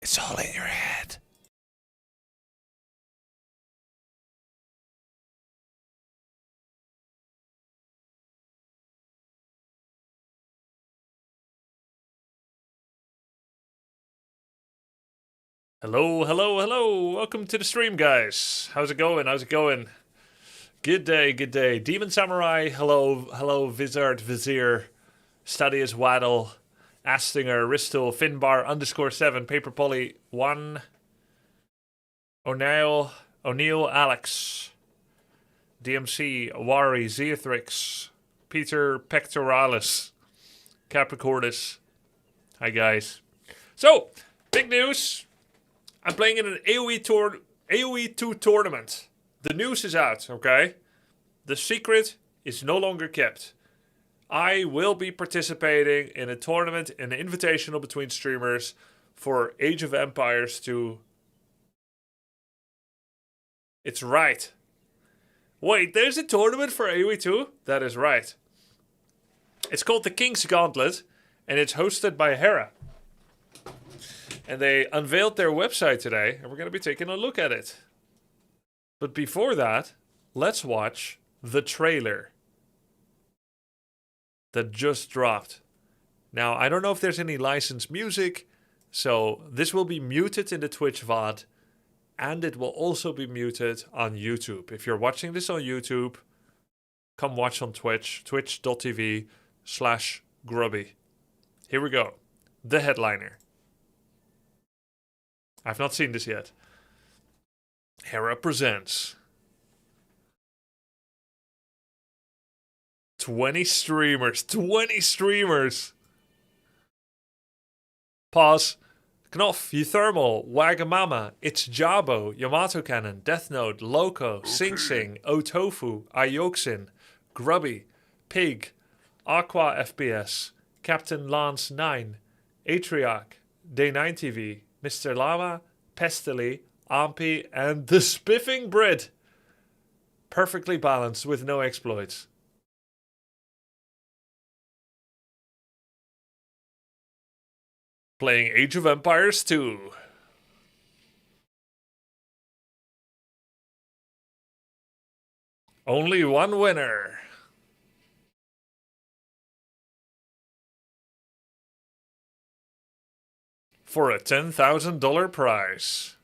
It's all in your head. Hello, hello, hello. Welcome to the stream, guys. How's it going? How's it going? Good day, good day. Demon Samurai, hello, hello, Vizard, Vizier, Stadius Waddle, Astinger, Ristel, Finbar, _7, Paper Polly, 1, O'Neill, Alex, DMC, Wari, Zeothrix, Peter Pectoralis, Capricornus. Hi, guys. So, big news. I'm playing in an AoE2 tournament. The news is out, okay? The secret is no longer kept. I will be participating in a tournament, an invitational between streamers for Age of Empires 2. It's right. Wait, there's a tournament for AoE2? That is right. It's called the King's Gauntlet, and it's hosted by Hera. And they unveiled their website today, and we're going to be taking a look at it. But before that, let's watch the trailer that just dropped. Now, I don't know if there's any licensed music, so this will be muted in the Twitch VOD, and it will also be muted on YouTube. If you're watching this on YouTube, come watch on Twitch, twitch.tv/Grubby. Here we go. The headliner. I've not seen this yet. Hera presents 20 streamers. 20 streamers. Pause. Knopf, Euthermal, Wagamama, It's Jabo, Yamato Cannon, Death Note, Loco, Sing Sing, Otofu, Ioxin, Grubby, Pig, Aqua FPS, Captain Lance 9, Atriarch, Day9 TV, Mr. Lama, Pestily, Ampi, and the Spiffing Brit. Perfectly balanced with no exploits. Playing Age of Empires 2. Only one winner. For a $10,000 prize.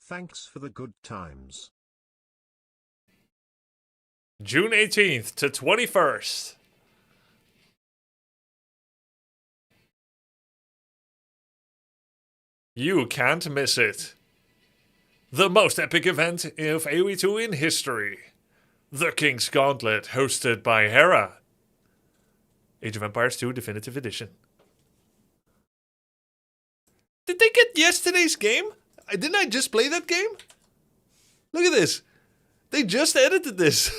Thanks for the good times. June 18th to 21st. You can't miss it. The most epic event of AoE2 in history. The King's Gauntlet, hosted by Hera. Age of Empires 2 Definitive Edition. Did they get yesterday's game? Didn't I just play that game? Look at this. They just edited this.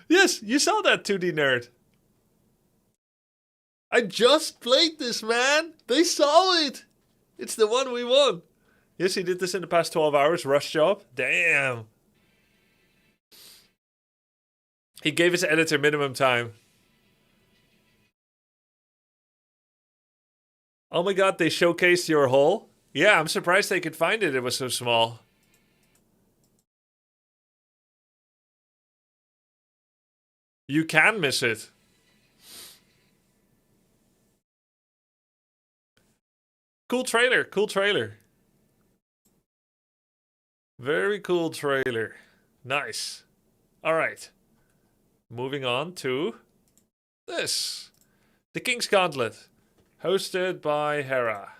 Yes, you saw that, 2D nerd. I just played this, man. They saw it. It's the one we won. Yes, he did this in the past 12 hours. Rush job. Damn. He gave his editor minimum time. Oh my god, they showcased your hole? Yeah, I'm surprised they could find it. It was so small. You can miss it. Cool trailer, cool trailer. Very cool trailer. Nice. Alright. Moving on to this. The King's Gauntlet. Hosted by Hera.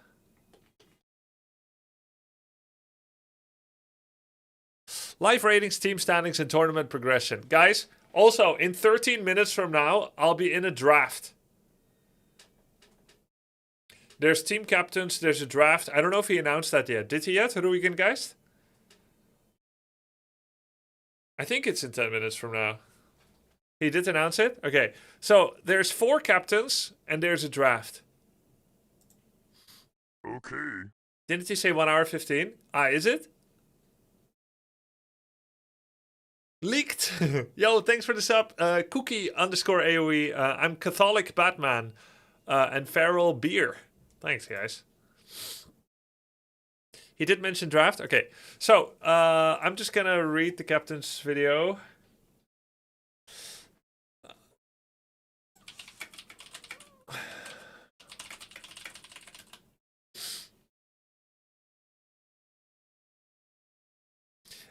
Live ratings, team standings, and tournament progression. Guys, also, in 13 minutes from now, I'll be in a draft. There's team captains, there's a draft. I don't know if he announced that yet. Did he yet, Ruigengeist? I think it's in 10 minutes from now. He did announce it? Okay. So, there's 4 captains, and there's a draft. Okay. Didn't he say 1 hour 15? Ah, is it? Leaked. Yo, thanks for the sub. Cookie _ AoE. I'm Catholic Batman. And Feral Beer. Thanks, guys. He did mention draft. Okay, so I'm just gonna read the captain's video.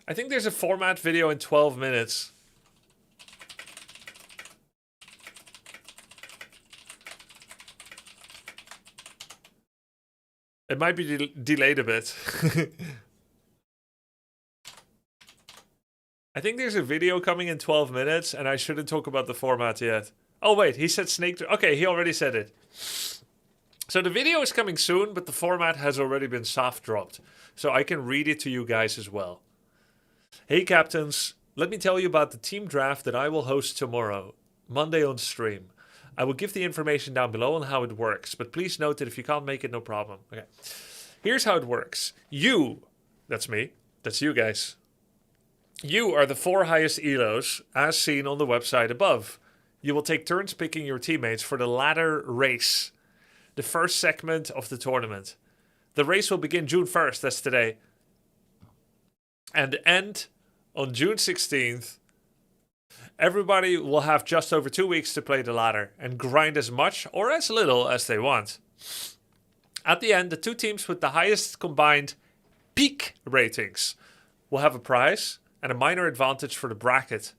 I think there's a format video in 12 minutes. It might be delayed a bit. I think there's a video coming in 12 minutes, and I shouldn't talk about the format yet. Oh, wait, he said snake... Okay, he already said it. So the video is coming soon, but the format has already been soft dropped. So I can read it to you guys as well. Hey, captains. Let me tell you about the team draft that I will host tomorrow, Monday on stream. I will give the information down below on how it works, but please note that if you can't make it, no problem. Okay. Here's how it works. You, that's me, that's you guys. You are the 4 highest elos, as seen on the website above. You will take turns picking your teammates for the ladder race, the first segment of the tournament. The race will begin June 1st, that's today, and end on June 16th. Everybody will have just over 2 weeks to play the ladder and grind as much or as little as they want. At the end, the 2 teams with the highest combined peak ratings will have a prize and a minor advantage for the bracket.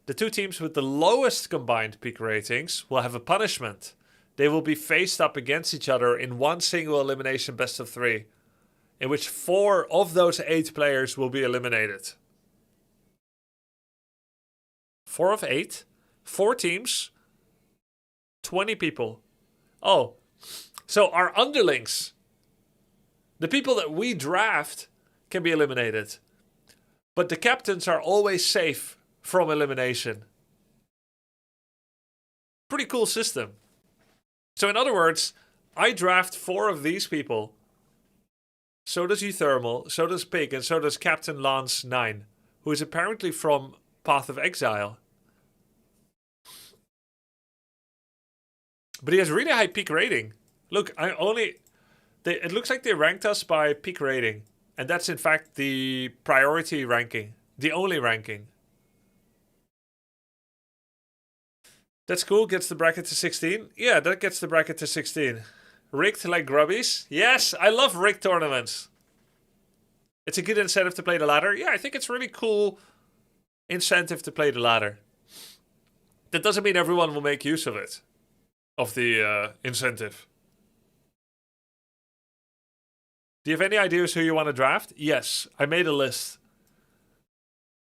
The 2 teams with the lowest combined peak ratings will have a punishment. They will be faced up against each other in one single elimination best of 3, in which 4 of those 8 players will be eliminated. 4 of 8? 4 teams? 20 people. Oh, so our underlings, the people that we draft, can be eliminated. But the captains are always safe from elimination. Pretty cool system. So in other words, I draft 4 of these people. So does Euthermal, so does Pig, and so does Captain Lance 9, who is apparently from Path of Exile. But he has really high peak rating. Look, it looks like they ranked us by peak rating. And that's in fact the priority ranking. The only ranking. That's cool, gets the bracket to 16. Yeah, that gets the bracket to 16. Rigged like Grubbies? Yes, I love rigged tournaments. It's a good incentive to play the ladder. Yeah, I think it's really cool incentive to play the ladder. That doesn't mean everyone will make use of it. Of the incentive. Do you have any ideas who you want to draft? Yes, I made a list.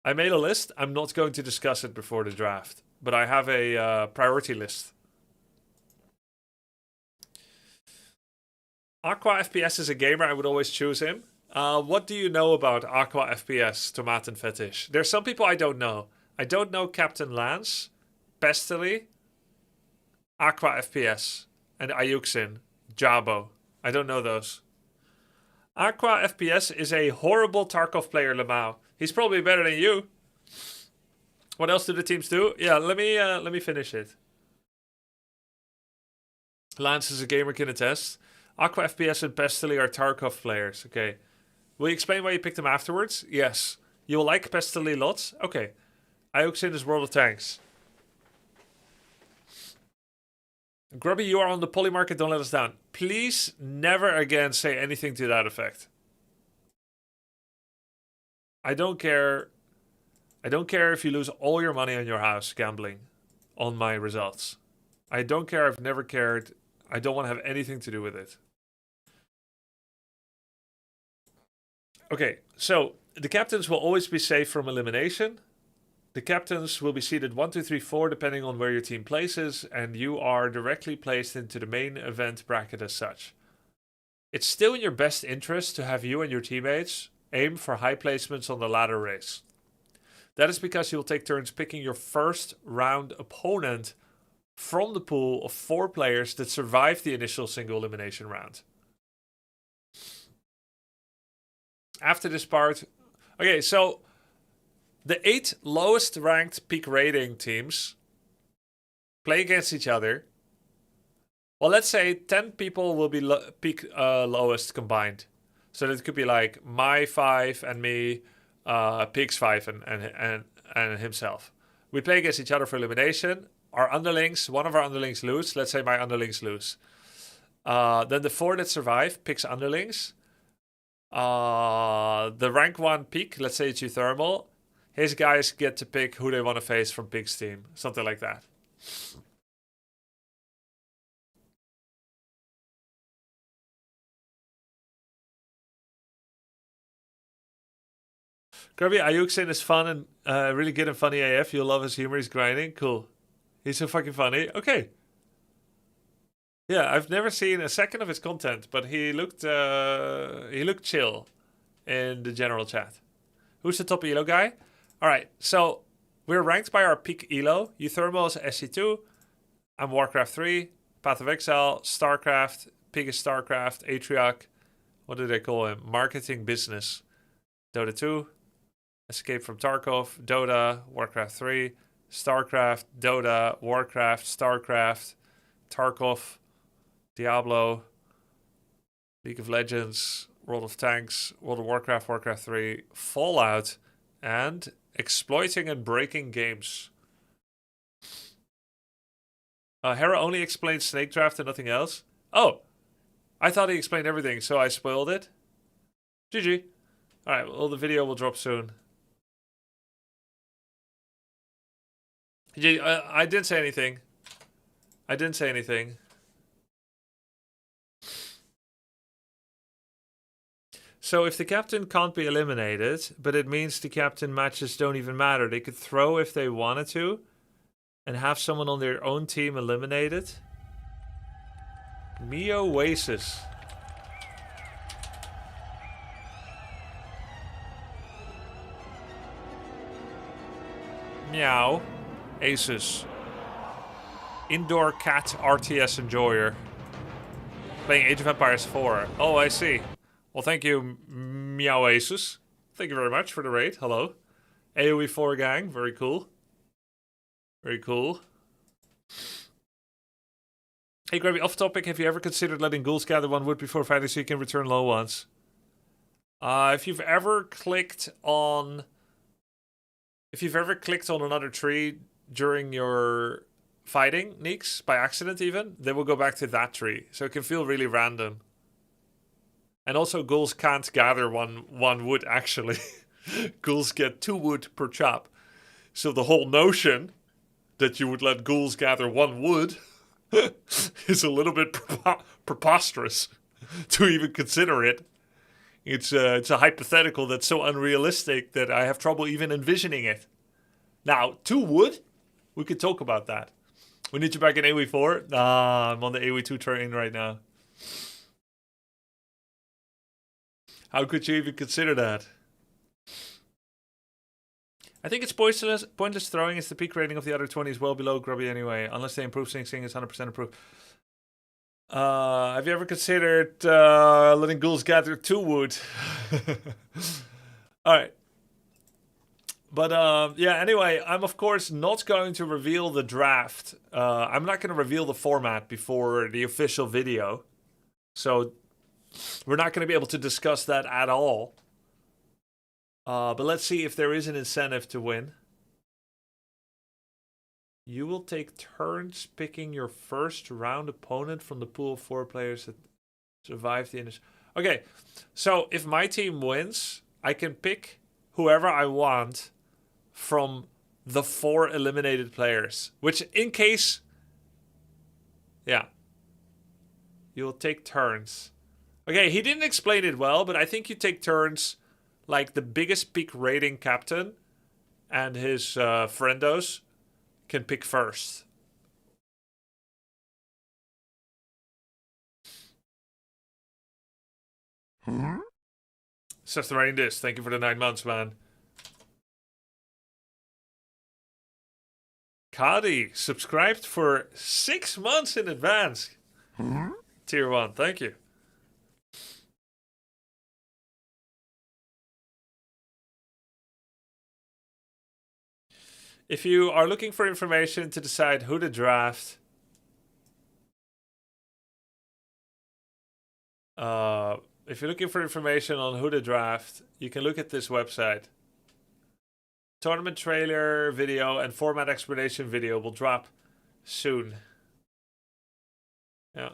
I'm not going to discuss it before the draft. But I have a priority list. Aqua FPS is a gamer. I would always choose him. What do you know about Aqua FPS, Tomaten Fetish? There's some people I don't know. I don't know Captain Lance, Pestily, Aqua FPS, and Ayuxin, Jabo. I don't know those. Aqua FPS is a horrible Tarkov player, Lamau. He's probably better than you. What else do the teams do? Yeah, let me finish it. Lance is a gamer, can attest. Aqua FPS and Pestily are Tarkov players. Okay. Will you explain why you picked them afterwards? Yes. You will like Pestily lots? Okay. Ayuxin is World of Tanks. Grubby, you are on the poly market, don't let us down. Please never again say anything to that effect. I don't care. I don't care if you lose all your money on your house gambling on my results. I don't care. I've never cared. I don't want to have anything to do with it. Okay, so the captains will always be safe from elimination. The captains will be seeded 1, 2, 3, 4, depending on where your team places, and you are directly placed into the main event bracket as such. It's still in your best interest to have you and your teammates aim for high placements on the ladder race. That is because you will take turns picking your first round opponent from the pool of 4 players that survived the initial single elimination round. After this part... Okay, so... The 8 lowest ranked peak rating teams play against each other. Well, let's say 10 people will be peak lowest combined. So that could be like my 5 and me, Peak's 5 and himself. We play against each other for elimination. Our underlings, one of our underlings lose. Let's say my underlings lose. Then the 4 that survive picks underlings. The rank 1 peak, let's say it's Euthermal. His guys get to pick who they want to face from Peak's team. Something like that. Grubby, Ayuksin is fun and really good and funny AF. You'll love his humor. He's grinding. Cool. He's so fucking funny. Okay. Yeah, I've never seen a second of his content, but he looked chill in the general chat. Who's the top elo guy? All right, so we're ranked by our peak elo. Euthermal is SC2. I'm Warcraft 3. Path of Exile. Starcraft. Peak is Starcraft. Atriarch. What do they call him? Marketing business. Dota 2. Escape from Tarkov. Dota. Warcraft 3. Starcraft. Dota. Warcraft. Starcraft. Tarkov. Diablo, League of Legends, World of Tanks, World of Warcraft, Warcraft 3, Fallout, and exploiting and breaking games. Hera only explained Snake Draft and nothing else. Oh, I thought he explained everything, so I spoiled it. GG. Alright, well, the video will drop soon. I didn't say anything. I didn't say anything. So if the captain can't be eliminated, but it means the captain matches don't even matter, they could throw if they wanted to and have someone on their own team eliminated. Mio Oasis. Meow. Aces. Indoor cat RTS enjoyer. Playing Age of Empires 4. Oh, I see. Well, thank you, Meow Aces. Thank you very much for the raid. Hello. AoE4 gang. Very cool. Very cool. Hey, Grubby, off topic. Have you ever considered letting ghouls gather one wood before fighting so you can return low ones? If you've ever clicked on another tree during your fighting, Neeks, by accident even, they will go back to that tree. So it can feel really random. And also, ghouls can't gather one wood, actually. Ghouls get 2 wood per chop. So the whole notion that you would let ghouls gather 1 wood is a little bit preposterous to even consider it. It's a hypothetical that's so unrealistic that I have trouble even envisioning it. Now, 2 wood? We could talk about that. We need you back in AoE4? Nah, I'm on the AoE2 train right now. How could you even consider that? I think it's pointless throwing. It's the peak rating of the other 20 is well below Grubby anyway. Unless they improve, Sing Sing is 100% improved. Have you ever considered letting ghouls gather 2 wood? Alright. But yeah, anyway, I'm of course not going to reveal the draft. I'm not going to reveal the format before the official video. So we're not going to be able to discuss that at all. But let's see if there is an incentive to win. You will take turns picking your first round opponent from the pool of 4 players that survived the initial. Okay, so if my team wins, I can pick whoever I want from the 4 eliminated players. Which, in case... Yeah. You'll take turns. Okay, he didn't explain it well, but I think you take turns like the biggest peak rating captain and his friendos can pick first. Says the rain this. Thank you for the 9 months, man. Kadi subscribed for 6 months in advance. Tier 1, thank you. If you are looking for information to decide who to draft, If you're looking for information on who to draft, you can look at this website. Tournament trailer video and format explanation video will drop soon. Yeah.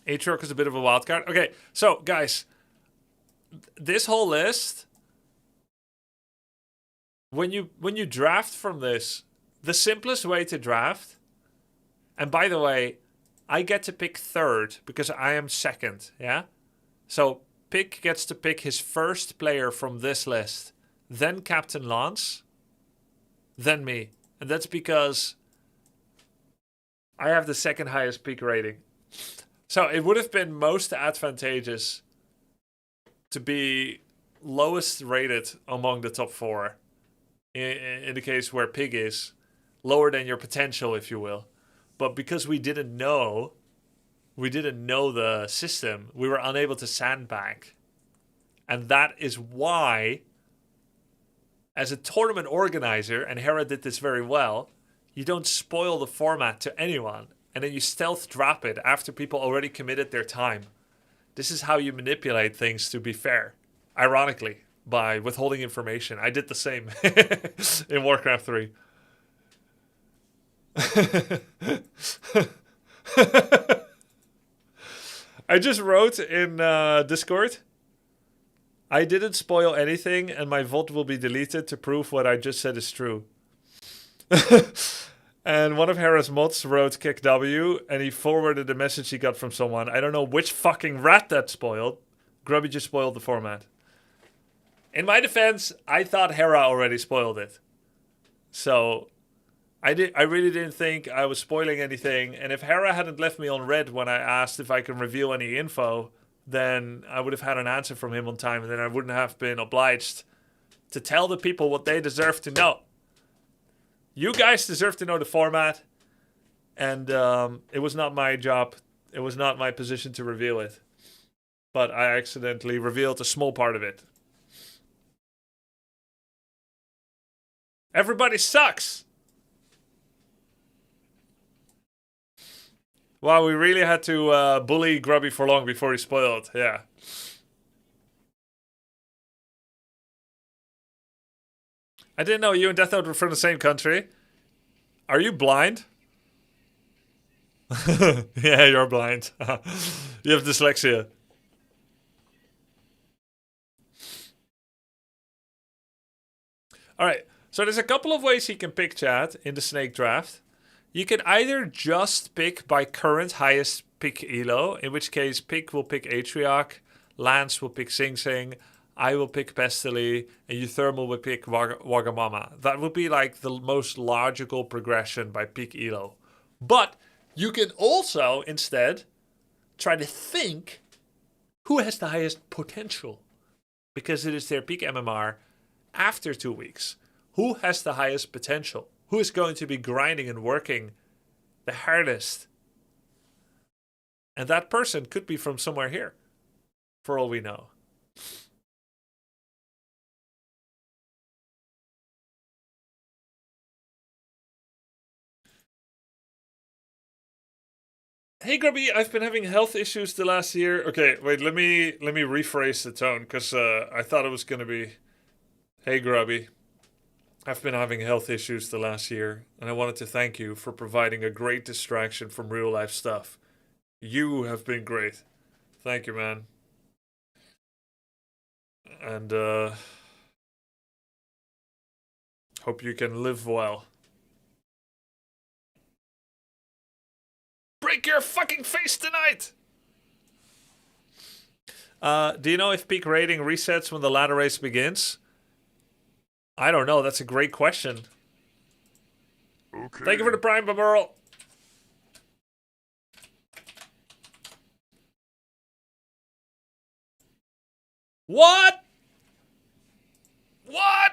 Aatrox is a bit of a wild card. Okay, so guys, this whole list, when you draft from this, the simplest way to draft, and by the way, I get to pick third because I am second, yeah? So Pick gets to pick his first player from this list, then Captain Lance, then me. And that's because I have the second highest peak rating. So it would have been most advantageous to be lowest rated among the top 4. In the case where Pig is lower than your potential, if you will. But because we didn't know the system, we were unable to sandbag. And that is why, as a tournament organizer, and Hera did this very well, you don't spoil the format to anyone. And then you stealth drop it after people already committed their time. This is how you manipulate things to be fair. Ironically, by withholding information. I did the same in Warcraft 3. I just wrote in Discord, I didn't spoil anything and my VOD will be deleted to prove what I just said is true. And one of Hera's mods wrote kick W and he forwarded a message he got from someone. I don't know which fucking rat that spoiled. Grubby just spoiled the format. In my defense, I thought Hera already spoiled it. So I really didn't think I was spoiling anything. And if Hera hadn't left me on red when I asked if I can reveal any info, then I would have had an answer from him on time. And then I wouldn't have been obliged to tell the people what they deserve to know. You guys deserve to know the format. And it was not my job. It was not my position to reveal it. But I accidentally revealed a small part of it. Everybody sucks! Wow, we really had to bully Grubby for long before he spoiled. Yeah. I didn't know you and Death Note were from the same country. Are you blind? Yeah, you're blind. You have dyslexia. Alright, so there's a couple of ways you can pick, chat, in the snake draft. You can either just pick by current highest pick elo, in which case Pick will pick Atrioc, Lance will pick Sing Sing, I will pick Pestily, and Euthermal will pick Wagamama. That would be like the most logical progression by pick elo. But you can also, instead, try to think who has the highest potential. Because it is their peak MMR after 2 weeks. Who has the highest potential? Who is going to be grinding and working the hardest? And that person could be from somewhere here, for all we know. Hey Grubby, I've been having health issues the last year. Okay, wait, let me rephrase the tone, because I thought it was going to be, hey Grubby, I've been having health issues the last year, and I wanted to thank you for providing a great distraction from real life stuff. You have been great. Thank you, man. And hope you can live well. Break your fucking face tonight! Do you know if peak rating resets when the ladder race begins? I don't know. That's a great question. Okay. Thank you for the Prime, Bummerl. What? What?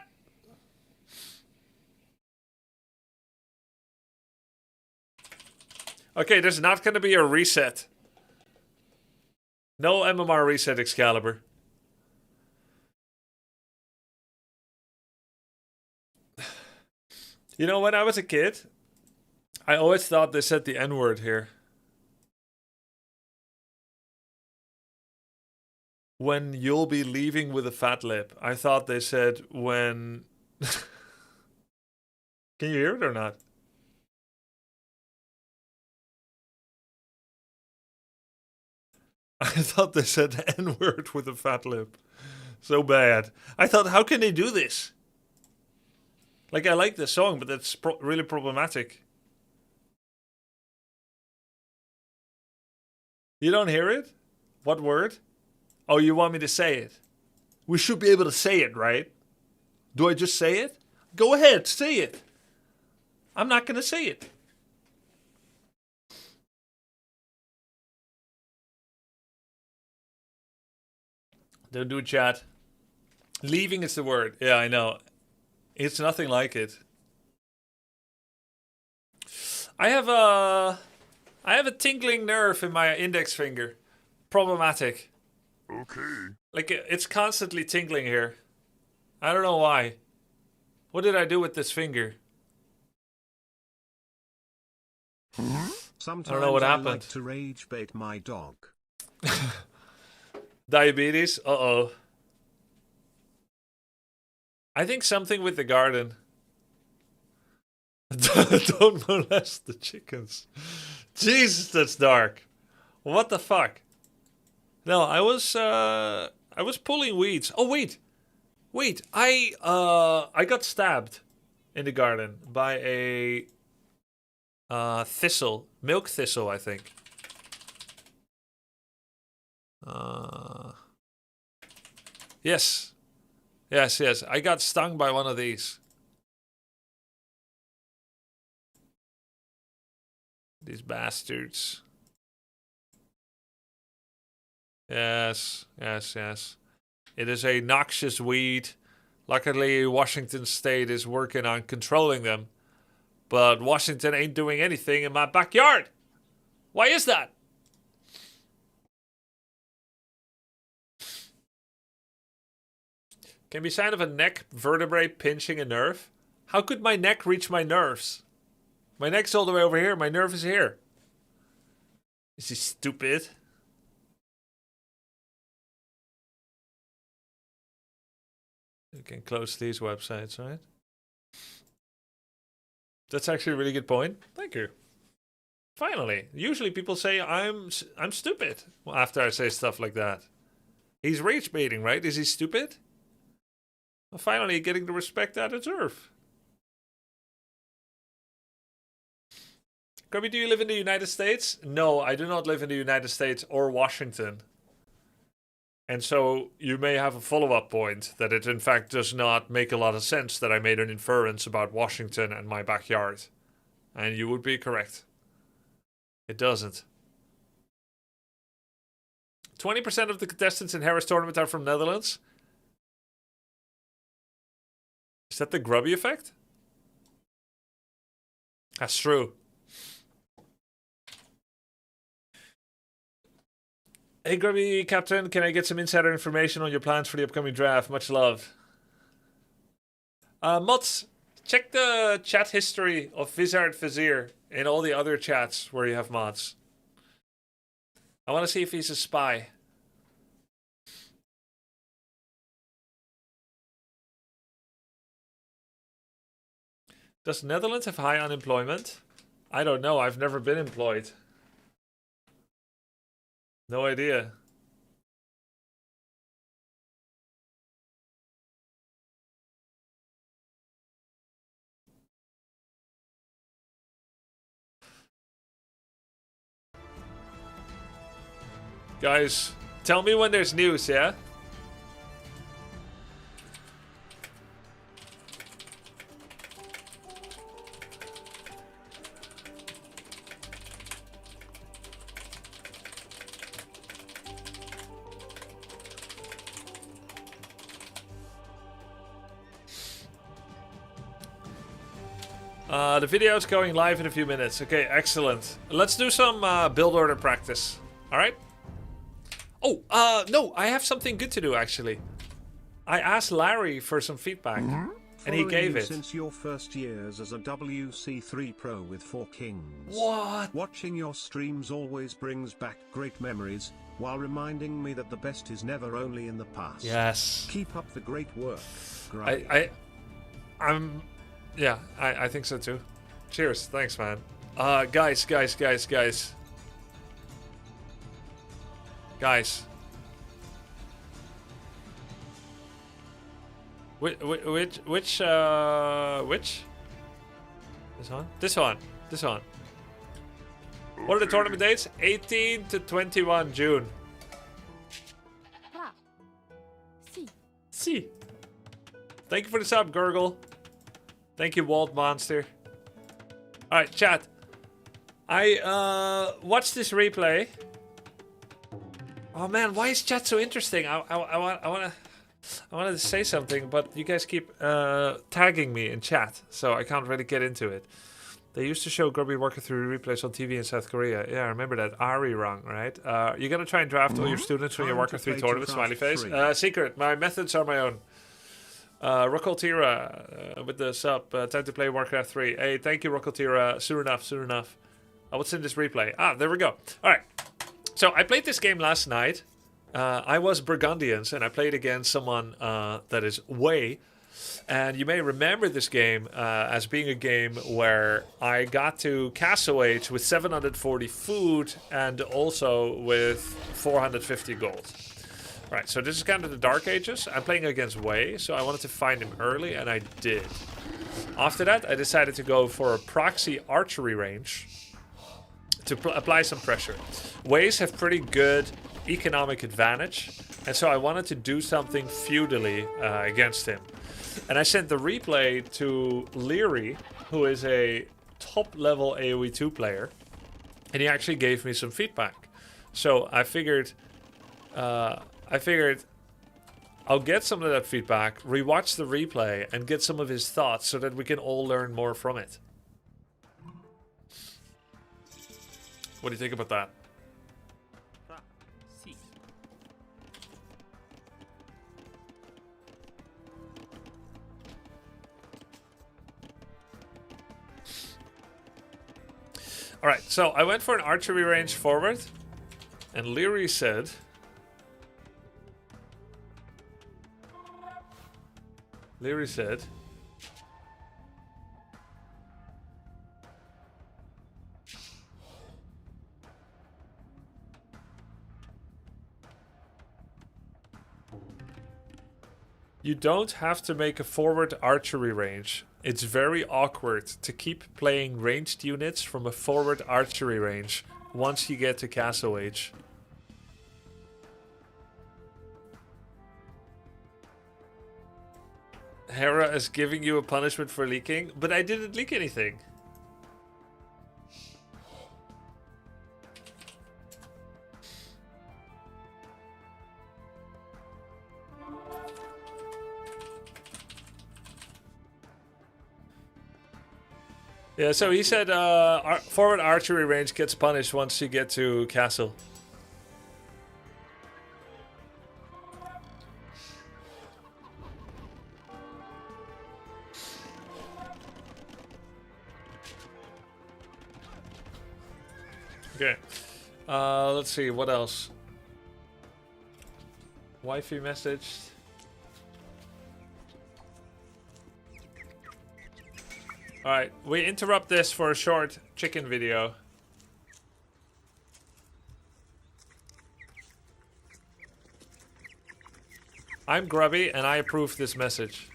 Okay, there's not going to be a reset. No MMR reset, Excalibur. You know, when I was a kid, I always thought they said the N-word here. When you'll be leaving with a fat lip. I thought they said when... Can you hear it or not? I thought they said the N-word with a fat lip. So bad. I thought, how can they do this? Like, I like the song, but that's really problematic. You don't hear it? What word? Oh, you want me to say it? We should be able to say it, right? Do I just say it? Go ahead, say it. I'm not going to say it. Don't do it, chat. Leaving is the word. Yeah, I know. It's nothing like it. I have a tingling nerve in my index finger. Problematic. Okay. Like, it's constantly tingling here. I don't know why. What did I do with this finger? Sometimes I don't know what happened. like to rage bait my dog. Diabetes? Uh-oh. I think something with the garden. Don't molest the chickens. Jesus, that's dark. What the fuck? No, I was pulling weeds. Oh wait. I got stabbed in the garden by a thistle, milk thistle, I think. Yes. I got stung by one of these. These bastards. Yes. It is a noxious weed. Luckily, Washington State is working on controlling them. But Washington ain't doing anything in my backyard. Why is that? Can be sign of a neck vertebrae pinching a nerve. How could my neck reach my nerves? My neck's all the way over here. My nerve is here. Is he stupid? You can close these websites, right? That's actually a really good point. Thank you. Finally. Usually people say I'm stupid after I say stuff like that. He's rage baiting, right? Is he stupid? Well, finally getting the respect I deserve. Grubby, do you live in the United States? No, I do not live in the United States or Washington. And so you may have a follow-up point that it in fact does not make a lot of sense that I made an inference about Washington and my backyard. And you would be correct. It doesn't. 20% of the contestants in Harris tournament are from Netherlands. Is that the Grubby effect? That's true. Hey Grubby Captain, can I get some insider information on your plans for the upcoming draft? Much love. Mods, check the chat history of Vizard Vizier and all the other chats where you have mods. I want to see if he's a spy. Does Netherlands have high unemployment? I don't know. I've never been employed. No idea. Guys, tell me when there's news, yeah? The video is going live in a few minutes. Okay, excellent. Let's do some build order practice. Alright? Oh, no, I have something good to do, actually. I asked Larry for some feedback. And he gave you it. Since your first years as a WC3 Pro with 4 Kings. What? Watching your streams always brings back great memories, while reminding me that the best is never only in the past. Yes. Keep up the great work, Grubby. I think so too. Cheers. Thanks, man. Guys. Which? This one. What are the tournament dates? 18 to 21 June. See. Thank you for the sub, Gurgle. Thank you, Walt Monster. Alright, chat. I watched this replay. Oh man, why is chat so interesting? I wanted to say something, but you guys keep tagging me in chat, so I can't really get into it. They used to show Grubby working through replays on TV in South Korea. Yeah, I remember that. Ari wrong, right? You gotta try and draft all your students when you're working through tournaments, smiley face. Secret, my methods are my own. Rokoltira with the sub. Time to play Warcraft 3. Hey, thank you, Rokoltira. Soon enough. What's in this replay? There we go. Alright. So, I played this game last night. I was Burgundians, and I played against someone that is Wei. And you may remember this game as being a game where I got to Castle Age with 740 food and also with 450 gold. Right, so this is kind of the Dark Ages. I'm playing against Wei, so I wanted to find him early, and I did. After that, I decided to go for a proxy archery range to apply some pressure. Weis have pretty good economic advantage, and so I wanted to do something feudally against him. And I sent the replay to Leary, who is a top-level AoE2 player, and he actually gave me some feedback. So I figured I'll get some of that feedback, rewatch the replay, and get some of his thoughts so that we can all learn more from it. What do you think about that? Alright, so I went for an archery range forward, and Leary said... You don't have to make a forward archery range. It's very awkward to keep playing ranged units from a forward archery range once you get to Castle Age. Hera is giving you a punishment for leaking, but I didn't leak anything. Yeah, so he said forward archery range gets punished once you get to castle. Okay. Let's see, what else? Wifey messaged. Alright, we interrupt this for a short chicken video. I'm Grubby and I approve this message.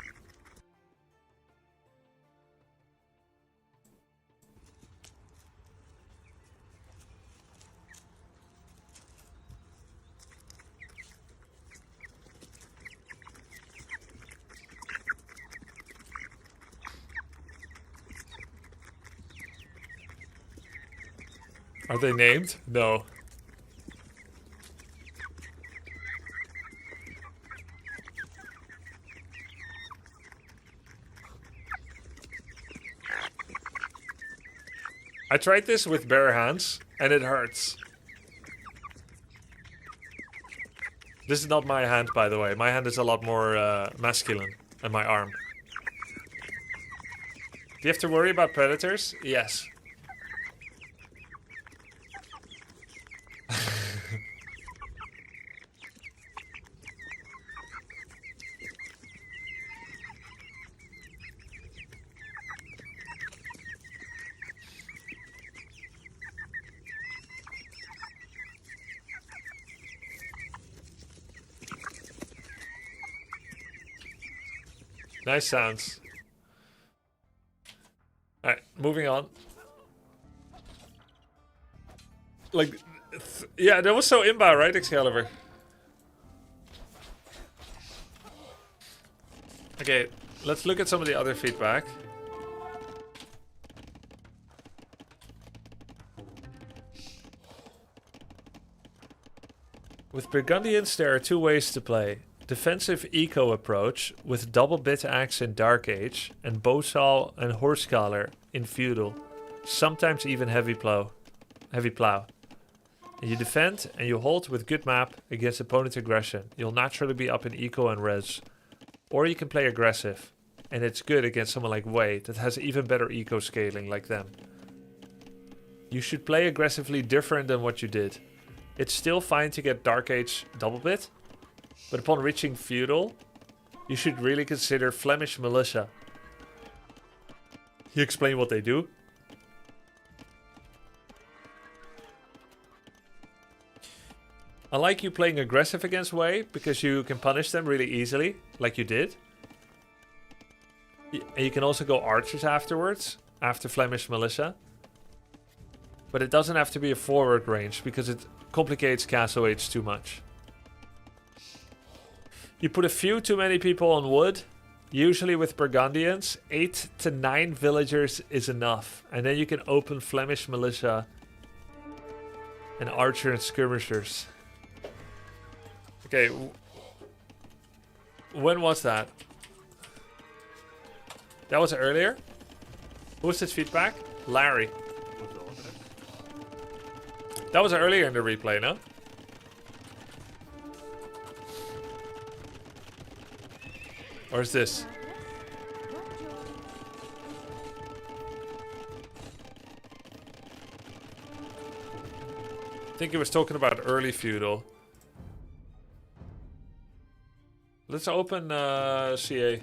Are they named? No. I tried this with bare hands, and it hurts. This is not my hand, by the way. My hand is a lot more masculine, and my arm. Do you have to worry about predators? Yes. Nice sounds. Alright, moving on. Like, yeah, that was so inbound, right, Excalibur? Okay, let's look at some of the other feedback. With Burgundians, there are two ways to play. Defensive eco approach with double bit axe in Dark Age and bowsaw and horse collar in feudal. Sometimes even heavy plow. And you defend and you hold with good map against opponent aggression. You'll naturally be up in eco and res. Or you can play aggressive. And it's good against someone like Wei that has even better eco scaling like them. You should play aggressively different than what you did. It's still fine to get Dark Age double bit. But upon reaching feudal, you should really consider Flemish militia. You explain what they do. I like you playing aggressive against Wei because you can punish them really easily, like you did. And you can also go archers afterwards, after Flemish militia. But it doesn't have to be a forward range because it complicates Castle Age too much. You put a few too many people on wood. Usually with Burgundians, 8 to 9 villagers is enough. And then you can open Flemish militia and archer and skirmishers. Okay. When was that? That was earlier? Who was this feedback? Larry. That was earlier in the replay, no? Or is this? I think he was talking about early feudal. Let's open CA.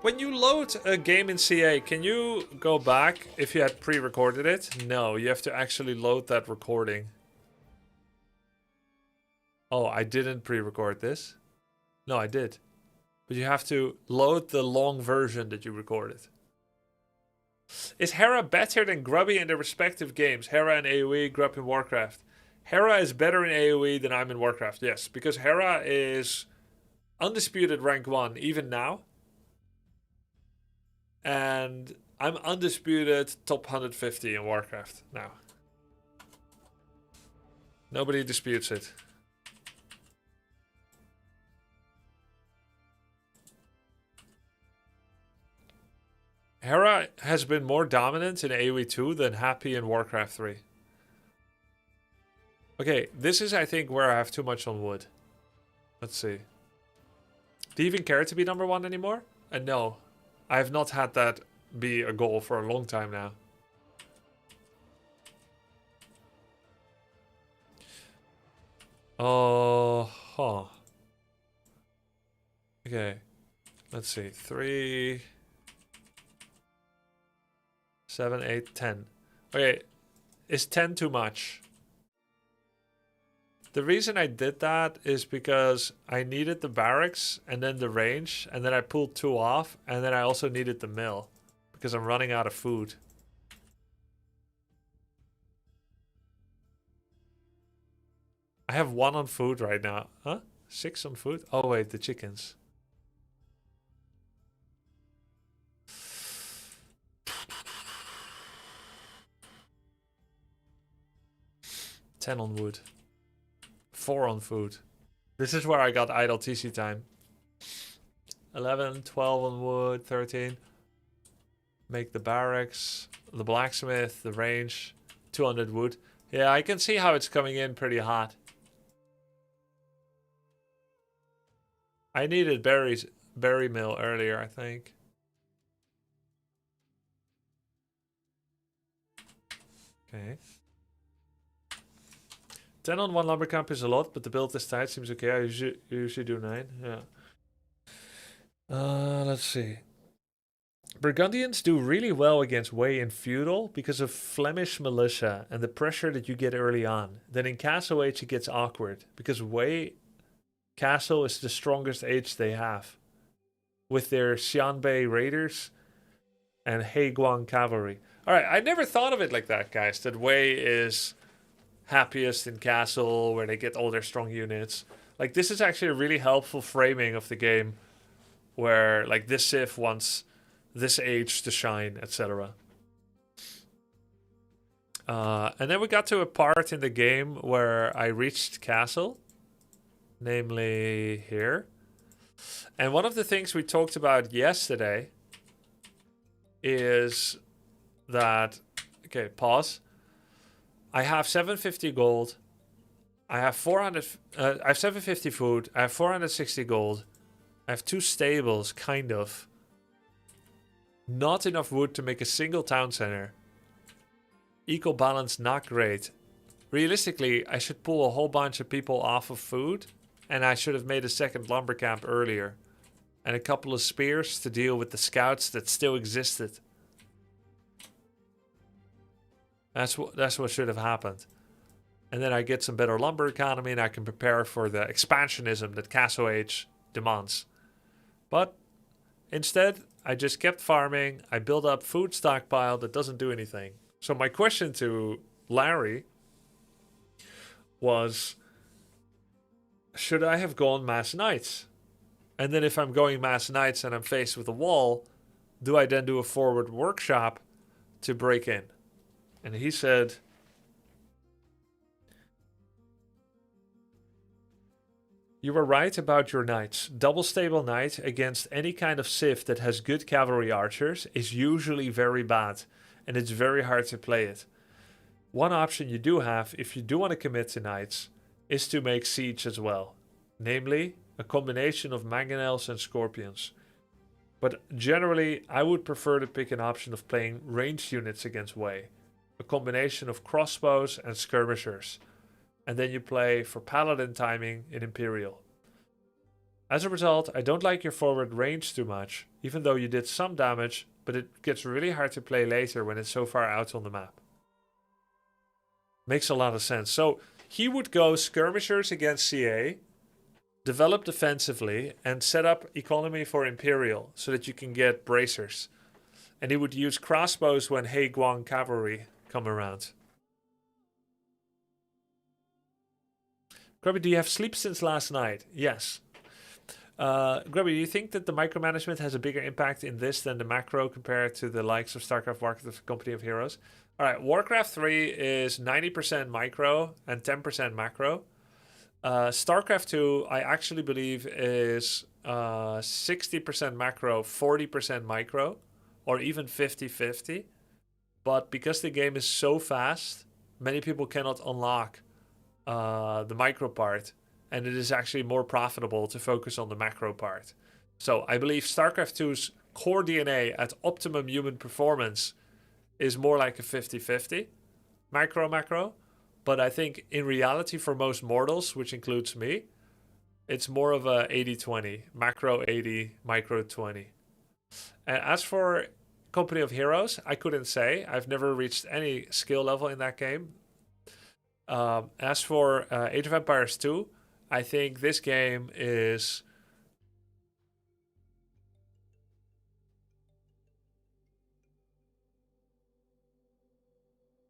When you load a game in CA, can you go back if you had pre-recorded it? No, you have to actually load that recording. Oh, I didn't pre-record this. No, I did. But you have to load the long version that you recorded. Is Hera better than Grubby in their respective games? Hera in AoE, Grub in Warcraft. Hera is better in AoE than I'm in Warcraft, yes. Because Hera is undisputed rank 1, even now. And I'm undisputed top 150 in Warcraft now. Nobody disputes it. Hera has been more dominant in AoE2 than Happy in Warcraft 3. Okay, this is, I think, where I have too much on wood. Let's see. Do you even care to be number 1 anymore? No. I have not had that be a goal for a long time now. Oh, huh. Okay. Let's see. 3, 7, 8, 10. Okay. Is 10 too much? The reason I did that is because I needed the barracks and then the range, and then I pulled 2 off, and then I also needed the mill because I'm running out of food. I have 1 on food right now. Huh? 6 on food? Oh wait, the chickens. $10 on wood. 4 on food. This is where I got idle TC time. 11, 12 on wood, 13. Make the barracks, the blacksmith, the range, 200 wood. Yeah, I can see how it's coming in pretty hot. I needed berries. berry mill earlier, I think. Okay. 10 on 1 lumber camp is a lot, but the build this tight seems okay. I usually do 9. Yeah. Let's see. Burgundians do really well against Way in Feudal because of Flemish militia and the pressure that you get early on. Then in Castle Age it gets awkward because Way Castle is the strongest age they have, with their Xianbei raiders and Heiguang cavalry. Alright, I never thought of it like that, guys, that Wei is happiest in Castle, where they get all their strong units. Like, this is actually a really helpful framing of the game, where, like, this Civ wants this age to shine, etc. And then we got to a part in the game where I reached Castle, namely here. And one of the things we talked about yesterday is that, okay, pause. I have 750 gold. I have 750 food. I have 460 gold. I have 2 stables, kind of. Not enough wood to make a single town center. Equal balance, not great. Realistically, I should pull a whole bunch of people off of food, and I should have made a second lumber camp earlier. And a couple of spears to deal with the scouts that still existed. That's what should have happened. And then I get some better lumber economy and I can prepare for the expansionism that Castle Age demands. But instead, I just kept farming. I built up food stockpile that doesn't do anything. So my question to Larry was, should I have gone mass knights? And then if I'm going mass knights and I'm faced with a wall, do I then do a forward workshop to break in? And he said, you were right about your knights. Double stable knight against any kind of civ that has good cavalry archers is usually very bad, and it's very hard to play it. One option you do have, if you do want to commit to knights, is to make siege as well. Namely, a combination of mangonels and scorpions. But generally, I would prefer to pick an option of playing ranged units against Wei. A combination of crossbows and skirmishers. And then you play for paladin timing in Imperial. As a result, I don't like your forward range too much, even though you did some damage, but it gets really hard to play later when it's so far out on the map. Makes a lot of sense. So he would go skirmishers against CA, develop defensively, and set up economy for Imperial so that you can get bracers. And he would use crossbows when Heiguang cavalry come around. Grubby, do you have sleep since last night? Yes. Grubby, do you think that the micromanagement has a bigger impact in this than the macro compared to the likes of StarCraft, Warcraft, Company of Heroes? Alright, Warcraft 3 is 90% micro and 10% macro. StarCraft 2, I actually believe, is 60% macro, 40% micro, or even 50-50. But because the game is so fast, many people cannot unlock the micro part, and it is actually more profitable to focus on the macro part. So I believe StarCraft 2's core DNA at optimum human performance is more like a 50-50, macro. But I think in reality for most mortals, which includes me, it's more of a 80-20, macro 80, micro 20. And as for Company of Heroes, I couldn't say. I've never reached any skill level in that game. As for Age of Empires 2, I think this game is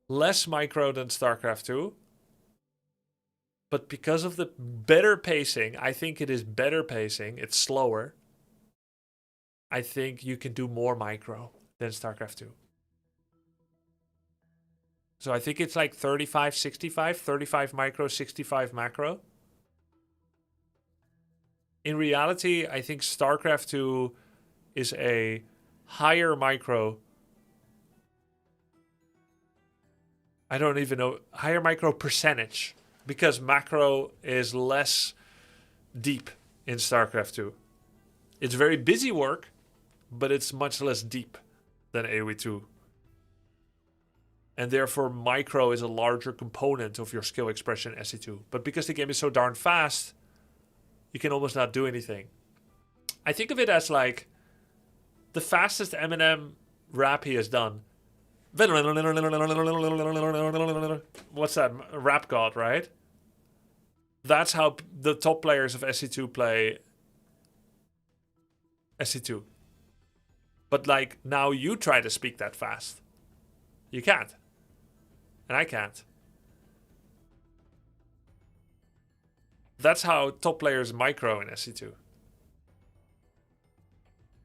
less micro than StarCraft 2. But because of the better pacing, I think it is better pacing. It's slower. I think you can do more micro than StarCraft 2. So I think it's like 35-65, 35 micro, 65 macro. In reality, I think StarCraft 2 is a higher micro. I don't even know, higher micro percentage, because macro is less deep in StarCraft 2. It's very busy work, but it's much less deep than AoE2. And therefore, micro is a larger component of your skill expression in SE2. But because the game is so darn fast, you can almost not do anything. I think of it as like the fastest Eminem rap he has done. What's that? Rap God, right? That's how the top players of SE2 play SE2. But like now you try to speak that fast. You can't. And I can't. That's how top players micro in SE2.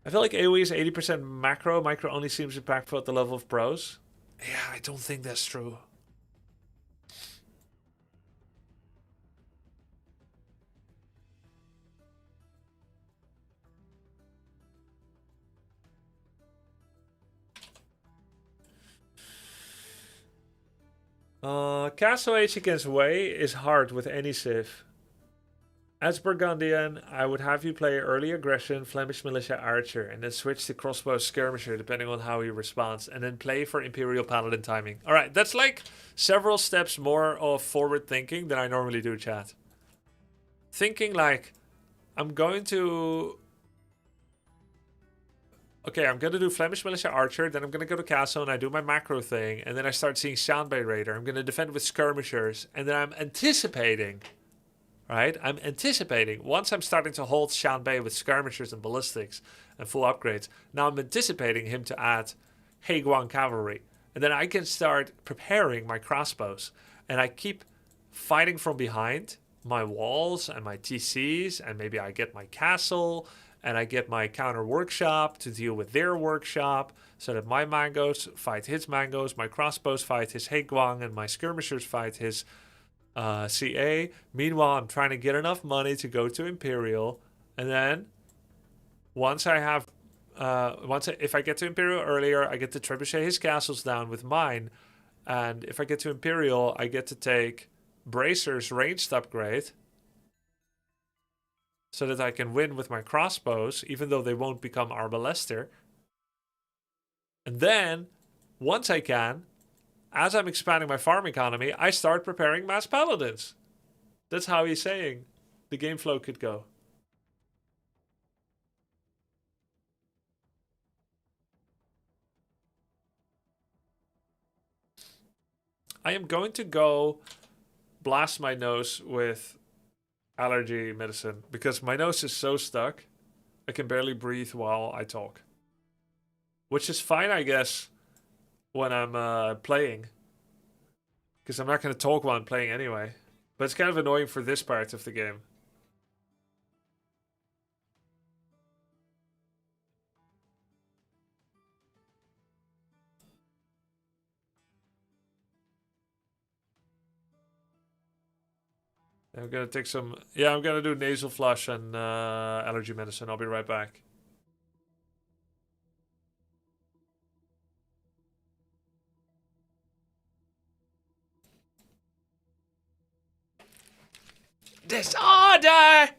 I feel like AoE is 80% macro. Micro only seems impactful at the level of pros. Yeah, I don't think that's true. Castle Age against Wei is hard with any civ. As Burgundian, I would have you play early aggression, Flemish militia archer, and then switch to crossbow skirmisher depending on how he responds, and then play for Imperial Paladin timing. Alright, that's like several steps more of forward thinking than I normally do, chat. Thinking like, I'm going to do Flemish Militia Archer, then I'm going to go to Castle and I do my macro thing, and then I start seeing Shanbei Raider. I'm going to defend with skirmishers, and then I'm anticipating, right? I'm anticipating, once I'm starting to hold Shanbei with skirmishers and ballistics and full upgrades, now I'm anticipating him to add Heiguang Cavalry. And then I can start preparing my crossbows. And I keep fighting from behind my walls and my TCs, and maybe I get my castle, and I get my counter workshop to deal with their workshop, so that my mangoes fight his mangoes, my crossbows fight his Heiguang, and my skirmishers fight his CA. Meanwhile, I'm trying to get enough money to go to Imperial, and then once I have, if I get to Imperial earlier, I get to trebuchet his castles down with mine, and if I get to Imperial, I get to take Bracer's ranged upgrade, so that I can win with my crossbows, even though they won't become Arbalester. And then, once I can, as I'm expanding my farm economy, I start preparing mass paladins. That's how he's saying the game flow could go. I am going to go blast my nose with allergy medicine because my nose is so stuck I can barely breathe while I talk, which is fine, I guess, when I'm playing, because I'm not going to talk while I'm playing anyway, but it's kind of annoying for this part of the game. I'm gonna take some. Yeah, I'm gonna do nasal flush and allergy medicine. I'll be right back. Disorder!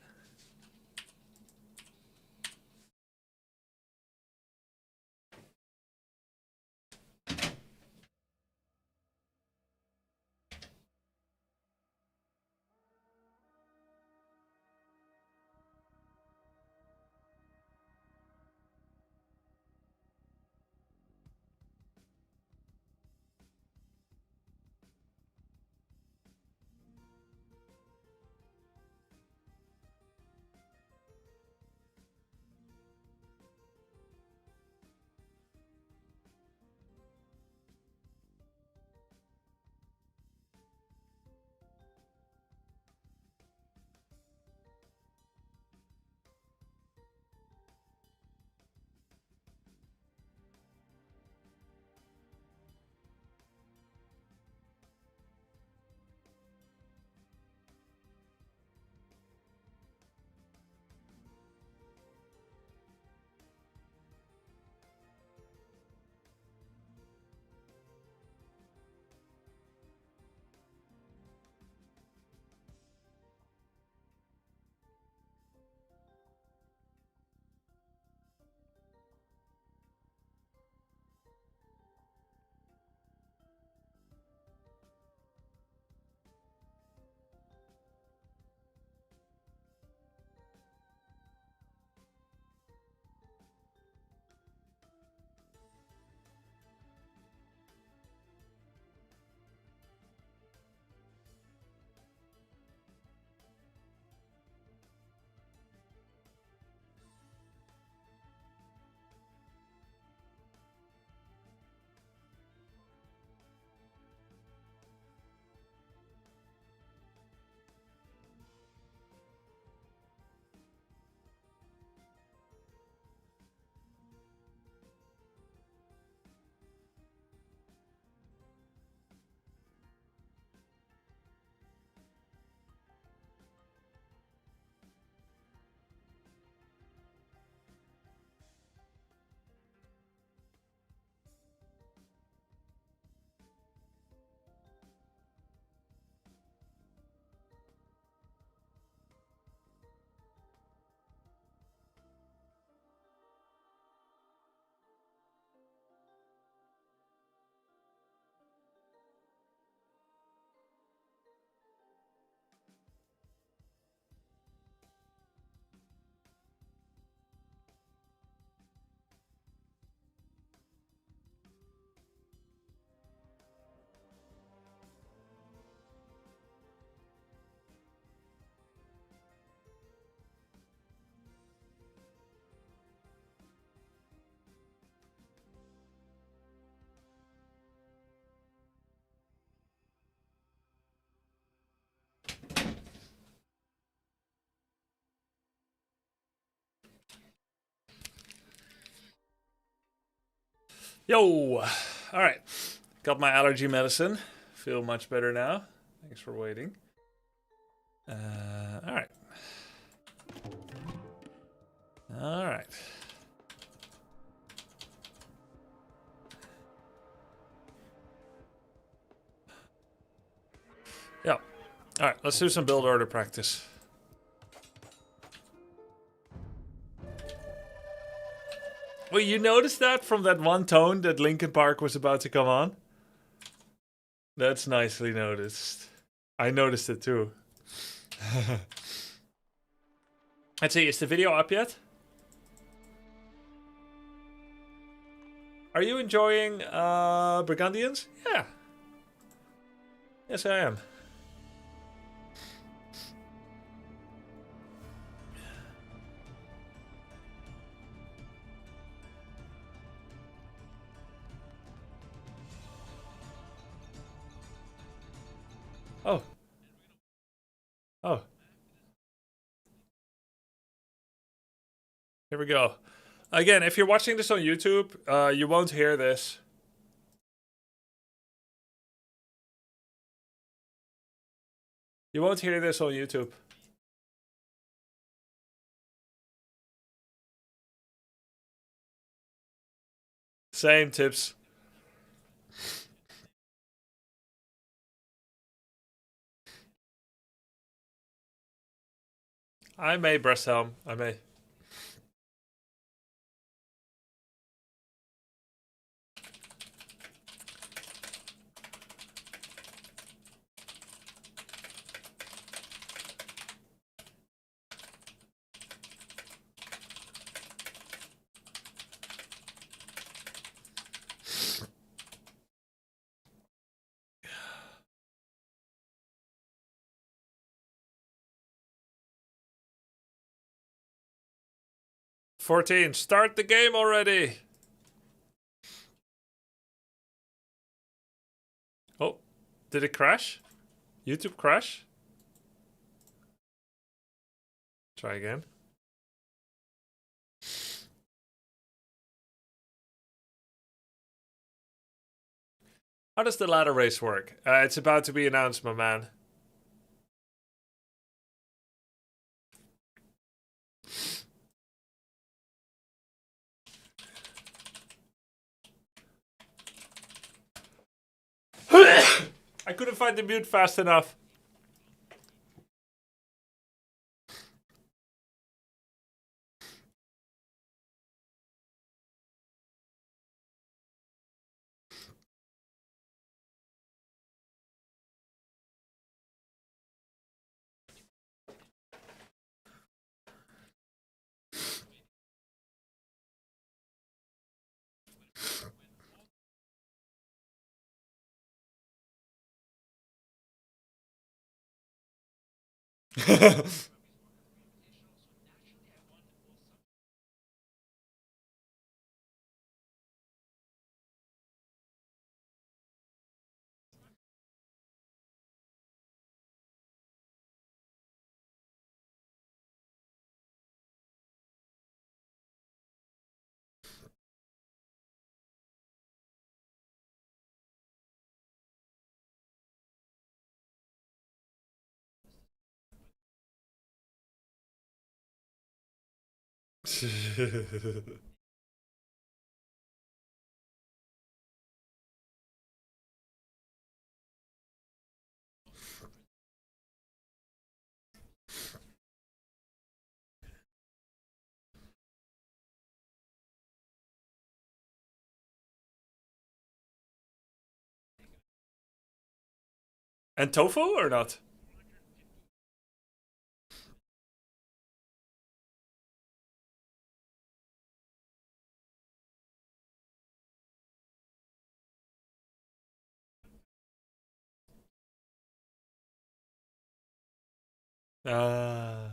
Yo! Alright. Got my allergy medicine. Feel much better now. Thanks for waiting. Alright. Alright. Yeah. Alright, let's do some build order practice. Well, you noticed that from that one tone that Linkin Park was about to come on? That's nicely noticed. I noticed it too. Let's see, is the video up yet? Are you enjoying Burgundians? Yeah. Yes, I am. Oh. Oh. Here we go. Again, if you're watching this on YouTube, you won't hear this. You won't hear this on YouTube. Same tips. I may breast helm. I may. $14. Start the game already. Oh, did it crash? YouTube crash? Try again. How does the ladder race work? It's about to be announced, my man. I couldn't find the mute fast enough. And tofu or not? Ah.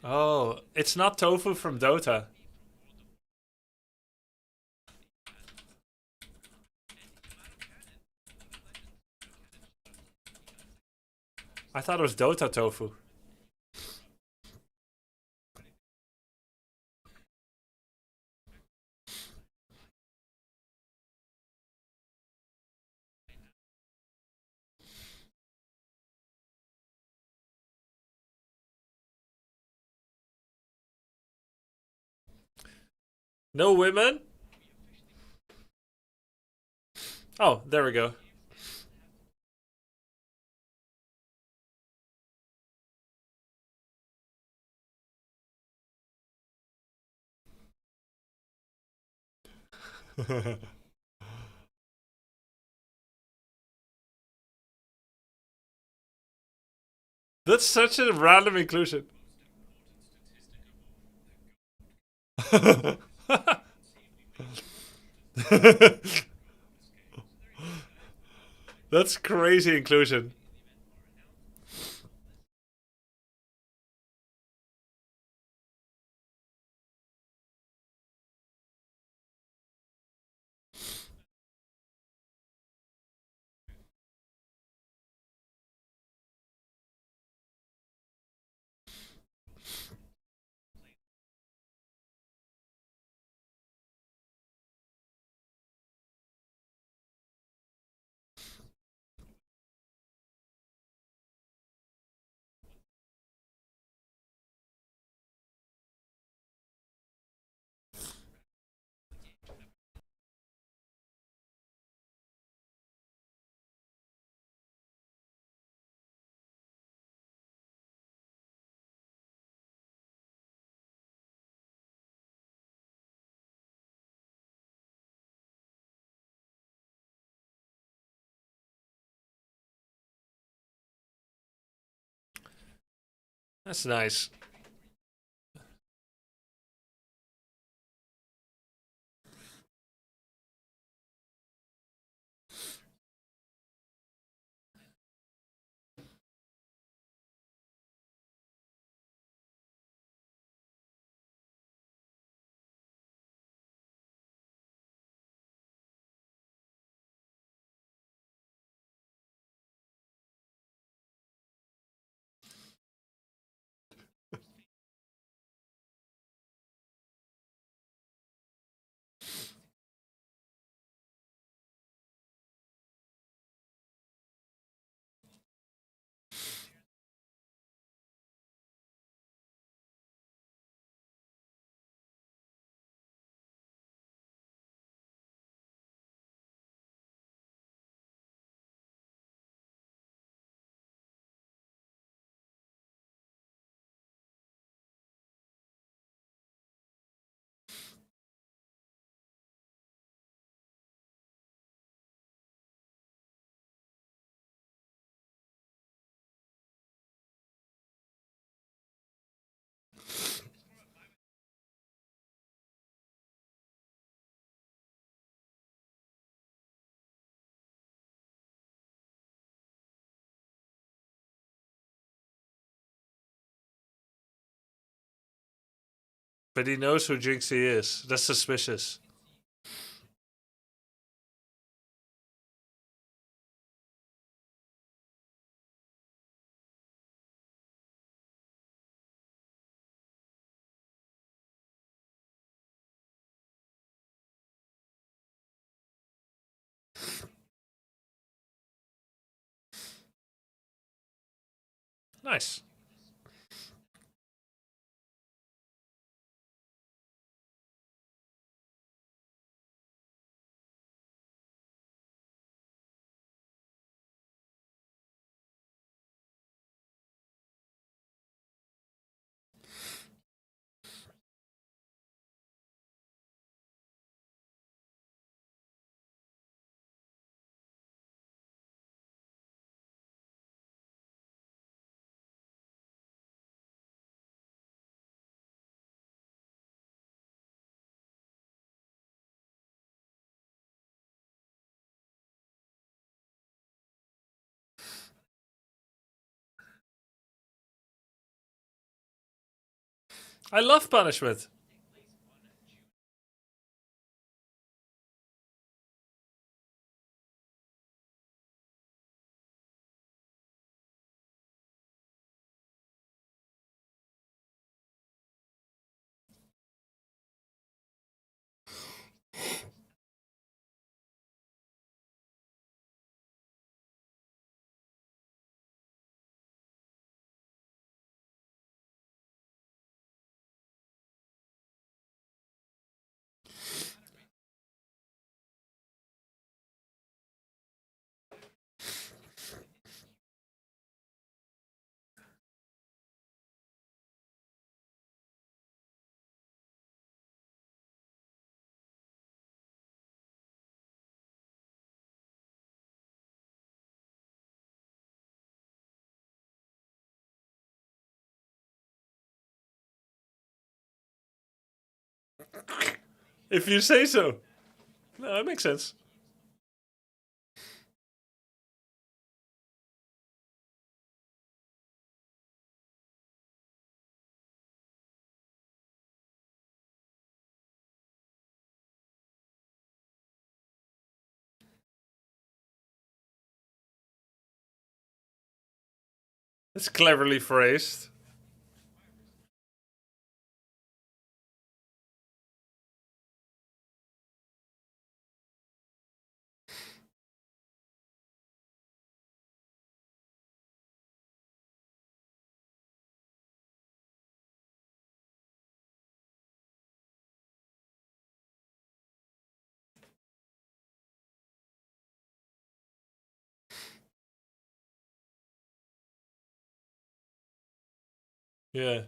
Oh, it's not tofu from Dota. I thought it was Dota tofu. No women? Oh, there we go. That's such a random inclusion. That's crazy inclusion. That's nice. But he knows who Jinxie is. That's suspicious. Nice. I love punishment. If you say so. No, that makes sense. It's cleverly phrased. Yeah.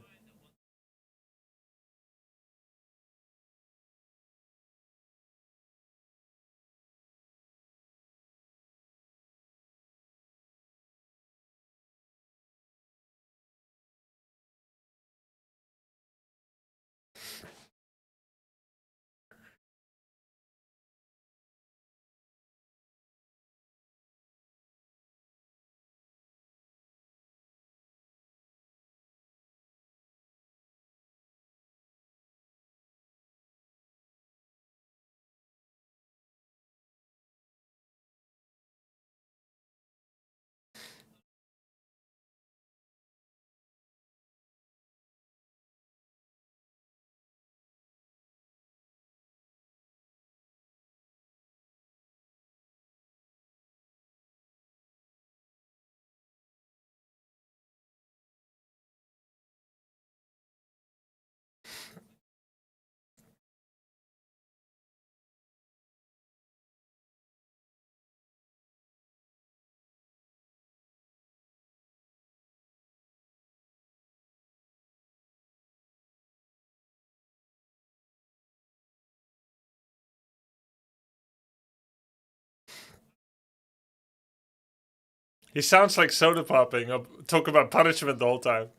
He sounds like soda popping. Talk about punishment the whole time.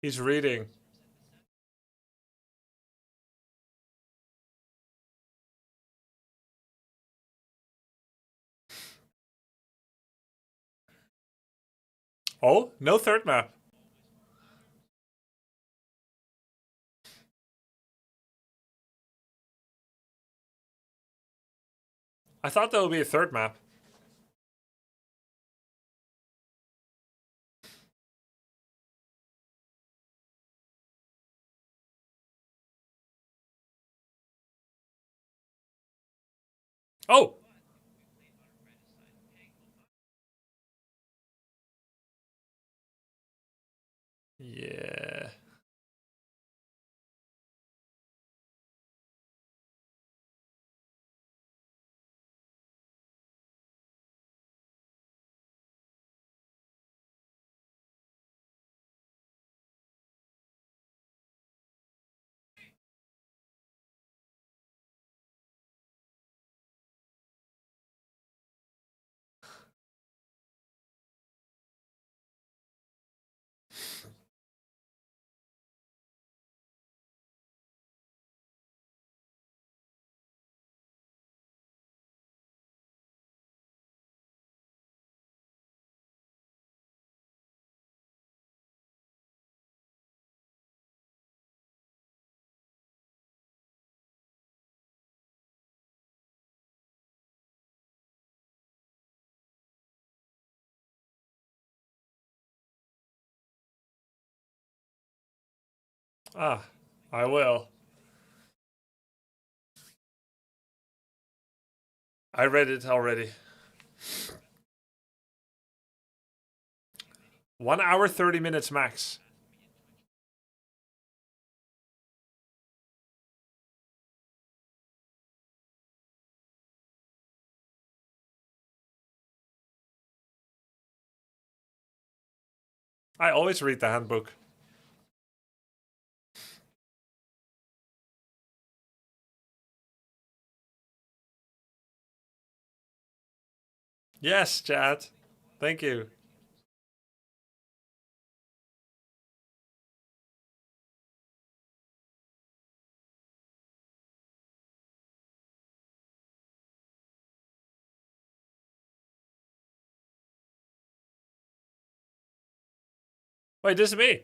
He's reading. Oh, no third map. I thought there would be a third map. Oh! Yeah. Ah, I will. I read it already. 1 hour, 30 minutes max. I always read the handbook. Yes, chat. Thank you. Wait, this is me.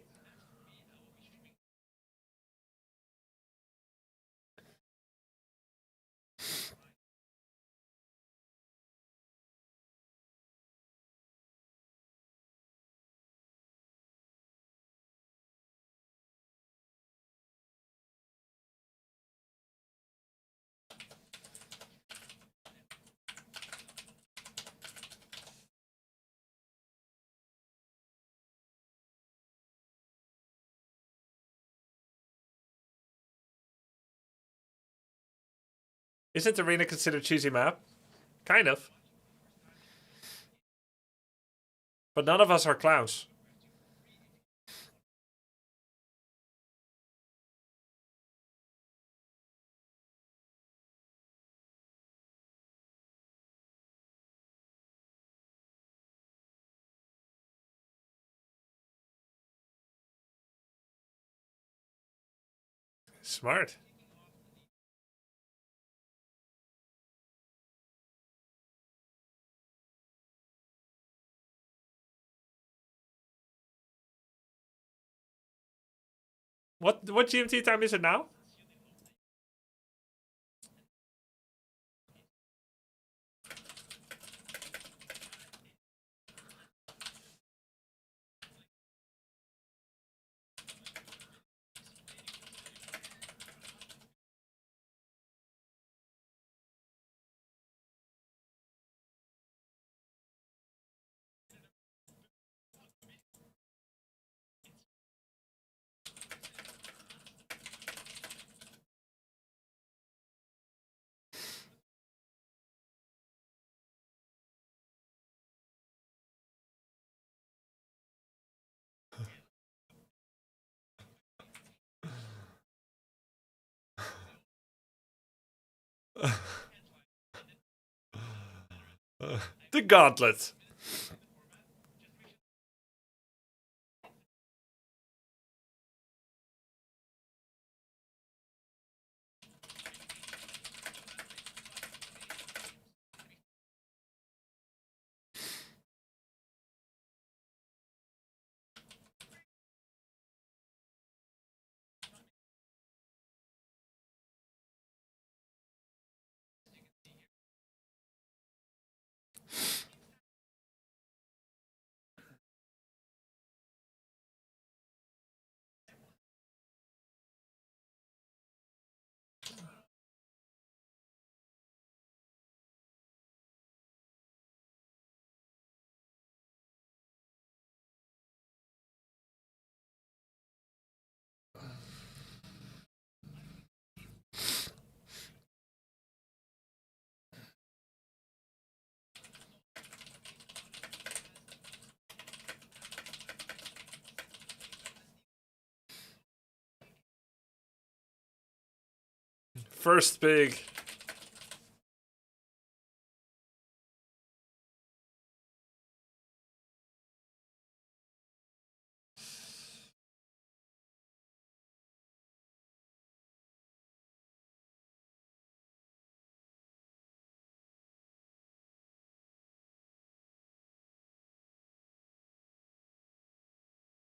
Isn't Arena considered cheesy map? Kind of. But none of us are clowns. Smart. What GMT time is it now? The gauntlet. First big.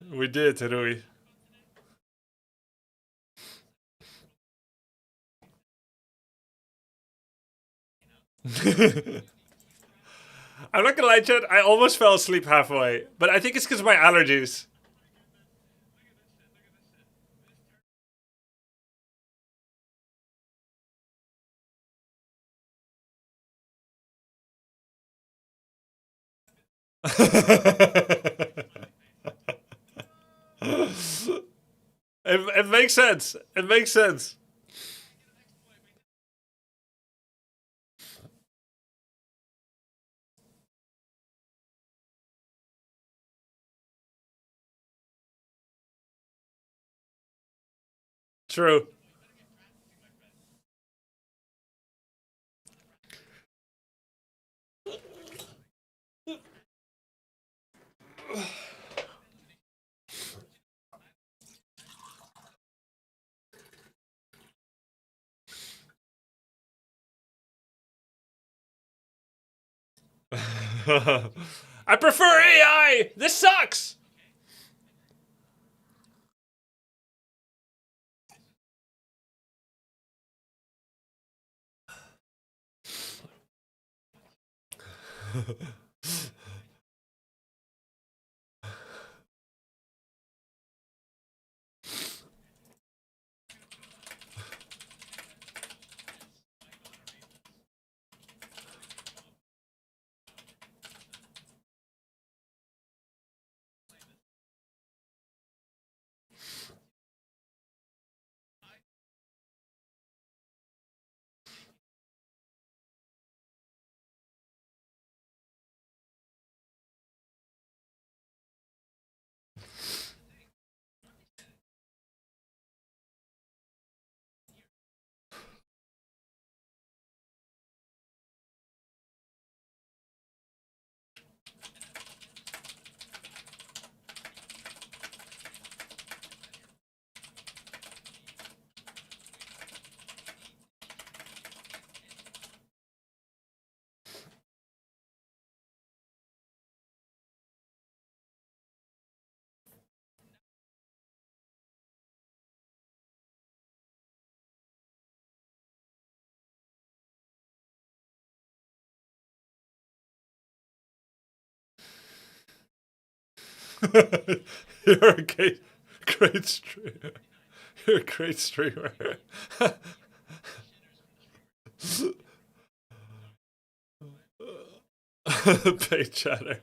We did, Rui. I'm not gonna lie, chat. I almost fell asleep halfway, but I think it's because of my allergies. It makes sense. It makes sense. True. I prefer AI. This sucks. You're a great streamer. You're a great streamer. Pay chatter.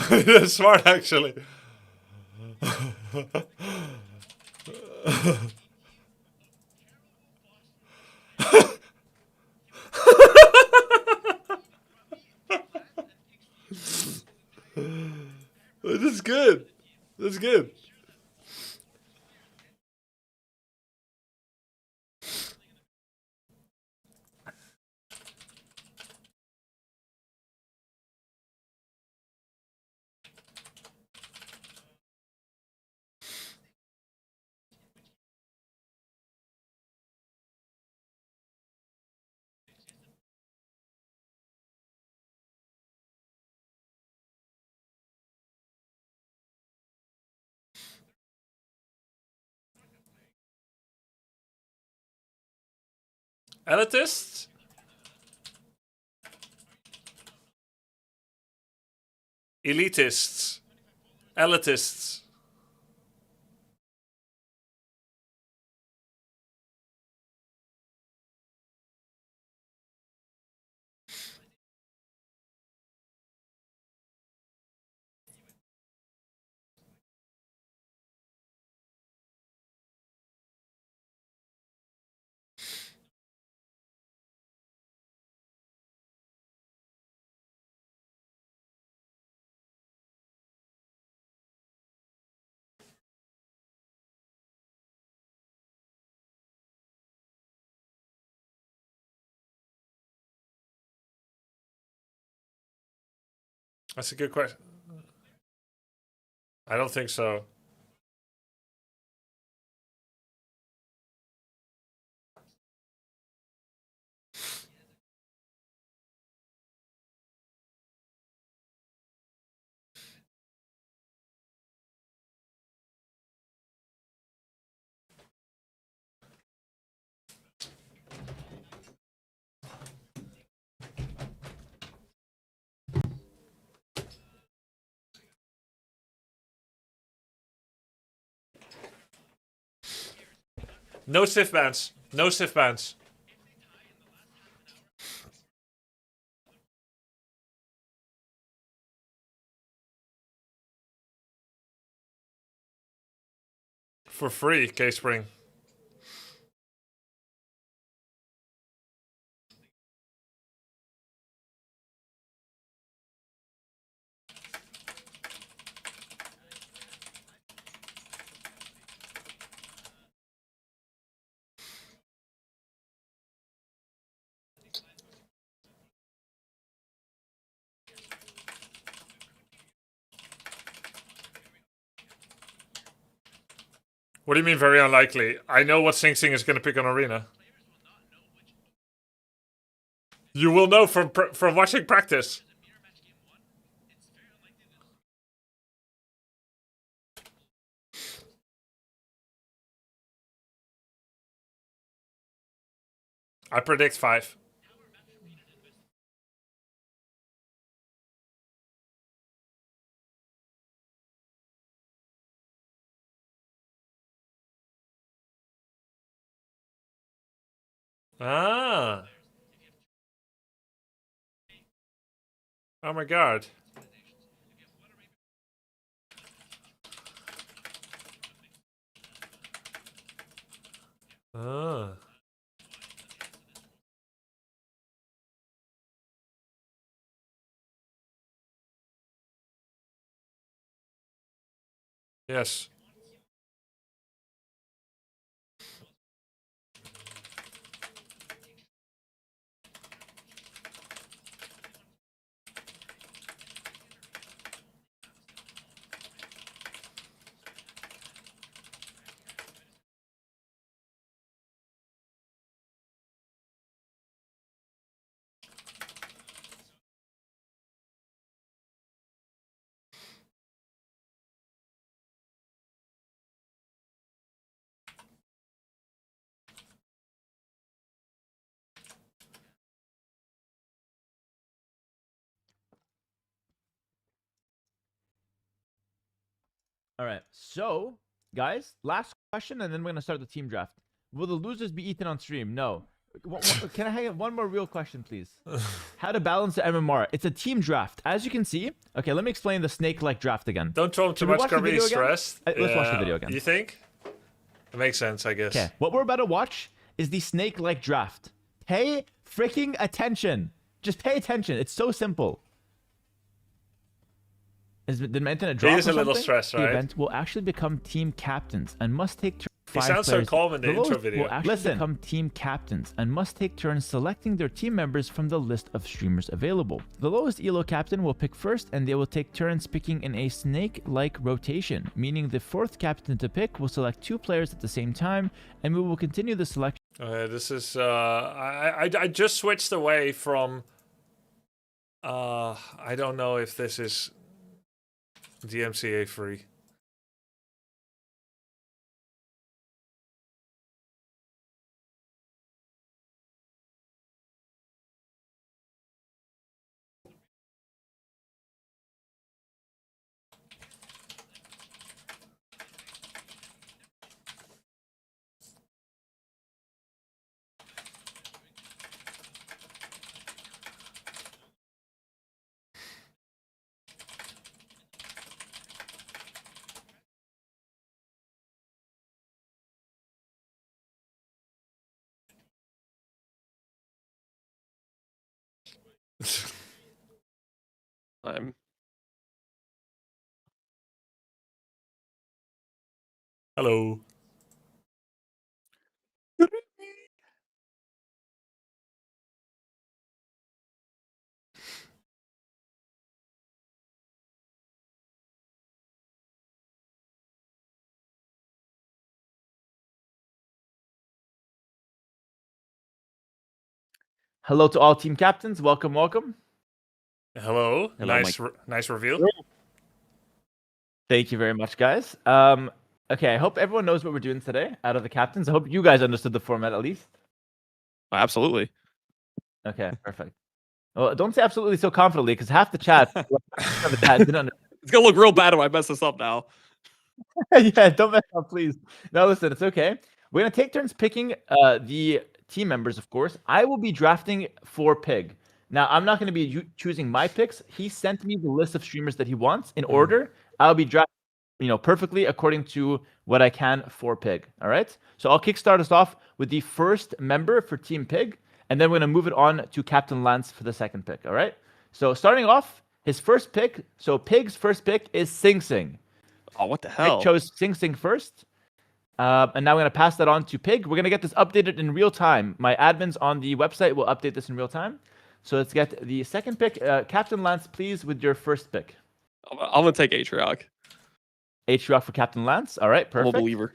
That's smart, actually. That's good. That's good. Elitists? Elitists. Elitists. That's a good question. I don't think so. No stiff bands. No stiff bands. For free, K-Spring. What do you mean very unlikely? I know what Sing Sing is going to pick on Arena. You will know from watching practice. I predict 5. Ah. Oh my god. Ah. Yes. All right. So, guys, last question, and then we're gonna start the team draft. Will the losers be eaten on stream? No. Can I have one more real question, please? How to balance the MMR? It's a team draft. As you can see, okay, let me explain the snake-like draft again. Don't throw him too Should we much, watch the Grubby. video He's again? stressed. Let's watch the video again. You think? It makes sense, I guess. Okay, what we're about to watch is the snake-like draft. Pay freaking attention. Just pay attention. It's so simple. Did my internet drop? He is or a little something? stressed, right? The event will actually become team captains and must take turns. He sounds so calm in the intro Will video. actually become team captains and must take turns selecting their team members from the list of streamers available. The lowest elo captain will pick first, and they will take turns picking in a snake-like rotation, meaning the fourth captain to pick will select 2 players at the same time, and we will continue the selection. This is I just switched away from I don't know if this is DMCA free. I'm Hello. Hello to all team captains. Welcome, welcome. Hello. Hello, Nice reveal. Thank you very much, guys. Okay, I hope everyone knows what we're doing today out of the captains. I hope you guys understood the format at least. Absolutely. Okay, perfect. Well, don't say absolutely so confidently because half the chat, didn't understand. It's gonna look real bad if I mess this up now. Yeah, don't mess up, please. No, listen, it's okay. We're gonna take turns picking the team members, of course. I will be drafting for Pig. Now, I'm not gonna be choosing my picks. He sent me the list of streamers that he wants in order. I'll be drafting, perfectly according to what I can for Pig. All right. So I'll kickstart us off with the first member for Team Pig, and then we're gonna move it on to Captain Lance for the second pick. All right. So starting off, his first pick. So Pig's first pick is Sing Sing. Oh, what the hell? Pig chose Sing Sing first. And now we're going to pass that on to Pig. We're going to get this updated in real time. My admins on the website will update this in real time. So let's get the second pick. Captain Lance, please, with your first pick. I'm gonna take Atrioc. Atrioc for Captain Lance. All right, perfect. I'm a believer.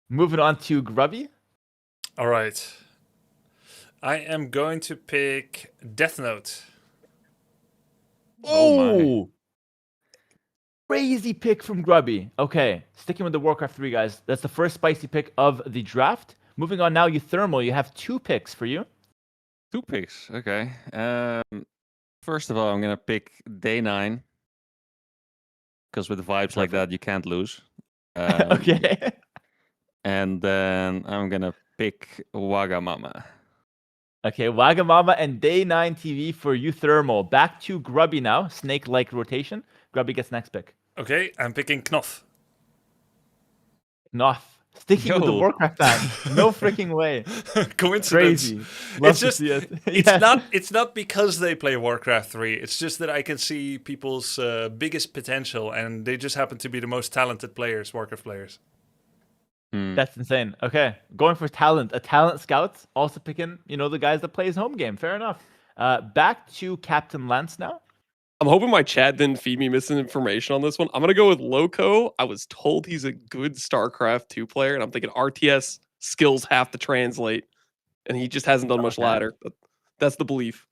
Moving on to Grubby. All right. I am going to pick Death Note. Oh! Crazy pick from Grubby. Okay, sticking with the Warcraft 3, guys. That's the first spicy pick of the draft. Moving on now, Euthermal. You have 2 picks for you. 2 picks. Okay. First of all, I'm gonna pick Day 9 because with vibes like that, you can't lose. Okay. And then I'm gonna pick Wagamama. Okay, Wagamama and Day 9 TV for Euthermal. Back to Grubby now. Snake-like rotation. Grubby gets next pick. Okay, I'm picking Knoth. Knoth. Sticking with the Yo. Warcraft fan. No freaking way. Coincidence. Crazy. Love It's to just see it. it's Yeah. not because they play Warcraft 3. It's just that I can see people's biggest potential, and they just happen to be the most talented players, Warcraft players. That's insane. Okay, going for talent. A talent scout. Also picking, the guys that play his home game. Fair enough. Back to Captain Lance now. I'm hoping my chat didn't feed me misinformation on this one. I'm gonna go with Loco. I was told he's a good StarCraft 2 player, and I'm thinking RTS skills have to translate, and he just hasn't done much Okay. ladder. That's the belief.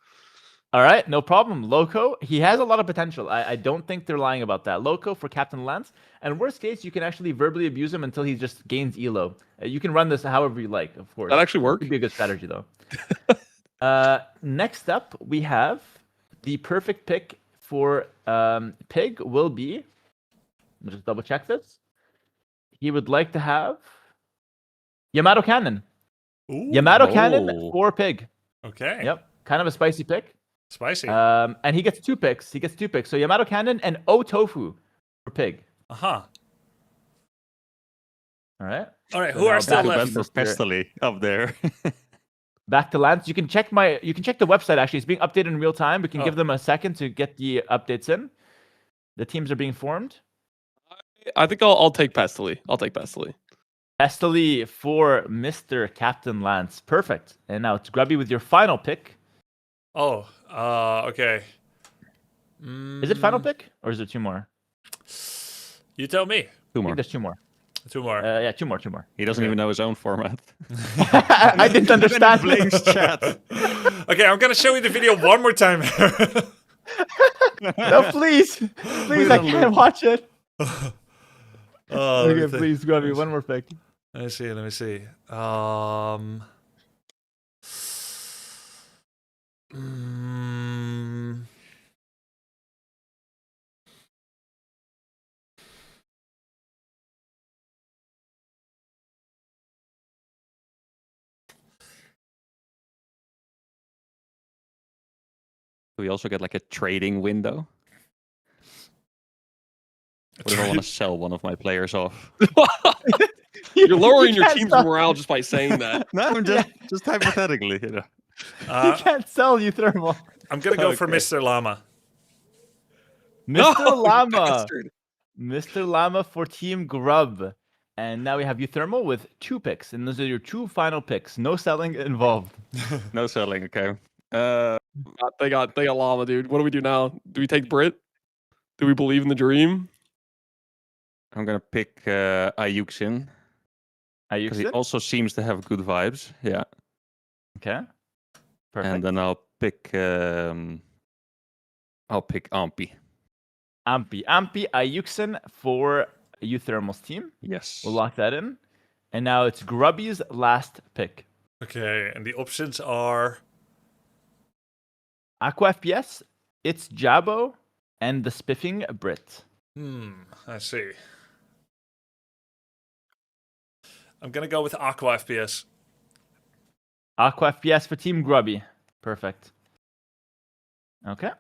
All right, no problem. Loco, he has a lot of potential. I don't think they're lying about that. Loco for Captain Lance. And worst case, you can actually verbally abuse him until he just gains elo. You can run this however you like, of course. That actually works. Could be a good strategy, though. Next up, we have the perfect pick for Pig will be... Let me just double check this. He would like to have Yamato Cannon. Ooh, Yamato Cannon Oh. for Pig. okay. Yep, kind of a spicy pick. Spicy. And he gets 2 picks. So Yamato Cannon and O Tofu for Pig. Aha. All right. All right. So Who now are still back to left? For Mr. Pestily up there. Back to Lance. You can check the website actually. It's being updated in real time. We can Oh. give them a second to get the updates in. The teams are being formed. I think I'll take Pestily. I'll take Pestily. Esteli for Mr. Captain Lance. Perfect. And now it's Grubby with your final pick. Oh. Okay. Is it final pick or is there 2 more? You tell me. 2 I more. think there's 2 more. 2 more. Yeah, 2 more. He doesn't even know his own format. I didn't understand. Blames chat. Okay, I'm gonna show you the video one more time. No, please. Please, I can't watch it. Oh, Okay, let me please, Grubby, one more pick. Let me see. Do we also get like a trading window? What if I want to sell one of my players off? You're lowering your can't team's stop. morale just by saying that. No, I'm just hypothetically, you know. You can't sell Euthermal. I'm gonna go for Okay. Mr. Llama. Mr. No, Llama. bastard. Mr. Llama for Team Grub. And now we have Euthermal with 2 picks. And those are your 2 final picks. No selling involved. No selling, okay. They got Llama, dude. What do we do now? Do we take Brit? Do we believe in the dream? I'm gonna pick Ayuxin because he Ayuxin? also seems to have good vibes. Yeah. Okay. Perfect. And then I'll pick Ampi. Ampi Ayuksen for Euthermal's team. Yes. We'll lock that in. And now it's Grubby's last pick. Okay, and the options are... Aqua FPS, it's Jabo, and the Spiffing Brit. I see. I'm going to go with Aqua FPS. Aqua FPS for Team Grubby. Perfect. Okay,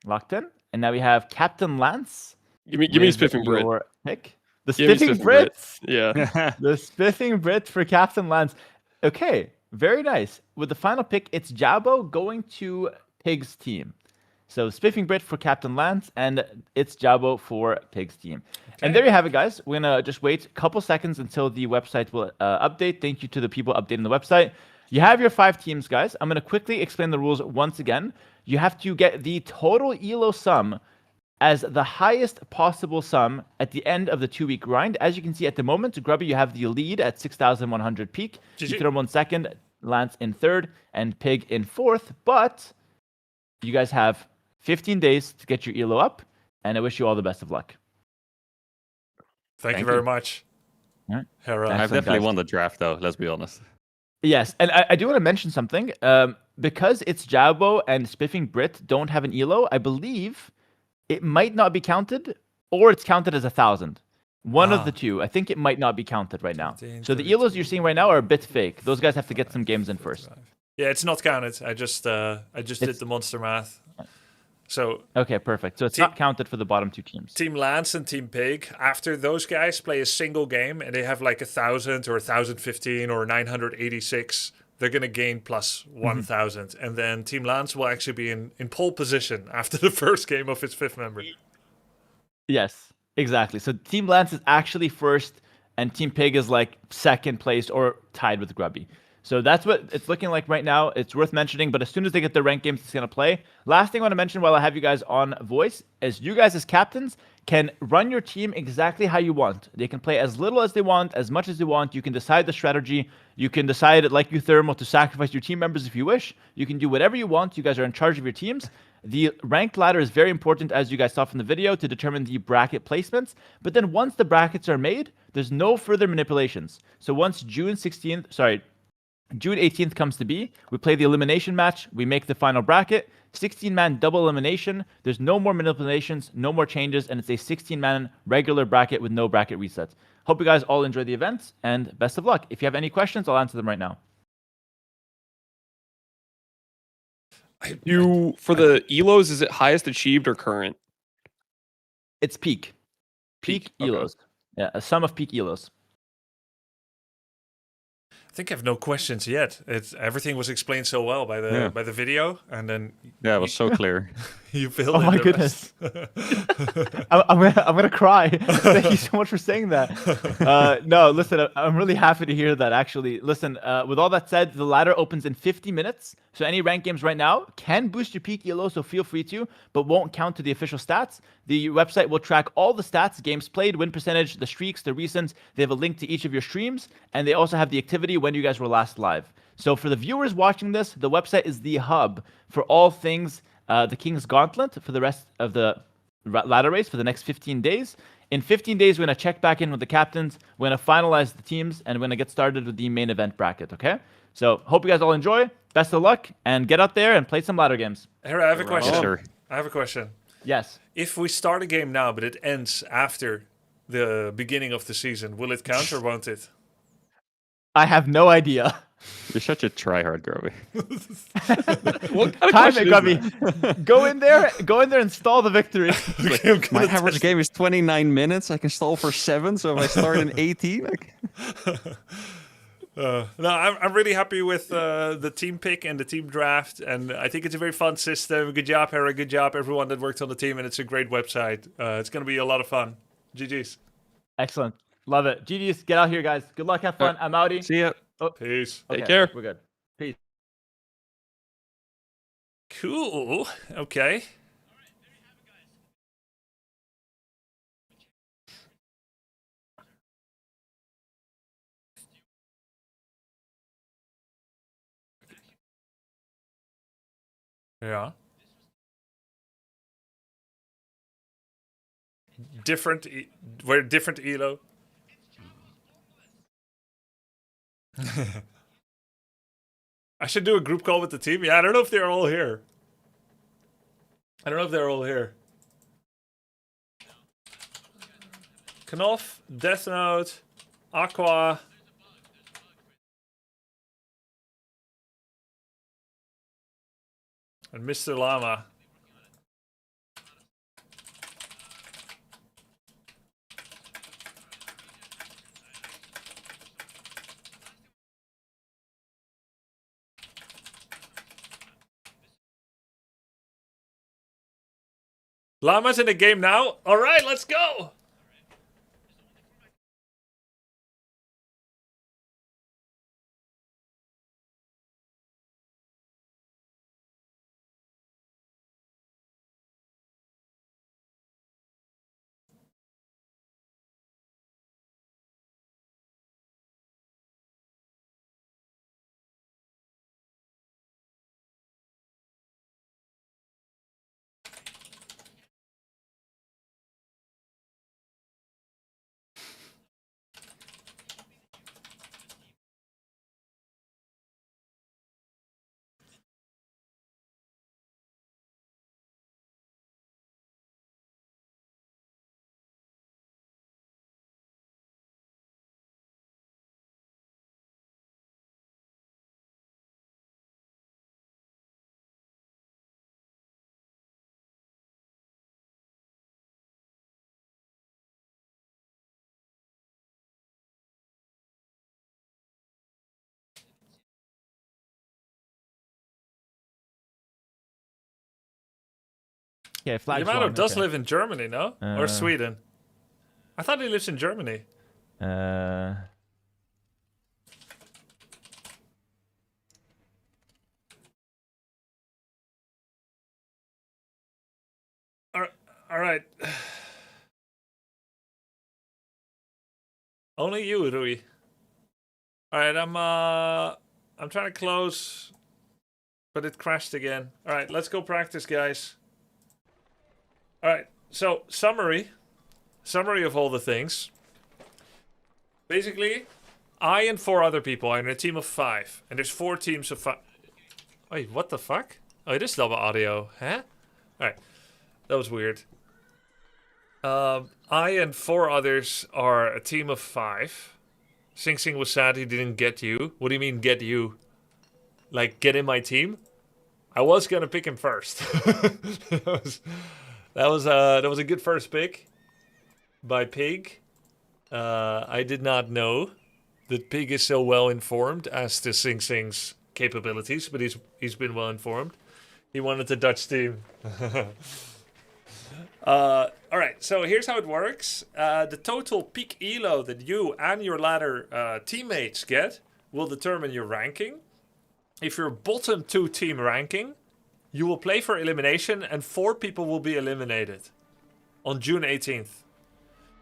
locked in. And now we have Captain Lance. Give me with Spiffing Brit. your pick. The Give me Spiffing Spiffing Brit. Brits. Yeah. The Spiffing Brit for Captain Lance. Okay, very nice. With the final pick, it's Jabo going to Pig's team. So Spiffing Brit for Captain Lance, and it's Jabo for Pig's team. Okay. And there you have it, guys. We're going to just wait a couple seconds until the website will update. Thank you to the people updating the website. You have your 5 teams, guys. I'm going to quickly explain the rules once again. You have to get the total ELO sum as the highest possible sum at the end of the 2-week grind. As you can see at the moment, Grubby, you have the lead at 6,100 peak. Euthermal in second, Lance in third, and Pig in fourth. But you guys have 15 days to get your ELO up, and I wish you all the best of luck. Thank you very much. All right. I've definitely won the draft, though, let's be honest. Yes, and I do want to mention something. Because it's Jabo and Spiffing Brit don't have an ELO, I believe it might not be counted, or it's counted as 1,000. One of the two. I think it might not be counted right now. 15, so the ELOs you're seeing right now are a bit fake. Those guys have to get some games in first. Yeah, it's not counted. I just did the monster math. So okay, perfect. So it's not counted for the bottom 2 teams. Team Lance and Team Pig, after those guys play a single game and they have like 1,000 or 1,015 or 986, they're going to gain plus 1,000. And then Team Lance will actually be in pole position after the first game of its 5th member. Yes, exactly. So Team Lance is actually first and Team Pig is like second place or tied with Grubby. So that's what it's looking like right now. It's worth mentioning, but as soon as they get their ranked games, it's going to play. Last thing I want to mention while I have you guys on voice is you guys as captains can run your team exactly how you want. They can play as little as they want, as much as they want. You can decide the strategy. You can decide, like Euthermal, to sacrifice your team members if you wish. You can do whatever you want. You guys are in charge of your teams. The ranked ladder is very important, as you guys saw from the video, to determine the bracket placements. But then once the brackets are made, there's no further manipulations. So once June 18th comes to be, we play the elimination match, we make the final bracket, 16-man double elimination, there's no more manipulations, no more changes, and it's a 16-man regular bracket with no bracket resets. Hope you guys all enjoy the event, and best of luck. If you have any questions, I'll answer them right now. For the ELOs, is it highest achieved or current? It's peak. Peak ELOs. Okay. Yeah, a sum of peak ELOs. I think I have no questions yet. Everything was explained so well by the video, and then it was so clear. You filled. Oh my goodness! I'm gonna cry. Thank you so much for saying that. No, listen, I'm really happy to hear that. Actually, listen. With all that said, the ladder opens in 50 minutes. So any ranked games right now can boost your peak ELO, so feel free to, but won't count to the official stats. The website will track all the stats, games played, win percentage, the streaks, the recents. They have a link to each of your streams, and they also have the activity when you guys were last live. So for the viewers watching this, the website is the hub for all things the King's Gauntlet for the rest of the ladder race for the next 15 days. In 15 days, we're going to check back in with the captains. We're going to finalize the teams, and we're going to get started with the main event bracket, okay? So hope you guys all enjoy. Best of luck, and get out there and play some ladder games. Here, I have a question. I have a question. Yes. If we start a game now, but it ends after the beginning of the season, will it count or won't it? I have no idea. You're such a tryhard, Grubby. What kind of Time it, Grubby. Go in there and stall the victory. Like, my average game is 29 minutes. I can stall for 7, so if I start in 18... No, I'm really happy with the team pick and the team draft, and I think it's a very fun system. Good job, Harry. Good job, everyone that worked on the team, and it's a great website. It's going to be a lot of fun. GG's. Excellent. Love it. GG's. Get out here, guys. Good luck. Have fun. I'm outie. See ya. Oh. Peace. Okay, Take care. We're good. Peace. Cool. Okay. Yeah. Different. We're different elo. I should do a group call with the team. Yeah, I don't know if they're all here. Knopf, Death Note, Aqua. And Mr. Llama. Llama's in the game now. All right, let's go. Yeah, flag's Yamato wrong, does okay. live in Germany, no? Or Sweden? I thought he lives in Germany. All right. Only you, Rui. All right, I'm trying to close, but it crashed again. All right, let's go practice, guys. All right. So summary of all the things. Basically, I and 4 other people are in a team of 5, and there's 4 teams of 5. Wait, what the fuck? Oh, it is double audio, huh? All right, that was weird. I and 4 others are a team of 5. Sing Sing was sad he didn't get you. What do you mean get you? Like get in my team? I was gonna pick him first. that was a good first pick by Pig. I did not know that Pig is so well informed as to Sing Sing's capabilities, but he's been well informed. He wanted the Dutch team. All right, so here's how it works. The total peak elo that you and your ladder teammates get will determine your ranking. If you're bottom 2 team ranking, you will play for elimination and 4 people will be eliminated on June 18th.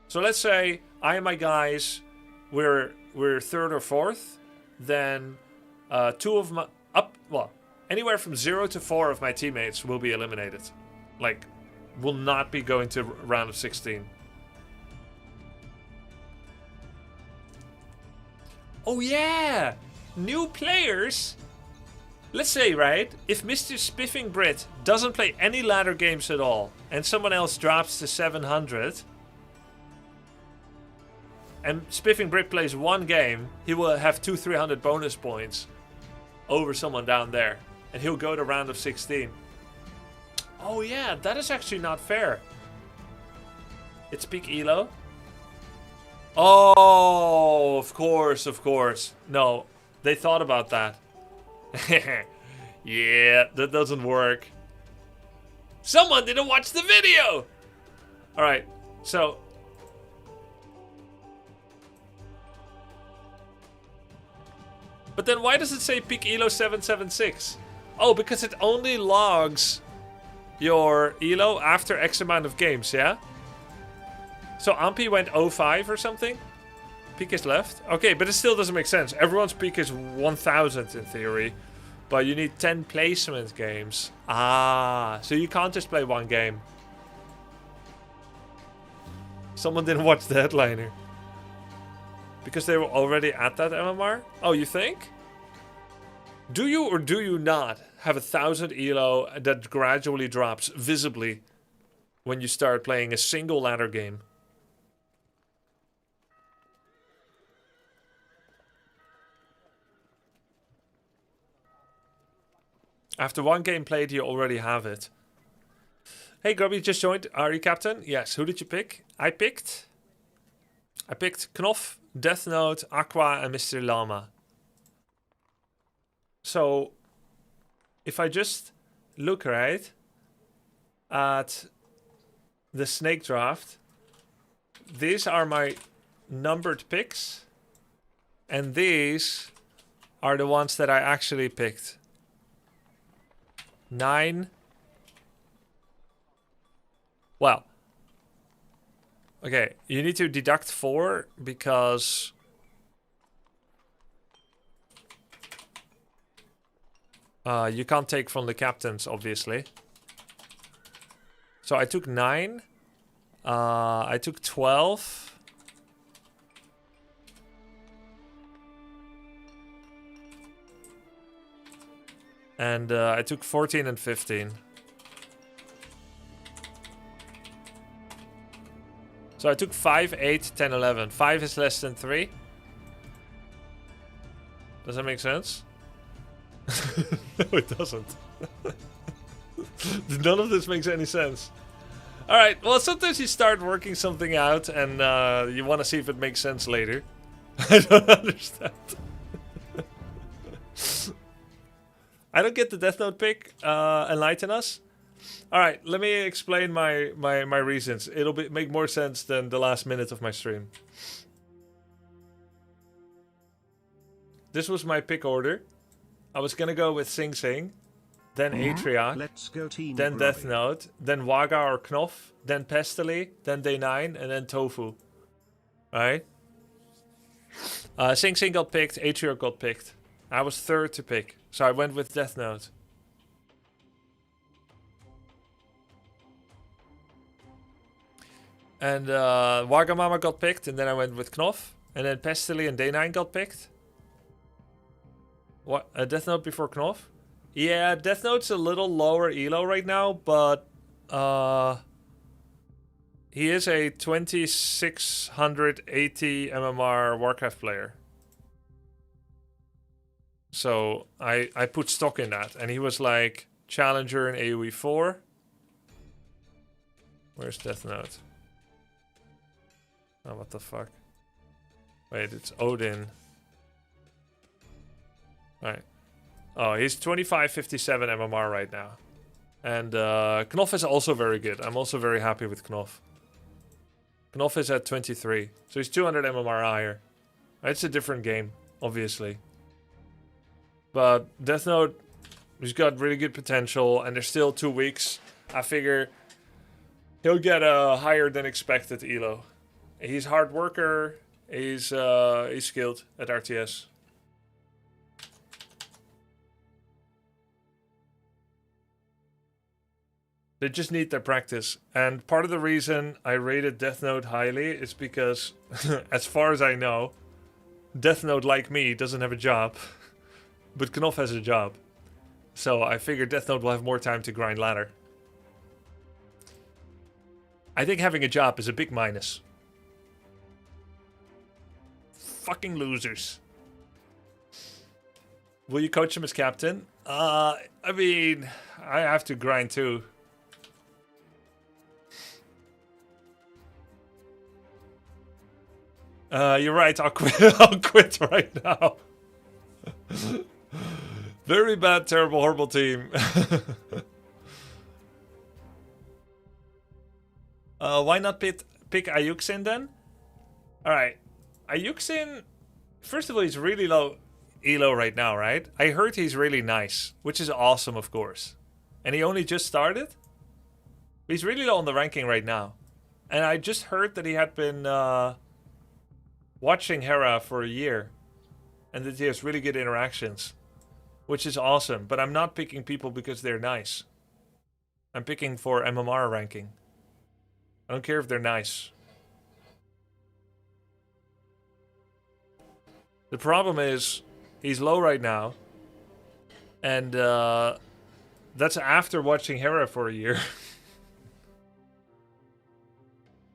So let's say I and my guys, we're 3rd or 4th, then 2 of my anywhere from 0 to 4 of my teammates will be eliminated. Like, will not be going to round of 16. Oh yeah! New players! Let's say, right, if Mr. Spiffing Brit doesn't play any ladder games at all, and someone else drops to 700, and Spiffing Brit plays 1 game, he will have 300 bonus points over someone down there, and he'll go to round of 16. Oh yeah, that is actually not fair. It's peak elo. Oh, of course. No, they thought about that. Yeah, that doesn't work. Someone didn't watch the video! Alright, so... But then why does it say peak elo 776? Oh, because it only logs your elo after X amount of games, yeah? So Ampi went 05 or something? Peak is left? Okay, but it still doesn't make sense. Everyone's peak is 1000 in theory. But you need 10 placement games. Ah, so you can't just play one game. Someone didn't watch the headliner. Because they were already at that MMR? Oh, you think? Do you or do you not have 1,000 elo that gradually drops visibly when you start playing a single ladder game? After one game played, you already have it. Hey, Grubby just joined. Are you captain? Yes. Who did you pick? I picked Knopf, Death Note, Aqua, and Mr. Llama. So, if I just look right at the snake draft, these are my numbered picks, and these are the ones that I actually picked. 9. Well, okay, you need to deduct 4 because you can't take from the captains, obviously. So I took 9. I took 12. And I took 14 and 15. So I took 5, 8, 10, 11. 5 is less than 3. Does that make sense? No, it doesn't. None of this makes any sense. Alright, well, sometimes you start working something out and you want to see if it makes sense later. I don't understand. I don't get the Death Note pick. Enlighten us. Alright, let me explain my reasons. It'll make more sense than the last minute of my stream. This was my pick order. I was gonna go with Sing Sing, then Atriarch, Let's go team then Grubby. Death Note, then Waga or Knopf, then Pestily, then Day 9, and then Tofu. Alright? Sing Sing got picked, Atriarch got picked. I was third to pick, so I went with Death Note. And Wagamama got picked, and then I went with Knopf. And then Pestily and Day 9 got picked. What? Death Note before Knopf? Yeah, Death Note's a little lower elo right now, but he is a 2680 MMR Warcraft player. So I put stock in that, and he was like Challenger in AoE4. Where's Death Note? Oh, what the fuck? Wait, it's Odin. Alright. Oh, he's 2557 MMR right now. And Knopf is also very good. I'm also very happy with Knopf. Knopf is at 23. So he's 200 MMR higher. It's a different game, obviously. But Death Note, he's got really good potential. And there's still 2 weeks. I figure he'll get a higher than expected elo. He's hard worker. He's skilled at RTS. They just need their practice. And part of the reason I rated Death Note highly is because, as far as I know, Death Note, like me, doesn't have a job. But Knopf has a job. So I figured Death Note will have more time to grind ladder. I think having a job is a big minus. Fucking losers. Will you coach him as captain? I mean, I have to grind too. You're right, I'll quit. I'll quit right now. Very bad, terrible, horrible team. Why not pick Ayuxin then? Alright. Ayuxin, first of all, he's really low elo right now, right? I heard he's really nice, which is awesome, of course. And he only just started? He's really low on the ranking right now. And I just heard that he had been watching Hera for a year. And that he has really good interactions which is awesome. But I'm not picking people because they're nice. I'm picking for MMR ranking. I don't care if they're nice. The problem is, he's low right now. And that's after watching Hera for a year.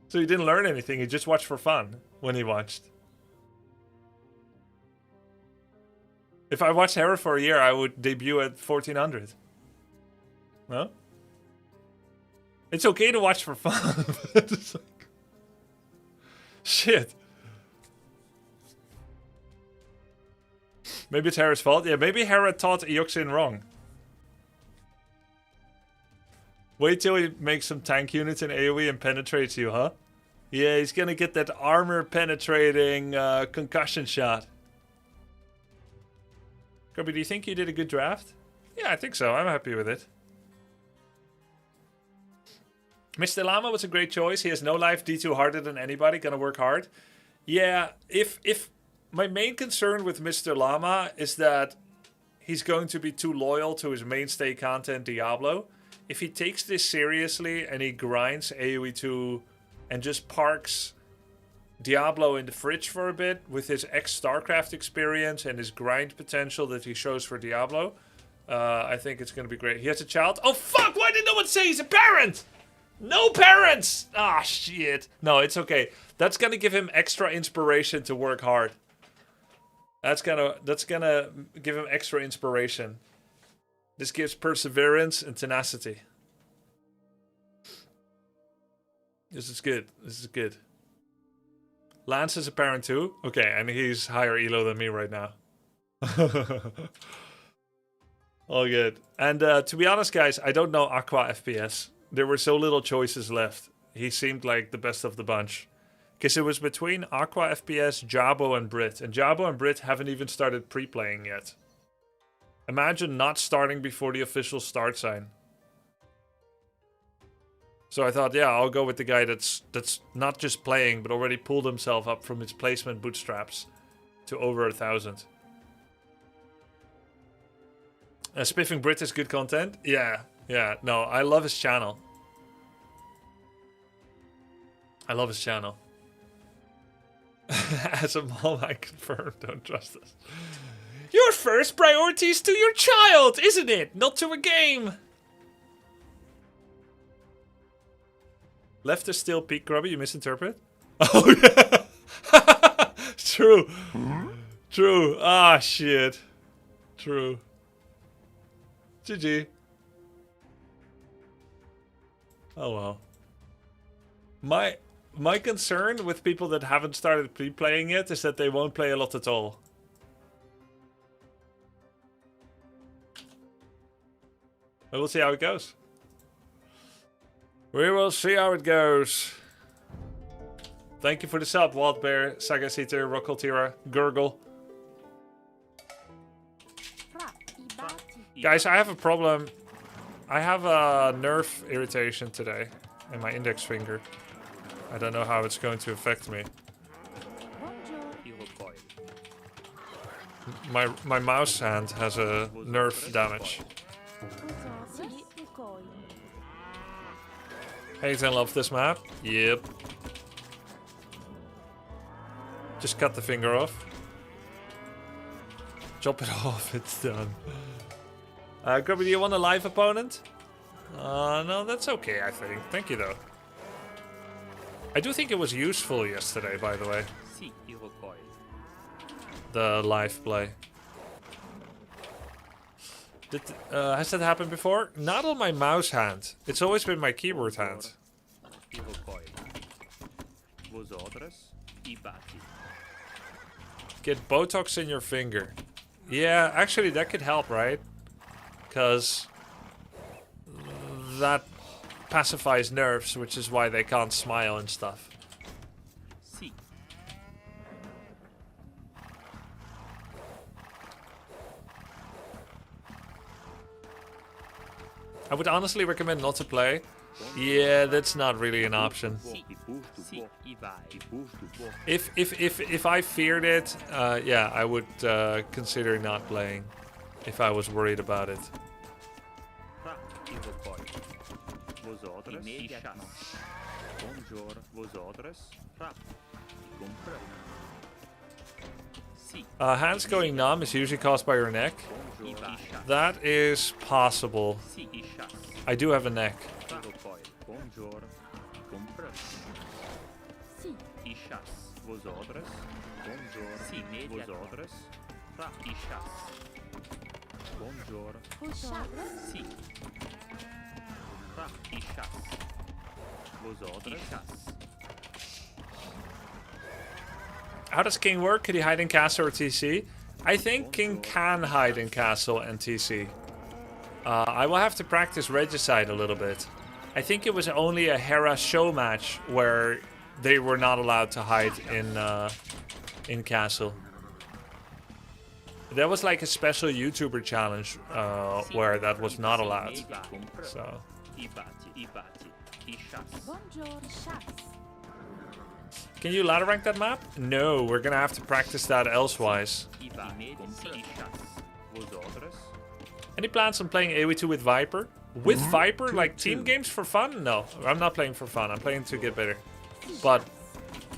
So he didn't learn anything, he just watched for fun when he watched. If I watched Hera for a year, I would debut at 1400. No? It's okay to watch for fun. It's like, shit. Maybe it's Hera's fault. Yeah, maybe Hera taught Eoxin wrong. Wait till he makes some tank units in AoE and penetrates you, huh? Yeah, he's gonna get that armor penetrating concussion shot. Grubby, do you think you did a good draft? Yeah, I think so. I'm happy with it. Mr. Llama was a great choice. He has no life, D2 harder than anybody, gonna work hard. Yeah, if my main concern with Mr. Llama is that he's going to be too loyal to his mainstay content, Diablo. If he takes this seriously and he grinds AoE2 and just parks Diablo in the fridge for a bit with his ex-StarCraft experience and his grind potential that he shows for Diablo, I think it's going to be great. He has a child. Oh, fuck! Why did no one say he's a parent? No parents! Ah, shit. No, it's okay. That's going to give him extra inspiration to work hard. That's gonna give him extra inspiration. This gives perseverance and tenacity. This is good. This is good. Lance is a parent too. Okay, and he's higher elo than me right now. All good. And to be honest, guys, I don't know Aqua FPS. There were so little choices left. He seemed like the best of the bunch. Because it was between Aqua FPS, Jabo, and Brit. And Jabo and Brit haven't even started pre-playing yet. Imagine not starting before the official start sign. So I thought, yeah, I'll go with the guy that's not just playing, but already pulled himself up from his placement bootstraps to over 1,000. Spiffing Brit is good content? Yeah. No, I love his channel. I love his channel. As a mom, I confirm, don't trust us. Your first priority is to your child, isn't it? Not to a game. Left is still peak, Grubby, you misinterpret? Oh, yeah. True. True. Ah, shit. True. GG. Oh, well. My concern with people that haven't started pre-playing yet is that they won't play a lot at all. But we'll see how it goes. We will see how it goes. Thank you for the sub, Wild Bear, Saga Seater, Rockaltira, Gurgle. Guys, I have a problem. I have a nerf irritation today in my index finger. I don't know how it's going to affect me. My mouse hand has a nerf damage. Hate and love this map. Yep. Just cut the finger off. Chop it off, it's done. Grubby, do you want a live opponent? No, that's okay, I think. Thank you, though. I do think it was useful yesterday, by the way. The live play. Has that happened before? Not on my mouse hand. It's always been my keyboard hand. Get Botox in your finger. Yeah, actually that could help, right? Because that pacifies nerves, which is why they can't smile and stuff. I would honestly recommend not to play. Yeah, that's not really an option. If I feared it, yeah, I would consider not playing. if I was worried about it. Hands going numb is usually caused by your neck. That is possible. I do have a neck. How does King work? Could he hide in castle or TC? I think King can hide in castle and TC. I will have to practice Regicide a little bit. I think it was only a Hera show match where they were not allowed to hide in castle. There was like a special YouTuber challenge where that was not allowed. So. Can you ladder rank that map? No, we're gonna have to practice that elsewise. Any plans on playing AoE2 with Viper? With Viper, like team games for fun? No, I'm not playing for fun. I'm playing to get better. But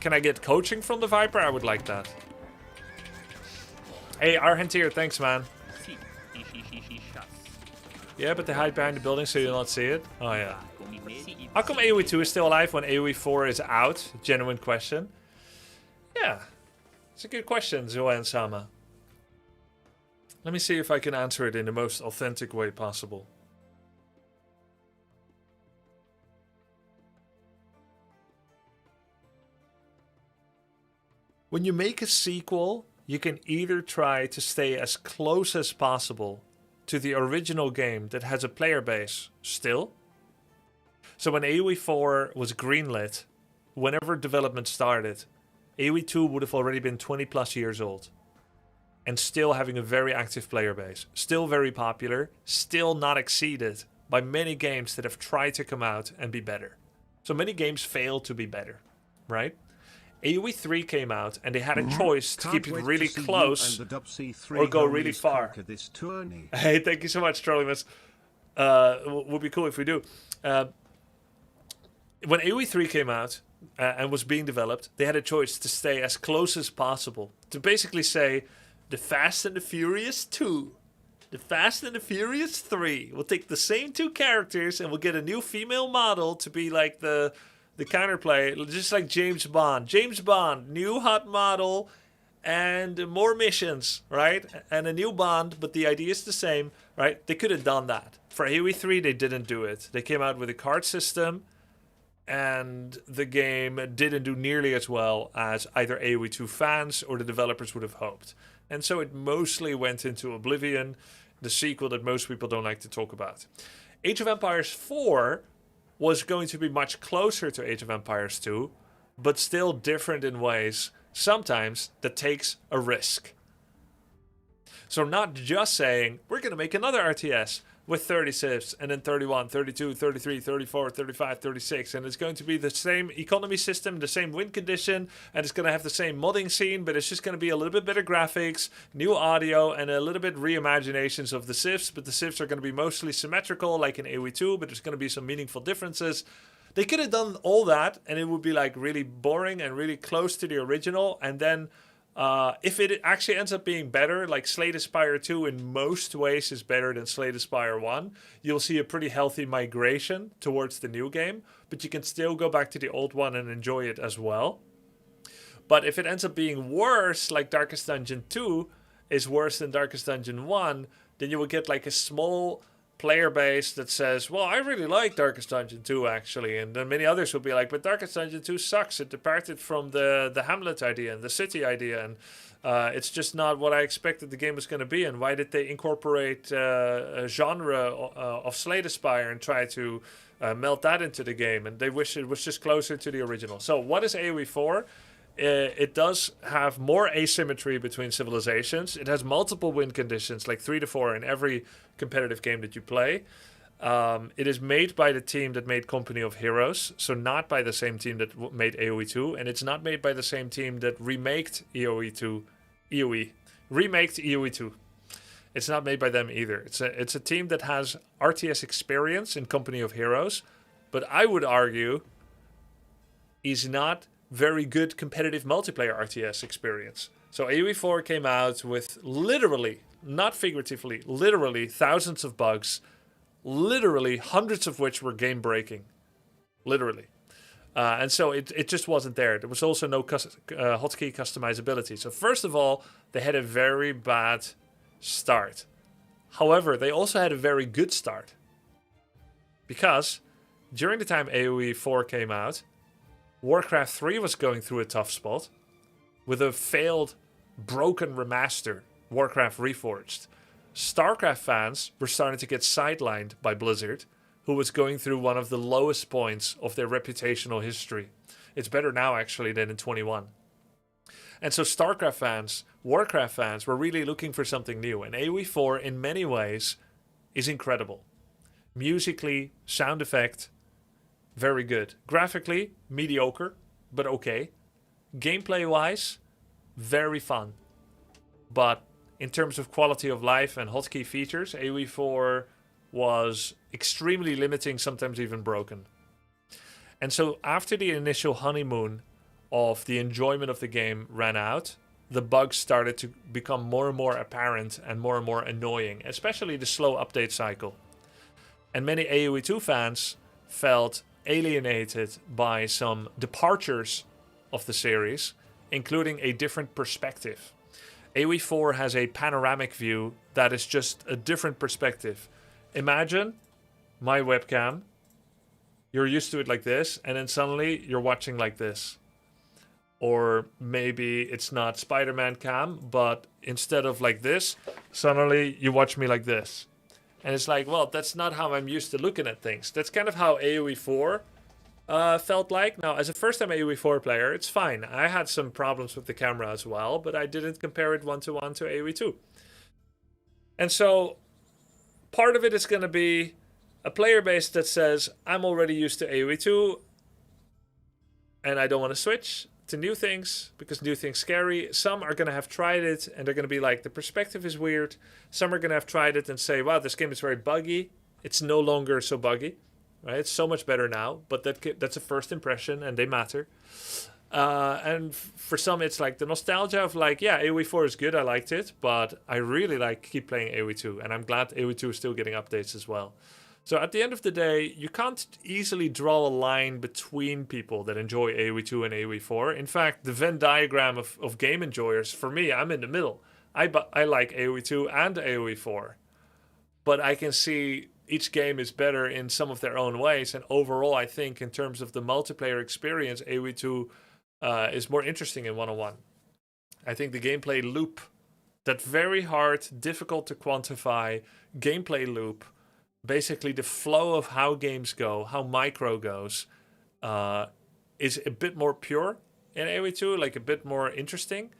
can I get coaching from the Viper? I would like that. Hey, Argentier, thanks, man. Yeah, but they hide behind the building so you'll not see it. Oh, yeah. How come AoE2 is still alive when AoE4 is out? Genuine question. Yeah, it's a good question, Zoa and Sama. Let me see if I can answer it in the most authentic way possible. When you make a sequel, you can either try to stay as close as possible to the original game that has a player base still. So when AoE4 was greenlit, whenever development started, AoE2 would have already been 20 plus years old. And still having a very active player base. Still very popular. Still not exceeded by many games that have tried to come out and be better. So many games fail to be better, right? AoE3 came out and they had a choice to keep it really close or go really far. Hey, thank you so much, Trollimus. Would be cool if we do. When AoE3 came out and was being developed, they had a choice to stay as close as possible. To basically say, the Fast and the Furious 2, the Fast and the Furious 3. We'll take the same two characters and we'll get a new female model to be like the counterplay, just like James Bond. James Bond, new hot model and more missions, right? And a new Bond, but the idea is the same, right? They could have done that. For AoE3, they didn't do it. They came out with a card system and the game didn't do nearly as well as either AoE2 fans or the developers would have hoped. And so it mostly went into oblivion, the sequel that most people don't like to talk about. Age of Empires 4 was going to be much closer to Age of Empires 2, but still different in ways, sometimes, that takes a risk. So not just saying, we're going to make another RTS with 30 civs, and then 31, 32, 33, 34, 35, 36, and it's going to be the same economy system, the same win condition, and it's going to have the same modding scene, but it's just going to be a little bit better graphics, new audio, and a little bit reimaginations of the civs, but the civs are going to be mostly symmetrical, like in AoE2, but there's going to be some meaningful differences. They could have done all that, and it would be like really boring and really close to the original, and then if it actually ends up being better, like Slay the Spire 2 in most ways is better than Slay the Spire 1, you'll see a pretty healthy migration towards the new game, but you can still go back to the old one and enjoy it as well. But if it ends up being worse, like Darkest Dungeon 2 is worse than Darkest Dungeon 1, then you will get like a small player base that says, well, I really like Darkest Dungeon 2 actually, and then many others will be like, but Darkest Dungeon 2 sucks. It departed from the Hamlet idea and the city idea, and it's just not what I expected the game was going to be. And why did they incorporate a genre of Slay the Spire and try to melt that into the game? And they wish it was just closer to the original. So what is AoE 4? It does have more asymmetry between civilizations. It has multiple win conditions, like 3 to 4 in every competitive game that you play. It is made by the team that made Company of Heroes, so not by the same team that made AoE2, and it's not made by the same team that remaked AoE2. It's not made by them either. It's a team that has RTS experience in Company of Heroes, but I would argue is not very good competitive multiplayer RTS experience. So AoE4 came out with literally, not figuratively, literally thousands of bugs, literally hundreds of which were game breaking. Literally. And so it just wasn't there. There was also no hotkey customizability. So first of all, they had a very bad start. However, they also had a very good start. Because during the time AoE 4 came out, Warcraft 3 was going through a tough spot with a failed, broken remaster, Warcraft Reforged. StarCraft fans were starting to get sidelined by Blizzard, who was going through one of the lowest points of their reputational history. It's better now, actually, than in 21. And so StarCraft fans, Warcraft fans, were really looking for something new. And AoE 4, in many ways, is incredible. Musically, sound effect, very good. Graphically, mediocre, but okay. Gameplay-wise, very fun. But in terms of quality of life and hotkey features, AoE 4 was extremely limiting, sometimes even broken. And so after the initial honeymoon of the enjoyment of the game ran out, the bugs started to become more and more apparent and more annoying, especially the slow update cycle. And many AoE2 fans felt alienated by some departures of the series, including a different perspective. AoE 4 has a panoramic view that is just a different perspective. Imagine my webcam, you're used to it like this, and then suddenly you're watching like this. Or maybe it's not Spider-Man cam, but instead of like this, suddenly you watch me like this. And it's like, well, that's not how I'm used to looking at things. That's kind of how AoE 4 felt like. Now, as a first-time AoE 4 player, it's fine. I had some problems with the camera as well, but I didn't compare it one-to-one to AoE 2. And so part of it is going to be a player base that says, I'm already used to AoE 2 and I don't want to switch to new things because new things scary. Some are going to have tried it and they're going to be like, the perspective is weird. Some are going to have tried it and say, wow, this game is very buggy. It's no longer so buggy, right? It's so much better now, but that's a first impression and they matter. And for some, it's like the nostalgia of like, yeah, AoE 4 is good. I liked it, but I really keep playing AoE 2. And I'm glad AoE 2 is still getting updates as well. So at the end of the day, you can't easily draw a line between people that enjoy AoE 2 and AoE 4. In fact, the Venn diagram of game enjoyers, for me, I'm in the middle. I like AoE 2 and AoE 4. But I can see each game is better in some of their own ways. And overall, I think in terms of the multiplayer experience, AoE 2 is more interesting in 1-on-1. I think the gameplay loop, that very hard, difficult to quantify gameplay loop, basically the flow of how games go, how micro goes, is a bit more pure in AoE 2, like a bit more interesting.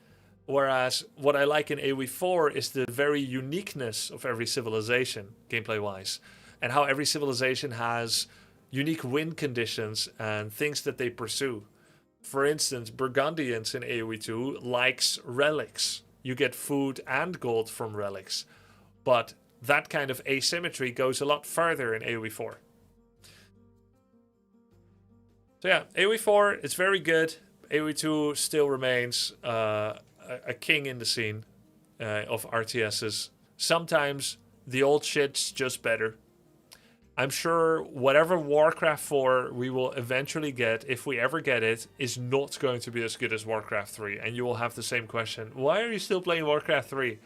Whereas what I like in AoE 4 is the very uniqueness of every civilization, gameplay-wise, and how every civilization has unique win conditions and things that they pursue. For instance, Burgundians in AoE 2 likes relics. You get food and gold from relics. But that kind of asymmetry goes a lot further in AoE 4. So yeah, AoE 4 is very good. AoE 2 still remains a king in the scene of RTSs. Sometimes the old shit's just better. I'm sure whatever Warcraft 4 we will eventually get, if we ever get it, is not going to be as good as Warcraft 3. And you will have the same question. Why are you still playing Warcraft 3?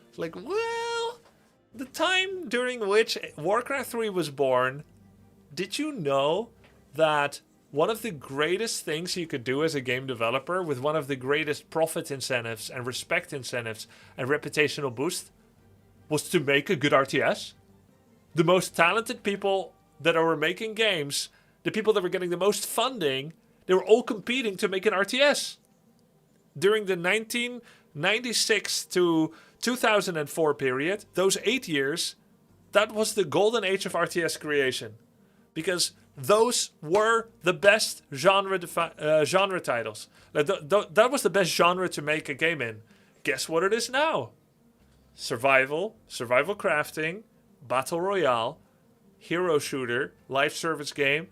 It's like, well, the time during which Warcraft 3 was born, did you know that one of the greatest things you could do as a game developer with one of the greatest profit incentives and respect incentives and reputational boost was to make a good RTS? The most talented people that were making games, the people that were getting the most funding, they were all competing to make an RTS. During the 1996 to 2004 period, those 8 years, that was the golden age of RTS creation. Because those were the best genre titles. That was the best genre to make a game in. Guess what it is now? survival, survival crafting, battle royale, hero shooter, live service game,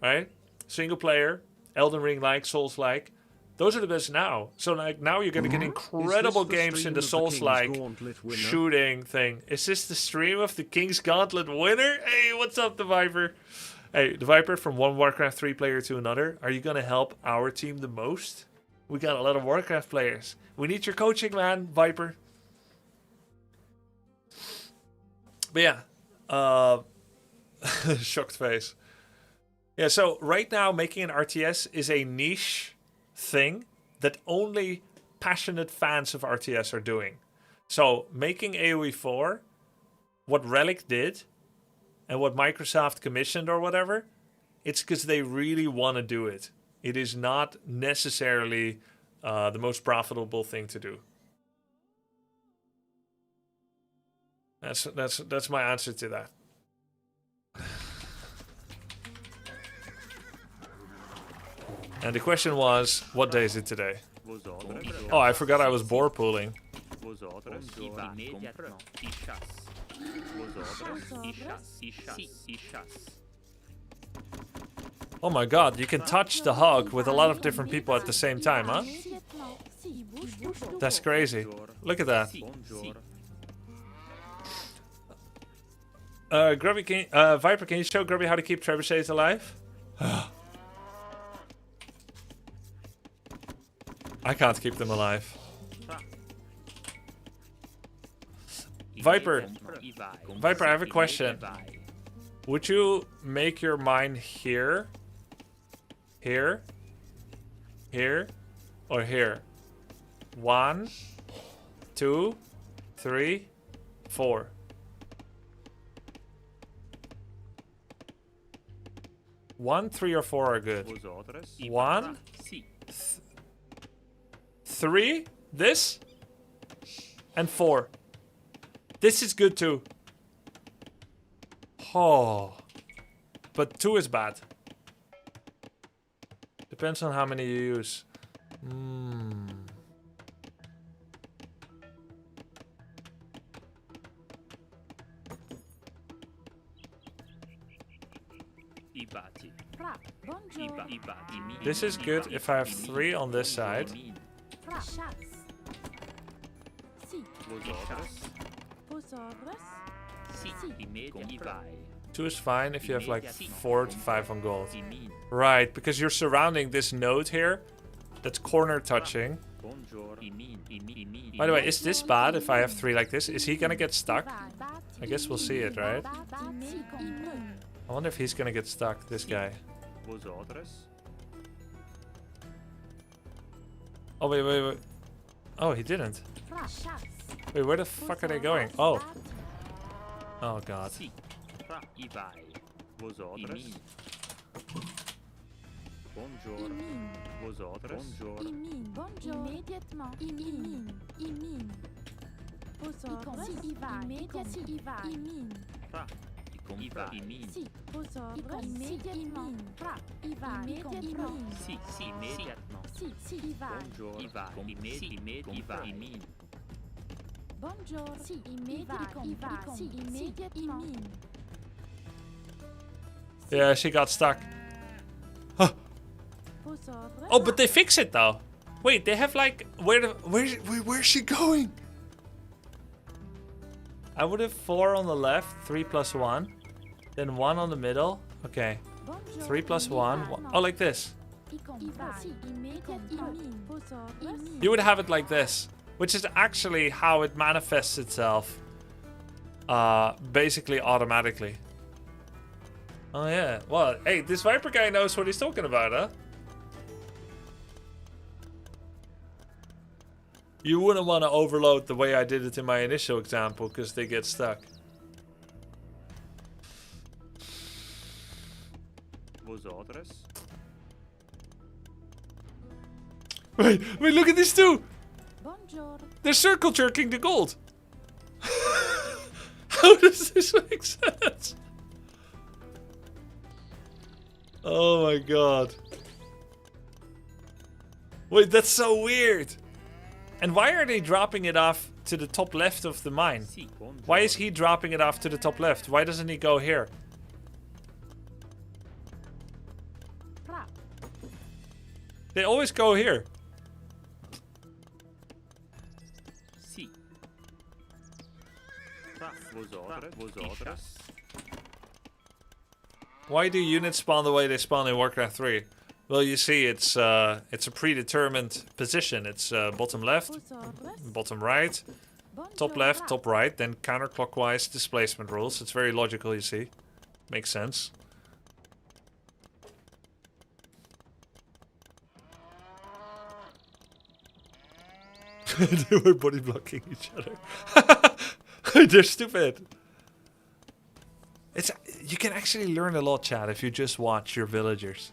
right? Single player, Elden Ring like, Souls like. Those are the best now. So like now you're gonna get incredible games in the Souls like shooting thing. Is this the stream of the King's Gauntlet winner? Hey, what's up, the Viper? Hey, the Viper, from one Warcraft 3 player to another. Are you gonna help our team the most? We got a lot of Warcraft players. We need your coaching, man, Viper. But yeah, shocked face. Yeah, so right now making an RTS is a niche thing that only passionate fans of RTS are doing. So making AoE4, what Relic did, and what Microsoft commissioned or whatever, it's because they really want to do it. It is not necessarily the most profitable thing to do. That's my answer to that. And the question was, what day is it today? Oh, I forgot I was boar pooling. Oh my god, you can touch the hog with a lot of different people at the same time, huh? That's crazy. Look at that. Grubby, Viper, can you show Grubby how to keep trebuchets alive? I can't keep them alive. Viper, I have a question. Would you make your mine here, here, here, or here? 1, 2, 3, 4. One, 3, or 4 are good. 1, 3, this, and 4. This is good too. Oh, but 2 is bad. Depends on how many you use. This is good if I have 3 on this side. 2 is fine if you have like 4 to 5 on gold. Right, because you're surrounding this node here that's corner touching. By the way, is this bad if I have 3 like this? Is he gonna get stuck? I guess we'll see it, right? I wonder if he's gonna get stuck, this guy. Oh, wait. Oh, he didn't. Wait, where the fuck are they going? Oh. Oh, God. Yeah, she got stuck. Huh. Oh, but they fix it though. Wait, they have like where's she going? I would have 4 on the left, 3 plus 1, then 1 on the middle. Okay, 3 plus 1. Oh, like this. You would have it like this, which is actually how it manifests itself. Basically automatically. Oh yeah. Well, hey, this Viper guy knows what he's talking about, huh? You wouldn't want to overload the way I did it in my initial example, because they get stuck. Wait, look at these two! They're circle jerking the gold! How does this make sense? Oh my god. Wait, that's so weird! And why are they dropping it off to the top left of the mine. Why is he dropping it off to the top left? Why doesn't he go here? They always go here. Why do units spawn the way they spawn in Warcraft 3? Well, you see, it's a predetermined position. It's bottom left, bottom right, top left, top right, then counterclockwise displacement rules. It's very logical, you see. Makes sense. They were body blocking each other. They're stupid. You can actually learn a lot, chat, if you just watch your villagers.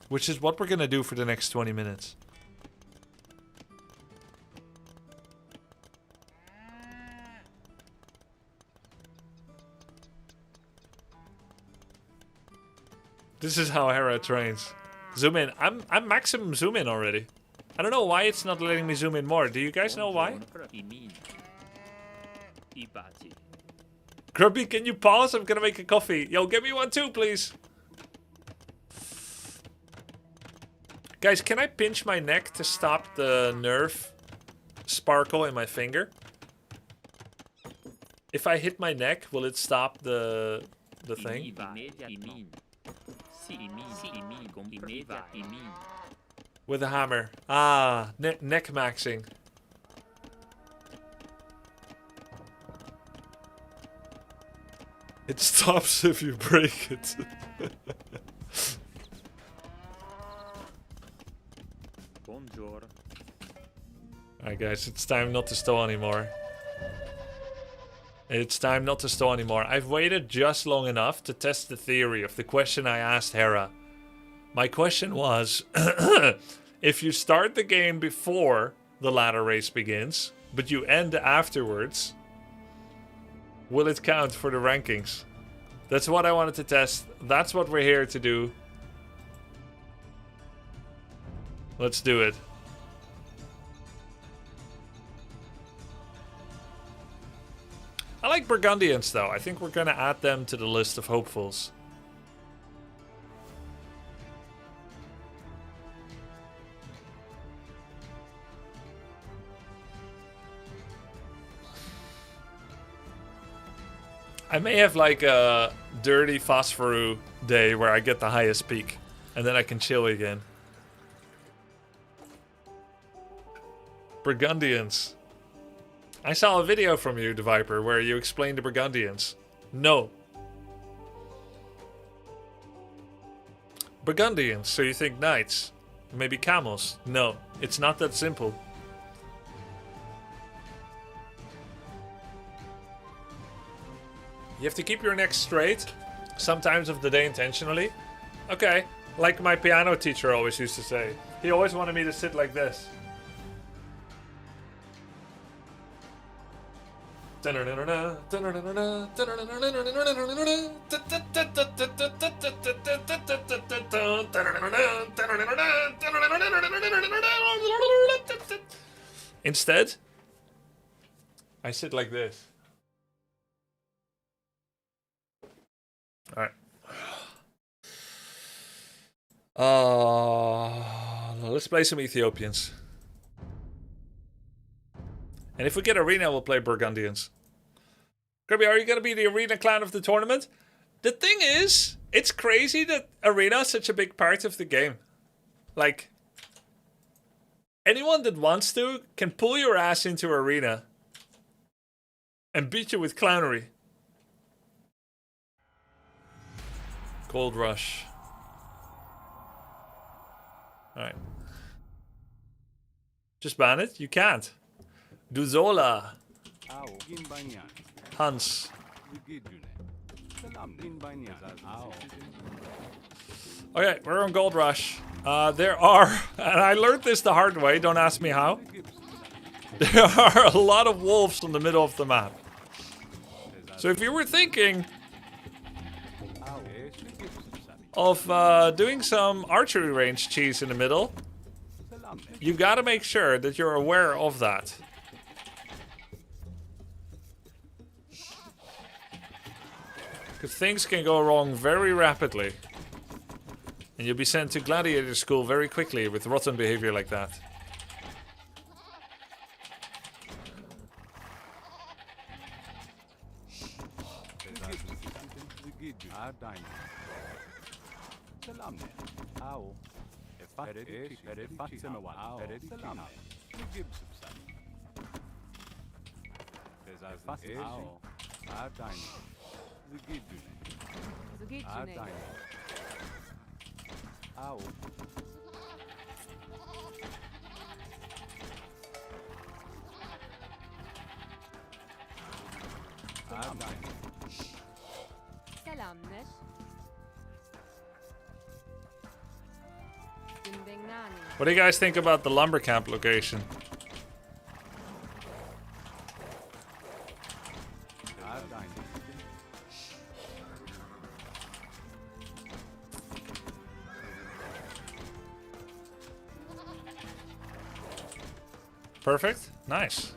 Which is what we're gonna do for the next 20 minutes. This is how Hera trains. Zoom in. I'm maximum zoom in already. I don't know why it's not letting me zoom in more. Do you guys know why? Grubby, can you pause? I'm gonna make a coffee. Yo, get me one too, please. Guys, can I pinch my neck to stop the nerve sparkle in my finger? If I hit my neck, will it stop the thing? With a hammer. Ah, neck maxing. It stops if you break it. Alright guys, it's time not to stall anymore. It's time not to stall anymore. I've waited just long enough to test the theory of the question I asked Hera. My question was, if you start the game before the ladder race begins, but you end afterwards, will it count for the rankings? That's what I wanted to test. That's what we're here to do. Let's do it. I like Burgundians though. I think we're gonna add them to the list of hopefuls. I may have like a dirty Phosphoru day where I get the highest peak. And then I can chill again. Burgundians. I saw a video from you, the Viper, where you explained the Burgundians. No. Burgundians, so you think knights? Maybe camels? No, it's not that simple. You have to keep your neck straight, sometimes of the day intentionally. Okay, like my piano teacher always used to say. He always wanted me to sit like this. Instead, I sit like this. Alright. Let's play some Ethiopians. And if we get Arena, we'll play Burgundians. Grubby, are you going to be the Arena clan of the tournament? The thing is, it's crazy that Arena is such a big part of the game. Like, anyone that wants to can pull your ass into Arena and beat you with clownery. Gold Rush. Alright. Just ban it? You can't. Duzola. Hans. Okay, we're on Gold Rush. There are, and I learned this the hard way, don't ask me how. There are a lot of wolves on the middle of the map. So if you were thinking of doing some archery range cheese in the middle, You gotta make sure that you're aware of that. Because things can go wrong very rapidly. And you'll be sent to gladiator school very quickly with rotten behavior like that. What do you guys think about the lumber camp location? Perfect. Nice.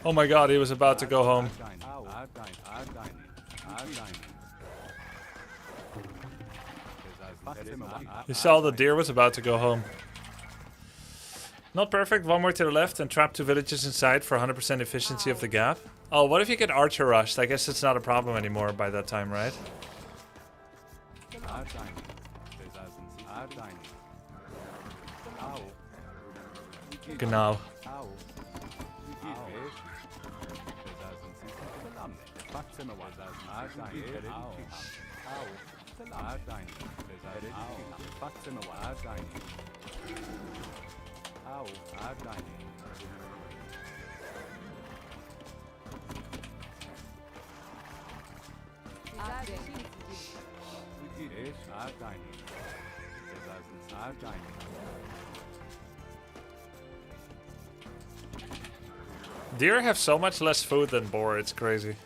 Oh my god, he was about to go home. You saw the deer was about to go home. Not perfect, one more to the left and trap 2 villages inside for 100% efficiency of the gap. Oh, what if you get archer rushed? I guess it's not a problem anymore by that time, right? Genau. Deer have so much less food than boar, it's crazy.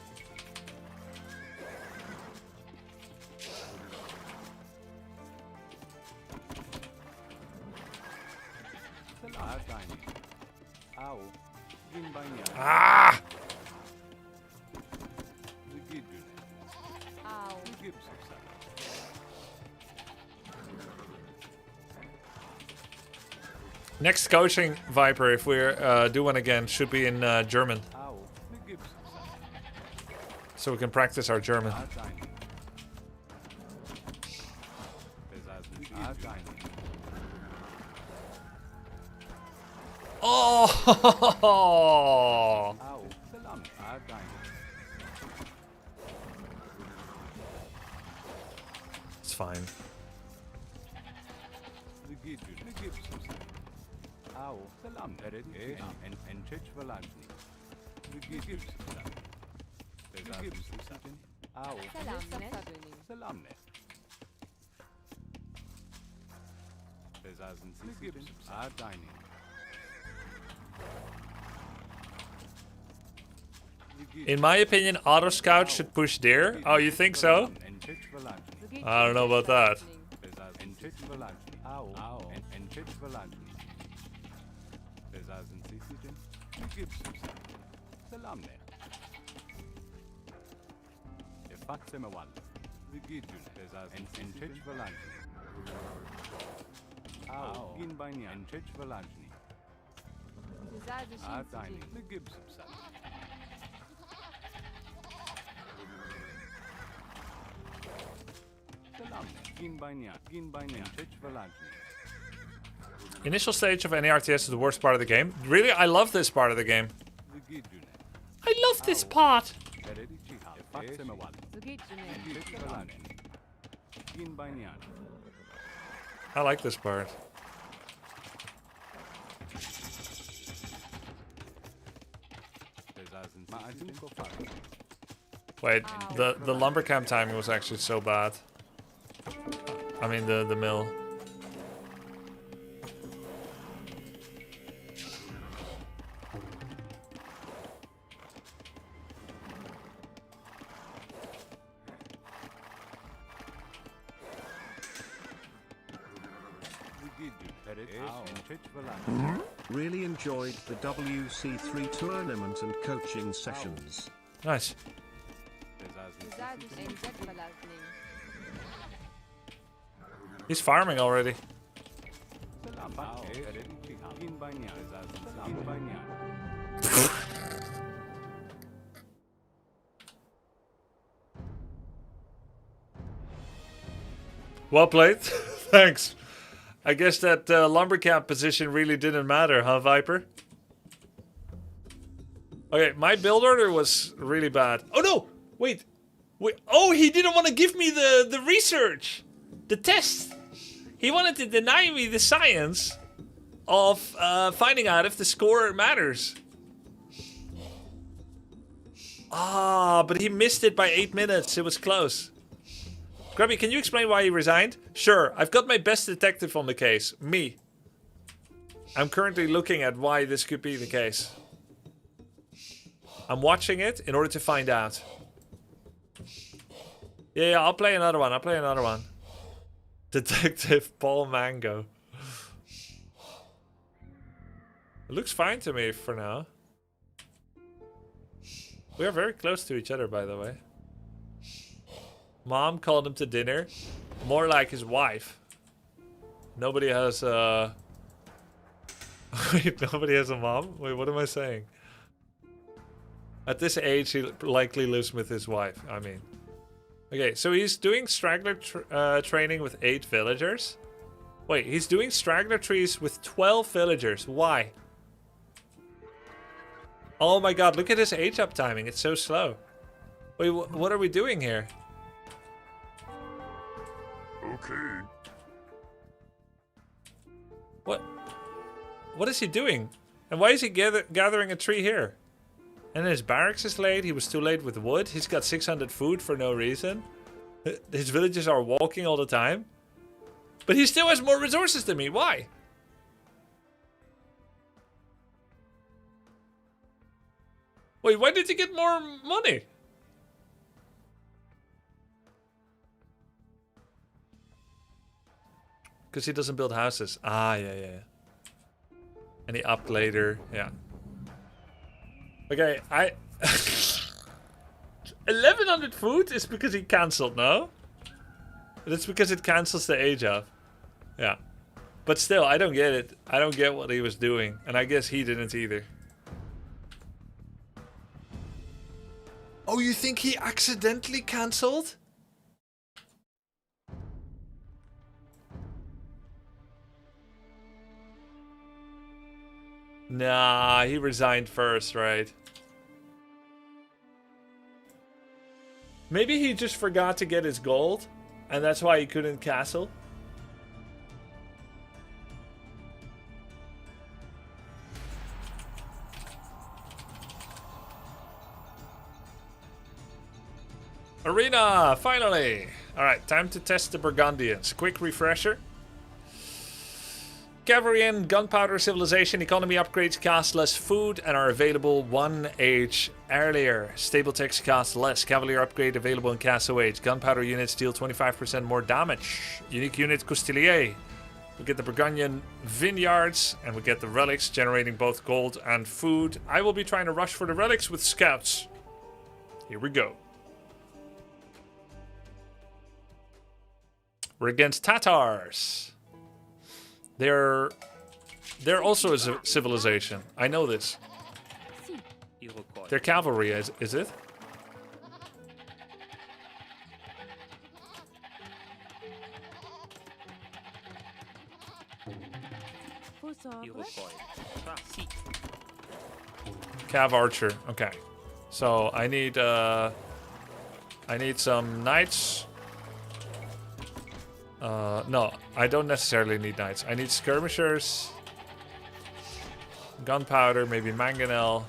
Ah! Next coaching Viper, if we're do one again, should be in German. So we can practice our German. Oh! It's fine. In my opinion, auto scout should push deer. Oh, you think so? I don't know about that. Initial stage of any RTS is the worst part of the game. Really? I love this part of the game. I love this part. I like this part. Wait, the lumber camp timing was actually so bad. I mean the mill. Really enjoyed the WC3 tournament and coaching sessions. Nice. He's farming already. Well played. Thanks. I guess that lumber camp position really didn't matter, huh, Viper? Okay, my build order was really bad. Oh no! Wait. Oh, he didn't want to give me the research! The test! He wanted to deny me the science of finding out if the score matters. Ah, but he missed it by 8 minutes. It was close. Grubby, can you explain why he resigned? Sure, I've got my best detective on the case. Me. I'm currently looking at why this could be the case. I'm watching it in order to find out. Yeah, I'll play another one. Detective Paul Mango. It looks fine to me for now. We are very close to each other, by the way. Mom called him to dinner. More like his wife. Nobody has Wait, nobody has a mom? Wait, what am I saying? At this age, he likely lives with his wife, I mean. Okay, so he's doing straggler training with 8 villagers. Wait, he's doing straggler trees with 12 villagers. Why? Oh my god, look at his age up timing. It's so slow. Wait, what are we doing here? Okay. What is he doing? And why is he gathering a tree here? And his barracks is late. He was too late with wood. He's got 600 food for no reason. His villagers are walking all the time. But he still has more resources than me. Why? Wait, why did he get more money? Because he doesn't build houses. Ah, yeah. And he upped later. Yeah. Okay, 1100 food is because he cancelled, no? That's because it cancels the age up. Yeah. But still, I don't get it. I don't get what he was doing. And I guess he didn't either. Oh, you think he accidentally cancelled? Nah, he resigned first, right? Maybe he just forgot to get his gold, and that's why he couldn't castle. Arena, finally! Alright, time to test the Burgundians. Quick refresher. Cavalry and gunpowder civilization, economy upgrades cost less food and are available 1 age earlier. Stable techs cost less. Cavalier upgrade available in Castle Age. Gunpowder units deal 25% more damage. Unique unit Coutelier. We get the Burgundian vineyards and we get the relics generating both gold and food. I will be trying to rush for the relics with scouts. Here we go. We're against Tatars. They're also a civilization. I know this. They're cavalry, is it? Cav archer. Okay. So I need some knights. No, I don't necessarily need knights. I need skirmishers, gunpowder, maybe mangonel.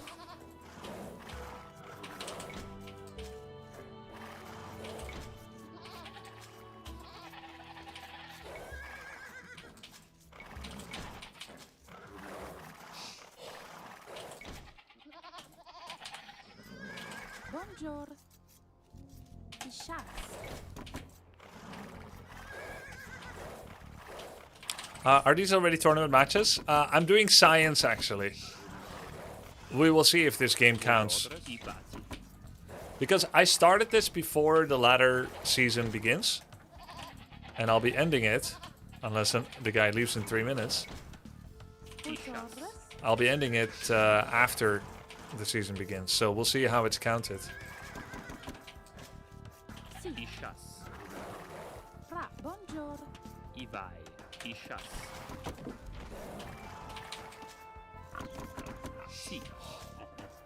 Bonjour. Die Schatz. Are these already tournament matches? I'm doing science, actually. We will see if this game counts. Because I started this before the ladder season begins. And I'll be ending it, unless the guy leaves in 3 minutes. I'll be ending it after the season begins, so we'll see how it's counted.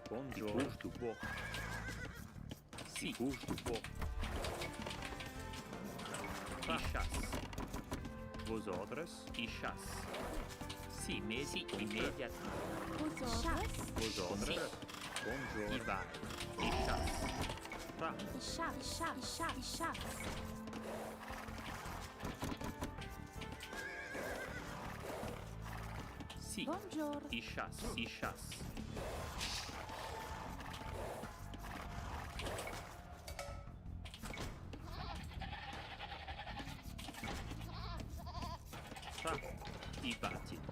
Bonjour. Vosotros y chas. Sí, Messi inmediatamente. Vosotros. Bonjour. Y vai. Y chas. Sí. Bonjour. Y chas. Y chas.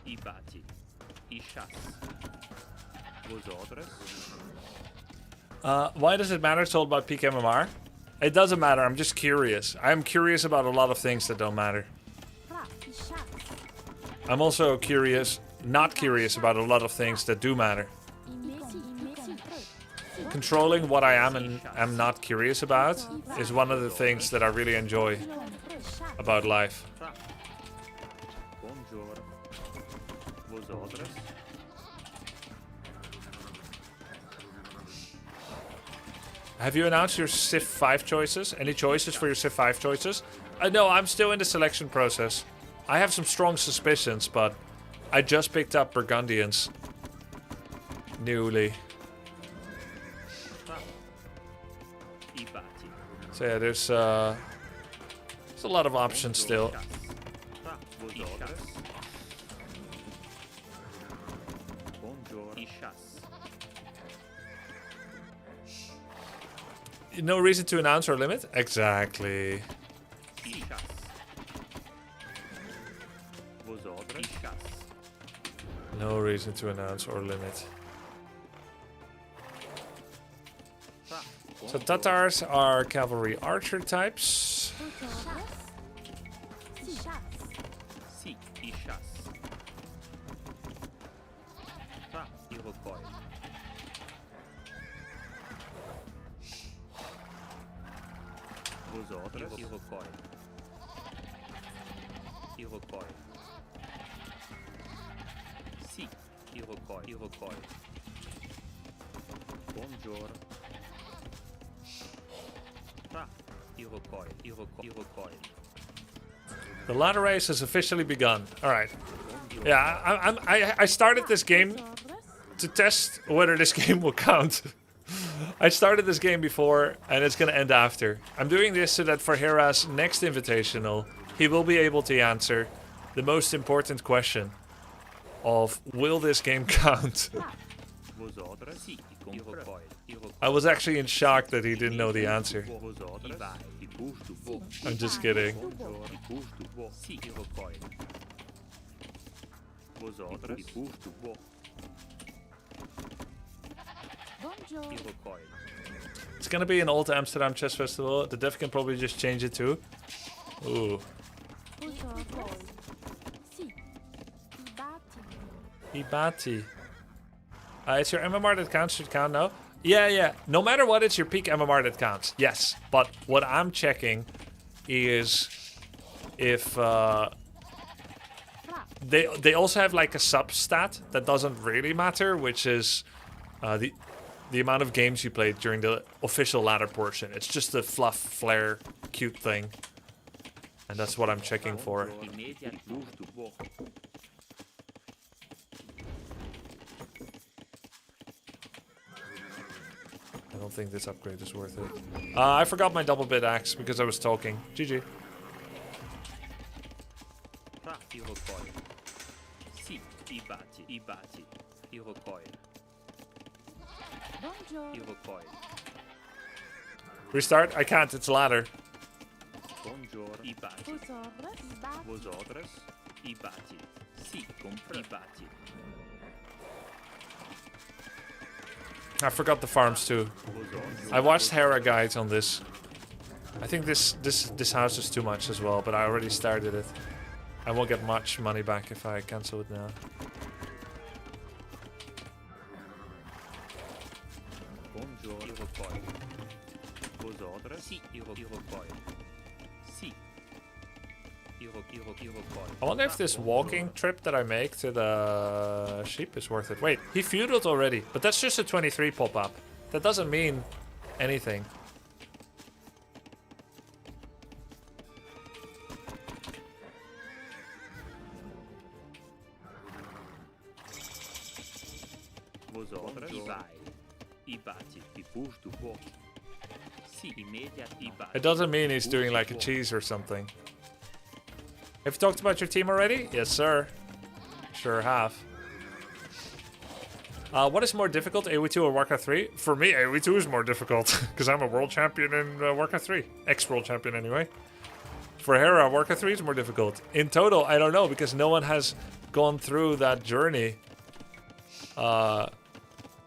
I bati. I chas. Vosotros. Why does it matter? It's all about peak MMR. It doesn't matter. I'm just curious. I'm curious about a lot of things that don't matter. I'm also curious, not curious about a lot of things that do matter. Controlling what I am and am not curious about is one of the things that I really enjoy about life. Bonjour. Vosotros. Have you announced your Civ 5 choices? Any choices for your Civ 5 choices? No, I'm still in the selection process. I have some strong suspicions, but I just picked up Burgundians newly. So yeah, there's a lot of options still. No reason to announce or limit? Exactly. No reason to announce or limit. So Tatars are cavalry archer types. Sì, i chas. Iroquois. Vosotros. Iroquois. Iroquois. Sì, Iroquois. Iroquois. Bonjour. Iroquois. Iroquois. The ladder race has officially begun. All right. Yeah, I started this game to test whether this game will count. I started this game before, and it's gonna end after. I'm doing this so that for Hera's next invitational, he will be able to answer the most important question of, will this game count? I was actually in shock that he didn't know the answer. I'm just kidding. It's gonna be an old Amsterdam Chess Festival. The dev can probably just change it too. Ooh. Ibati. It's your MMR that counts. Should count now. Yeah. No matter what, it's your peak MMR that counts. Yes. But what I'm checking is if they also have like a substat that doesn't really matter, which is the amount of games you played during the official ladder portion. It's just the fluff, flair, cute thing. And that's what I'm checking for. I don't think this upgrade is worth it. I forgot my double bit axe because I was talking. GG. Restart? I can't, it's ladder. Buongiorno. I baci. Vosotros, i bati. Vosotros. I baci. Sì, compra. I baci. I forgot the farms too. I watched Hera guides on this. I think this house is too much as well, but I already started it. I won't get much money back if I cancel it now. Buongiorno. Io poi. Vosotros. Sì, io poi. Sì. Io poi. I wonder if this walking trip that I make to the sheep is worth it. Wait, he feuded already, but that's just a 23 pop-up. That doesn't mean anything. Vosotros. I vai. I baci. I push to walk. Sì, immediate. I baci. It doesn't mean he's doing like a cheese or something. Have you talked about your team already? Yes, sir. Sure have. What is more difficult, AoE2 or Warcraft 3? For me, AoE2 is more difficult, because I'm a world champion in Warcraft 3. Ex-world champion, anyway. For Hera, Warcraft 3 is more difficult. In total, I don't know, because no one has gone through that journey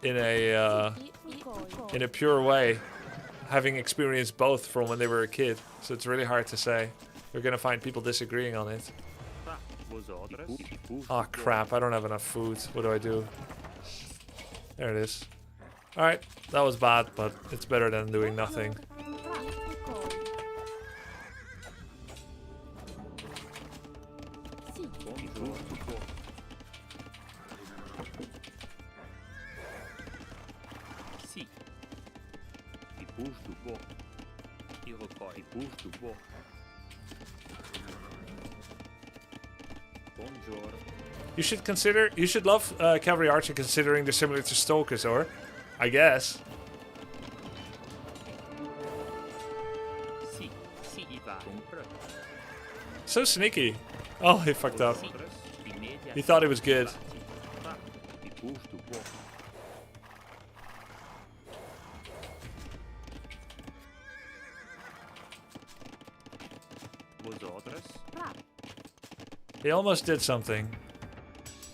in a pure way, having experienced both from when they were a kid. So it's really hard to say. You're gonna find people disagreeing on it. Oh crap, I don't have enough food. What do I do? There it is. Alright, that was bad, but it's better than doing nothing. Sì. I push to walk. Io poi. I push to walk. Buongiorno. You should love Cavalry Archer considering they're similar to Stokers, or I guess. Sì, sì, i vai. Compra. So sneaky. Oh, he fucked up. He thought he was good. I push to walk. Vosotros. He almost did something.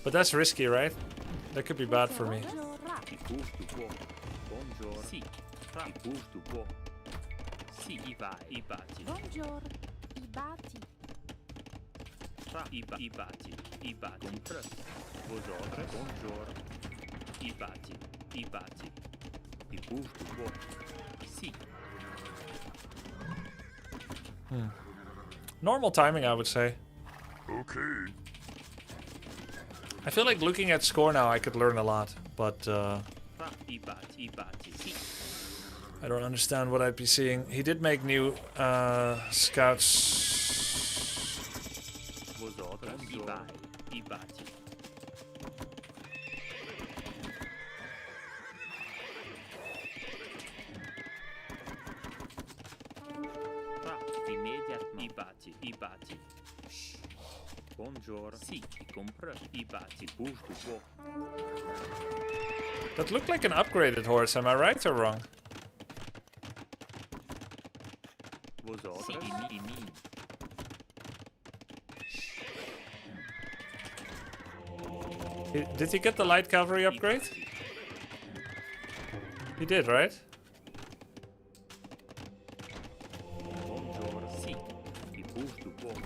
But that's risky, right? That could be bad for me. I push to walk. Buongiorno. Sì. I push to walk. Sì, i vai. I baci. Buongiorno, i bati. I baci. I baci. Compra. Vosotros. Buongiorno. I baci. I baci. I push to walk. Sì. Normal timing, I would say. Okay. I feel like looking at score now, I could learn a lot, but I baci. I baci. Sì. I don't understand what I'd be seeing. He did make new scouts. Vosotros. I vai. I baci. Immediate. I baci. I baci. Buongiorno. Sì, i compra. I baci. Push to walk. That looked like an upgraded horse, am I right or wrong? Vosotros. Sì, i mi. Did he get the light cavalry upgrade? He did, right? Buongiorno. Sì, i push to walk.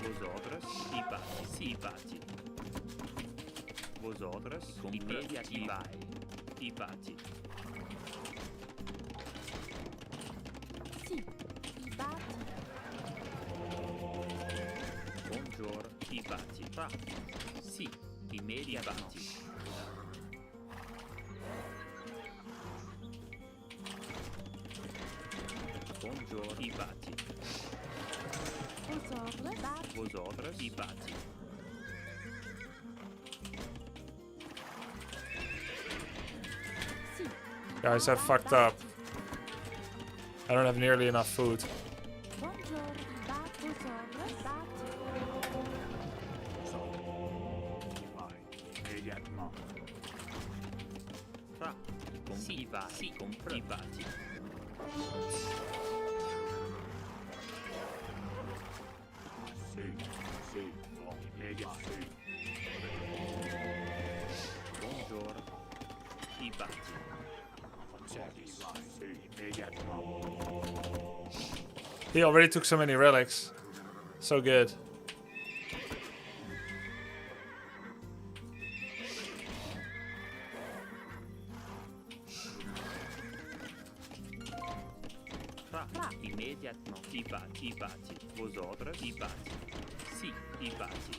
Vosotros. I baci. Sì, i baci. Vosotros. Immediate. I vai. I baci. Sì, i bati. Buongiorno. I baci. Sì, immediate. I baci. Buongiorno. I baci. Vosotros, bati. Vosotros. I baci. Sì, Guys, I fucked up. I don't have nearly enough food. buongiorno, i bati. Vosotros, bati. Sì, i vai. Sì, compra. I baci. Bonjour. I batti. He already took so many relics. So good. Immédiatement. I batti. Vos ordres. I batti. Si, i batti.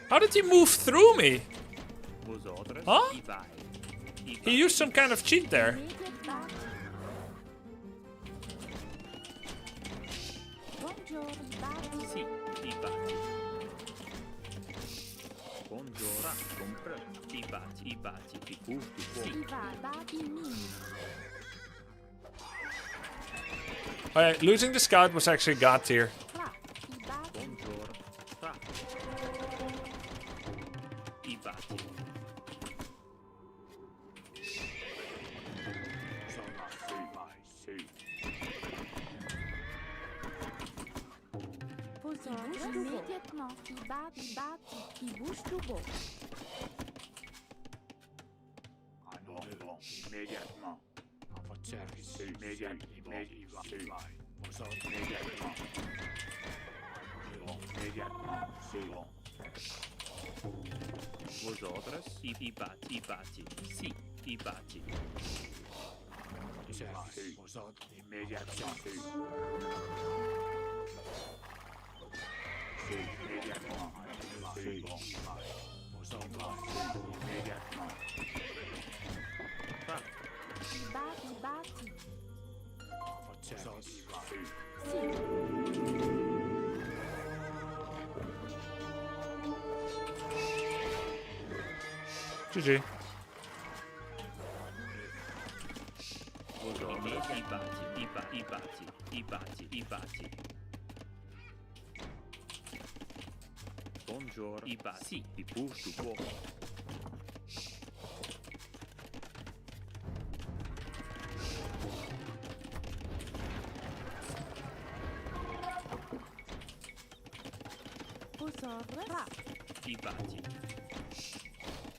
How did he move through me? Vos ordres. Huh? I vai. He used some kind of cheat there. Immediate back. Bonjour, batti. Si, i batti. Bonjour. Compre. I batti. I batti. I gusto. Si. I vai, batti, min. Alright, losing the scout was actually god tier. Fra. I batti. Bonjour. Fra. I batti. Vos ordres. Immédiatement. I batti, batti. I bouge tout beau. Immédiatement. À votre service. Immédiatement. Immédiatement. Vos ordres. I batti. I batti. Si, i batti. Service. Vos ordres. Immédiatement. Immédiatement. Vos ordres. Immédiatement. Fra. I batti, batti. À votre service. Si. GG. Vos ordres. I batti. I batti. I batti. I batti. I batti. Bonjour. I batti. Si, i bouge tout beau. Vos ordres. Fra. I batti.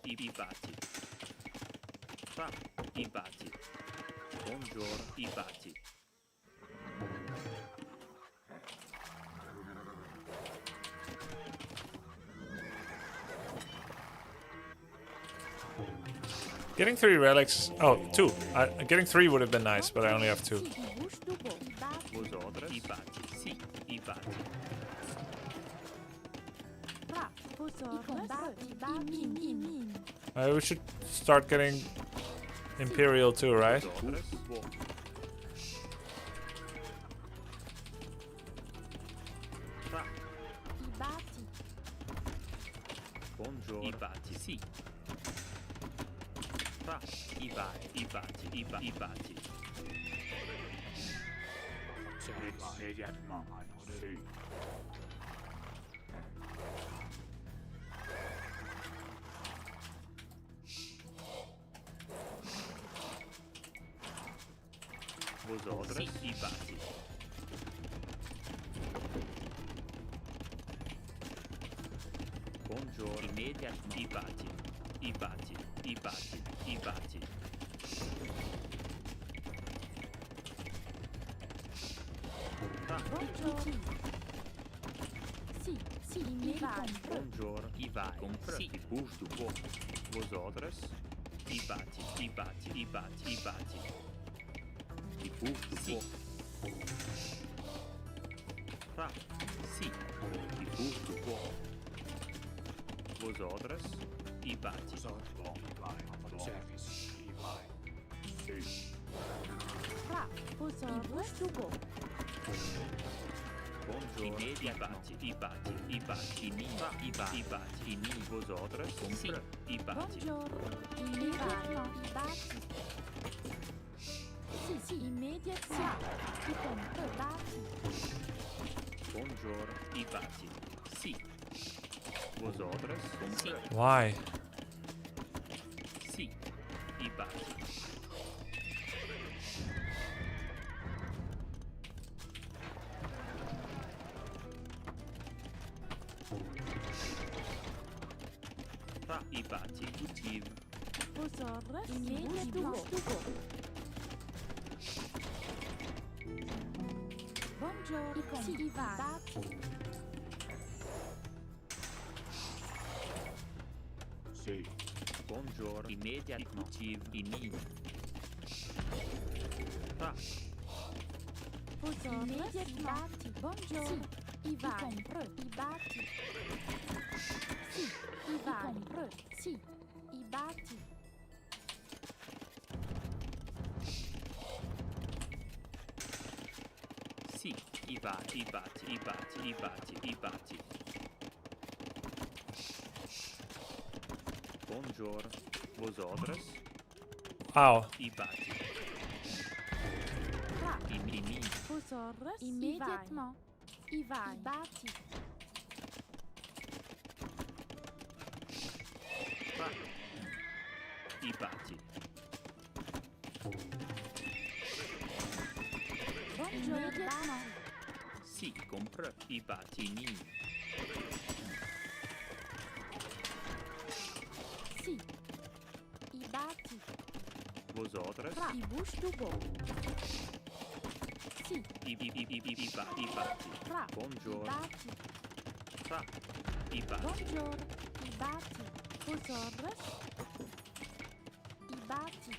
I batti. Fra. I batti. Bonjour. I batti. Getting 3 relics. Oh, 2. Getting 3 would have been nice, but I only have 2. Si, I bouge tout beau. I batti. Vos ordres. I batti. Si, i batti. Fra. Vos ordres. Batti, batti, min. We should start getting Imperial too, right? Vos ordres. Beau. Fra. I batti. Bonjour. I batti. Si. Fra. I vai. I batti. I batti. Immédiatement. Si. Vos ordres. Si, i batti. Bonjour. Immédiatement. I batti. I batti. I batti. I batti. Fra. Bonjour. Si, si, immediatement. Bonjour. I vai. Compre. Si. I bouge tout beau. Vos ordres. I batti. I batti. I batti. I batti. I bouge tout beau. Fra. Si. I bouge tout beau. Vos ordres. I batti. Vos ordres. À votre service. I vai. Si. Fra. Vos ordres. tout beau. Bonjour. I batti. I batti. I batti. I batti. I batti. I vos ordres. Compre. I batti. Bonjour. Immediatement. I batti. Si, Sì, immediatamente. Ti compro dati. Buongiorno, i bati. Sì. Vosotros compra. Why? Sì, i bati. Fa i bati cultiv. Vosotros immediatamente. Buongiorno, i compri dati. Sì. Buongiorno, immediat cultiv in min. Fa Vosotros immediatamente. Buongiorno, i compro i bati. Sì, i compro. Sì, i bati. sì, i bati, i bati, i bati, i bati, i bati. Buongiorno, vosotros, Wow. i bati. Qua. I mini, Vosotros immediatamente. I vai. I bati. fa i bati. Buongiorno. Sì, compra i bati mini. Sì. I bati. Vosotros, Fra. I bush to go. Sì. i bati. Fra. I Buongiorno, bati. fa i bati. Buongiorno. I bati. Vosotros. I bati.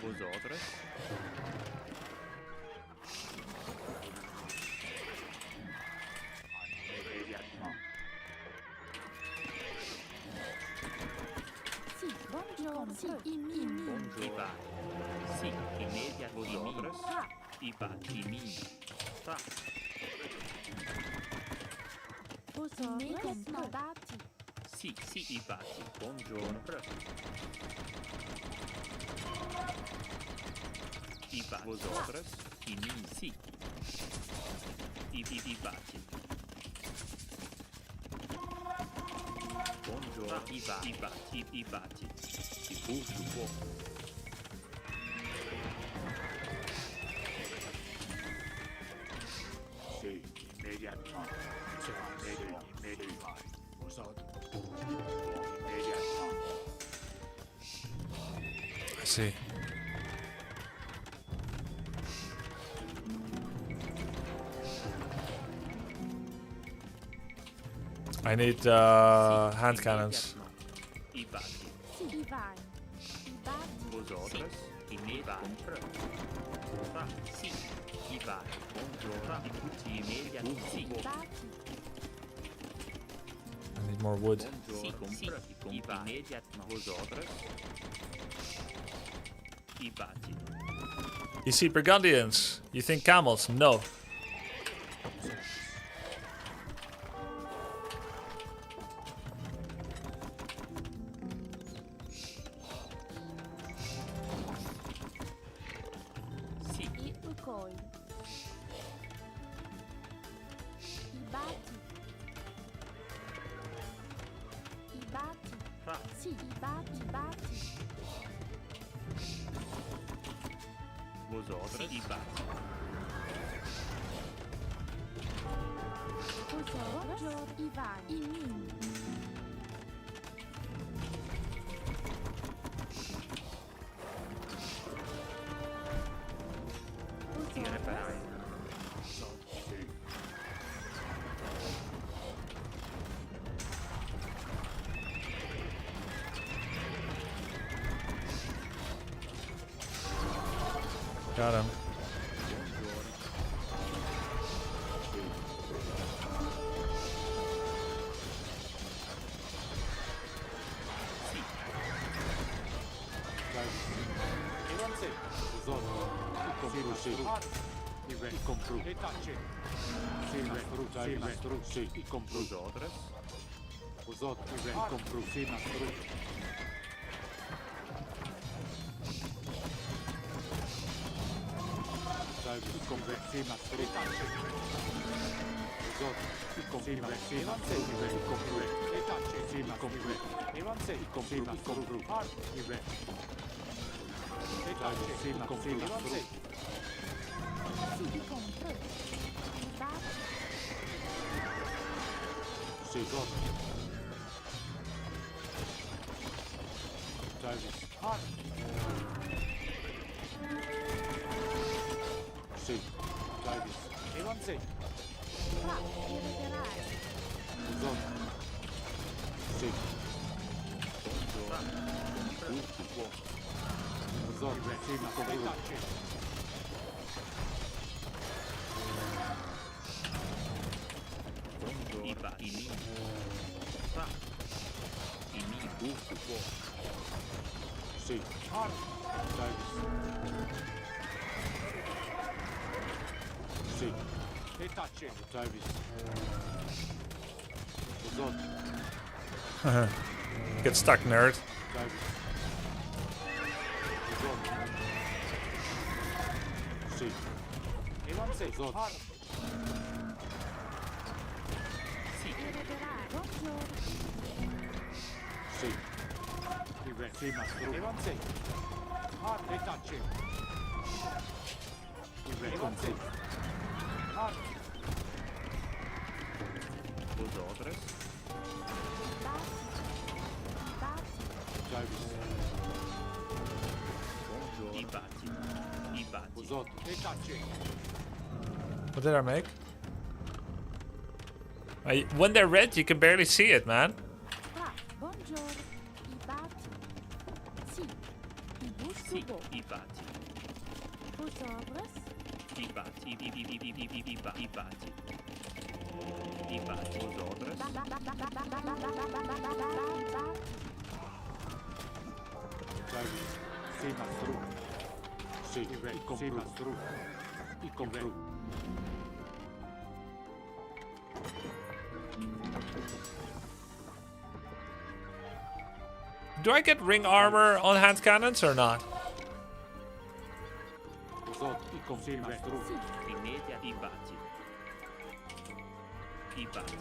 Vosotros, Sì. Buongiorno. Sì. I mini. buongiorno. Sì, immediat vosotros, Fra. i bati mini. Fa Vosotros. Bati. sì, i bati. Buongiorno. I bati. Vosotros, i mini. Sì. I bati. Buongiorno. I bati. I bati. I buco. Sì, immediatamente. Immediatamente. Vosotros. Immediatamente. I see. I need hand cannons. I bati. Sì. I vai. I bati. Vosotros, i miei bati. Fa sì, i bati. Buongiorno. I tutti immediati. Sì. I bati. I need more wood. Buongiorno. Sì, i bati. Immediati. Vosotros. I bati. You see Burgundians. You think camels? No. Sì, I ukoi. I bati. I bati. fa Sì. I bati. I bati. vosotros. I bati. Vosotros. I vai. I min. Ti reparai. Sì. Got him. Ivanze. Vosotros. I compru. E tace. Sì, nastru. Sì, nastru. Sì, i compru. Vosotros. Vosotros. I compru. Sì, nastru. Davis, i compre, sì, ma retacce. Esatto, i compre, sì, ma i compre, retacce, sì, ma compre. Evanse, i compre, i compre, i re. Retacce, sì, ma compre, evanse. I compre. I batti. Sì, esatto. Davis, sì, Davis, evanse. Fra. Irreverare. Esatto. Sì. Esatto, sì, ma come retacce. Iba, ini. Fa. Ini bufu po. Sì. Davis. Sì. Retacce. Davis. Esatto. Get stuck, nerd. Davis. Esatto. Sì. Evanse. Esatto. Irreverare. Buongiorno. Sì. Il re. Sì, mastro. Evanse. Retacce. Il re. Evanse. Vosotros. Davis. Ibati. Ibati. Esatto. Retacce. What did I make? When they're red, you can barely see it, man. Fra. Buongiorno. I batti. Sì. I busti. Sì, ibati. Vosotros. Ibati. Ibati. Ibati. Vosotros. Davis. Sì, mastro. Sì, il re. Sì, mastro. Il compro. Do I get ring armor on hand cannons or not? Esatto. Il compro. Sì, mastro. Imedia. Ibati. Ibati.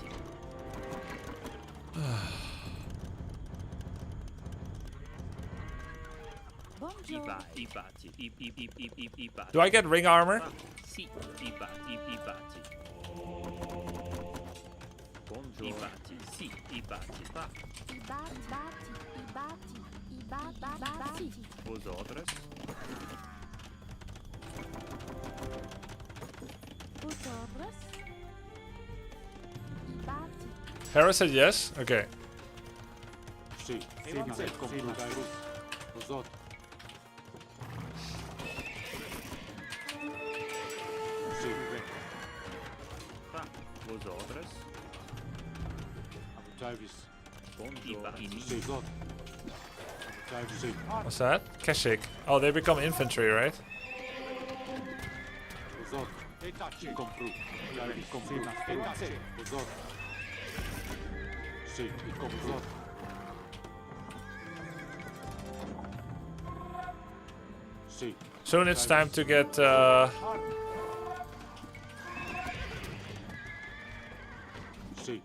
Buongiorno. Ibati. Ibati. Do I get ring armor? Sì, ibati. Ibati. Buongiorno. Ibati. Sì, ibati. Fa. I batti. I batti. Vosotros. Vosotros. I batti. Hera said yes? Okay. Sì. Sì, ma il compro. Esatto. Sì, il re. Fa. Vosotros. Davis. Ibati. Sì, esatto. Davis. Sì. What's that? Keshik. Oh, they become infantry, right? Esatto. Retacce. Il compro. Il compro. Retacce. Esatto. Sì, il compro. Sì. Soon it's time to get Sì.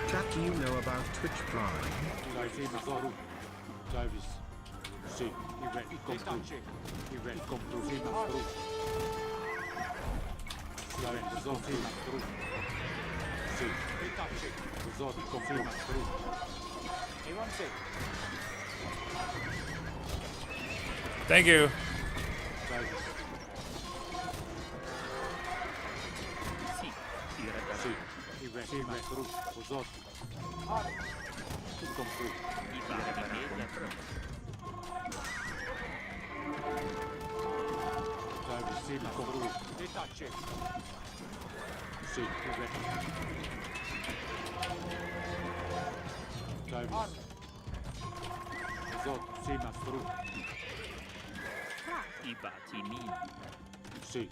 Chat, do you know about Twitch Prime? Davis. Sì, il re, il compro. Il re, il compro. Sì, mastro. Davis, esatto, sì, mastro. Sì. Retacce. Esatto, il compro. Mastro. Evanse. Thank you. Davis. Sì, Sì, il re, sì, mastro. Esatto. Il compro. ibati. Imedia. Davis, sì, mastro. Retacce. Sì, il re. Davis. Esatto, sì, mastro. I batti min. Sì.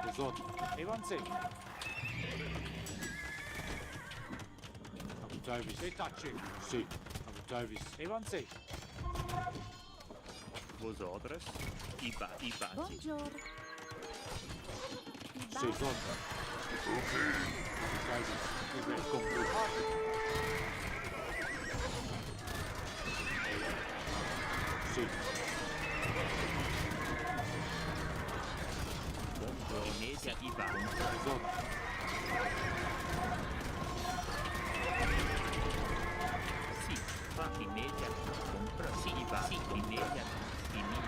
Esatto. Avanzi. Davis. E tacci. Sì. Davis. Avanzi. Vosotres. I batti. Buongiorno. Sì, esatto. Davis. Il completo. Sì. Immediat i batti. Esatto. Sì. Fa immediat. Compra. Sì, i batti. Immediat. I min.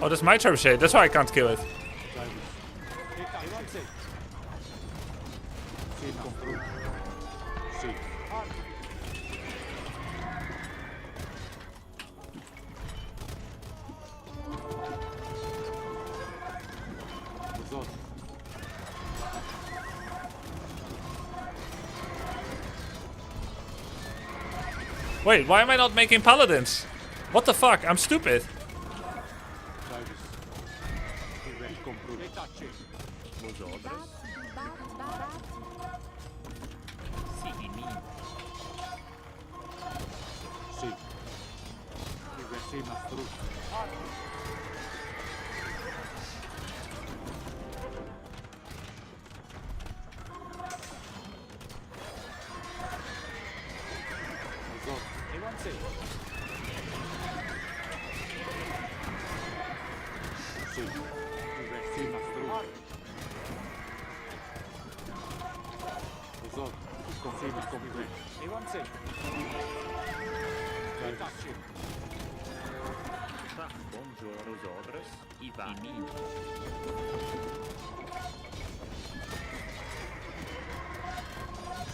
Oh, that's my trebuchet. That's why I can't kill it. Davis. Avanzi. Sì, completo. Sì. Esatto. Wait, why am I not making paladins? What the fuck? I'm stupid. Davis. Il completo. E tacci. Vosotres. Batti. Sì, i min. Sì. Il sì, mastro. Esatto. Avanzi. Sì. Il sì, mastro. Esatto. Confirma, confirma. Avanzi. Tacci. Fa. Buongiorno. Vosotres. I min.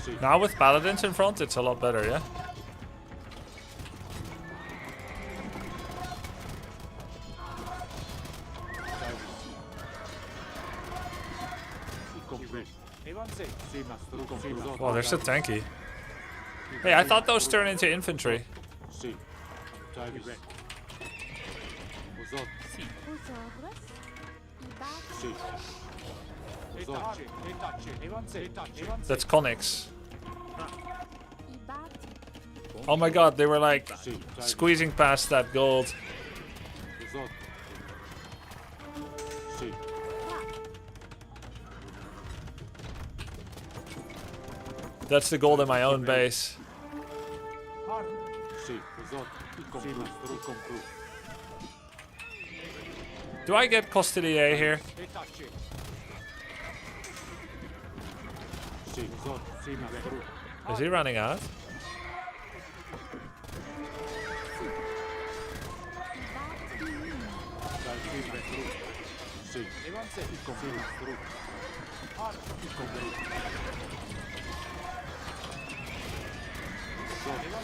Sì. Now with paladins in front, it's a lot better, yeah? Oh, they're so tanky. Hey, I thought those turn into infantry. Sì. Davis. Esatto. Sì. Vosotres. I batti. Sì. Esatto. That's Connix. I batti. Oh my god, they were like Sì. Davis. squeezing past that gold. Esatto. Sì. That's the gold in my own base. Sì. Esatto. Sì, mastro. Concluso. Do I get custody A here? Sì. Esatto. Sì, mastro. Is he running out? Sì. Il confine mastro. Il completo. Esatto.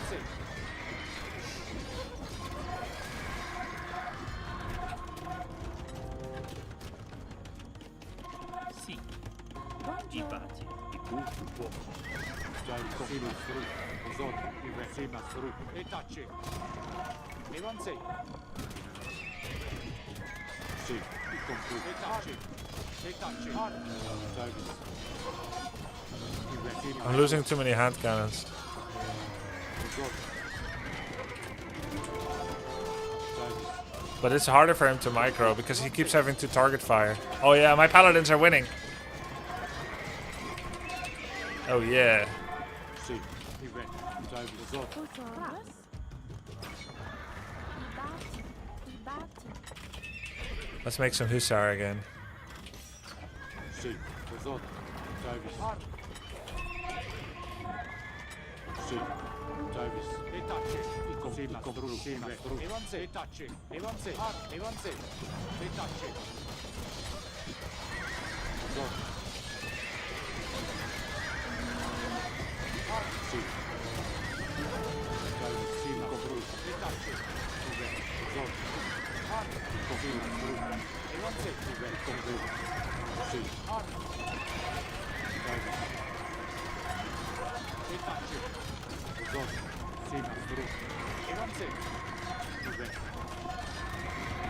Sì. I Buongiorno. batti. I punto buono. Già il confine mastro. Esatto. Il sì, mastro. E tacci. Avanzi. Sì. Il completo. E tacci. E tacci. Davis. Il sì, mastro. I'm losing too many hand cannons. Esatto. Davis. But it's harder for him to micro because he keeps having to target fire. Oh yeah, my paladins are winning. Oh yeah. Sì. Il Davis. Esatto. Vosotres. I batti. Let's make some Hussar again. Sì. Esatto. Davis. Sì. Davis. E tacci. Il confine mastro. Sì, mastro. Avanzi. E tacci. Avanzi. Avanzi. E tacci. Esatto. Sì. Davis. Sì, mastro. E tacci. Esatto. Il confine mastro. Avanzi. Il completo. Sì. Davis. E tacci. Esatto. Sì, mastro. avanzi.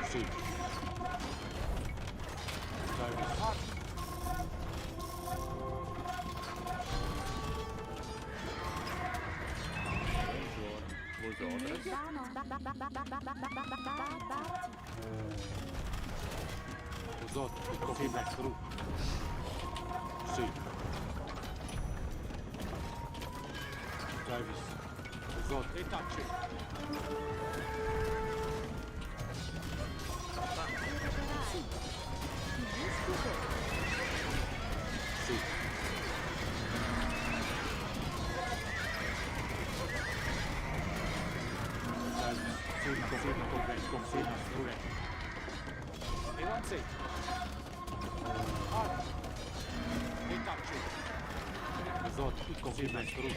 Sì. Vosotros. Vosotros, il confine è true. Sì. Travis. Vosotros, e tacci. Sì. Confirma, strure. E avanzi. E tacci. Esatto, il confirma è strure.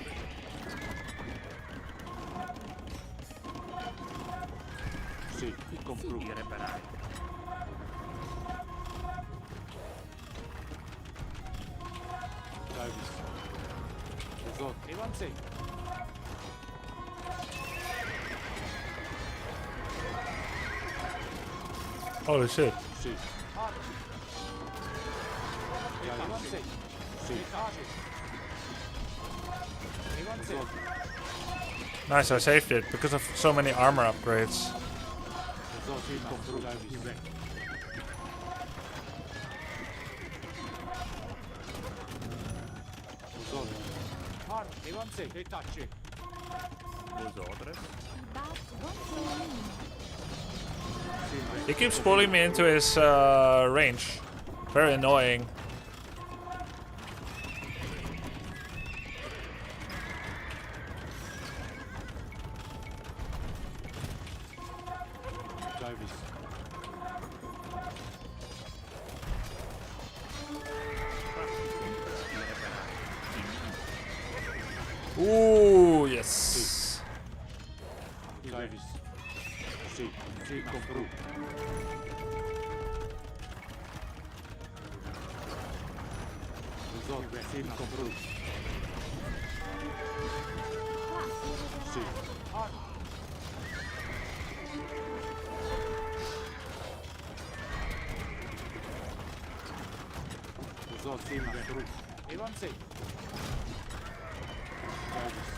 Sì, il confirma. Di reparare. Travis. Esatto, e avanzi. Holy shit. Sì. E avanzi. Sì. E avanzi. Nice, I saved it because of so many armor upgrades. Esatto, il confirma. Travis. E avanzi. E tacci. Vosotros. He keeps pulling me into his range. Very annoying. Travis. Ooh, yes. Travis. Sì, sì, compro. Esatto, sì, compro. Sì. Esatto, sì, compro. E avanzi. Travis.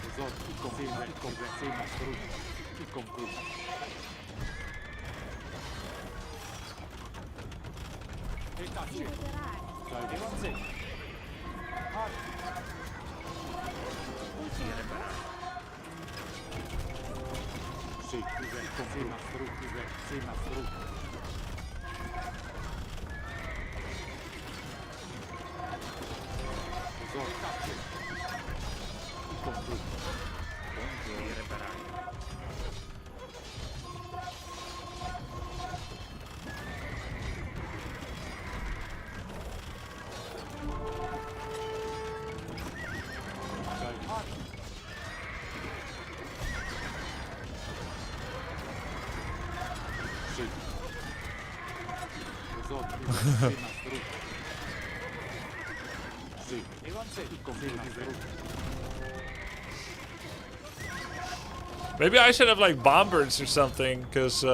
Esatto, il confine, sì, ma il concluso. E tacci. Dai, e avanzi. Sì, il confine, ma sì, ma Esatto, tacci. Il concluso. Di reparare. Sì. Esatto, il sì, e avanzi, il confine, Maybe I should have like bombers or something, because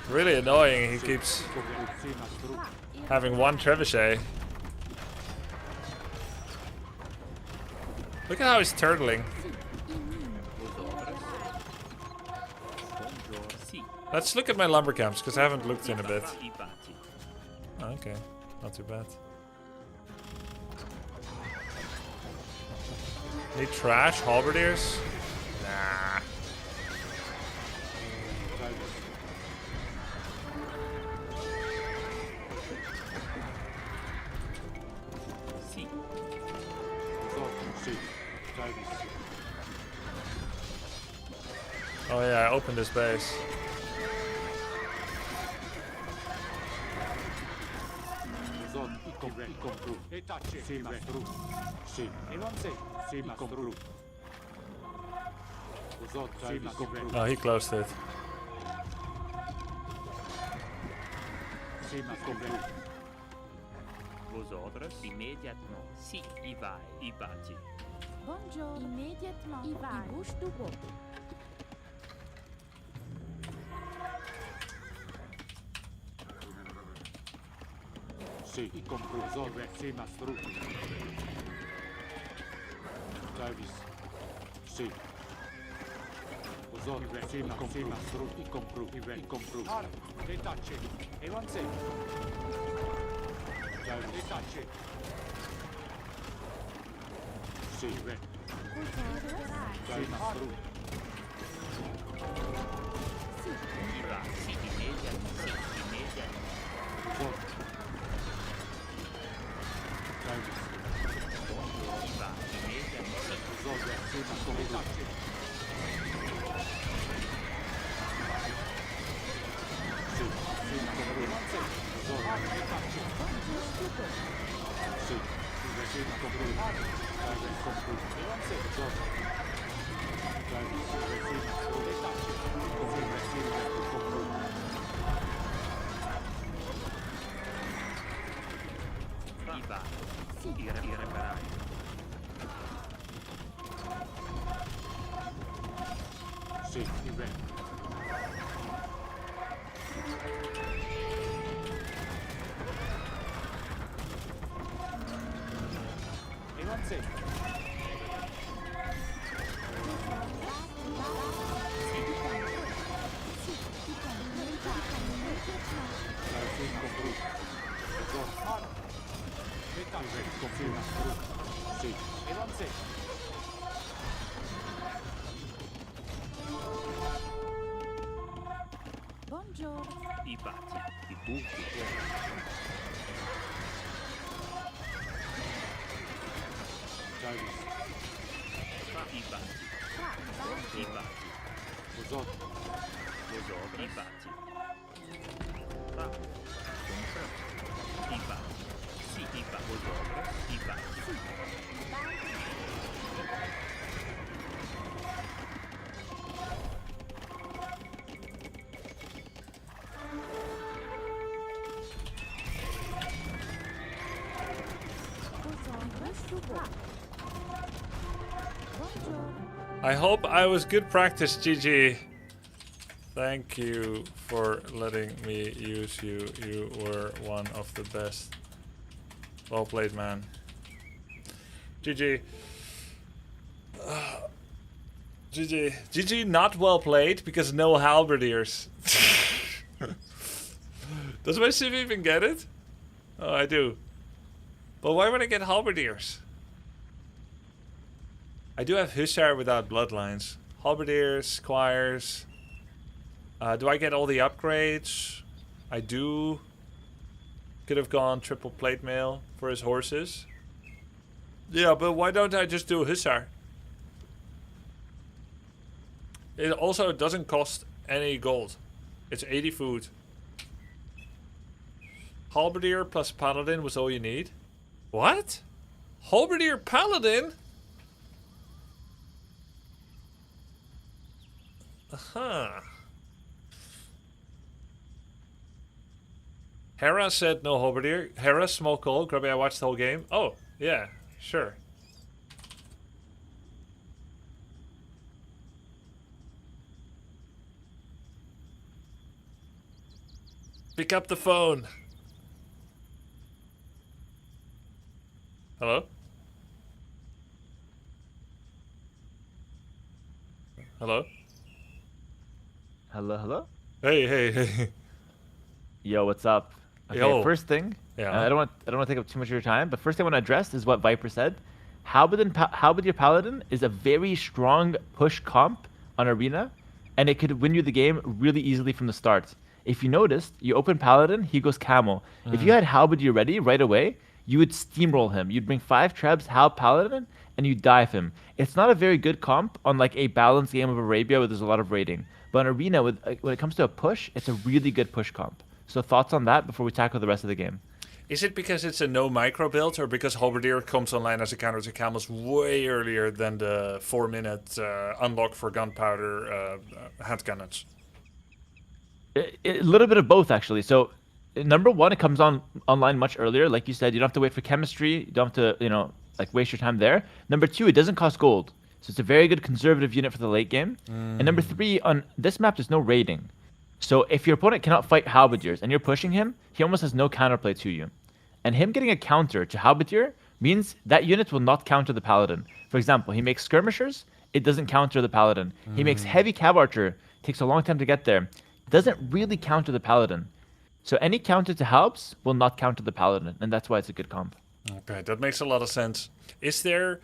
really annoying. He keeps having one trebuchet. Look at how he's turtling. Vosotros. Buongiorno. Sì. Let's look at my lumber camps, because I haven't looked in a bit. I batti. Oh, okay, not too bad. Need trash halberdiers? Nah. Sì. Sì, Travis. Oh yeah, I opened this base. Esatto, il compru. E tacci. Sì, ma sì. E avanzi. Sì, ma compru. Esatto, sì, ma compru. Oh, he closed it. Sì, ma compru. Vos ordres. Immédiatement. Si. Y vai. Y bati. Bonjour. Immédiatement. Y va. Y bouge tout beau. Sì, compro. Zorre. Sì, mastru. Davis. Sì. Zorre. Sì, mastru. I compro. I compro. Ar. Le tacce. E vanze. Davis. Le tacce. Sì, re. Davis, mastru. Y va. Si. Immédiatement. Si. Immédiatement. Zorre. Davis. Y va. Immédiatement. Zorre. Sì, mastru. Le tacce. Sì, sì, mastru. Zorre. Le tacce. Sì, sì, mastru. Davis, compro. E vanze. Zorre. Davis, sì, mastru. Le tacce. Zorre. Sì, mastru. Compro. Y va. Irreparai. Sì, il re. E vanze. Sì, compro. Zorre. Ar. Le tacce. Conferma. Sì. E vanze. Bonjour. Y bati. Y bouge du bois. Davis. Y bati. Y bati. Zorre. Vos ordres. Y bati. Ra. Compra. Y bati. Si. Y bati. Vos ordres. Y bati. I hope I was good practice, GG. Thank you for letting me use you. You were one of the best. Well played, man. GG. GG. GG not well played because no halberdiers. Does my sim even get it? Oh, I do. But why would I get halberdiers? I do have Hussar without bloodlines. Halberdiers, squires. Do I get all the upgrades? I do. Could have gone triple plate mail for his horses. Yeah, but why don't I just do Hussar? It also doesn't cost any gold. It's 80 food. Halberdier plus Paladin was all you need? What? Halberdier Paladin? Huh. Hera said no halberdier. Hera, small call. Grubby, I watched the whole game. Oh, yeah, sure. Pick up the phone. Hello? Hello? Hello, hello? Hey, hey, hey. Yo, what's up? Okay, Yo. first thing, Yeah. I don't want to take up too much of your time, but first thing I want to address is what Viper said. Halberdier Paladin is a very strong push comp on Arena, and it could win you the game really easily from the start. If you noticed, you open Paladin, he goes Camel. If you had Halberdier ready right away, you would steamroll him. You'd bring 5 trebs, Hal Paladin, and you dive him. It's not a very good comp on like a balanced game of Arabia where there's a lot of raiding. But on Arena, when it comes to a push, it's a really good push comp. So thoughts on that before we tackle the rest of the game? Is it because it's a no micro build, or because Halberdier comes online as a counter to camels way earlier than the 4-minute unlock for gunpowder hand cannons? A little bit of both, actually. So number one, it comes online much earlier. Like you said, you don't have to wait for chemistry. You don't have to, like waste your time there. Number two, it doesn't cost gold. So it's a very good conservative unit for the late game. And number three, on this map, there's no raiding. So if your opponent cannot fight Halberdiers and you're pushing him, he almost has no counterplay to you. And him getting a counter to Halberdier means that unit will not counter the Paladin. For example, he makes Skirmishers, it doesn't counter the Paladin. He makes Heavy Cav Archer, takes a long time to get there, doesn't really counter the Paladin. So any counter to Halbs will not counter the Paladin, and that's why it's a good comp. Okay, that makes a lot of sense. Is there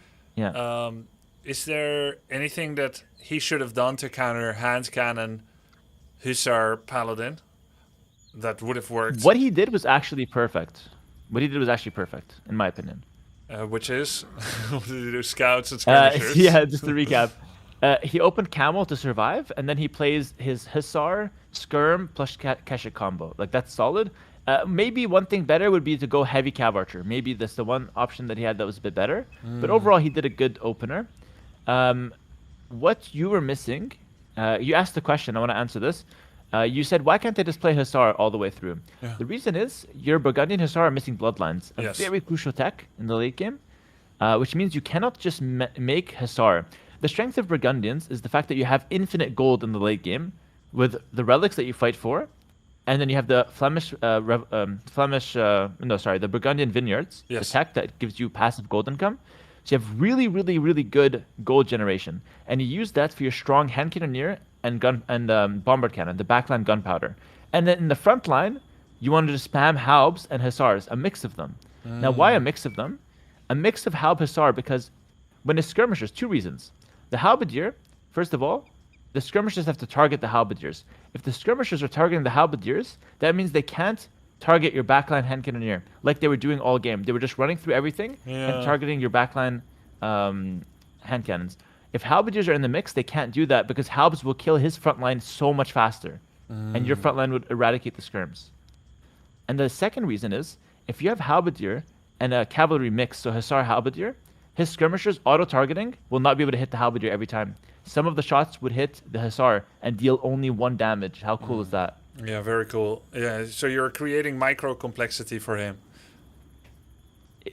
anything that he should have done to counter Hand Cannon, Hussar, Paladin that would have worked? What he did was actually perfect. In my opinion. Which is? What did he do? Scouts and skirmishers? Yeah, just to recap. He opened Camel to survive, and then he plays his Hussar, Skirm, plus Keshet combo. Like, that's solid. Maybe one thing better would be to go Heavy Cav Archer. Maybe that's the one option that he had that was a bit better. But overall, he did a good opener. What you were missing, you asked the question, I want to answer this. You said, why can't they just play Hussar all the way through? Yeah. The reason is, your Burgundian Hussar are missing Bloodlines, a Yes. very crucial tech in the late game, which means you cannot just make Hussar. The strength of Burgundians is the fact that you have infinite gold in the late game with the relics that you fight for, and then you have the the Burgundian Vineyards, Yes. the tech that gives you passive gold income. So you have really, really, really good gold generation, and you use that for your strong hand cannoneer and bombard cannon, the backline gunpowder. And then in the front line, you wanted to spam Halbs and Hussars, a mix of them. Now, why a mix of them? A mix of Halb Hussar, because when it's skirmishers, two reasons. The Halberdier, first of all, the skirmishers have to target the Halberdiers. If the skirmishers are targeting the Halberdiers, that means they can't target your backline hand cannoneer like they were doing all game. They were just running through everything and targeting your backline hand cannons. If Halberdiers are in the mix, they can't do that because Halbs will kill his front line so much faster, and your front line would eradicate the skirms. And the second reason is, if you have Halberdier and a cavalry mix, so Hussar Halberdier, his skirmishers auto-targeting will not be able to hit the Halberdier every time. Some of the shots would hit the Hussar and deal only 1 damage. How cool is that? Yeah, very cool. Yeah, so you're creating micro complexity for him.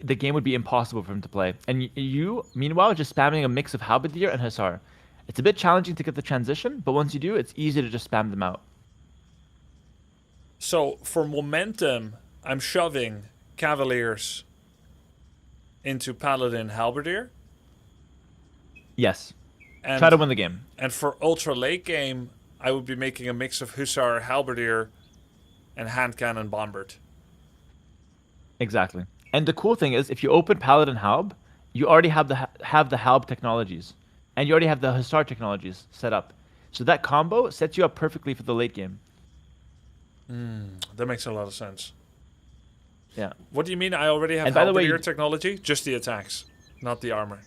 The game would be impossible for him to play. And you, meanwhile, just spamming a mix of Halberdier and Hussar. It's a bit challenging to get the transition, but once you do, it's easy to just spam them out. So for momentum, I'm shoving Cavaliers into Paladin Halberdier. Yes. And, try to win the game. And for ultra late game, I would be making a mix of Hussar, Halberdier, and hand cannon bombard. Exactly. And the cool thing is, if you open Paladin Halb, you already have the Halb technologies, and you already have the Hussar technologies set up. So that combo sets you up perfectly for the late game. That makes a lot of sense. Yeah. What do you mean I already have And by the way, Halberdier technology? Just the attacks, not the armor.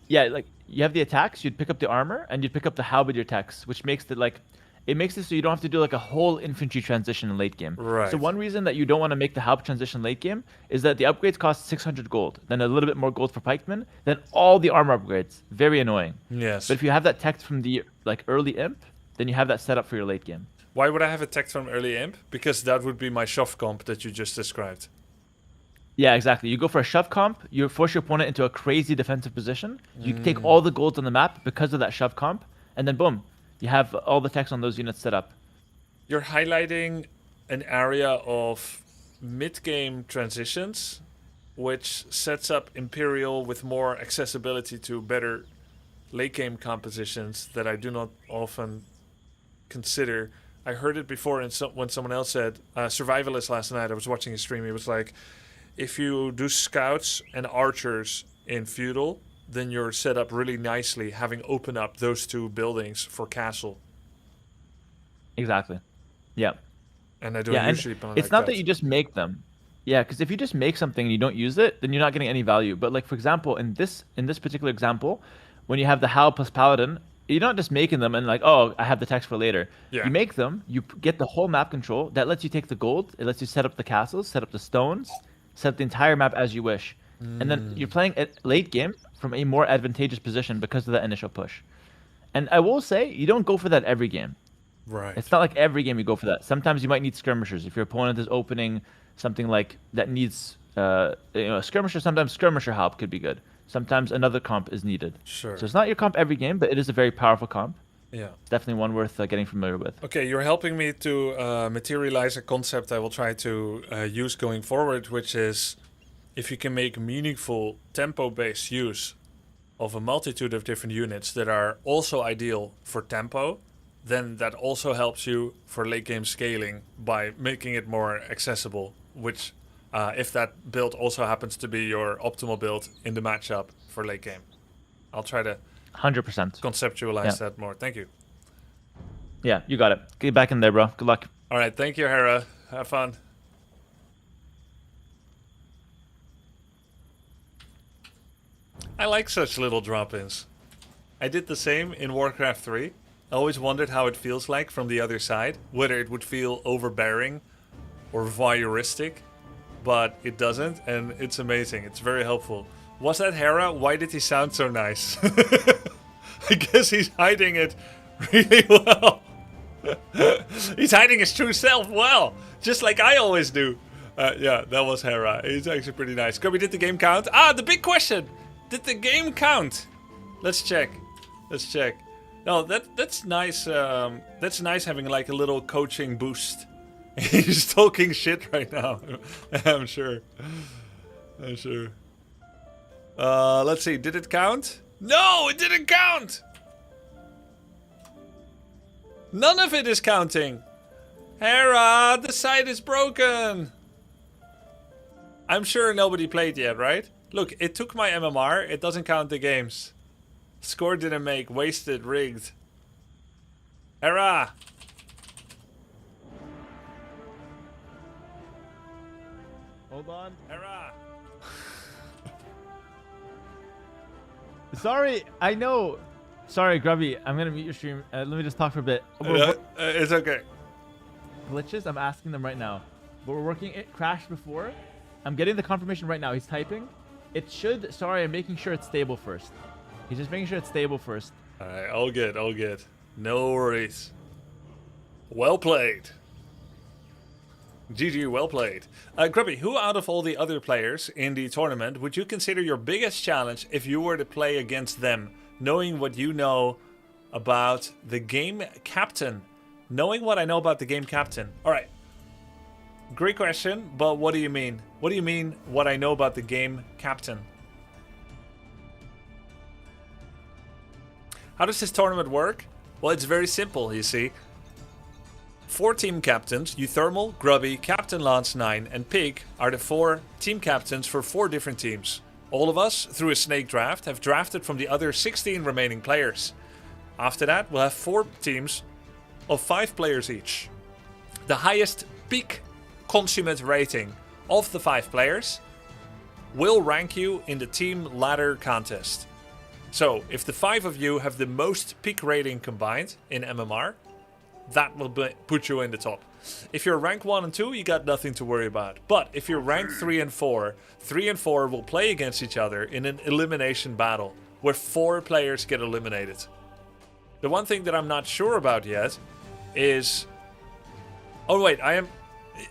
Yeah, like you have the attacks, you'd pick up the armor, and you'd pick up the Halberdier techs, which makes it like, it makes it so you don't have to do like a whole infantry transition in late game. Right. So one reason that you don't want to make the Halb transition late game is that the upgrades cost 600 gold, then a little bit more gold for pikemen, then all the armor upgrades. Very annoying. Yes. But if you have that tech from the like early imp, then you have that set up for your late game. Why would I have a tech from early imp? Because that would be my shove comp that you just described. Yeah, exactly. You go for a shove comp, you force your opponent into a crazy defensive position, you take all the golds on the map because of that shove comp, and then boom, you have all the techs on those units set up. You're highlighting an area of mid-game transitions, which sets up Imperial with more accessibility to better late-game compositions that I do not often consider. I heard it before when someone else said, Survivalist last night, I was watching his stream, he was like, if you do scouts and archers in feudal, then you're set up really nicely, having opened up those two buildings for castle. Exactly. Yeah. And I don't usually plan it's like not that you just make them. Yeah, because if you just make something and you don't use it, then you're not getting any value. But like, for example, in this particular example, when you have the Hal plus Paladin, you're not just making them and like, oh, I have the text for later. Yeah. You make them, you get the whole map control. That lets you take the gold. It lets you set up the castles, set up the stones, set up the entire map as you wish. And then you're playing at late game from a more advantageous position because of that initial push. And I will say, you don't go for that every game. Right. It's not like every game you go for that. Sometimes you might need skirmishers. If your opponent is opening something like that needs a skirmisher, sometimes skirmisher help could be good. Sometimes another comp is needed. Sure. So it's not your comp every game, but it is a very powerful comp. Yeah. It's definitely one worth getting familiar with. Okay, you're helping me to materialize a concept I will try to use going forward, which is if you can make meaningful tempo-based use of a multitude of different units that are also ideal for tempo, then that also helps you for late game scaling by making it more accessible, which if that build also happens to be your optimal build in the matchup for late game. I'll try to 100%. conceptualize that more. Thank you. Yeah, you got it. Get back in there, bro. Good luck. All right, thank you, Hera. Have fun. I like such little drop-ins. I did the same in Warcraft 3. I always wondered how it feels like from the other side, whether it would feel overbearing or voyeuristic, but it doesn't, and it's amazing. It's very helpful. Was that Hera? Why did he sound so nice? I guess he's hiding it really well. He's hiding his true self well, just like I always do. Yeah, that was Hera. He's actually pretty nice. Grubby, did the game count? Ah, the big question. Did the game count? Let's check. Let's check. No, that's nice. That's nice having like a little coaching boost. He's talking shit right now. I'm sure. I'm sure. Let's see. Did it count? No, it didn't count. None of it is counting. Hera, the site is broken. I'm sure nobody played yet, right? Look, it took my MMR. It doesn't count the games. Score didn't make. Wasted. Rigged. Hera. Hold on. Hera. Sorry, I know. Sorry, Grubby. I'm going to mute your stream. Let me just talk for a bit. It's okay. Glitches, I'm asking them right now. But we're working. It crashed before. I'm getting the confirmation right now. He's typing. It should. Sorry, I'm making sure it's stable first. He's just making sure it's stable first. Alright, all good, all good. No worries. Well played. GG, well played. Grubby, who out of all the other players in the tournament would you consider your biggest challenge if you were to play against them, knowing what you know about the game captain? Knowing what I know about the game captain. Alright. Great question, but what do you mean? What do you mean, what I know about the game captain? How does this tournament work? Well, it's very simple, you see. 4 team captains, Euthermal, Grubby, Captain Lance 9, and Pig are the 4 team captains for 4 different teams. All of us, through a snake draft, have drafted from the other 16 remaining players. After that, we'll have 4 teams of 5 players each. The highest peak consummate rating of the 5 players will rank you in the team ladder contest. So, if the 5 of you have the most peak rating combined in MMR, that will put you in the top. If you're rank 1 and 2, you got nothing to worry about. But if you're rank 3 and 4, 3 and 4 will play against each other in an elimination battle, where 4 players get eliminated. The one thing that I'm not sure about yet is... Oh wait,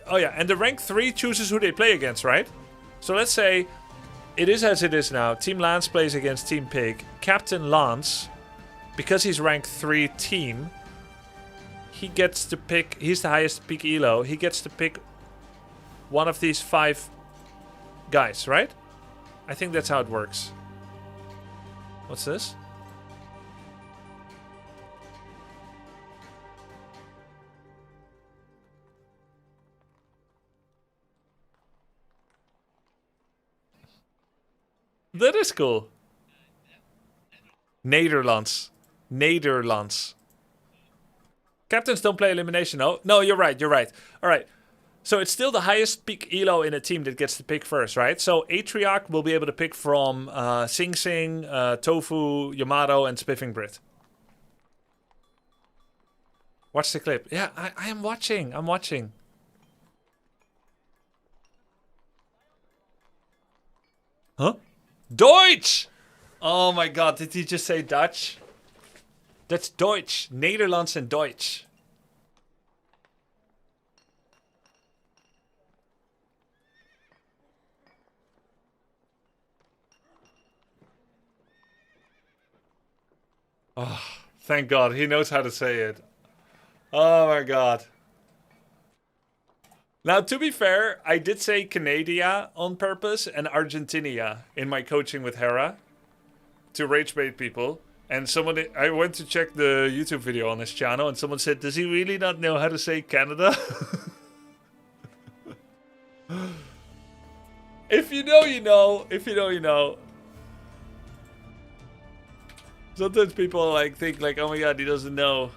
Oh yeah, and the rank 3 chooses who they play against, right? So let's say it is as it is now. Team Lance plays against Team Pig. Captain Lance, because he's rank 3 team, he gets to pick... He's the highest peak elo. He gets to pick one of these 5 guys, right? I think that's how it works. What's this? That is cool. Nederlands. Nederlands. Captains don't play elimination, no? No, you're right, you're right. Alright. So it's still the highest peak elo in a team that gets to pick first, right? So Atriarch will be able to pick from Sing Sing, Tofu, Yamato, and Spiffing Brit. Watch the clip. Yeah, I am watching. I'm watching. Huh? Deutsch! Oh my god, did he just say Dutch? That's Deutsch. Nederlands and Deutsch. Oh, thank God. He knows how to say it. Oh my God. Now, to be fair, I did say Canada on purpose and Argentina in my coaching with Hera to rage bait people. And I went to check the YouTube video on his channel, and someone said, "Does he really not know how to say Canada?" If you know, you know. If you know, you know. Sometimes people like think like, "Oh my God, he doesn't know."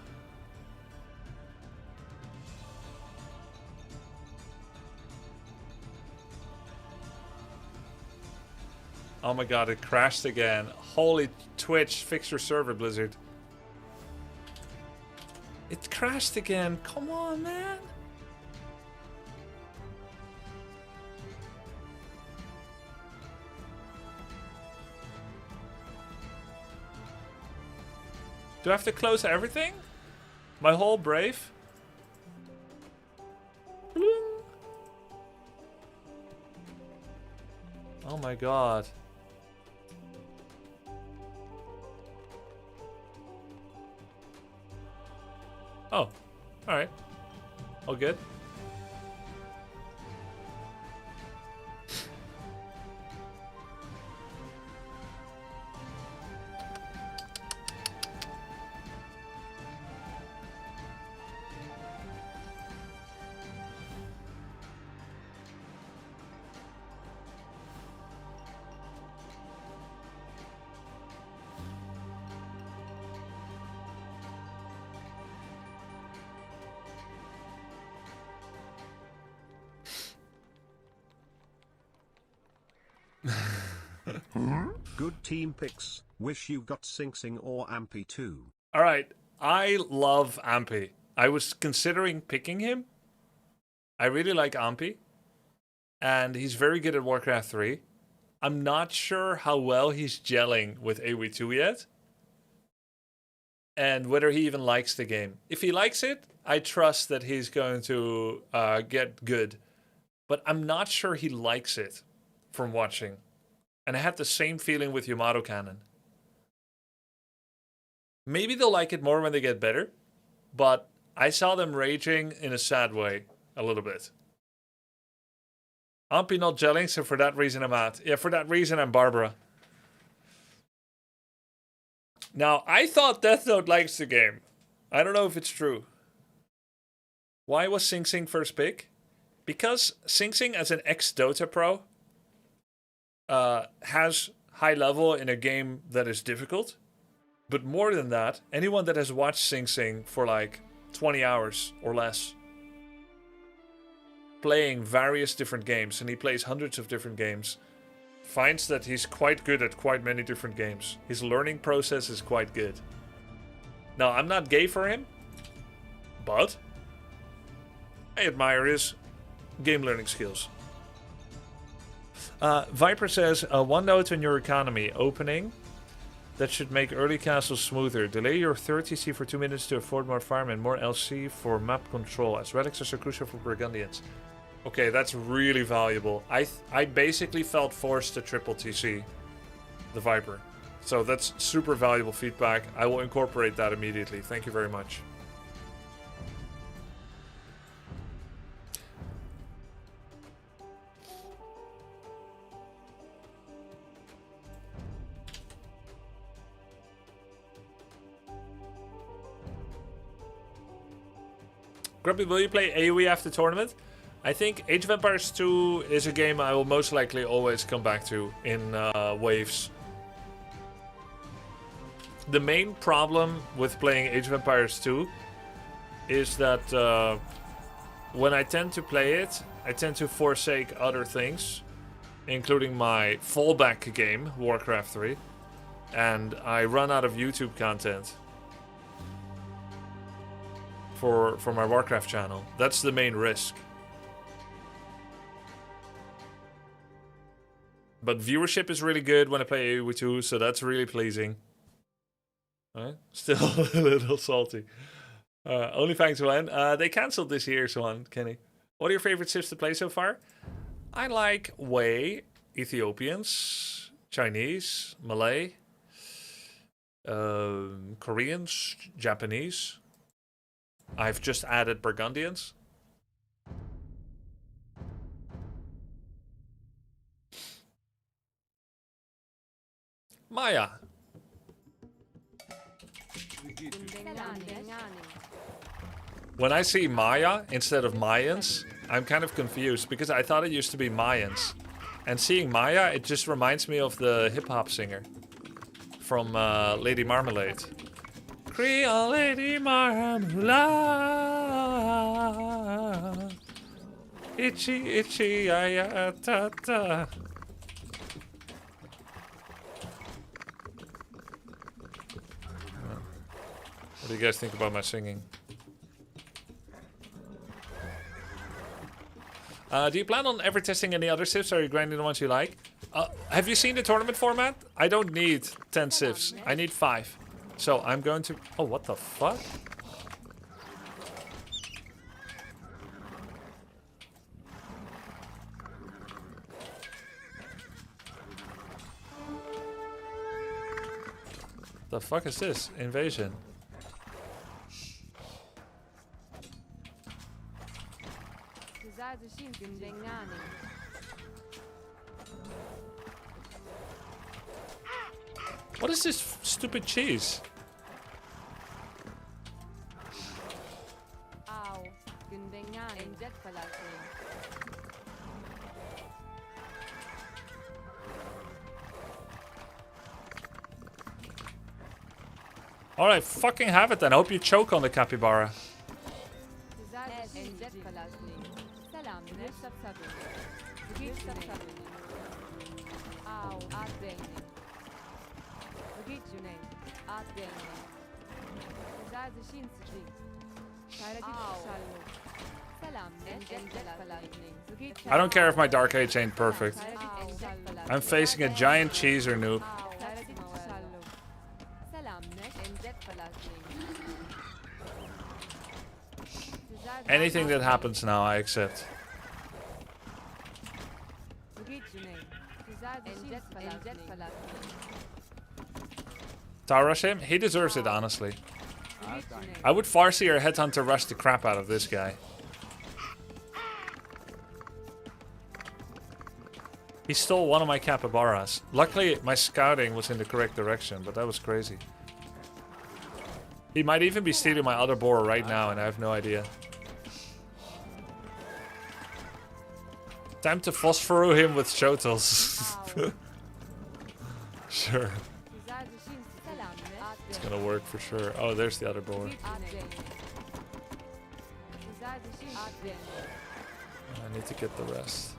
Oh my God, it crashed again. Holy Twitch, fix your server, Blizzard. It crashed again. Come on, man. Do I have to close everything? My whole Brave? Oh my God. Oh, alright. All good. Good team picks. Wish you got Sing Sing or Ampy too. Alright, I love Ampy. I was considering picking him. I really like Ampy. And he's very good at Warcraft 3. I'm not sure how well he's gelling with AoE2 yet. And whether he even likes the game. If he likes it, I trust that he's going to get good. But I'm not sure he likes it from watching. And I had the same feeling with Yamato Cannon. Maybe they'll like it more when they get better. But I saw them raging in a sad way a little bit. Ampy not gelling, so for that reason I'm out. Yeah, for that reason I'm Barbara. Now, I thought Death Note likes the game. I don't know if it's true. Why was Sing Sing first pick? Because Sing Sing as an ex-Dota pro has high level in a game that is difficult. But more than that, anyone that has watched Sing Sing for like 20 hours or less, playing various different games, and he plays hundreds of different games, finds that he's quite good at quite many different games. His learning process is quite good. Now, I'm not gay for him, but I admire his game learning skills. Viper says, one note on your economy opening that should make early castles smoother. Delay your 30C for 2 minutes to afford more farm and more LC for map control, as relics are so crucial for Burgundians. Okay, that's really valuable. I basically felt forced to triple TC the Viper. So that's super valuable feedback. I will incorporate that immediately. Thank you very much. Grubby, will you play AoE after tournament? I think Age of Empires 2 is a game I will most likely always come back to in waves. The main problem with playing Age of Empires 2 is that when I tend to play it, I tend to forsake other things, including my fallback game, Warcraft 3, and I run out of YouTube content for my Warcraft channel. That's the main risk. But viewership is really good when I play AoE2, so that's really pleasing. Alright, still a little salty. Only thanks, Glenn. They cancelled this year's one, Kenny. What are your favorite Civs to play so far? I like Wei, Ethiopians, Chinese, Malay, Koreans, Japanese. I've just added Burgundians. Maya. When I see Maya instead of Mayans, I'm kind of confused because I thought it used to be Mayans. And seeing Maya, it just reminds me of the hip-hop singer from Lady Marmalade. Creole Lady Marmalade. Itchy, itchy, ay, ta, ta. What do you guys think about my singing? Do you plan on ever testing any other civs, or are you grinding the ones you like? Have you seen the tournament format? I don't need 10 civs. I need 5. So I'm going to... Oh, what the fuck? The fuck is this? Invasion. What is this stupid cheese? Alright, fucking have it then. I hope you choke on the capybara. I don't care if my Dark Age ain't perfect. I'm facing a giant cheeser noob. Anything that happens now, I accept. Tower rush him? He deserves it, honestly. I would Farsi or Headhunter rush the crap out of this guy. He stole one of my capybaras. Luckily, my scouting was in the correct direction, but that was crazy. He might even be stealing my other boar right now, and I have no idea. Time to phosphoro him with shotels. Sure. It's gonna work for sure. Oh, there's the other boar. I need to get the rest.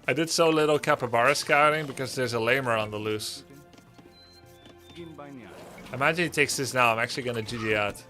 I did so little capybara scouting because there's a lamer on the loose. Imagine he takes this now. I'm actually gonna GG out.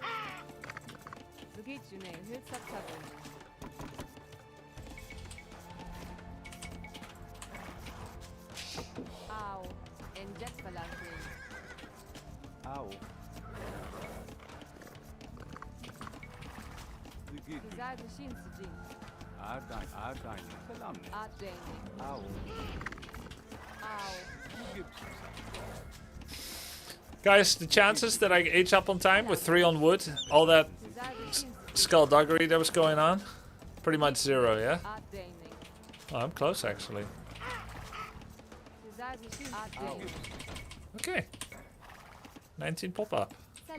Guys, the chances that I age up on time with 3 on wood, all that skullduggery that was going on, pretty much 0, yeah? Oh, I'm close actually. Okay. 19 pop up. Not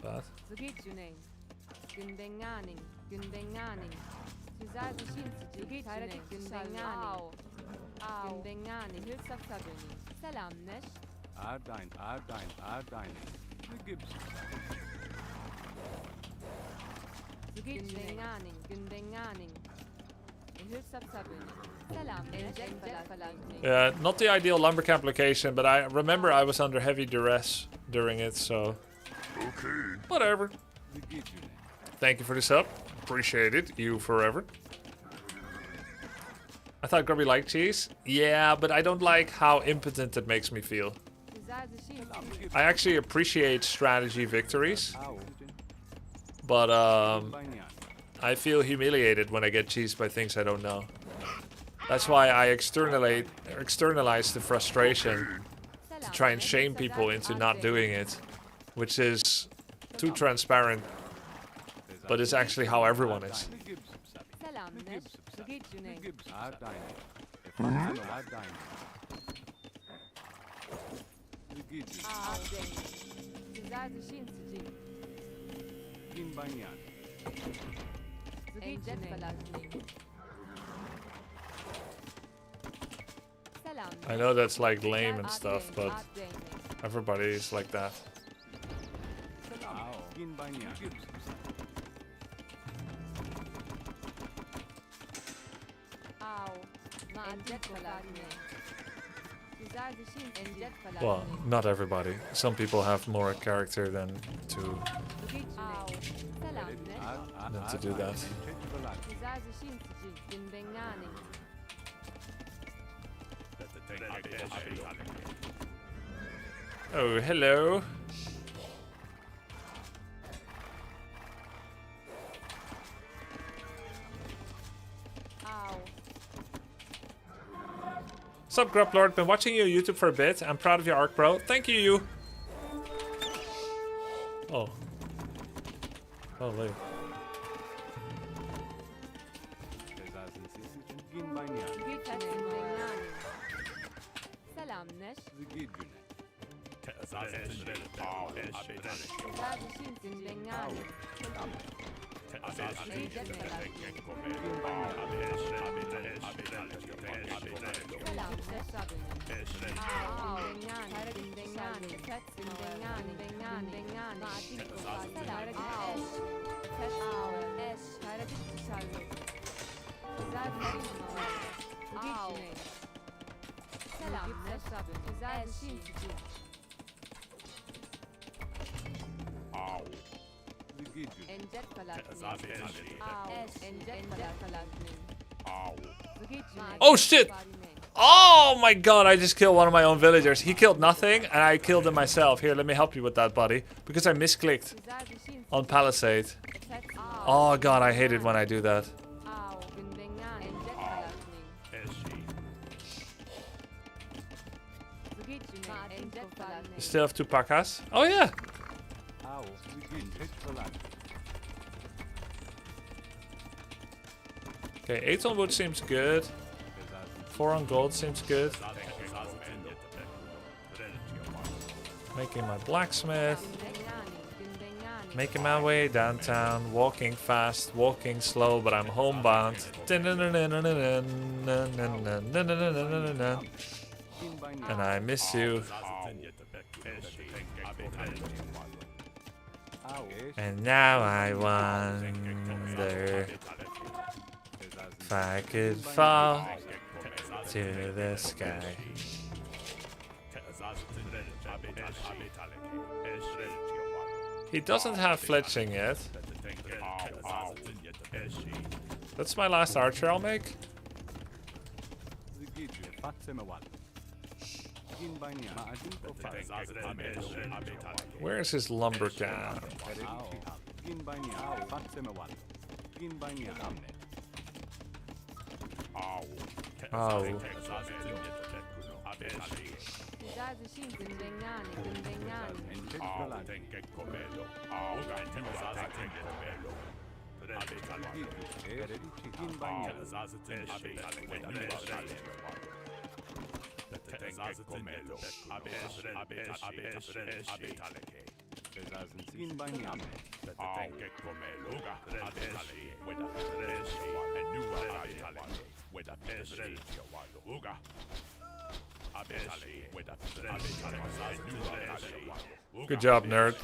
bad. Yeah, not the ideal lumber camp location, but I remember I was under heavy duress during it, so... Okay. Whatever. Thank you for the sub. Appreciate it. You forever. I thought Grubby liked cheese. Yeah, but I don't like how impotent it makes me feel. I actually appreciate strategy victories. But, I feel humiliated when I get cheesed by things I don't know. That's why I externalize the frustration to try and shame people into not doing it. Which is too transparent. But it's actually how everyone is. I know that's like lame and stuff, but everybody is like that. Well, not everybody. Some people have more character than to do that. Oh, hello. Sup, Grublord? Been watching you on YouTube for a bit. I'm proud of your arc, bro. Thank you. Oh. Holy. Oh shit! Oh my god, I just killed one of my own villagers. He killed nothing and I killed him myself. Here, let me help you with that, buddy. Because I misclicked on Palisade. Oh god, I hate it when I do that. You still have 2 pakas? Oh yeah! Okay, 8 on wood seems good. 4 on gold seems good. Making my blacksmith. Making my way downtown. Walking fast, walking slow, but I'm homebound. And I miss you. And now I wonder if I could fall to the sky. He doesn't have fletching yet. That's my last archer I'll make. Where is his lumber camp? Oh. Good job, nerd.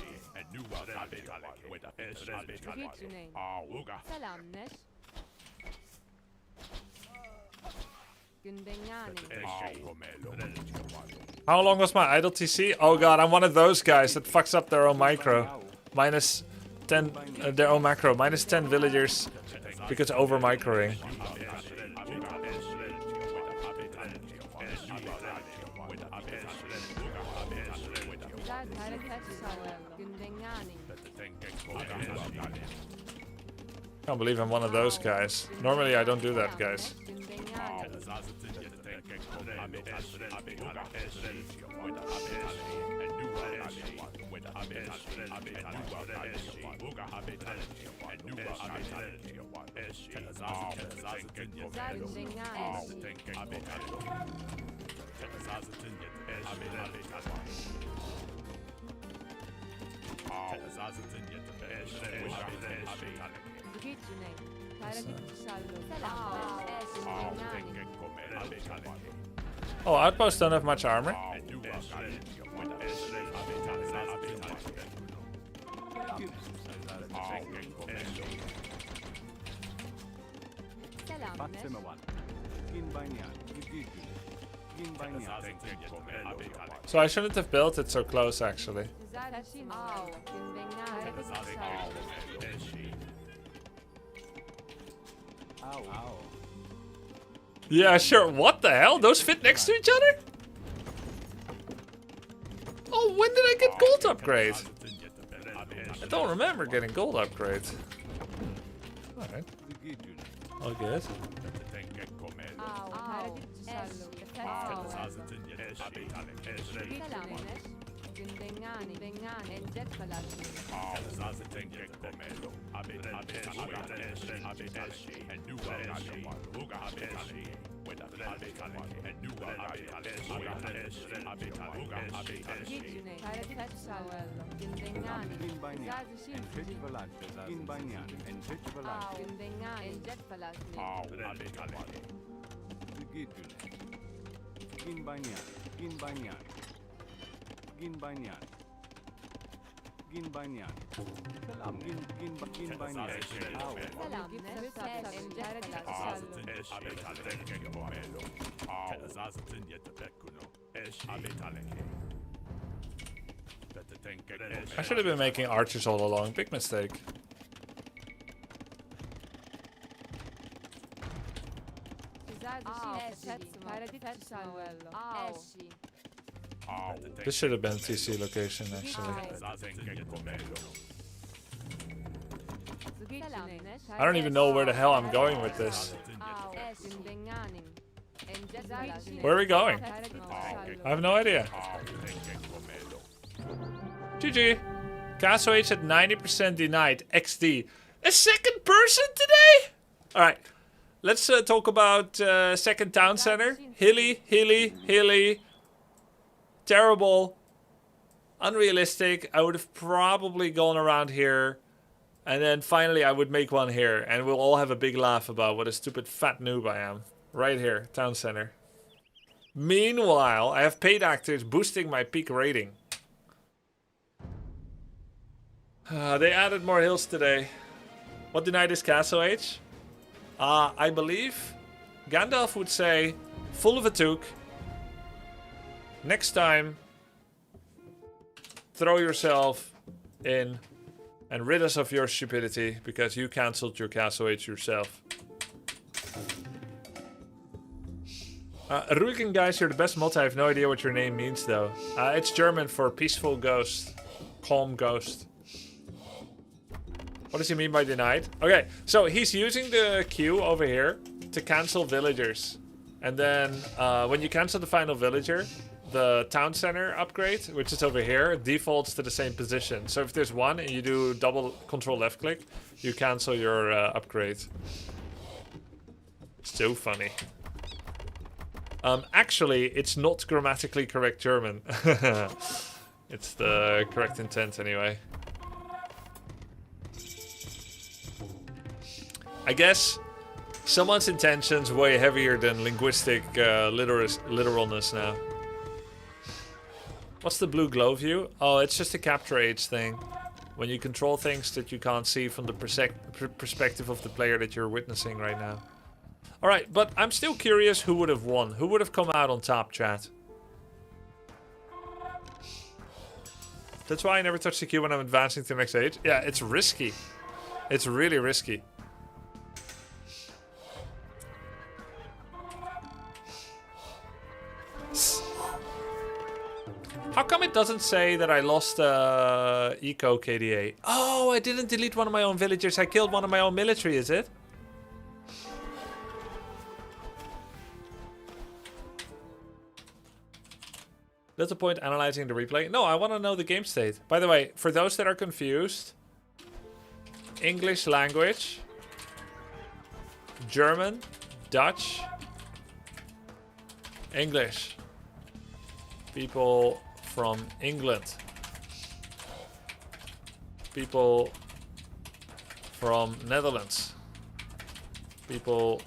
How long was my idle TC? Oh god, I'm one of those guys that fucks up their own micro. Minus 10, their own macro. Minus 10 villagers because over microing. Can't believe I'm one of those guys. Normally I don't do that, guys. Oh, outposts don't have much armor. So I shouldn't have built it so close, actually. Yeah, sure. What the hell? Those fit next to each other? Oh, when did I get gold upgrade? I don't remember getting gold upgrades. Alright. All good. I should have been making archers all along. Big mistake. This should have been TC location, actually. I don't even know where the hell I'm going with this. Where are we going? I have no idea. GG. Castle H at 90% denied. XD. A second person today? Alright. Let's talk about second town center. Hilly. Terrible. Unrealistic. I would have probably gone around here. And then finally I would make one here. And we'll all have a big laugh about what a stupid fat noob I am. Right here. Town center. Meanwhile, I have paid actors boosting my peak rating. They added more hills today. What denied is Castle Age? I believe Gandalf would say, full of a toque. Next time, throw yourself in and rid us of your stupidity because you cancelled your Castle Age yourself. Ruiken, guys, you're the best multi. I have no idea what your name means, though. It's German for peaceful ghost. Calm ghost. What does he mean by denied? Okay, so he's using the queue over here to cancel villagers. And then when you cancel the final villager, the town center upgrade, which is over here, defaults to the same position. So if there's one and you do double control left click, you cancel your upgrade. So funny. Actually, it's not grammatically correct German. It's the correct intent anyway. I guess someone's intentions way heavier than linguistic literalness now. What's the blue glow view? Oh, it's just a capture age thing. When you control things that you can't see from the perspective of the player that you're witnessing right now. Alright, but I'm still curious who would have won. Who would have come out on top, chat? That's why I never touch the queue when I'm advancing to the next stage. Yeah, it's risky. It's really risky. How come it doesn't say that I lost Eco KDA? Oh, I didn't delete one of my own villagers. I killed one of my own military, is it? That's the point analyzing the replay. No, I want to know the game state. By the way, for those that are confused, English language, German, Dutch, English. People from England. People from Netherlands. People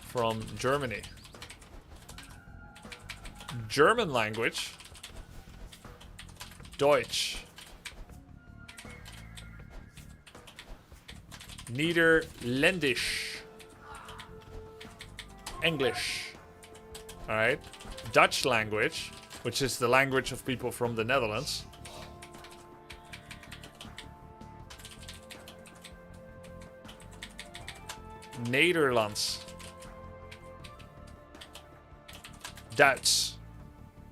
from Germany. German language. Deutsch. Niederländisch. English. Alright. Dutch language, which is the language of people from the Netherlands. Nederlands. Duits.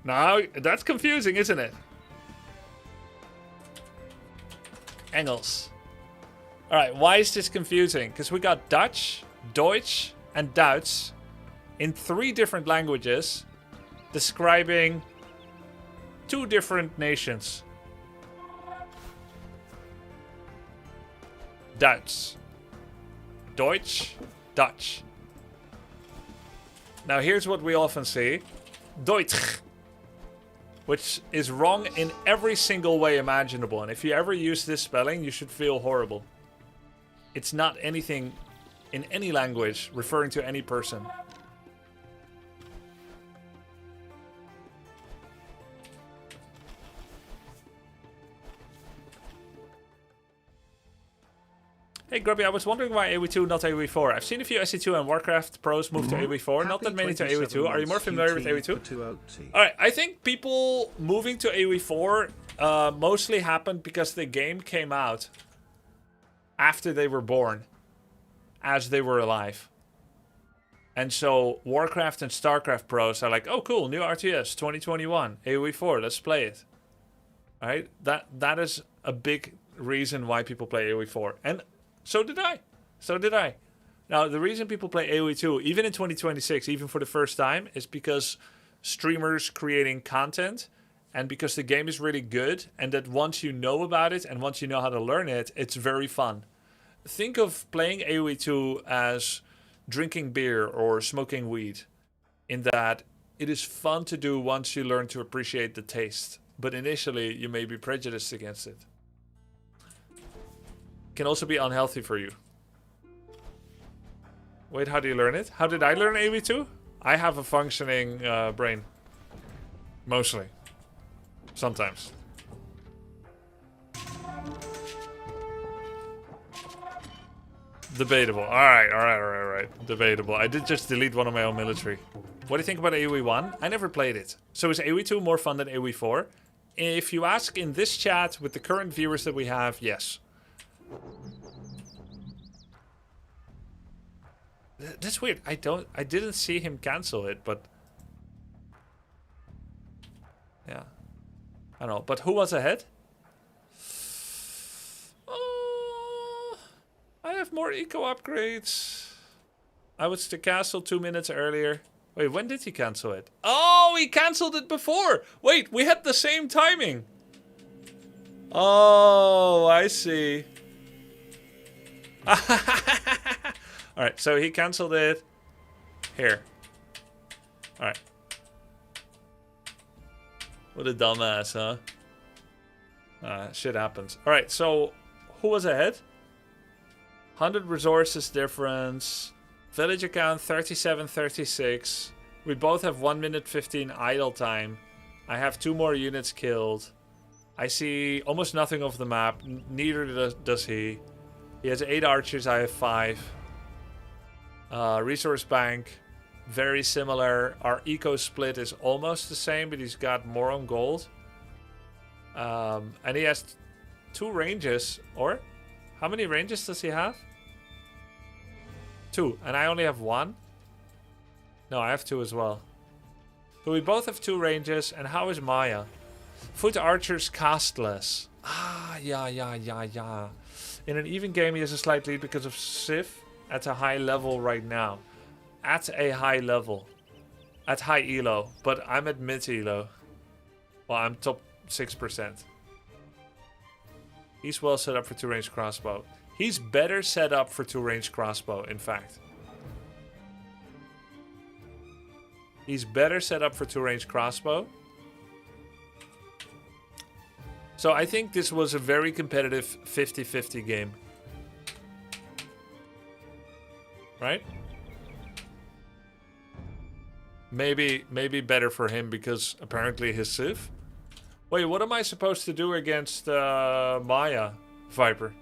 Now, that's confusing, isn't it? Engels. Alright, why is this confusing? Because we got Dutch, Deutsch, and Duits in 3 different languages describing 2 different nations. Duits. Deutsch, Dutch. Now here's what we often see. Deutsch. Which is wrong in every single way imaginable. And if you ever use this spelling, you should feel horrible. It's not anything in any language referring to any person. Hey Grubby, I was wondering why AoE2 not AoE4. I've seen a few SE2 and Warcraft pros move to AoE4, not that many to AoE2. Are you more familiar with AoE2? Alright, I think people moving to AoE4 mostly happened because the game came out after they were born, as they were alive. And so Warcraft and StarCraft pros are like, oh cool, new RTS 2021, AoE4, let's play it. Alright, that is a big reason why people play AoE4. And so did I. So did I. Now, the reason people play AoE2, even in 2026, even for the first time, is because streamers creating content and because the game is really good and that once you know about it and once you know how to learn it, it's very fun. Think of playing AoE2 as drinking beer or smoking weed, in that it is fun to do once you learn to appreciate the taste. But initially, you may be prejudiced against it. Can also be unhealthy for you. Wait, how do you learn it? How did I learn AoE2? I have a functioning brain. Mostly. Sometimes. Debatable. Alright. Debatable. I did just delete one of my own military. What do you think about AoE1? I never played it. So is AoE2 more fun than AoE4? If you ask in this chat with the current viewers that we have, yes. That's weird. I didn't see him cancel it, but yeah, I don't know. But who was ahead? I have more eco upgrades. I was to castle 2 minutes earlier. Wait, when did he cancel it? Oh, he canceled it before. Wait, we had the same timing. Oh, I see. Alright, so he cancelled it here. Alright. What a dumbass, huh? Shit happens. Alright, so who was ahead? 100 resources difference. Village account 37-36. We both have 1 minute 15 idle time. I have 2 more units killed. I see almost nothing of the map. Neither does he. He has 8 archers, I have 5. Resource bank, very similar. Our eco split is almost the same, but he's got more on gold. And he has 2 ranges, or how many ranges does he have? 2, and I only have 1. No, I have 2 as well. So we both have 2 ranges, and how is Maya? Foot archers cast less. Ah, yeah. In an even game, he has a slight lead because of Sif at a high level right now. At a high level. At high elo, but I'm at mid elo. Well, I'm top 6%. He's well set up for 2-range crossbow. He's better set up for 2-range crossbow, in fact. He's better set up for 2-range crossbow. So I think this was a very competitive 50-50 game. Right? Maybe better for him because apparently his Civ. Wait, what am I supposed to do against Maya Viper?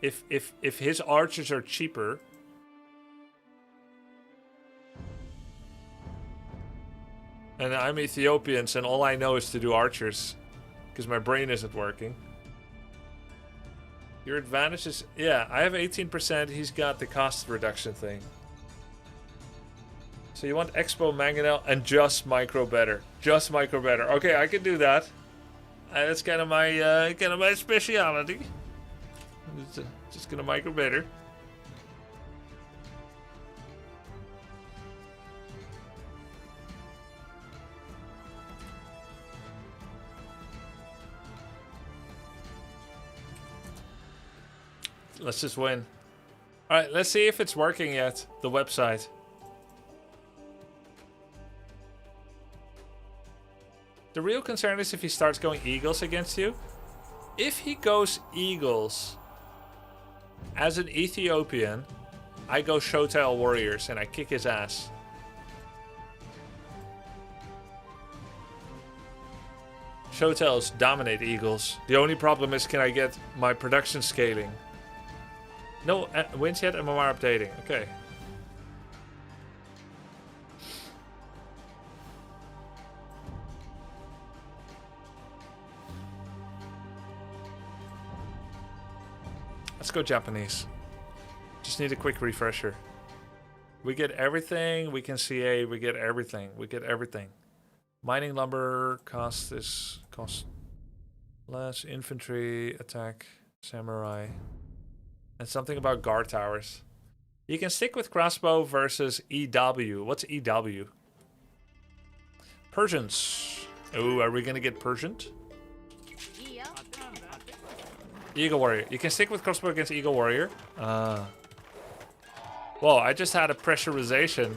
If his archers are cheaper. And I'm Ethiopian, and all I know is to do archers. Because my brain isn't working. Your advantage is... Yeah, I have 18%. He's got the cost reduction thing. So you want Expo Mangonel and just Micro better. Just Micro better. Okay, I can do that. That's kind of my speciality. Just gonna Micro better. Let's just win. Alright, let's see if it's working yet. The website. The real concern is if he starts going Eagles against you. If he goes Eagles, as an Ethiopian, I go Showtail Warriors and I kick his ass. Showtails dominate Eagles. The only problem is, can I get my production scaling? No wins yet, MMR updating. Okay. Let's go Japanese. Just need a quick refresher. We get everything. We can CA. We get everything. We get everything. Mining lumber cost less. Infantry attack. Samurai. And something about guard towers. You can stick with crossbow versus EW. What's EW? Persians. Oh, are we gonna get Persianed? Eagle Warrior. You can stick with crossbow against Eagle Warrior. Well, I just had a pressurization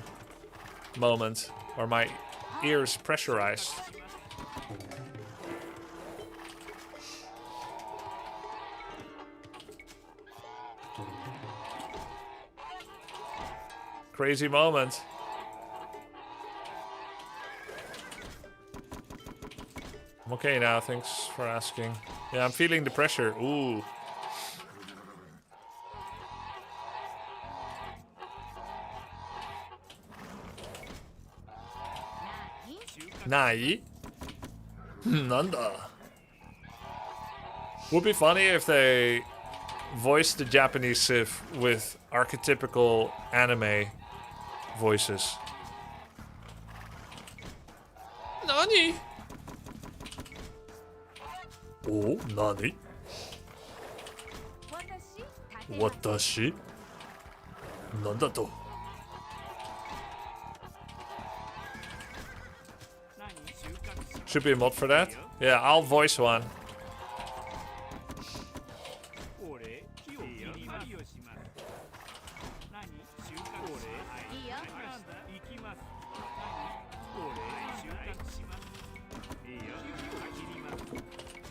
moment. Or my ears pressurized. Crazy moment. I'm okay now, thanks for asking. Yeah, I'm feeling the pressure. Ooh. Nai? Nanda. Would be funny if they voiced the Japanese Civ with archetypical anime voices. Nani? Oh, nani? Watashi? Nanda to? Should be a mod for that. Yeah, I'll voice one.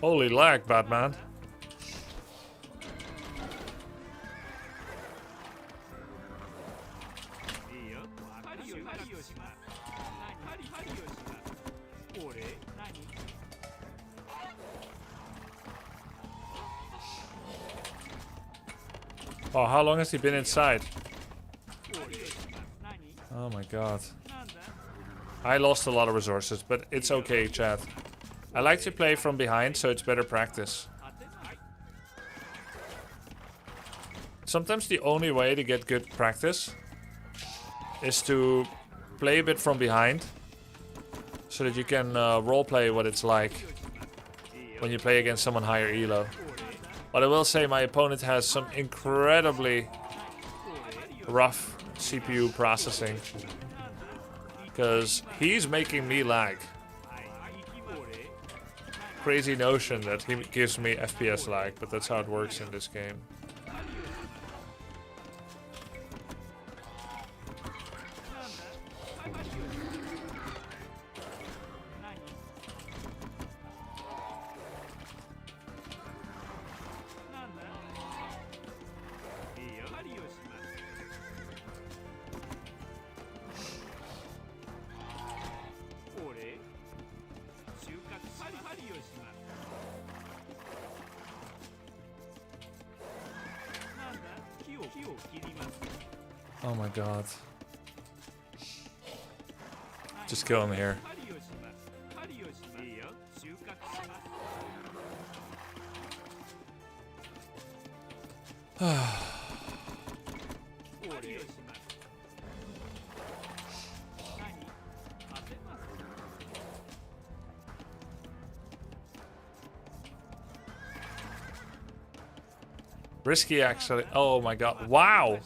Holy lag, Batman. Oh, how long has he been inside? Oh my god. I lost a lot of resources, but it's okay, chat. I like to play from behind, so it's better practice. Sometimes the only way to get good practice is to play a bit from behind, so that you can roleplay what it's like when you play against someone higher elo. But I will say my opponent has some incredibly rough CPU processing, because he's making me lag. Crazy notion that he gives me FPS lag, but that's how it works in this game. Oh my god. Just kill him here. Risky actually. Oh my god. Wow.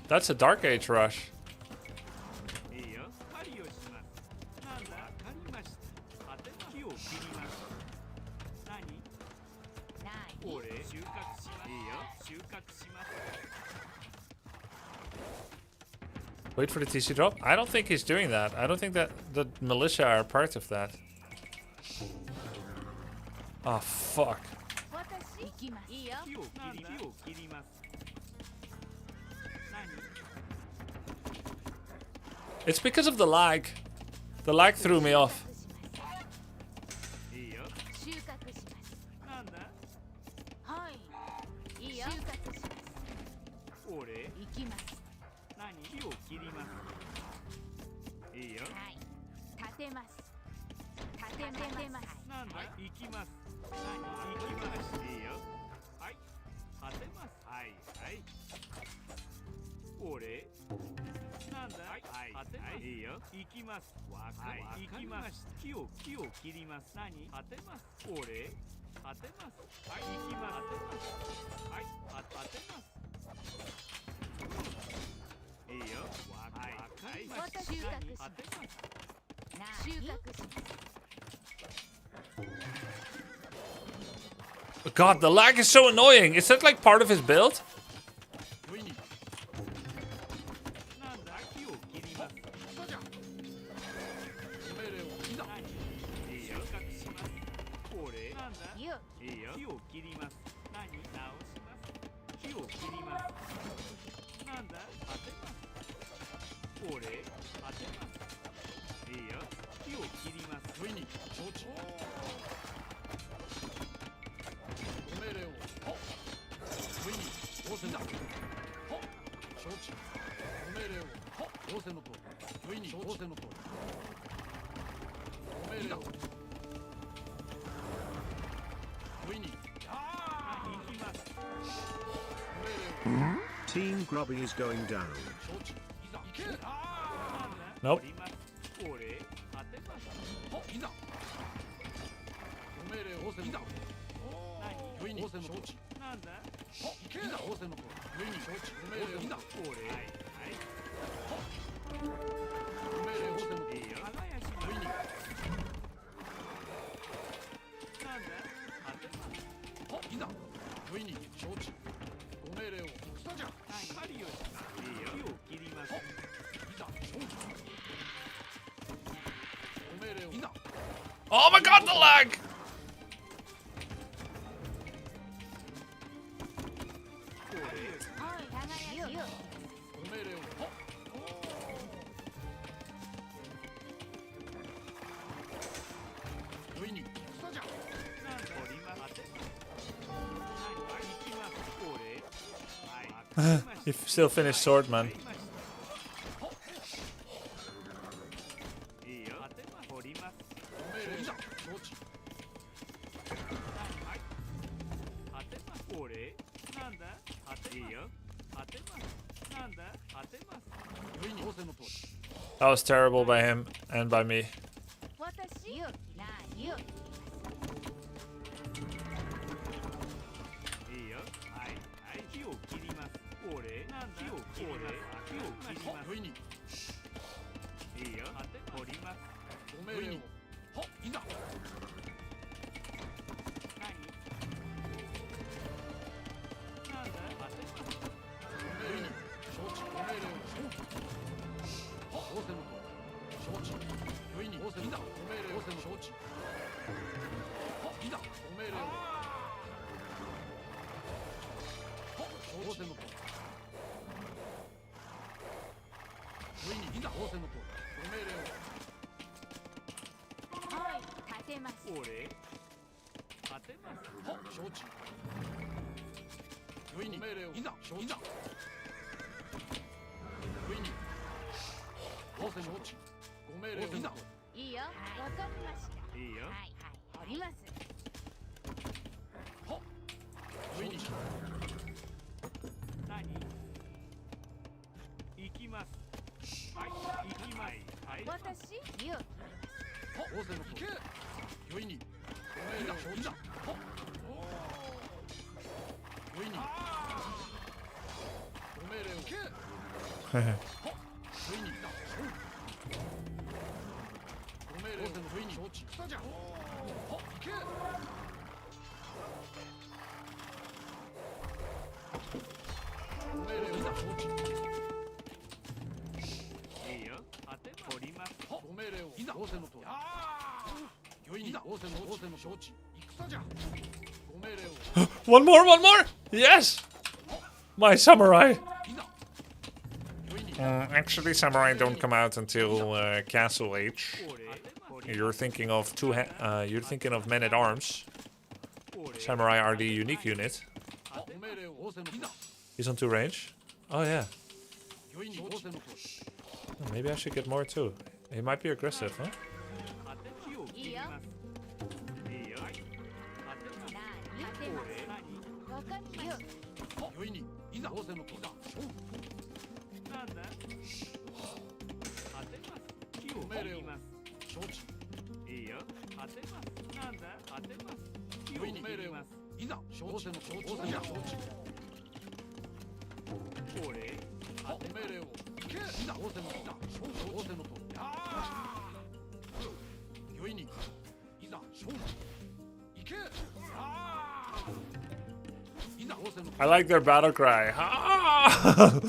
That's a Dark Age rush. Wait for the TC drop? I don't think he's doing that. I don't think that the militia are part of that. Oh, fuck. It's because of the lag. The lag threw me off. God, the lag is so annoying. Is that like part of his build? Team Grubby is going down. Nope. Oh my god, the lag! You still finished Swordman. That was terrible by him and by me. One more, one more! Yes! My samurai! Actually, samurai don't come out until Castle Age. You're thinking of you're thinking of Men at Arms. Samurai are the unique unit. He's on 2 range. Oh yeah. Oh, maybe I should get more too. He might be aggressive, huh? I like their battle cry. Ah!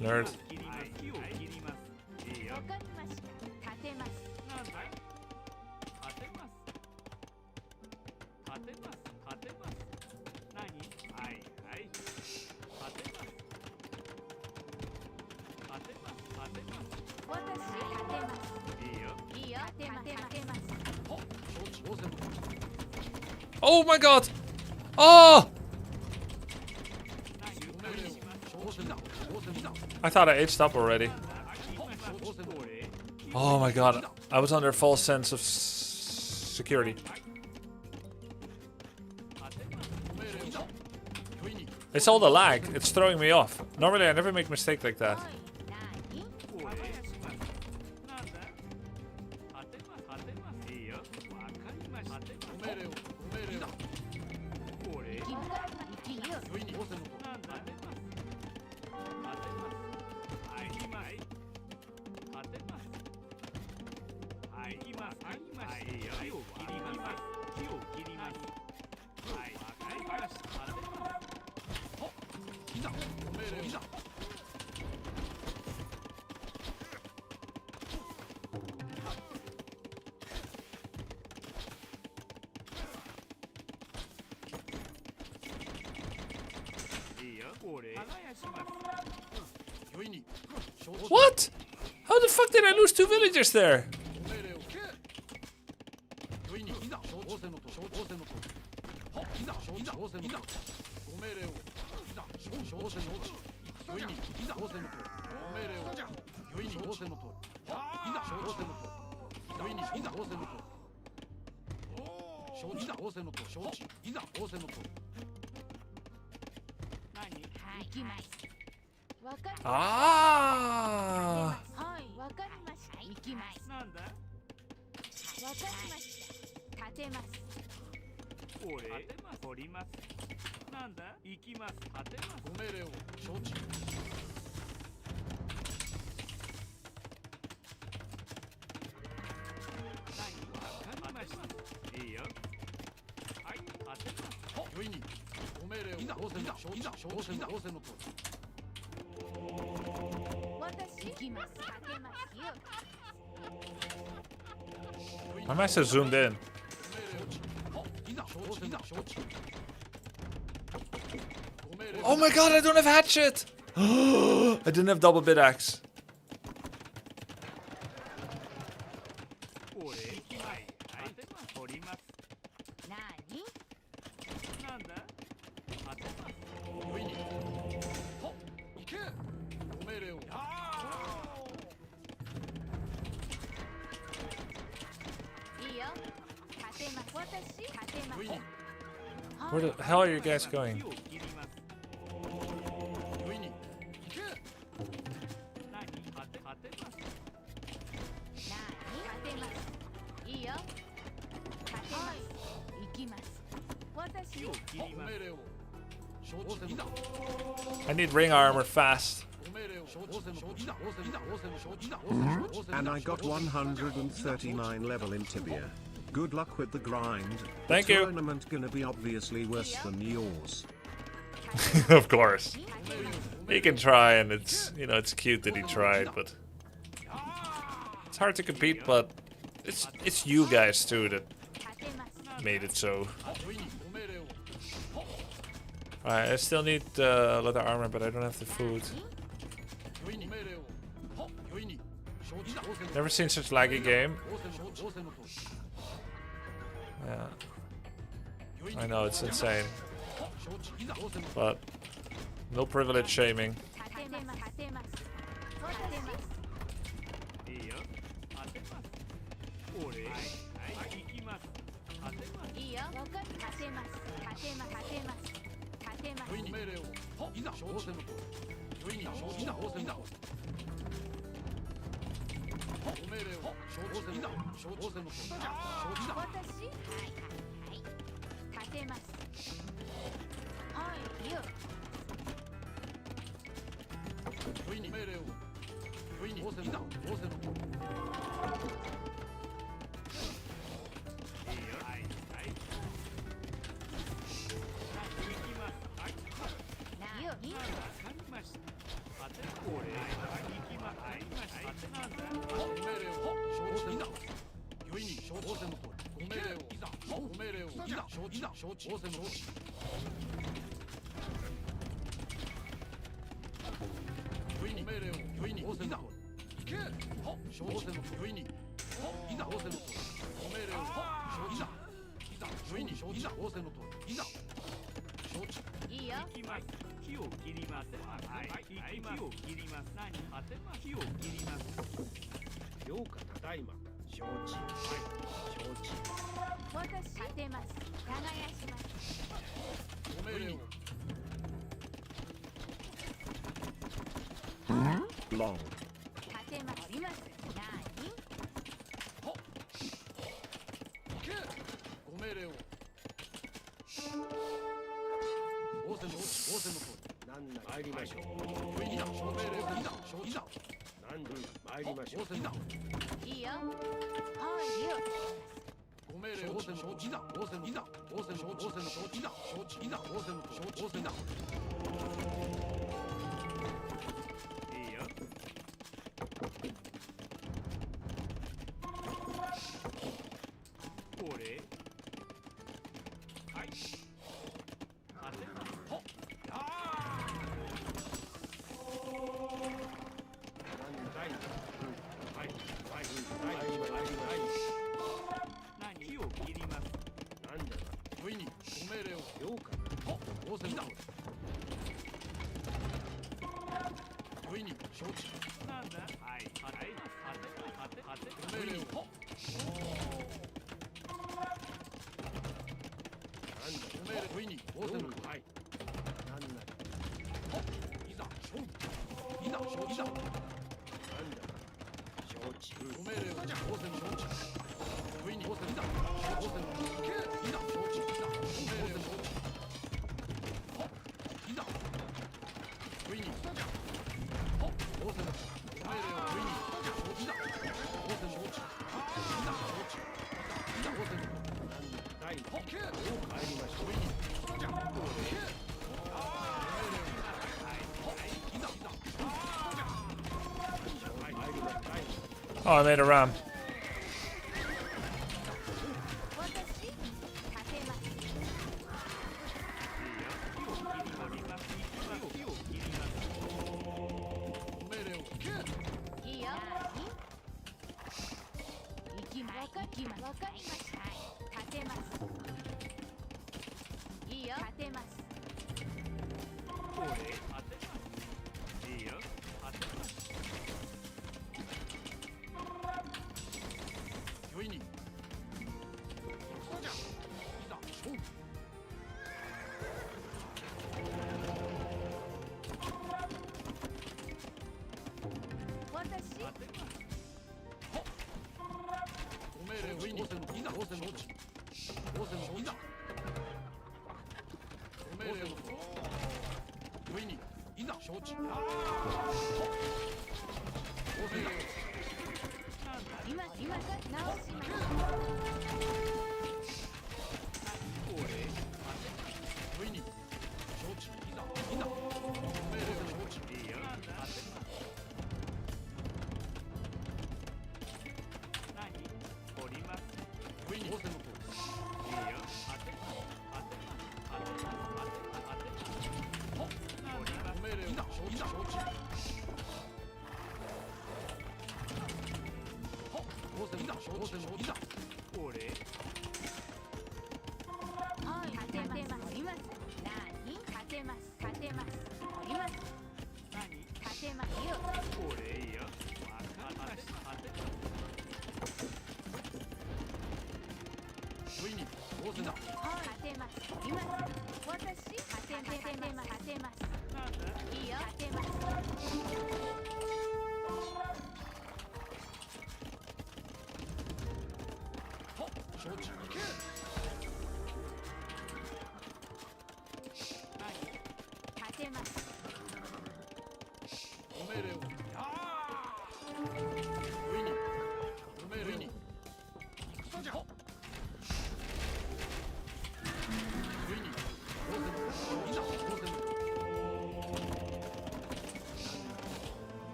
Nerd. Oh my god! Oh! I thought I aged up already. Oh my god, I was under false sense of security. It's all the lag, it's throwing me off. Normally I never make a mistake like that. What? How the fuck did I lose 2 villagers there? Ah! はいわかりました行きますなんだわかりました立てます俺立てます取りますなんだ行きます立てますご命令を承知何わかりましたいいよはい立てますよいにご命令を承知承知のと私行きます立てますよ Why am I so zoomed in? Oh my god, I don't have hatchet! I didn't have double bit axe. 俺行きますはい立てます取ります何なんだ立てますよいに行けご命令をいいよ立てます私立てます Where the hell are you guys going? 火を切りますよいに行け何立てます何立てますいいよ立てます行きます私火を切ります I need ring armor fast. And I got 139 level in Tibia. Good luck with the grind. Thank the you. Tournament gonna be obviously worse than yours. Of course. He can try, and it's, you know, it's cute that he tried, but it's hard to compete. But it's you guys too that made it so. Alright, I still need leather armor, but I don't have the food. Never seen such laggy game. Yeah, I know it's insane, but no privilege shaming. 立てます立てます私いいよ立てます俺はい行きます立てますいいよわかり立てます立てます立てます立てます命令をいざ承知のとおりいざ承知のとおりご命令を承知いざ承知のとおり承知だ私はい立てますはいよよいに命令をよいにいざ仰せのといいよはいはい行きますはいよいわかりました立て俺行きますはい立てなんだご命令を承知いざよいに承知のとご命令をいざご命令をいざ承知だ承知仰せのとよいに命令をよいに仰せのと行け承知のとよいにいざ仰せのとご命令を承知だいざよいに承知だ仰せのといざ承知いいよ行きます火を切りますはい行きます火を切ります何果てます火を切りますようかただいま承知はい承知私立てます耕しますご命令を Long. 立てますいます何行けご命令を仰せの仰せのとなんな参りましょうおりいざご命令をいざ承知だなんで参りましょう仰せだいいよはいよご命令を承知だ仰せのいざ仰せの承知だ承知だ承知いざ仰せの承知だいに承知なんだはいはい命令を命令不意に仰せのはい何なりいざ勝負いざ承知だなんだ承知ご命令を仰せの承知不意に仰せいざ仰せのいざ承知いざ命令を承知いざ不意に仰せのご命令を不意にいざ仰せの承知いざ承知いざ仰せの第一帰りましょう不意にじゃあOh, I made a ram.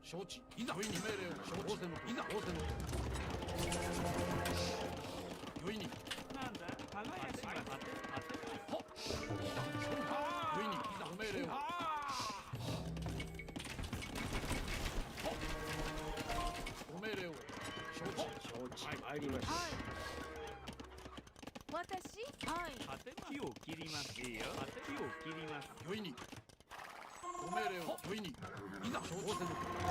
承知いざ不意に命令を承知いざ仰せの不意になんだ輝きがほっいざ不意にいざ命令をほっご命令を承知参りましょう私はい火を切りますいいよ火を切ります不意にご命令を不意にいざ承知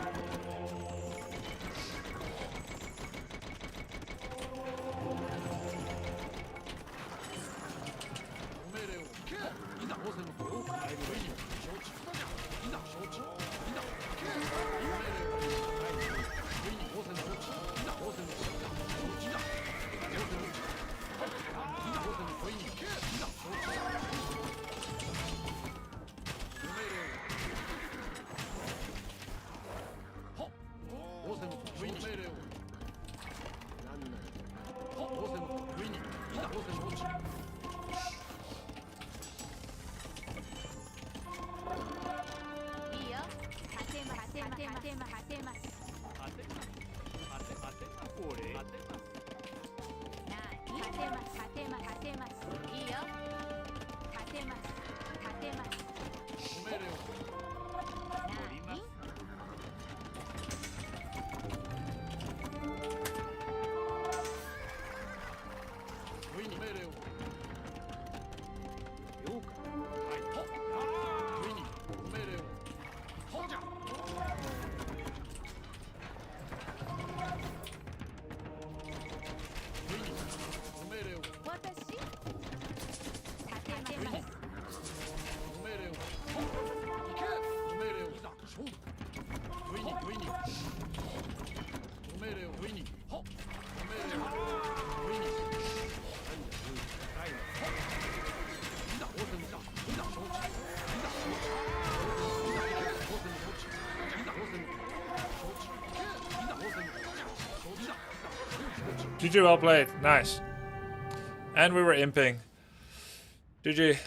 GG, well played. Nice. And we were imping. GG.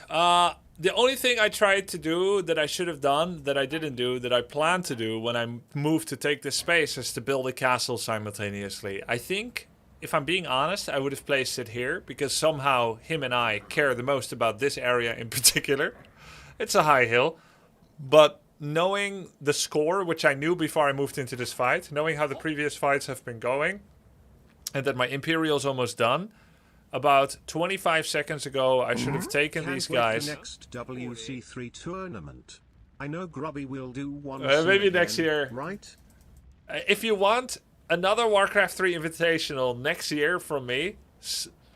The only thing I tried to do that I should have done, that I didn't do, that I planned to do when I moved to take this space is to build a castle simultaneously. I think, if I'm being honest, I would have placed it here because somehow him and I care the most about this area in particular. It's a high hill. But knowing the score, which I knew before I moved into this fight, knowing how the previous fights have been going, and that my Imperial's almost done, about 25 seconds ago, I should have taken Can't these wait guys. the next WC3 tournament. I know Grubby will do one. Maybe soon next again, year. right? If you want another Warcraft 3 Invitational next year from me,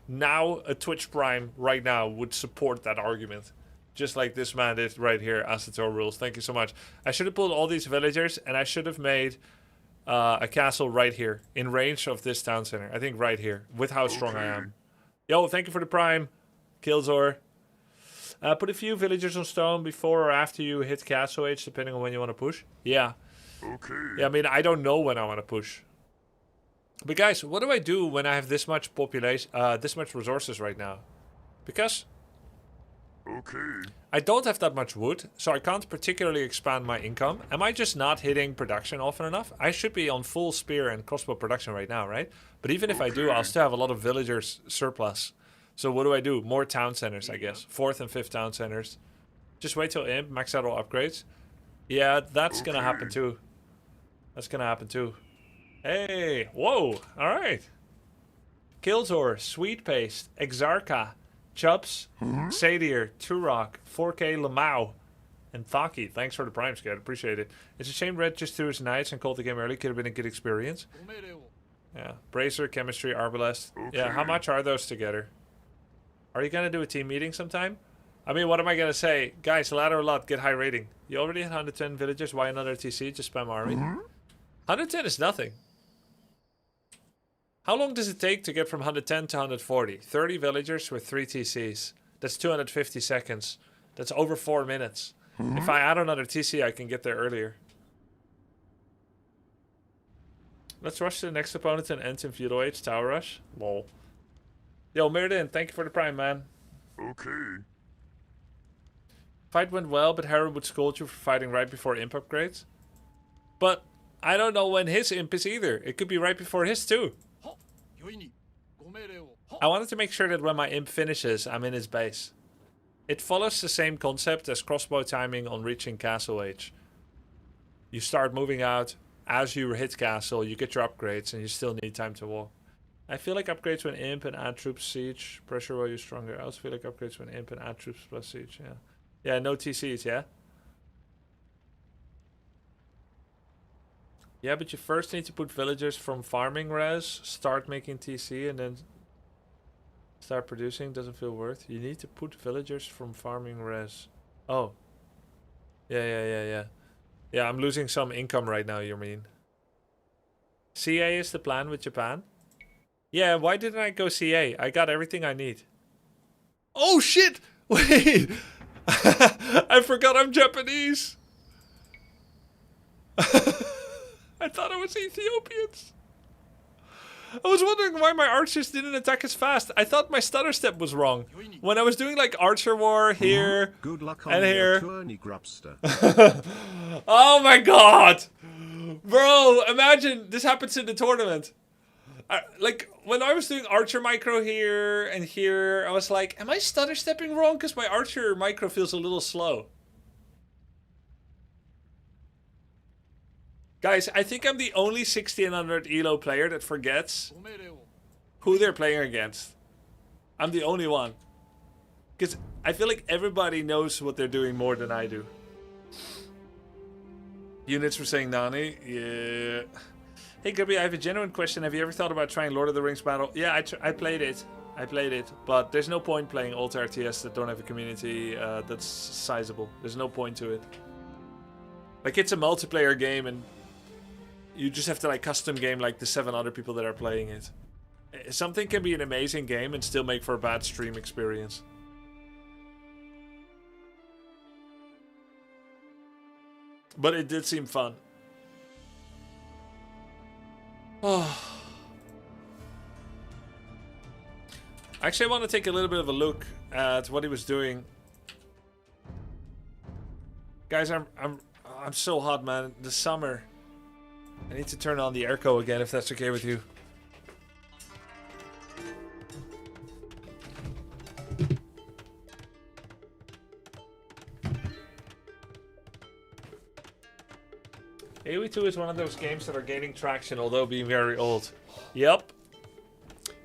now a Twitch Prime right now would support that argument. Just like this man did right here, Asator Rules. Thank you so much. I should have pulled all these villagers, and I should have made a castle right here, in range of this town center. I think right here, with how strong I am. Yo, thank you for the Prime, Killzor. Put a few villagers on stone before or after you hit castle age, depending on when you want to push. Yeah. Okay. Yeah, I mean, I don't know when I want to push. But guys, what do I do when I have this much population, this much resources right now? Because Okay. I don't have that much wood, so I can't particularly expand my income. Am I just not hitting production often enough? I should be on full spear and crossbow production right now, right? But even if I do, I'll still have a lot of villagers surplus. So what do I do? More town centers, I guess. 4th and 5th town centers. Just wait till Imp, max out all upgrades. Yeah, that's gonna happen too. That's gonna happen too. Hey, whoa, alright. Killzor, Sweet Paste, Exarcha, Chubbs, Sadier, Turok, 4K Lamau, and Thaki. Thanks for the Prime Scout, appreciate it. It's a shame Red just threw his knights and called the game early. Could have been a good experience. Yeah, Bracer, Chemistry, Arbalest. Yeah, how much are those together? Are you gonna do a team meeting sometime? I mean, what am I gonna say? Guys, ladder a lot, get high rating. You already had 110 villagers, why another TC? Just spam army. 110 is nothing. How long does it take to get from 110 to 140? 30 villagers with 3 TCs. That's 250 seconds. That's over 4 minutes. If I add another TC, I can get there earlier. Let's rush to the next opponent and end in Feudal Age. Tower Rush. Lol. Yo, Mirrodin, thank you for the Prime, man. Okay. Fight went well, but Harry would scold you for fighting right before imp upgrades. But I don't know when his imp is either. It could be right before his too. I wanted to make sure that when my imp finishes, I'm in his base. It follows the same concept as crossbow timing on reaching castle age. You start moving out. As you hit castle, you get your upgrades, and you still need time to walk. I feel like upgrades when imp and add troops siege. Pressure while you're stronger. I also feel like upgrades when imp and add troops plus siege. Yeah. Yeah, no TCs, yeah? Yeah, but you first need to put villagers from farming res, start making TC, and then start producing. Doesn't feel worth. You need to put villagers from farming res. Oh. Yeah. Yeah, I'm losing some income right now, you mean. CA is the plan with Japan? Yeah, why didn't I go CA? I got everything I need. Oh shit! Wait! I forgot I'm Japanese! I thought it was Ethiopians. I was wondering why my archers didn't attack as fast. I thought my stutter step was wrong. When I was doing like archer war here Good luck on and your here. Tourney, Grubster. Oh my god! Bro, imagine this happens in the tournament. Like, when I was doing archer micro here and here, I was like, am I stutter stepping wrong? Because my archer micro feels a little slow. Guys, I think I'm the only 1600 ELO player that forgets who they're playing against. I'm the only one. Because I feel like everybody knows what they're doing more than I do. Units were saying Nani. Yeah. Hey Grubby, I have a genuine question. Have you ever thought about trying Lord of the Rings battle? Yeah, I played it. But there's no point playing alt RTS that don't have a community that's sizable. There's no point to it. Like, it's a multiplayer game and you just have to like custom game like the 7 other people that are playing it. Something can be an amazing game and still make for a bad stream experience. But it did seem fun. Oh. Actually, I want to take a little bit of a look at what he was doing. Guys, I'm so hot, man. The summer. I need to turn on the airco again, if that's okay with you. AoE2 is one of those games that are gaining traction, although being very old. Yep.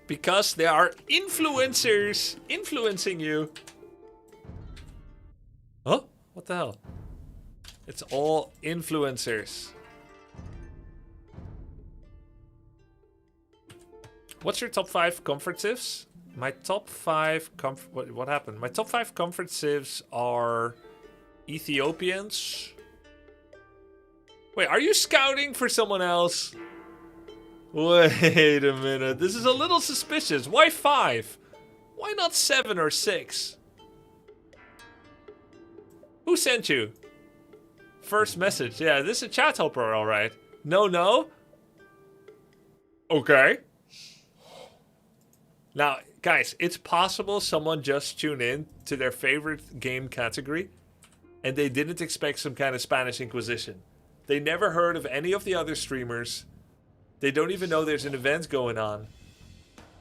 Because there are influencers influencing you. Huh? What the hell? It's all influencers. What's your top 5 comfort civs? My top 5 what happened? My top 5 comfort civs are Ethiopians. Wait, are you scouting for someone else? Wait a minute. This is a little suspicious. Why 5? Why not 7 or 6? Who sent you? First message. Yeah, this is a chat hopper, alright. No? Okay. Now, guys, it's possible someone just tuned in to their favorite game category and they didn't expect some kind of Spanish Inquisition. They never heard of any of the other streamers. They don't even know there's an event going on.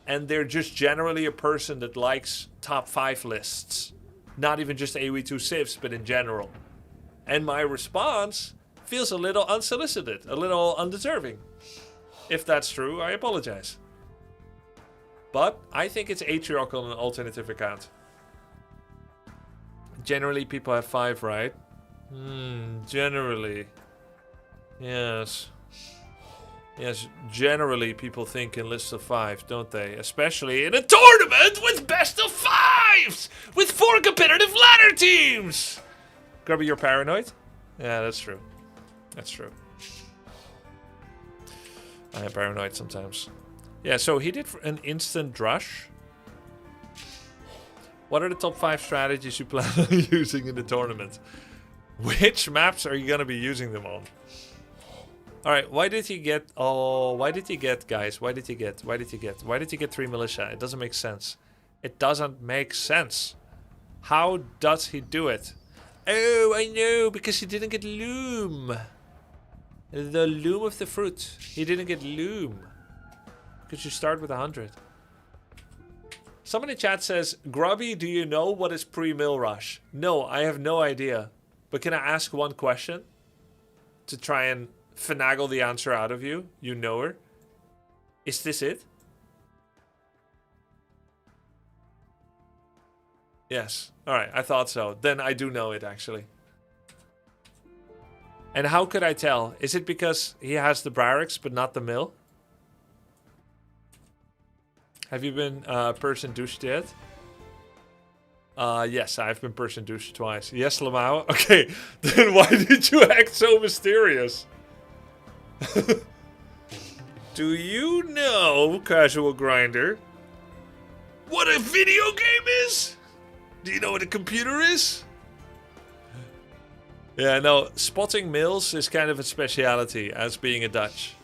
And they're just generally a person that likes top 5 lists. Not even just AoE2 civs, but in general. And my response feels a little unsolicited, a little undeserving. If that's true, I apologize. But I think it's Atriarch on an alternative account. Generally, people have 5, right? Generally. Yes. Yes, generally people think in lists of 5, don't they? Especially in a tournament with best of 5s! With 4 competitive ladder teams! Grubby, you're paranoid? Yeah, that's true. That's true. I am paranoid sometimes. Yeah, so he did an instant rush. What are the top 5 strategies you plan on using in the tournament? Which maps are you going to be using them on? Alright, why did he get... Oh, why did he get, guys? Why did he get 3 militia? It doesn't make sense. It doesn't make sense. How does he do it? Oh, I know, because he didn't get loom. The loom of the fruit. He didn't get loom. Because you start with 100. Someone in chat says, Grubby, do you know what is pre-mill rush? No, I have no idea. But can I ask one question? To try and finagle the answer out of you. You know her. Is this it? Yes. Alright, I thought so. Then I do know it, actually. And how could I tell? Is it because he has the barracks but not the mill? Have you been person douched yet? Yes, I've been person douched twice. Yes, Lamau? Okay, then why did you act so mysterious? Do you know, casual grinder, what a video game is? Do you know what a computer is? Yeah, no, spotting mills is kind of a speciality as being a Dutch.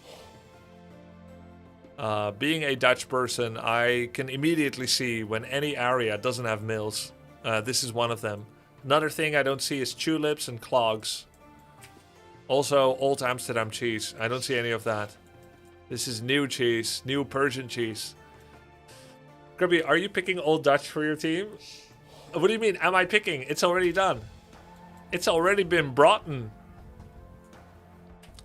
Being a Dutch person, I can immediately see when any area doesn't have mills. This is one of them. Another thing I don't see is tulips and clogs. Also, Old Amsterdam cheese. I don't see any of that. This is new cheese. New Persian cheese. Grubby, are you picking Old Dutch for your team? What do you mean, am I picking? It's already done. It's already been brought in.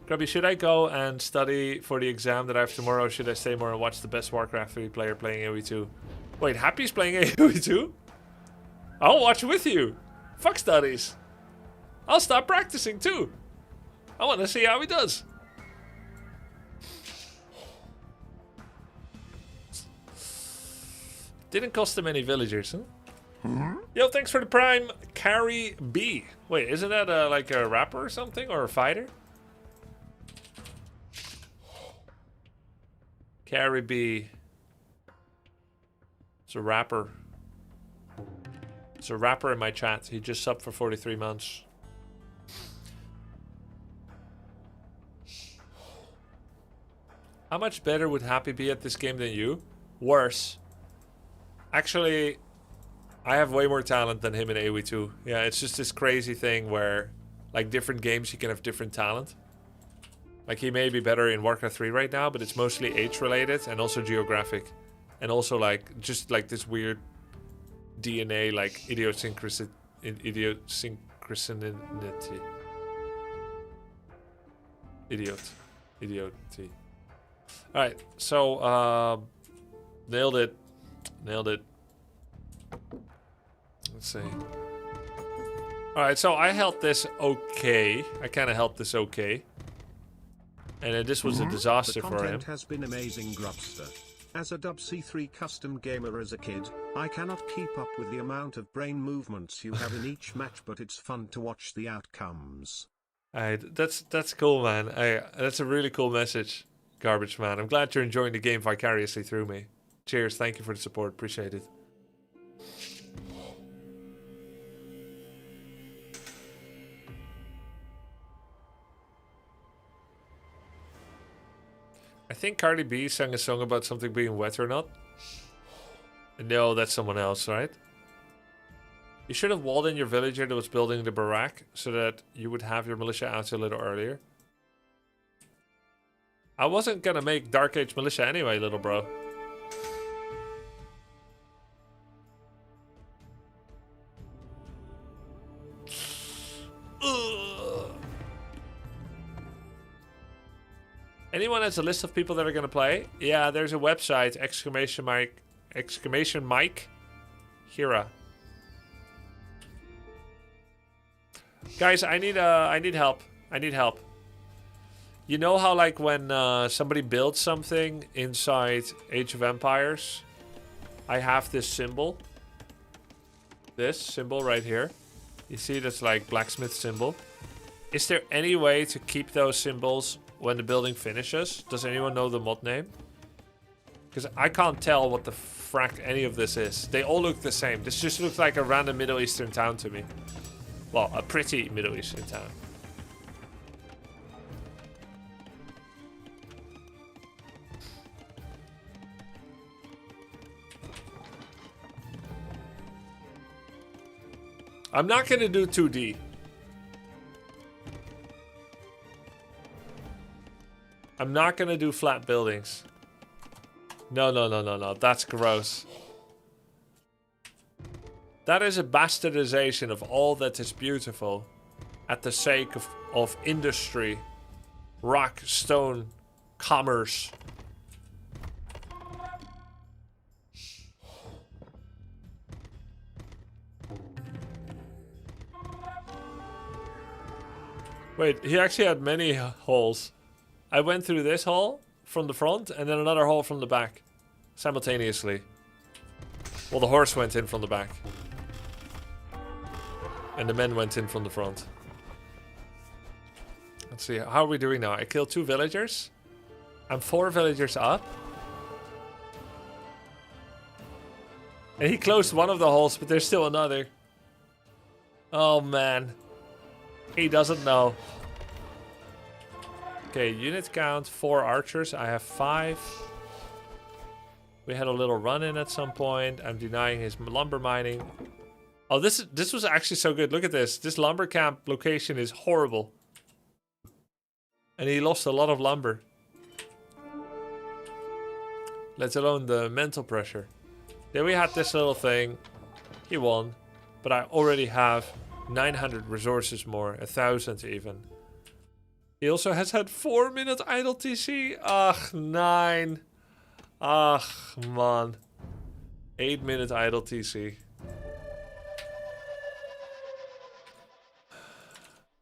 Grubby, should I go and study for the exam that I have tomorrow, or should I stay more and watch the best Warcraft 3 player playing AoE2? Wait, Happy's playing AoE2? I'll watch with you. Fuck studies. I'll stop practicing too. I want to see how he does. Didn't cost him any villagers, huh? Yo, thanks for the prime, Carry B. Wait, isn't that like a rapper or something, or a fighter? Carry B. It's a rapper. It's a rapper in my chat. He just subbed for 43 months. How much better would Happy be at this game than you? Worse. Actually, I have way more talent than him in AoE2. Yeah, it's just this crazy thing where, like, different games you can have different talent. Like, he may be better in Warcraft 3 right now, but it's mostly age-related and also geographic. And also, like, just, like, this weird DNA, like, idiosyncrasy. Idioty. Alright, so, nailed it. Nailed it. Let's see. Alright, so I held this okay. I kind of held this okay. And this was a disaster The for him. content has been amazing, Grubster. As a Dub C3 custom gamer as a kid, I cannot keep up with the amount of brain movements you have in each match, but it's fun to watch the outcomes. Alright, that's cool, man. That's a really cool message, Garbage Man. I'm glad you're enjoying the game vicariously through me. Cheers, thank you for the support, appreciate it. I think Cardi B sang a song about something being wet or not. No, that's someone else, right? You should have walled in your villager that was building the barrack so that you would have your militia out a little earlier. I wasn't gonna make Dark Age militia anyway, little bro. Anyone has a list of people that are gonna play? Yeah, there's a website, exclamation Mike Hira. Guys, I need help. I need help. You know how, like, when somebody builds something inside Age of Empires, I have this symbol. This symbol right here. You see, that's like blacksmith symbol. Is there any way to keep those symbols when the building finishes? Does anyone know the mod name? Because I can't tell what the frack any of this is. They all look the same. This just looks like a random Middle Eastern town to me. Well, a pretty Middle Eastern town. I'm not going to do 2D. I'm not going to do flat buildings. No. That's gross. That is a bastardization of all that is beautiful at the sake of industry, rock, stone, commerce. Wait, he actually had many holes. I went through this hole from the front and then another hole from the back simultaneously. Well, the horse went in from the back. And the men went in from the front. Let's see, how are we doing now? I killed 2 villagers. I'm 4 villagers up. And he closed one of the holes, but there's still another. Oh, man. He doesn't know. Okay, unit count, 4 archers. I have 5. We had a little run-in at some point. I'm denying his lumber mining. Oh, this was actually so good. Look at this. This lumber camp location is horrible. And he lost a lot of lumber. Let alone the mental pressure. Then we had this little thing. He won. But I already have 900 resources more. 1,000 even. He also has had 4-minute idle TC. Ugh, 9. Ugh, man. 8-minute idle TC.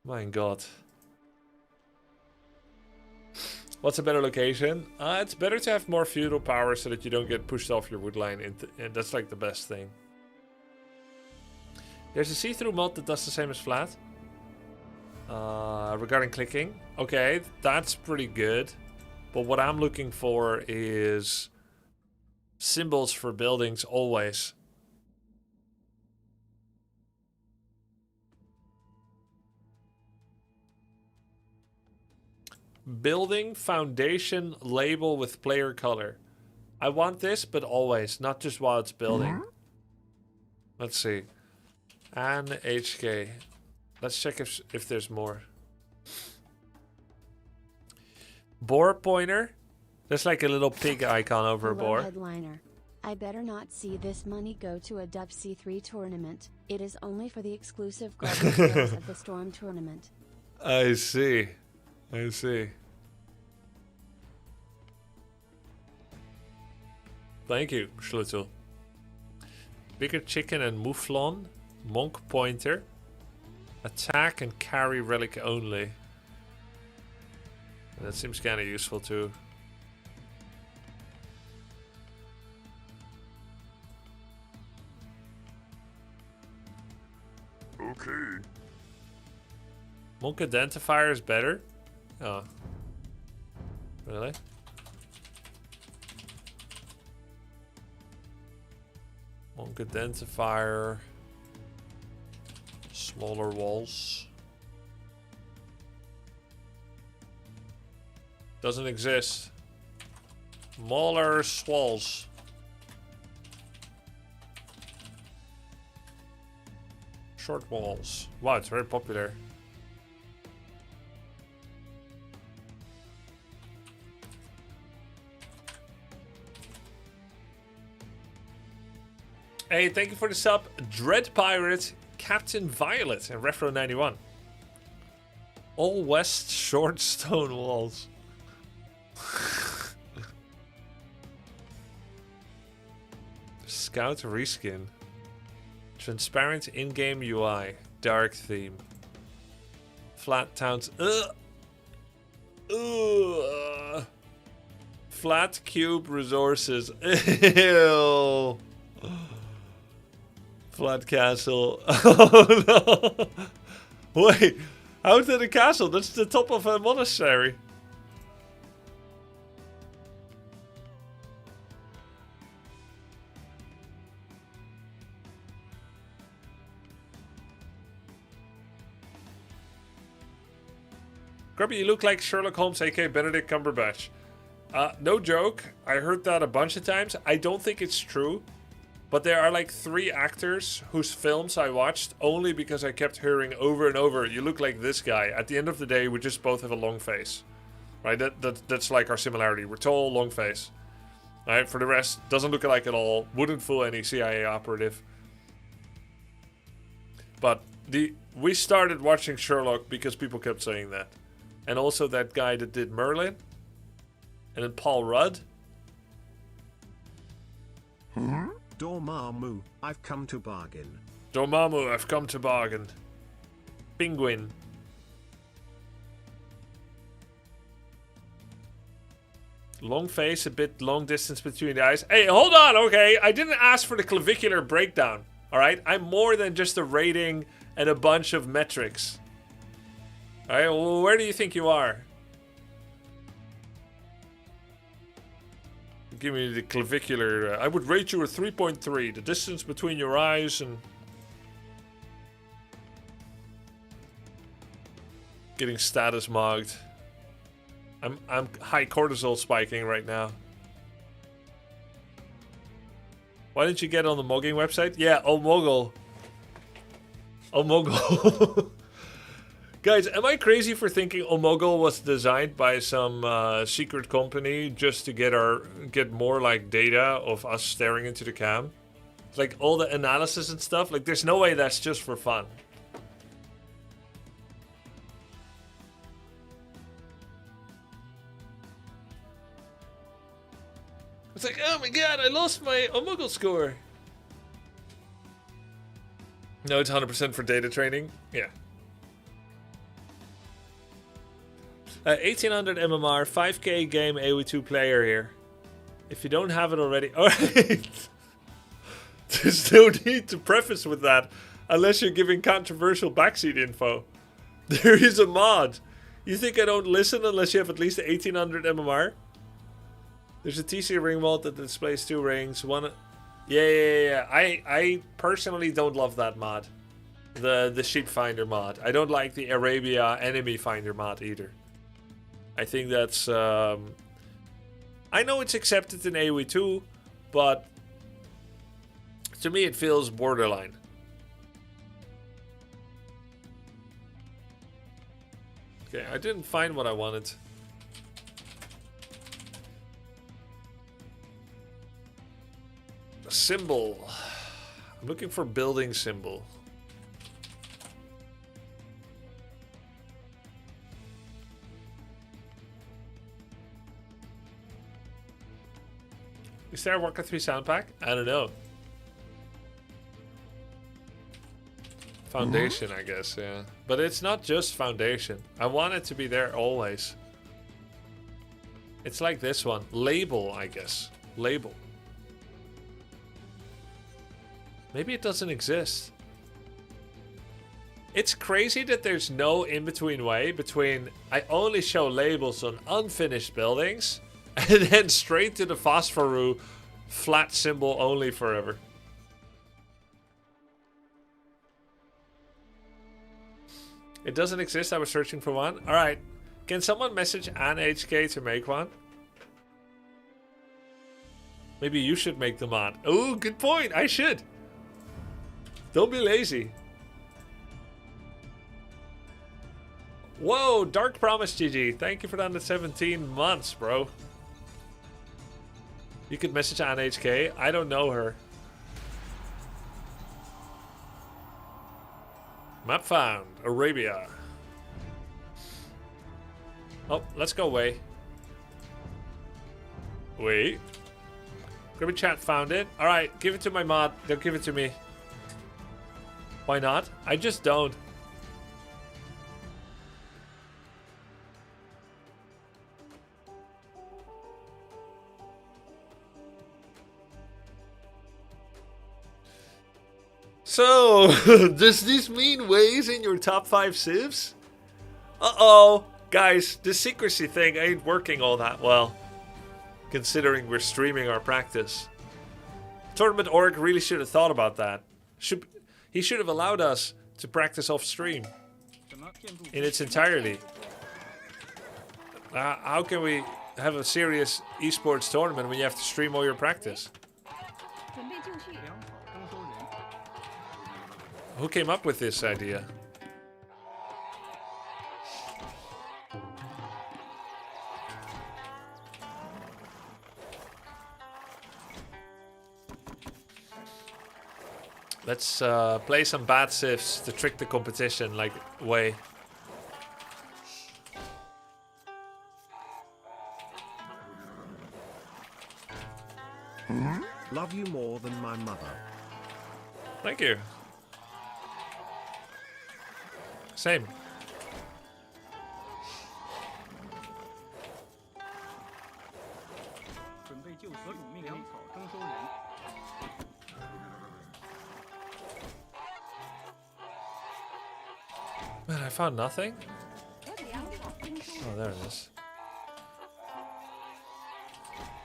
My god. What's a better location? It's better to have more feudal power so that you don't get pushed off your wood line. And that's like the best thing. There's a see-through mod that does the same as flat. Regarding clicking. Okay, that's pretty good. But what I'm looking for is symbols for buildings always. Building foundation label with player color. I want this, but always, not just while it's building. Let's see. And HK. Let's check if there's more. Boar pointer. There's like a little pig icon over a Hello, boar. headliner. I better not see this money go to a Dub C3 tournament. It is only for the exclusive Grubby skills of the Storm tournament. I see. I see. Thank you, Schlutzel. Bigger chicken and mouflon. Monk pointer. Attack and carry relic only. That seems kind of useful too. Okay. Monk identifier is better? Oh. Really? Monk identifier. Smaller walls. Doesn't exist. Smaller walls. Short walls. Wow, it's very popular. Hey, thank you for the sub, Dread Pirate, Captain Violet, and Refro 91. All west short stone walls. Scout reskin. Transparent in-game UI. Dark theme. Flat towns. Flat cube resources. Ew. Flat castle. Oh no. Wait. How is that a castle? That's the top of a monastery. Grubby, you look like Sherlock Holmes, aka Benedict Cumberbatch. No joke. I heard that a bunch of times. I don't think it's true. But there are like 3 actors whose films I watched only because I kept hearing over and over, you look like this guy. At the end of the day, we just both have a long face. Right? That's like our similarity. We're tall, long face. Right? For the rest, doesn't look alike at all. Wouldn't fool any CIA operative. But we started watching Sherlock because people kept saying that. And also that guy that did Merlin. And then Paul Rudd. Dormammu, I've come to bargain. Dormammu, I've come to bargain. Penguin. Long face, a bit long distance between the eyes. Hey, hold on, okay? I didn't ask for the clavicular breakdown, alright? I'm more than just a rating and a bunch of metrics. Alright, well, where do you think you are? Give me the clavicular. I would rate you a 3.3. The distance between your eyes and... Getting status mogged. I'm high cortisol spiking right now. Why didn't you get on the mogging website? Yeah, Omoggle. Omoggle. Guys, am I crazy for thinking Omoggle was designed by some secret company just to get more like data of us staring into the cam? Like all the analysis and stuff. Like there's no way that's just for fun. It's like, oh my god, I lost my Omoggle score. No, it's 100% for data training. Yeah. 1800 MMR, 5k game AoE2 player here. If you don't have it already... Alright. There's no need to preface with that. Unless you're giving controversial backseat info. There is a mod. You think I don't listen unless you have at least 1800 MMR? There's a TC ring mod that displays 2 rings. One... Yeah. I personally don't love that mod. The sheep finder mod. I don't like the Arabia enemy finder mod either. I think that's... I I know it's accepted in AoE2, but to me it feels borderline. Okay, I didn't find what I wanted. A symbol. I'm looking for building symbol. Is there a Warcraft 3 sound pack? I don't know. Foundation, I guess, yeah. But it's not just Foundation. I want it to be there always. It's like this one. Label, I guess. Label. Maybe it doesn't exist. It's crazy that there's no in-between way between I only show labels on unfinished buildings and then straight to the Phosphorus flat symbol only forever. It doesn't exist. I was searching for one. All right. Can someone message AnHK to make one? Maybe you should make the mod. Oh, good point. I should. Don't be lazy. Whoa, Dark Promise GG. Thank you for that 17 months, bro. You could message AnHK. I don't know her. Map found. Arabia. Oh, let's go away. Wait. Grubby chat found it. Alright, give it to my mod. They'll give it to me. Why not? I just don't. So, does this mean ways in your top 5 civs? Uh-oh. Guys, the secrecy thing ain't working all that well. Considering we're streaming our practice. Tournament org really should have thought about that. He should have allowed us to practice off stream. In its entirety. How can we have a serious esports tournament when you have to stream all your practice? Who came up with this idea? Let's play some bad civs to trick the competition, like, way. Love you more than my mother. Thank you. Same. Man, I found nothing. Oh, there it is.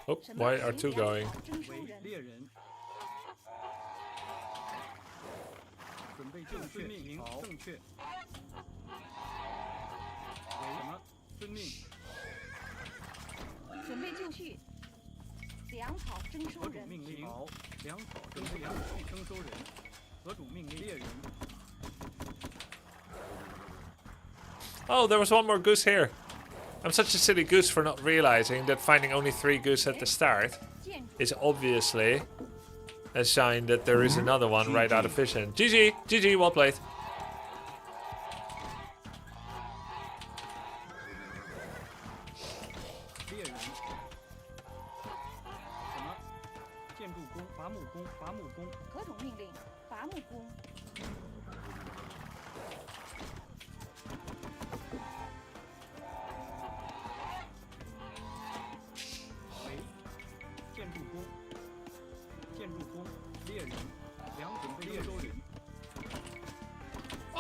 Oh, why are two going? Oh, there was one more goose here. I'm such a silly goose for not realizing that finding only 3 goose at the start is obviously a sign that there is another one right out of vision. GG! GG, well played.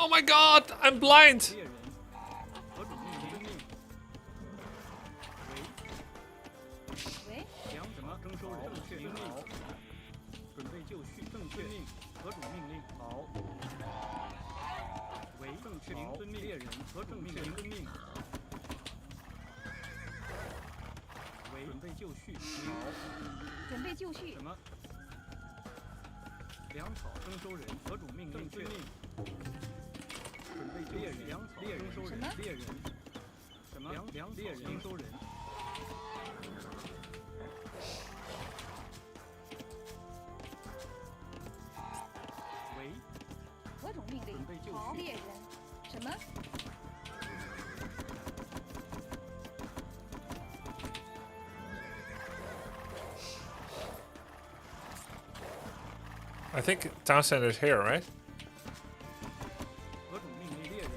Oh my god, I'm blind! 为准备就绪。好，准备就绪。什么？粮草征收人，何种命令？确定。准备猎人，粮草征收人，猎人。什么？粮猎人征收人。喂，何种命令？准备就绪。猎人。什么？ I think Townsend is here, right? 何种命令？猎人。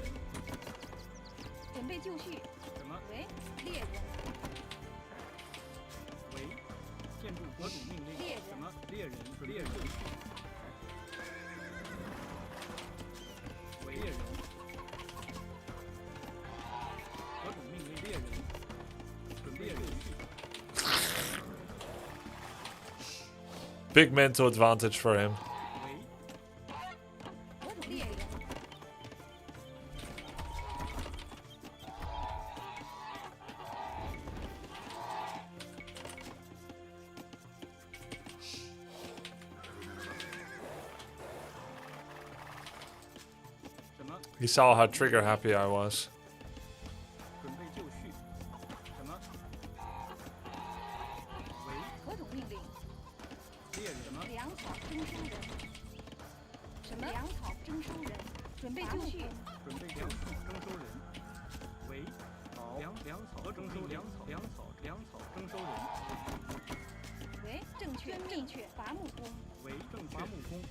准备就绪。什么？喂，猎人。喂，建筑何种命令？猎人。什么？猎人。猎人。喂，猎人。何种命令？猎人。准备猎人。 Big mental advantage for him. 何种猎人？ 什么？ He saw how trigger happy I was. 准备就绪。什么？喂，何种命令？ 猎人。什么？粮草征收人。什么？粮草征收人。准备就绪。准备粮草征收人。喂，好。粮草征收粮草征收人。喂，正确。伐木工。喂，正伐木工。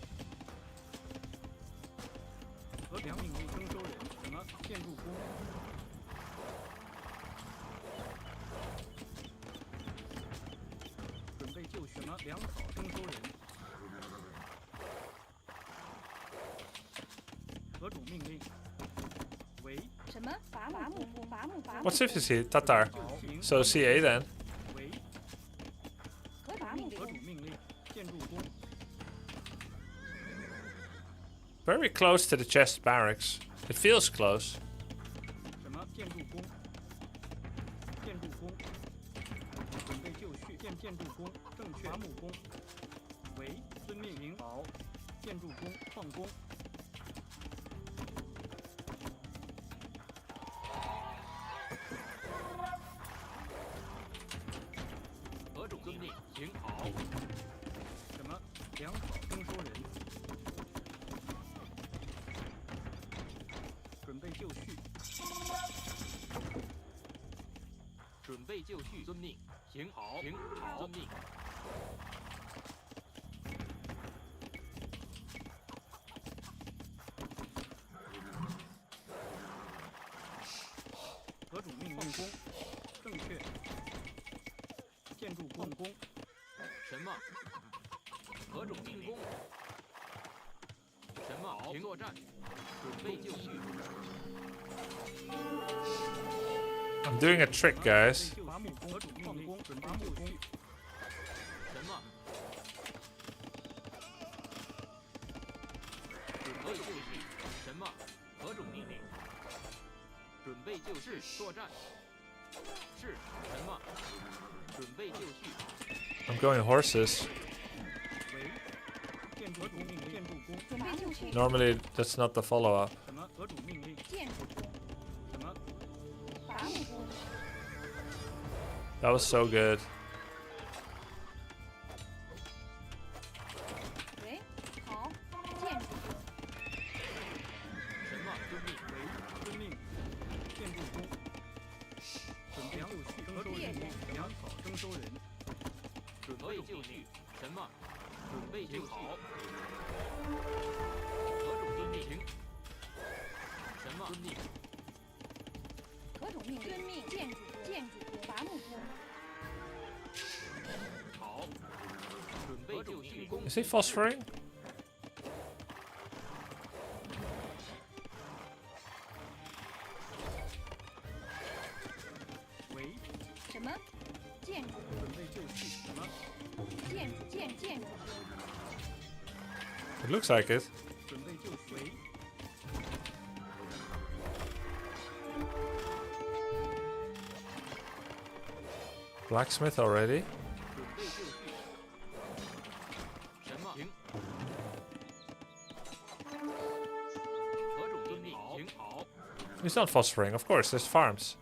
和粮命令征收人。什么？建筑工。准备就绪。什么？粮草征收人。 何种命令？喂，什么？伐木工。 What's if you see Tatar? So CA then. 喂，何种命令？何种命令？建筑工。 Very close to the chest barracks. It feels close. 什么？建筑工。建筑工。准备就绪。建筑工。正确。伐木工。喂，遵命令。好。建筑工。矿工。 何种命令？行好。什么？粮草征收人。准备就绪。准备就绪，遵命。行好。遵命。何种命令？工。正确。建筑矿工。什么？何种命令？什么？好，作战。准备就绪。 I'm doing a trick, guys. 伐木工。何种命令？准备就绪。什么？准备就绪。什么？何种命令？准备就绪。作战。是什么？准备就绪。 I'm going horses. 喂，建筑何种命令？建筑工。准备就绪。 Normally, that's not the follow-up. 什么？何种命令？建筑工。什么？伐木工。 That was so good. 喂，好，建筑工。什么？遵命。喂，遵命。建筑工。准备就绪。征收人。粮草征收人。准备就绪。什么？准备就绪。何种遵命？什么？遵命。何种命令？遵命。建筑工。伐木工。好。准备就绪。 Is he phosphoring? 喂，什么？建筑工。准备就绪。什么？建筑工。 It looks like it. 准备就绪。喂。Blacksmith already? 准备就绪。什么？停。何种遵命？停好。 He's not fostering, of course, there's farms.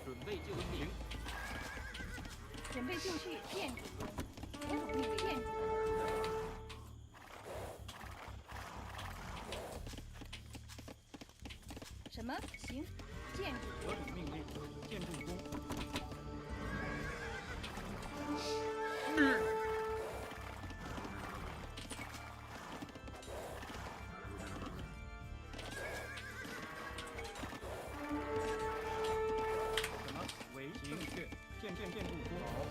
准备就绪。准备就绪，建筑工。何种命令？建筑工。什么？行，建筑。何种命令？建筑工。什么？为正确。建筑工。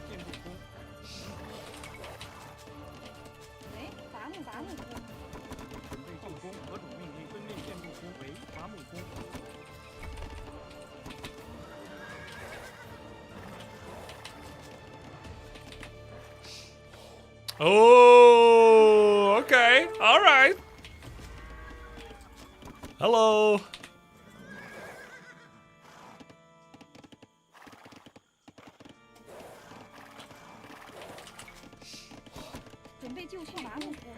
建筑工。喂，伐木工。准备就工。何种命令？遵命建筑工。为伐木工。 Oh, okay, all right. Hello. 准备就绪，伐木工。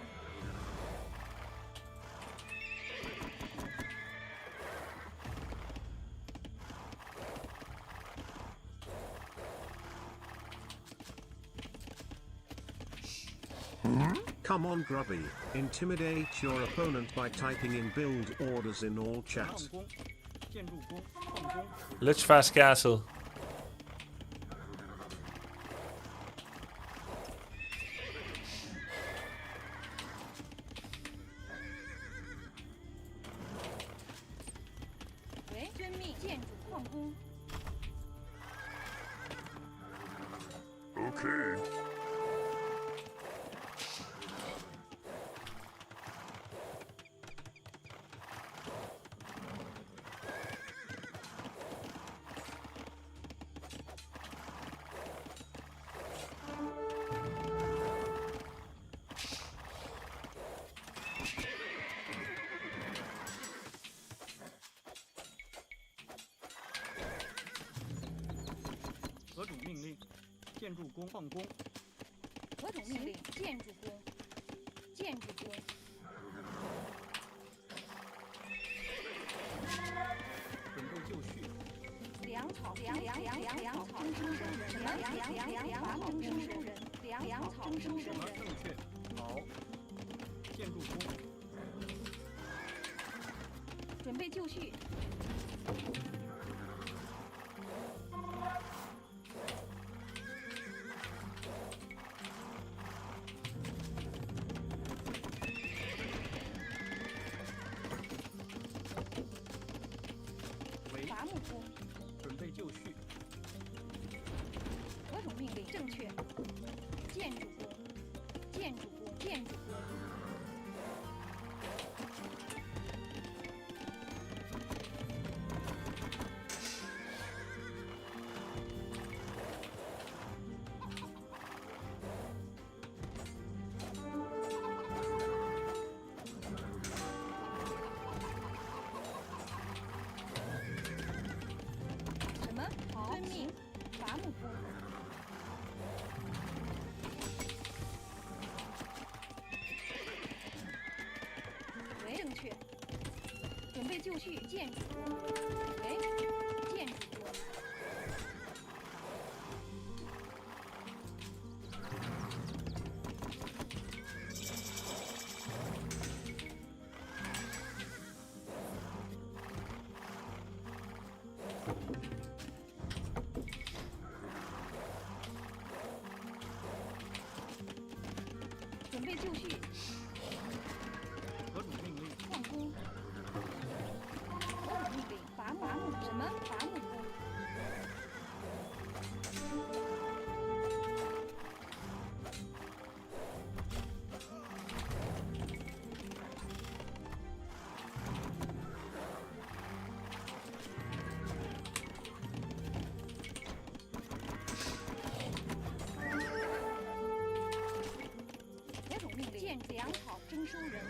Come on, Grubby. Intimidate your opponent by typing in build orders in all 矿 chat. 工。建筑工。矿工。 Lichfast Castle. 喂，遵命，建筑矿工。 Okay. 何种命令？建筑工。矿工。何种命令？建筑工。建筑工。准备就绪。粮草，粮草征收人。什么？粮草征收人。粮草征收什么？人。正确。好。建筑工。准备就绪。为伐木工。准备就绪。何种命令？正确。建筑工。建筑工。建筑工。 什么？遵命，伐木工。喂，正确。准备就绪，建筑工。喂，建筑工。准备就绪，何种命令？矿工。何种命令？伐木。什么？伐木工。何种命令？建粮草征收人。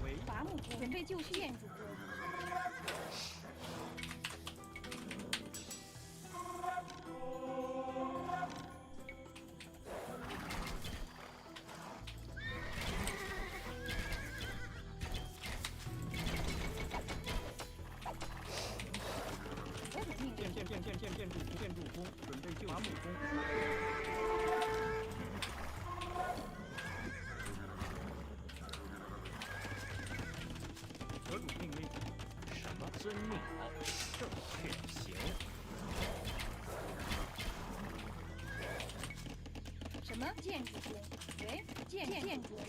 为伐木工，准备就绪。建筑工，何种命令？建筑工准备就伐木工。何主命令？什么遵命？正确行。什么建筑工？喂，建筑工。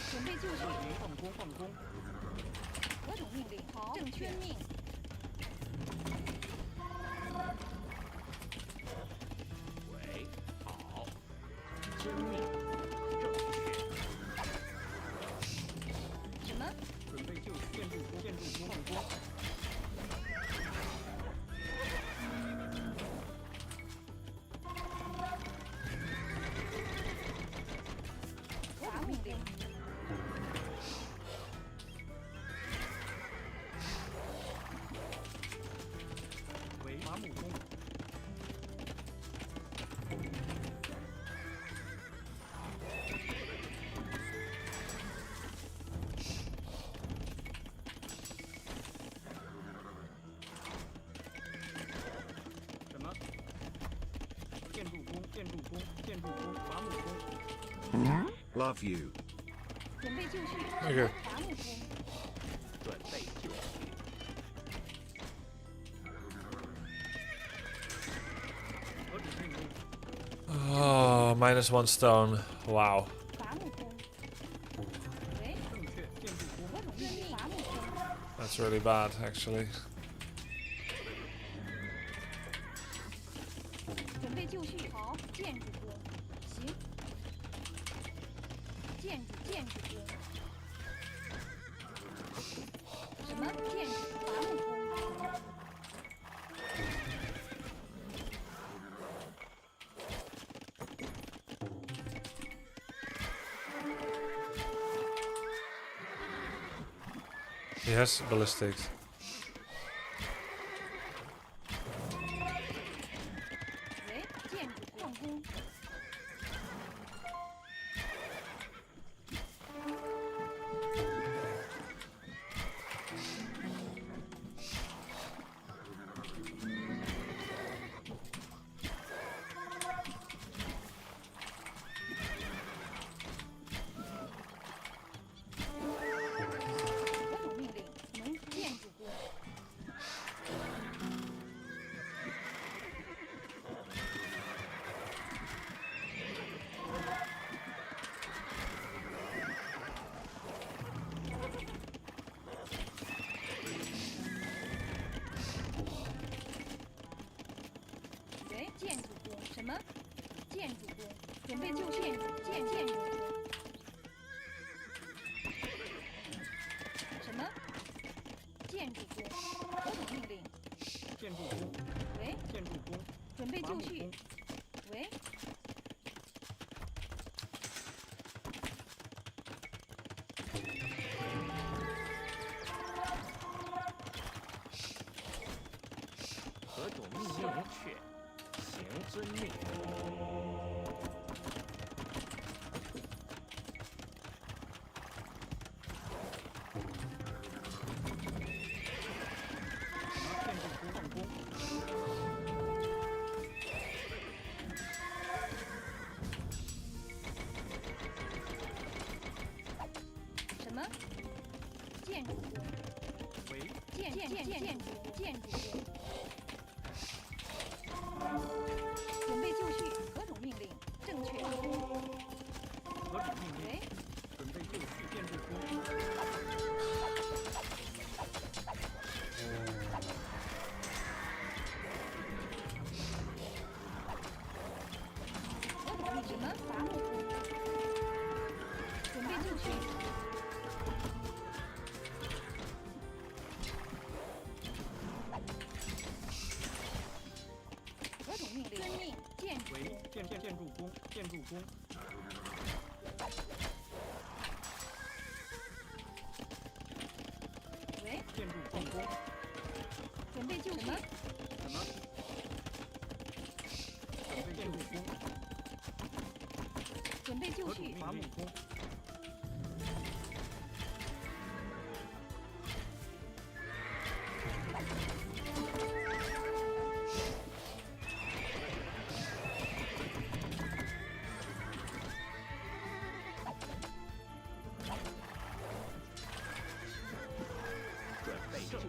准备就绪。放工。何种命令？好，正确命。喂，好，遵命，正确。什么？准备就绪。建筑工放工。伐木工。为伐木工。什么？建筑工，伐木工。Love you. 准备就绪。 Okay. 伐木工。准备就绪。何主命令？ Oh, -1 stone. Wow. 伐木工。喂，正确。建筑工。何种命令？伐木工。 That's really bad, actually. 准备就绪。好，建筑工。行。建筑工。什么建筑？伐木工。 Yes, ballistics. 喂，建筑矿工。何种命令？能建筑工。喂，建筑工。什么？建筑工。准备就绪。建筑工。什么？建筑工。何种命令？建筑工。喂，建筑工。准备就绪。喂，何种命令？正确。行，遵命。建筑工放工。什么？建筑工。为建筑工。准备就绪。何种命令？正确。何主命令？喂，准备就绪。建筑工。攻。喂，建筑进攻。准备就绪。什么？建筑攻。准备就绪。伐木工。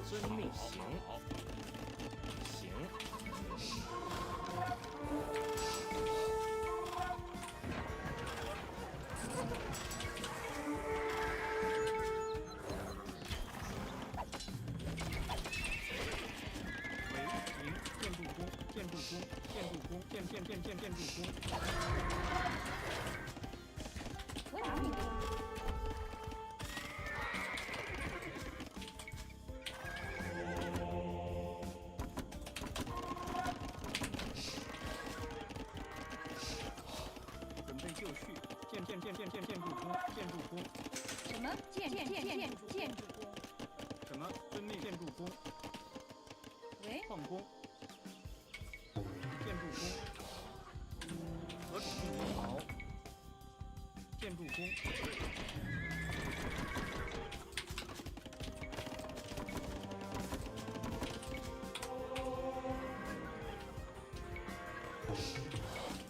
遵命行。行。为营建筑工，建筑工，建筑工，建筑工。我打命令。准备就绪，建筑工，建筑工。什么？建筑工。什么？遵命建筑工。喂，矿工。建筑工。何种命令？好。建筑工。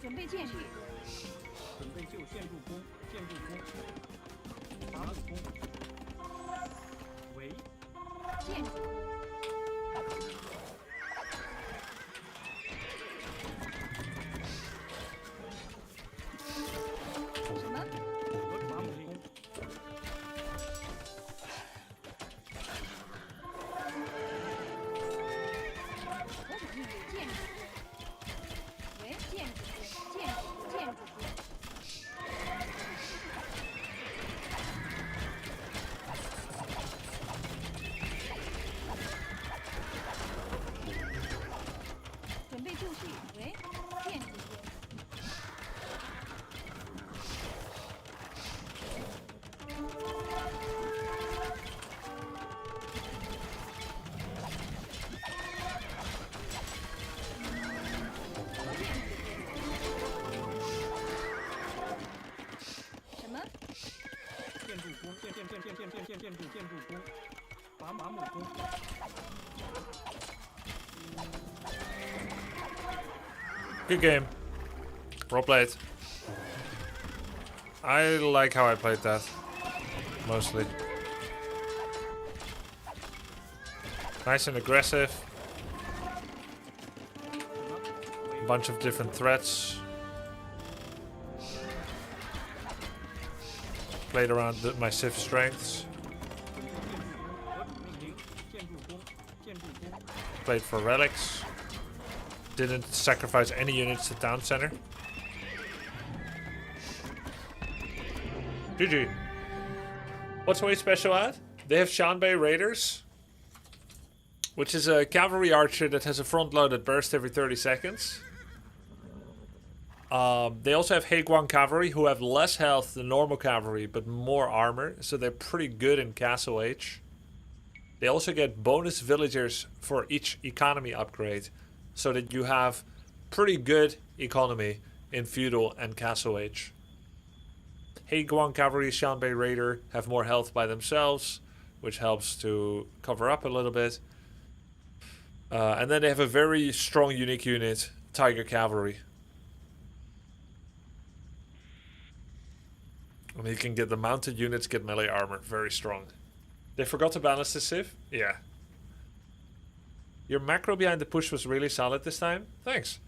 准备建筑。准备就建筑工，建筑工。伐木工。为建筑工。什么？何种命令？何种命令？建筑工。喂，建筑工。建筑工。准备就绪。喂，建筑工。什么？建筑工，建筑工。伐木工。Good game. Well played. I like how I played that. Mostly. Nice and aggressive. Bunch of different threats. Played around my Civ strengths. 何种命令？建筑工，建筑工。 Played for relics. Didn't sacrifice any units to town center. GG. What's Way special at? They have Shanbei Raiders, which is a cavalry archer that has a front-loaded burst every 30 seconds. They also have Heiguang Cavalry, who have less health than normal cavalry, but more armor, so they're pretty good in Castle Age. They also get bonus villagers for each economy upgrade, so that you have pretty good economy in Feudal and Castle Age. Heiguang Cavalry, Shanbei Raider have more health by themselves, which helps to cover up a little bit. And then they have a very strong unique unit, Tiger Cavalry. And you can get the mounted units, get melee armor, very strong. They forgot to balance the Civ? Yeah. Your macro behind the push was really solid this time. Thanks.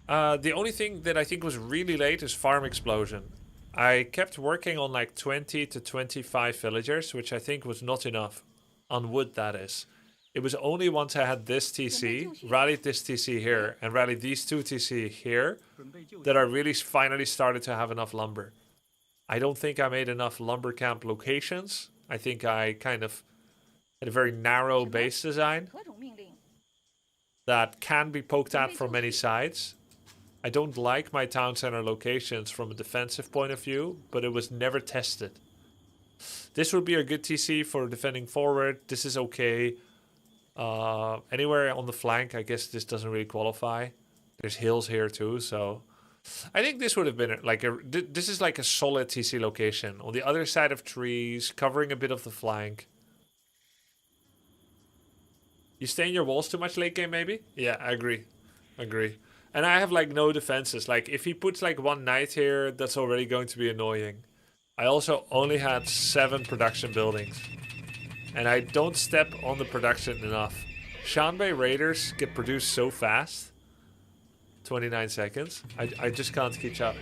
The only thing that I think was really late is Farm Explosion. I kept working on like 20 to 25 villagers, which I think was not enough. On wood, that is. It was only once I had this TC, rallied this TC here, and rallied these two TC here, that I really finally started to have enough lumber. I don't think I made enough lumber camp locations. I think I kind of had a very narrow base design that can be poked at from many sides. I don't like my town center locations from a defensive point of view, but it was never tested. This would be a good TC for defending forward. This is okay. Anywhere on the flank, I guess this doesn't really qualify. There's hills here too, so I think this would have been like this is like a solid TC location on the other side of trees, covering a bit of the flank. You stay in your walls too much late game, maybe? Yeah, I agree. And I have like no defenses. Like if he puts like one knight here, that's already going to be annoying. I also only had 7 production buildings. And I don't step on the production enough. Shanbei Raiders get produced so fast. 29 seconds. I just can't keep up.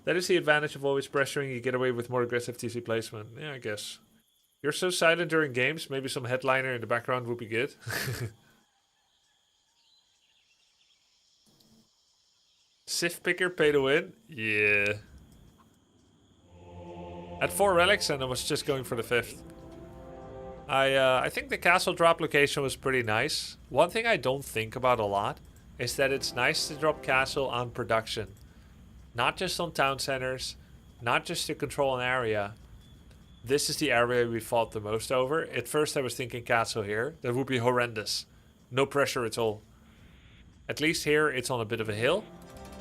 That is the advantage of always pressuring. You get away with more aggressive TC placement. Yeah, I guess. You're so silent during games. Maybe some headliner in the background would be good. Civ picker pay to win? Yeah. At 4 relics and I was just going for the 5th. I think the castle drop location was pretty nice. One thing I don't think about a lot is that it's nice to drop castle on production. Not just on town centers, not just to control an area. This is the area we fought the most over. At first I was thinking castle here. That would be horrendous. No pressure at all. At least here it's on a bit of a hill.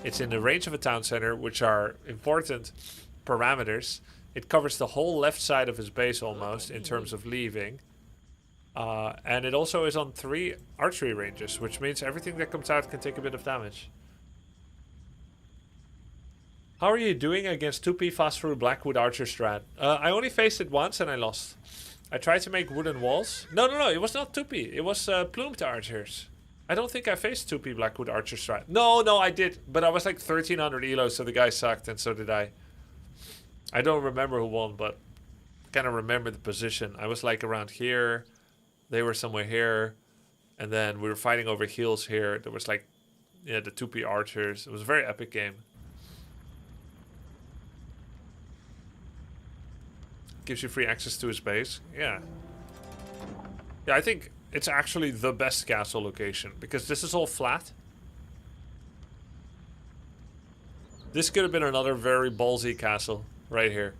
It's in the range of a town center, which are important parameters. It covers the whole left side of his base almost in terms of leaving. And it also is on 3 archery ranges, which means everything that comes out can take a bit of damage. How are you doing against 2P fast through Blackwood Archer strat? I only faced it once and I lost. I tried to make wooden walls. No, it was not 2P. It was plumed archers. I don't think I faced 2P Blackwood Archer strat. No, I did. But I was like 1300 elo, so the guy sucked and so did I. I don't remember who won, but I kind of remember the position. I was like around here. They were somewhere here. And then we were fighting over hills here. There was like, yeah, the 2P archers. It was a very epic game. Gives you free access to his base. Yeah. Yeah, I think it's actually the best castle location. Because this is all flat. This could have been another very ballsy castle. Right here.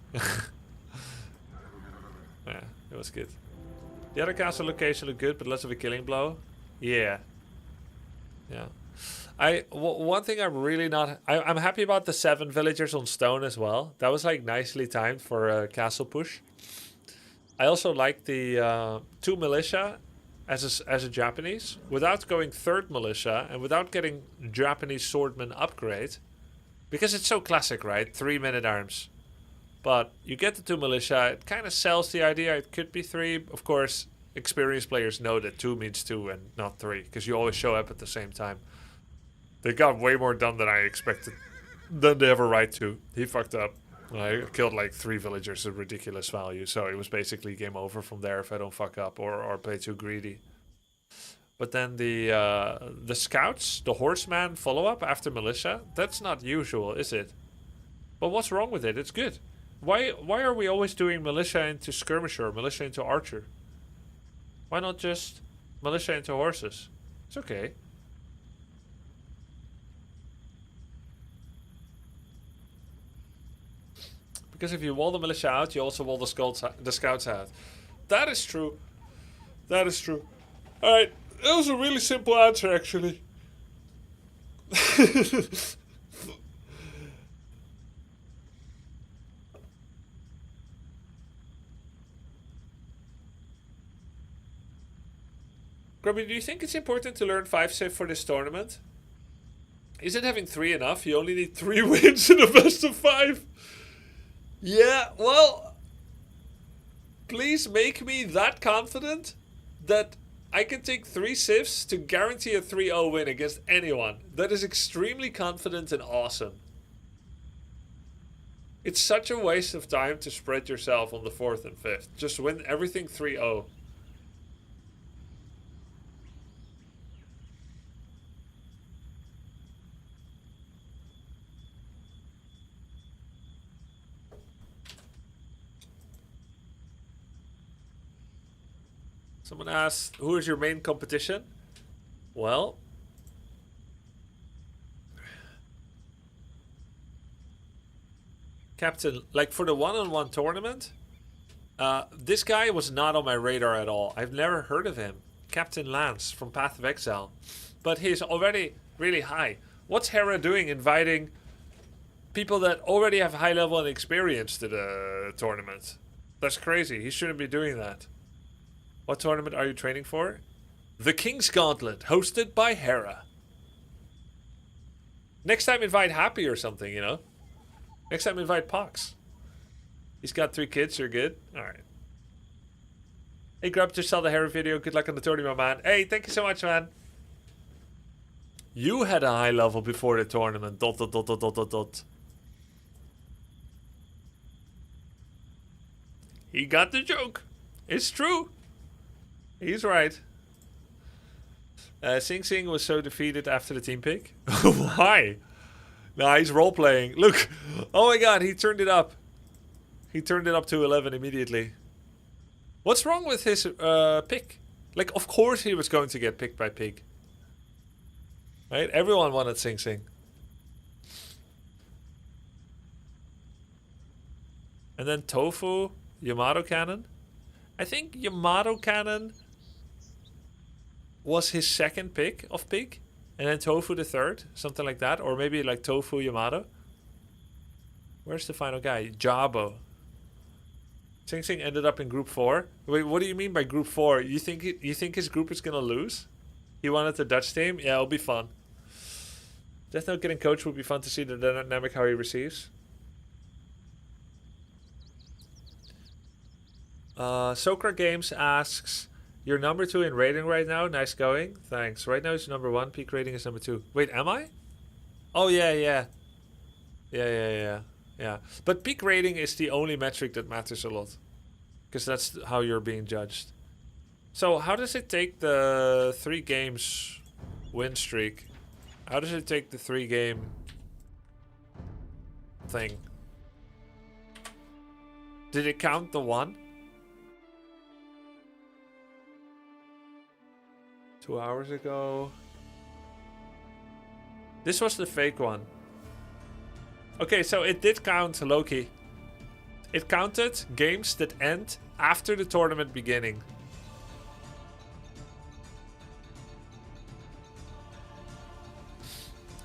Yeah, it was good. The other castle location looked good, but less of a killing blow. Yeah. One thing I'm really not... I'm happy about the 7 villagers on stone as well. That was like nicely timed for a castle push. I also like the 2 militia as a Japanese. Without going 3rd militia and without getting Japanese swordman upgrade. Because it's so classic, right? 3 men-at-arms. But you get the 2 militia, it kind of sells the idea it could be 3. Of course, experienced players know that 2 means 2 and not 3, because you always show up at the same time. They got way more done than I expected, than they have a right to. He fucked up. I killed like 3 villagers at ridiculous value, so it was basically game over from there if I don't fuck up or play too greedy. But then the scouts, the horseman follow-up after militia, that's not usual, is it? But what's wrong with it? It's good. Why are we always doing militia into skirmisher, militia into archer? Why not just militia into horses? It's okay. Because if you wall the militia out, you also wall the scouts out. That is true. That is true. Alright, that was a really simple answer actually. Grubby, do you think it's important to learn 5 civ for this tournament? Isn't having 3 enough? You only need 3 wins in a best of 5. Yeah, well, please make me that confident that I can take 3 civs to guarantee a 3-0 win against anyone. That is extremely confident and awesome. It's such a waste of time to spread yourself on the 4th and 5th. Just win everything 3-0. Someone asked, who is your main competition? Well, Captain, like for the one-on-one tournament, this guy was not on my radar at all. I've never heard of him. Captain Lance from Path of Exile. But he's already really high. What's Hera doing inviting people that already have high level and experience to the tournament? That's crazy. He shouldn't be doing that. What tournament are you training for? The King's Gauntlet, hosted by Hera. Next time invite Happy or something, you know? Next time invite Pox. He's got 3 kids, you're good? Alright. Hey Grub, just saw the Hera video. Good luck on the tourney, my man. Hey, thank you so much, man. You had a high level before the tournament. ... He got the joke. It's true. He's right. Sing Sing was so defeated after the team pick. Why? Nah, he's role-playing. Look. Oh my god, he turned it up. He turned it up to 11 immediately. What's wrong with his pick? Like, of course he was going to get picked by Pig. Right? Everyone wanted Sing Sing. And then Tofu, Yamato Cannon. I think Yamato Cannon was his second pick of Pig. And then Tofu the third. Something like that. Or maybe like Tofu Yamato. Where's the final guy? Jabo. Sing Sing ended up in group 4. Wait, what do you mean by group 4? You think his group is gonna lose? He wanted the Dutch team? Yeah, it'll be fun. Death Note getting coached would be fun to see the dynamic how he receives. Sokra Games asks, you're number 2 in rating right now. Nice going. Thanks. Right now it's number 1. Peak rating is number 2. Wait, am I? Oh, yeah. Yeah. But peak rating is the only metric that matters a lot. Because that's how you're being judged. So how does it take the 3 games win streak? How does it take the 3 game thing? Did it count the 1? 2 hours ago. This was the fake one. Okay, so it did count Loki. It counted games that end after the tournament beginning.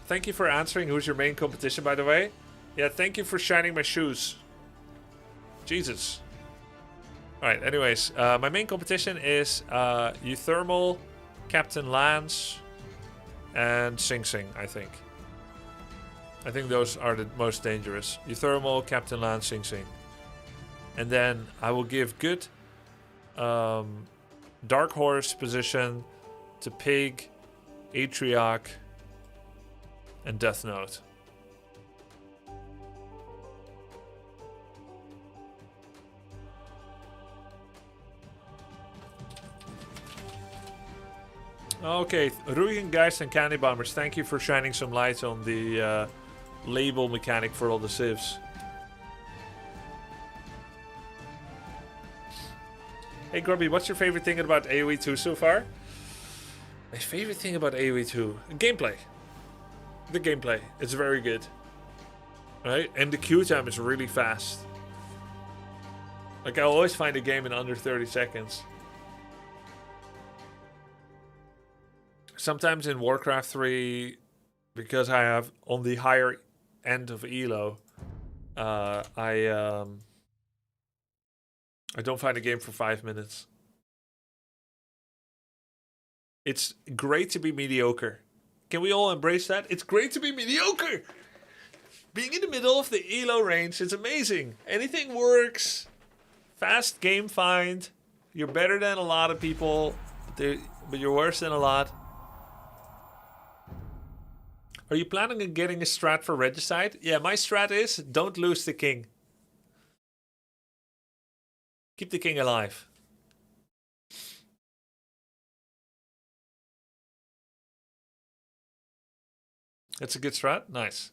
Thank you for answering. Who's your main competition, by the way? Yeah, thank you for shining my shoes. Jesus. Alright, anyways. My main competition is Euthermal, Captain Lance, and Sing Sing, I think. I think those are the most dangerous. Euthermal, Captain Lance, Sing Sing. And then I will give good Dark Horse position to Pig, Atrioc, and Death Note. Okay, Ruigen Geist and Candy Bombers, thank you for shining some light on the label mechanic for all the civs. Hey Grubby, what's your favorite thing about AoE2 so far? My favorite thing about AoE2? Gameplay. The gameplay. It's very good. Right? And the queue time is really fast. Like, I always find a game in under 30 seconds. Sometimes in Warcraft 3, because I have on the higher end of ELO, I don't find a game for 5 minutes. It's great to be mediocre. Can we all embrace that? It's great to be mediocre! Being in the middle of the ELO range is amazing. Anything works. Fast game find. You're better than a lot of people, but you're worse than a lot. Are you planning on getting a strat for Regicide? Yeah, my strat is don't lose the king. Keep the king alive. That's a good strat? Nice.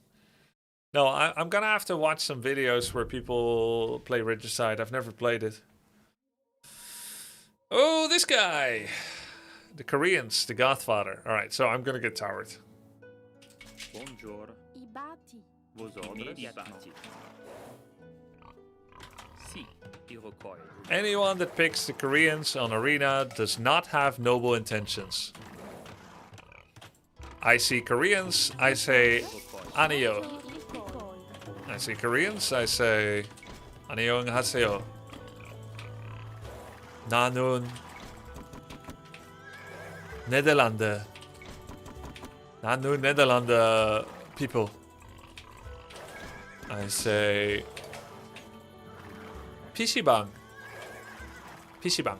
No, I'm gonna have to watch some videos where people play Regicide. I've never played it. Oh, this guy! The Koreans, the Godfather. Alright, so I'm gonna get towered. I bati. Anyone that picks the Koreans on Arena does not have noble intentions. I see Koreans, I say Anio. I see Koreans, I say 안녕하세요. 나는 네덜란드. 나는 네덜란드 people. I say PC방. PC방.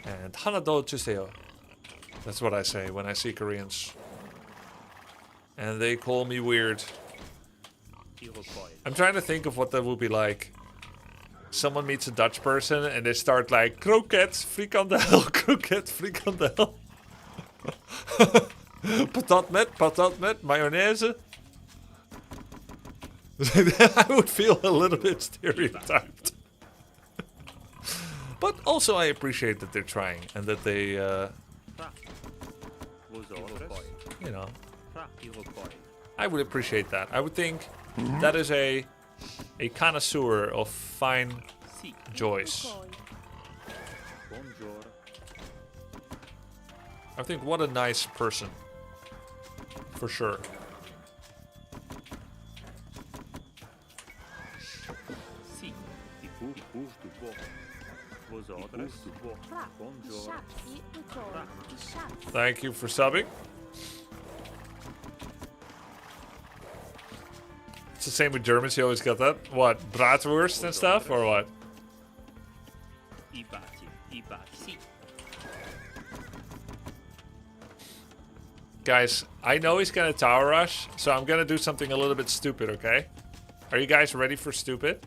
And 하나 더 주세요. That's what I say when I see Koreans. And they call me weird. I'm trying to think of what that would be like. Someone meets a Dutch person and they start like, kroket, frikandel, kroket, frikandel. patat met, mayonaise. I would feel a little bit stereotyped. But also I appreciate that they're trying and that they, you know, I would appreciate that. I would think that is a connoisseur of fine joys. I think what a nice person. For sure. Thank you for subbing. It's the same with Germans, you always got that. What, bratwurst and stuff, or what? Guys, I know he's gonna tower rush, so I'm gonna do something a little bit stupid, okay? Are you guys ready for stupid?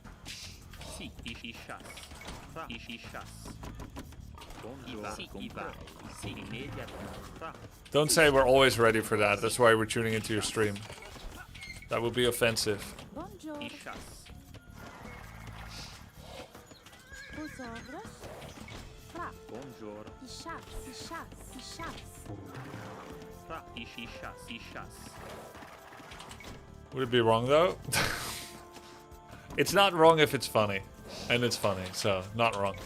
Don't say we're always ready for that, that's why we're tuning into your stream. That would be offensive. Would it be wrong though? It's not wrong if it's funny. And it's funny, so not wrong.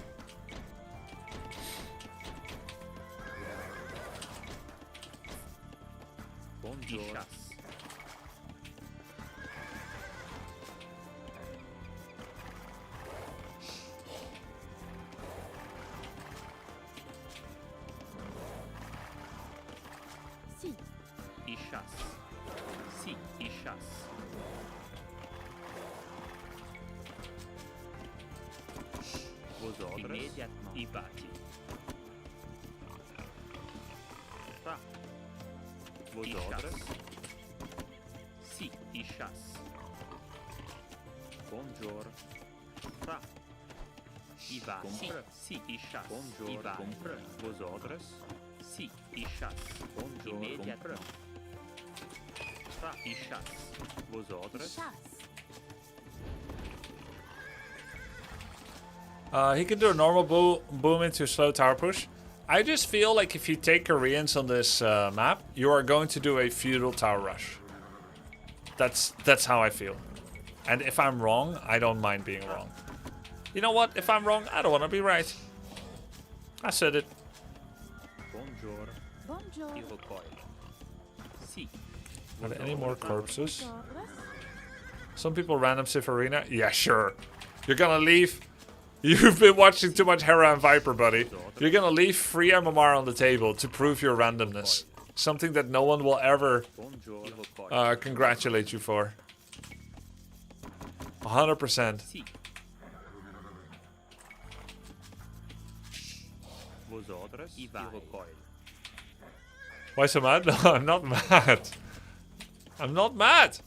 He can do a normal boom into a slow tower push. I just feel like if you take Koreans on this map, you are going to do a feudal tower rush. That's how I feel. And if I'm wrong, I don't mind being wrong. You know what? If I'm wrong, I don't want to be right. I said it. Are there any more corpses? Some people random Civ Arena? Yeah, sure. You're gonna leave. You've been watching too much Hera and Viper, buddy. You're gonna leave free MMR on the table to prove your randomness. Something that no one will ever congratulate you for. 100%. Why so mad? No, I'm not mad. I'm not mad.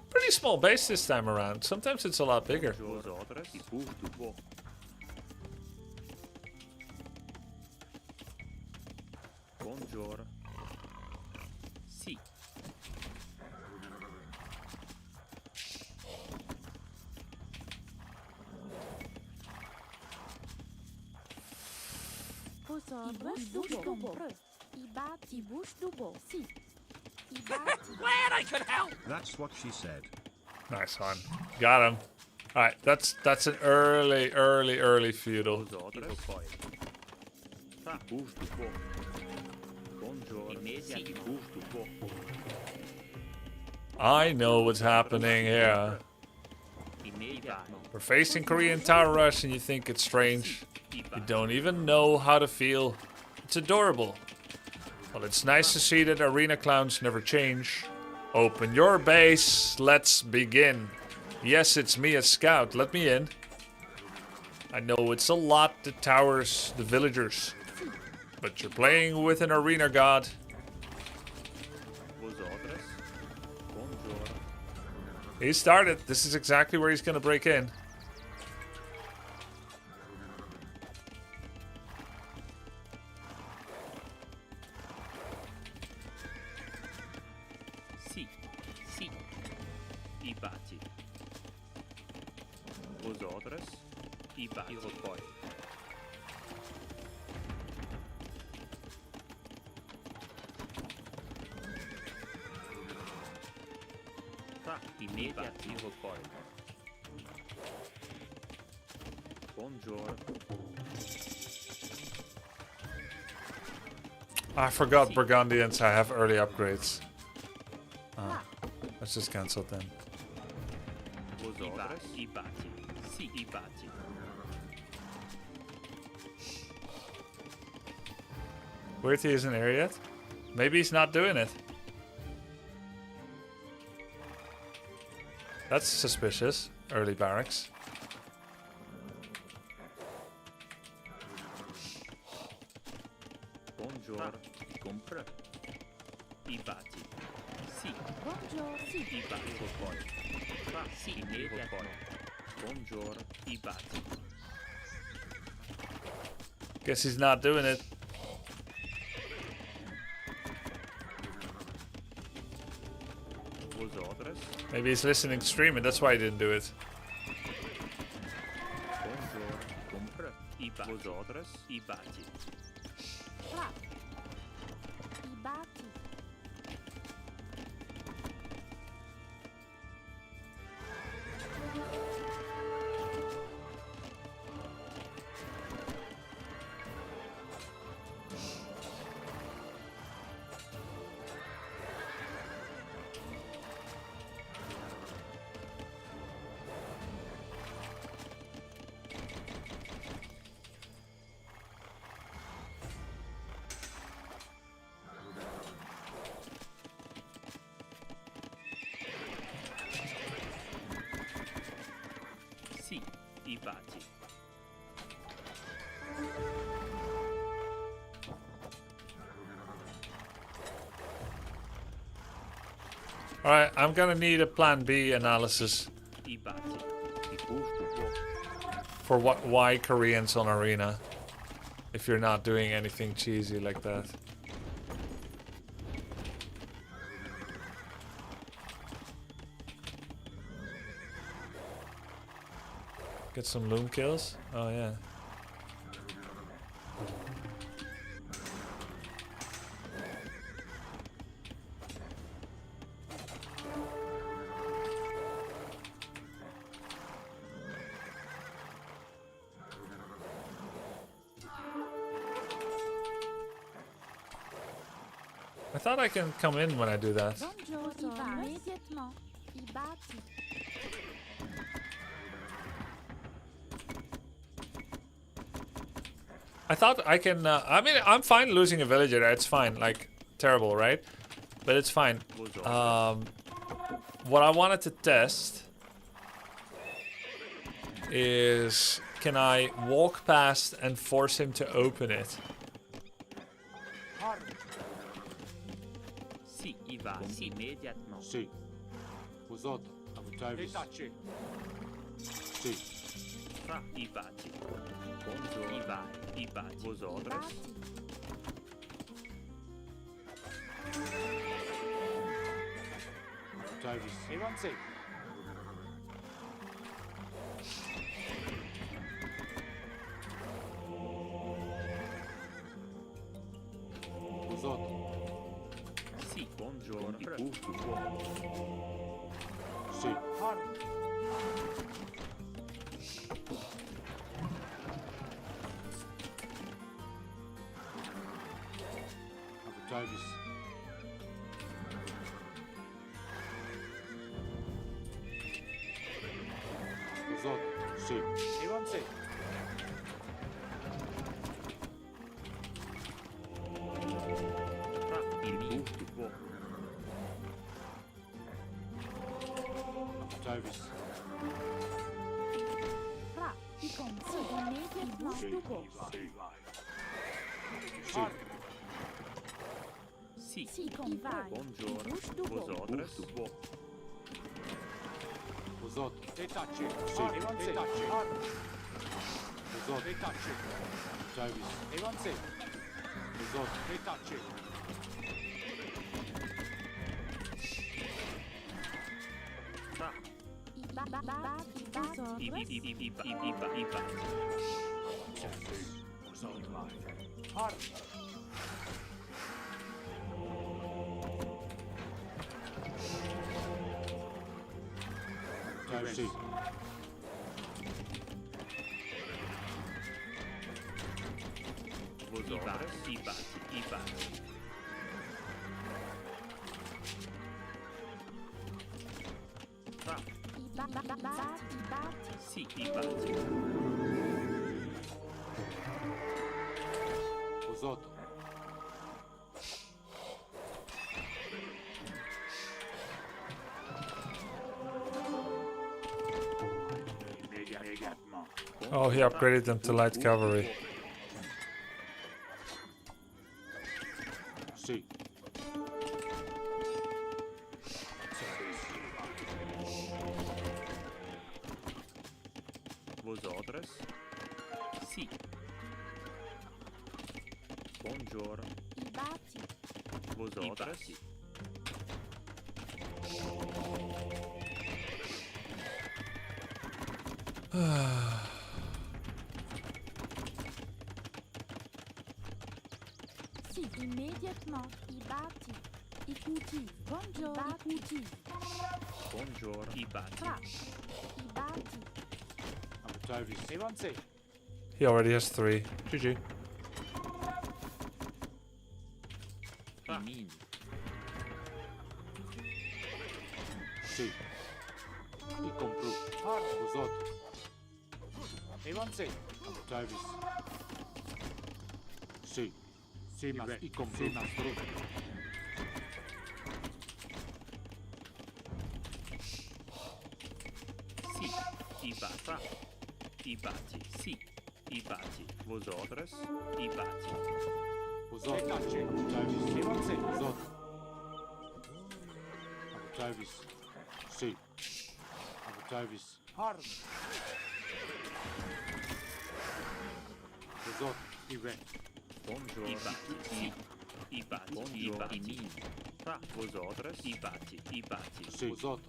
Pretty small base this time around. Sometimes it's a lot bigger. Glad I could help. That's what she said. Nice one. Got him. All right, that's an early feudal. I know what's happening here. We're facing Korean Tower Rush and you think it's strange. You don't even know how to feel. It's adorable. Well, it's nice to see that arena clowns never change. Open your base, let's begin. Yes, it's me as scout, let me in. I know it's a lot, the towers, the villagers. But you're playing with an arena god. He started. This is exactly where he's going to break in. I forgot Burgundians have early upgrades. Let's just cancel them. Weird he isn't here yet. Maybe he's not doing it. That's suspicious. Early barracks. Guess he's not doing it. Maybe he's listening to streaming, that's why he didn't do it. Alright, I'm gonna need a plan B analysis for why Koreans on arena if you're not doing anything cheesy like that. Get some loom kills? Oh yeah. I thought I can come in when I do that. I thought I can, I mean, I'm fine losing a villager, it's fine, like, terrible, right? But it's fine. What I wanted to test is, can I walk past and force him to open it? Sì. Usato. Avutavis. Sì. Avutavis. Sí. Davis. Zot. Sí. Avance. Davis. Fra, i consi, immediatement stupo. Sí. Si, con vai. Buongiorno. Stupo. Vosotros. Zot. Detache. Sí. Avance. Zot. Detache. Davis. Avance. Zot. Detache. Davis. Sí. Sì, infatti. Zot. Oh, he upgraded them to light cavalry. Sí. Vosotros? Sì. Buongiorno. Vosotros? Si, immédiatement, i batti. I cultivi. Buongiorno, i cultivi. Buongiorno. I batti. Fra, i batti. Davis. Avance. He already has 3. GG. I mini. Sí. Y compró. Zot. Avance. Davis. Sí. Sí, más. Y compró. Sí, más. Sì. I batti. I batti. Sì. I batti. Vosotros? I batti. Zot. Davis. Avance. Zot. Davis. Sí. Davis. Zot. Y ven. Buongiorno. I batti. Sì. I batti. I batti. Fra. Vosotros? I batti. I batti. Sí. Zot.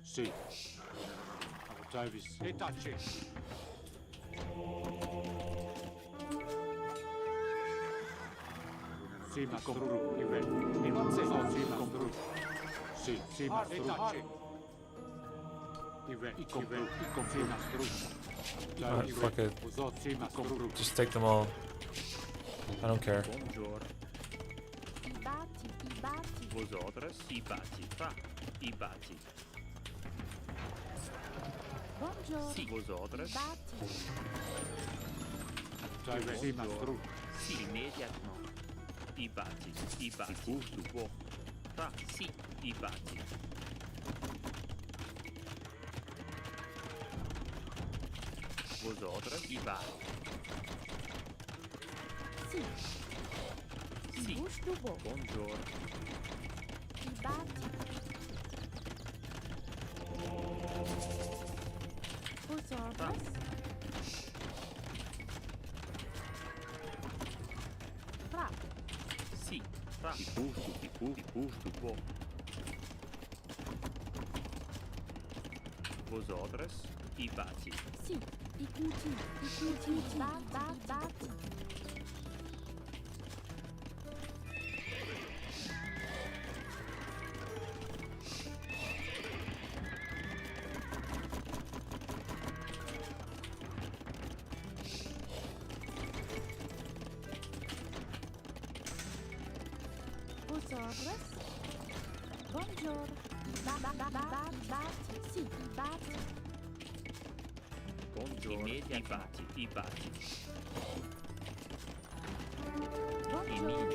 Sí. Davis. Detache. Sí, más compró. Y ven. Avance. Zot. Sí, más compró. Sí. Sí, más detache. Y ven. Y compró. Y compró. Sí, más compró. Alright, fuck it. Zot. Sí, más compró. Just take them all. I don't care. Buongiorno. I batti, i batti. Vosotros? I batti. Fra. I batti. Buongiorno. Sì. I Vosotros? batti. Davis. Sí, más compró. Sì. Immediatement. I batti. I batti. Tuo. Fra. Sì. I batti. Vosotros? I batti. Si. Sì. Bouche du beau. Buongiorno. I batti. Vosotros? Fra. Sì. Fra. Tuo. Vosotros? I batti. Si. I cultivi. Batti. Vosotros. Bonjour. Sì, batti. Buongiorno. Immediati. Ibati. Bonjour.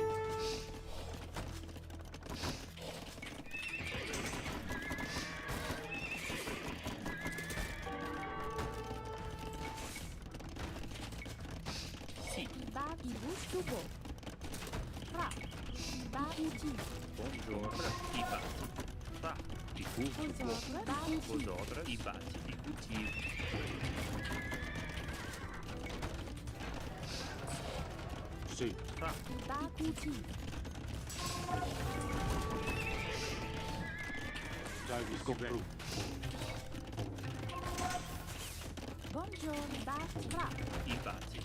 Sì. Ibati. Ibustubo. Ra. Ibati. Buongiorno. Ibati. Fa. Ibutubo. Vosotros. Vosotros. Ibati. Ibuti. Sì. Fa. Ibati. Davis compru. Bonjour. Ibati. Ra. Ibati.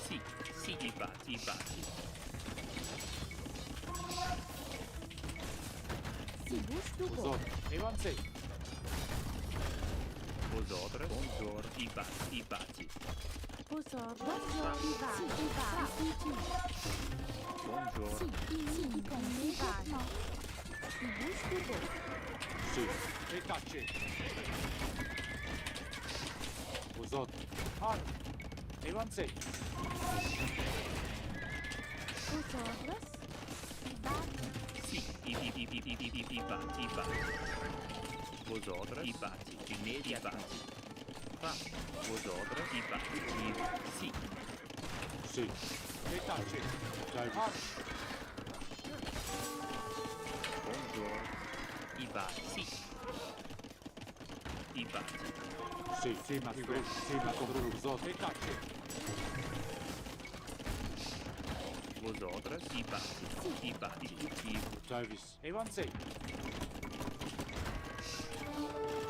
Sì. Sì. Ibati. Ibati. Ibustubo. Vosotros. Evansei. Vosotros. Buongiorno. Ibati. Ibati. Vosotros. Bonjour. Ibati. Ibati. Buongiorno. Ibati. Ibustubo. Sì. E tacce. Vosotros. Har. Evansei. Vosotros. Ibati. Sì. Ibati. Ibati. Vosotros. Ibati. Immediati. Fa. Vosotros. Ibati. Sì. Sì. E tacce. Har. Buongiorno. Ibati. Sì. Ibati. Sì. Sì, ma compru. Vosotros. E tacce. Vosotros. Ibati. Ibati. Davis. Evansei.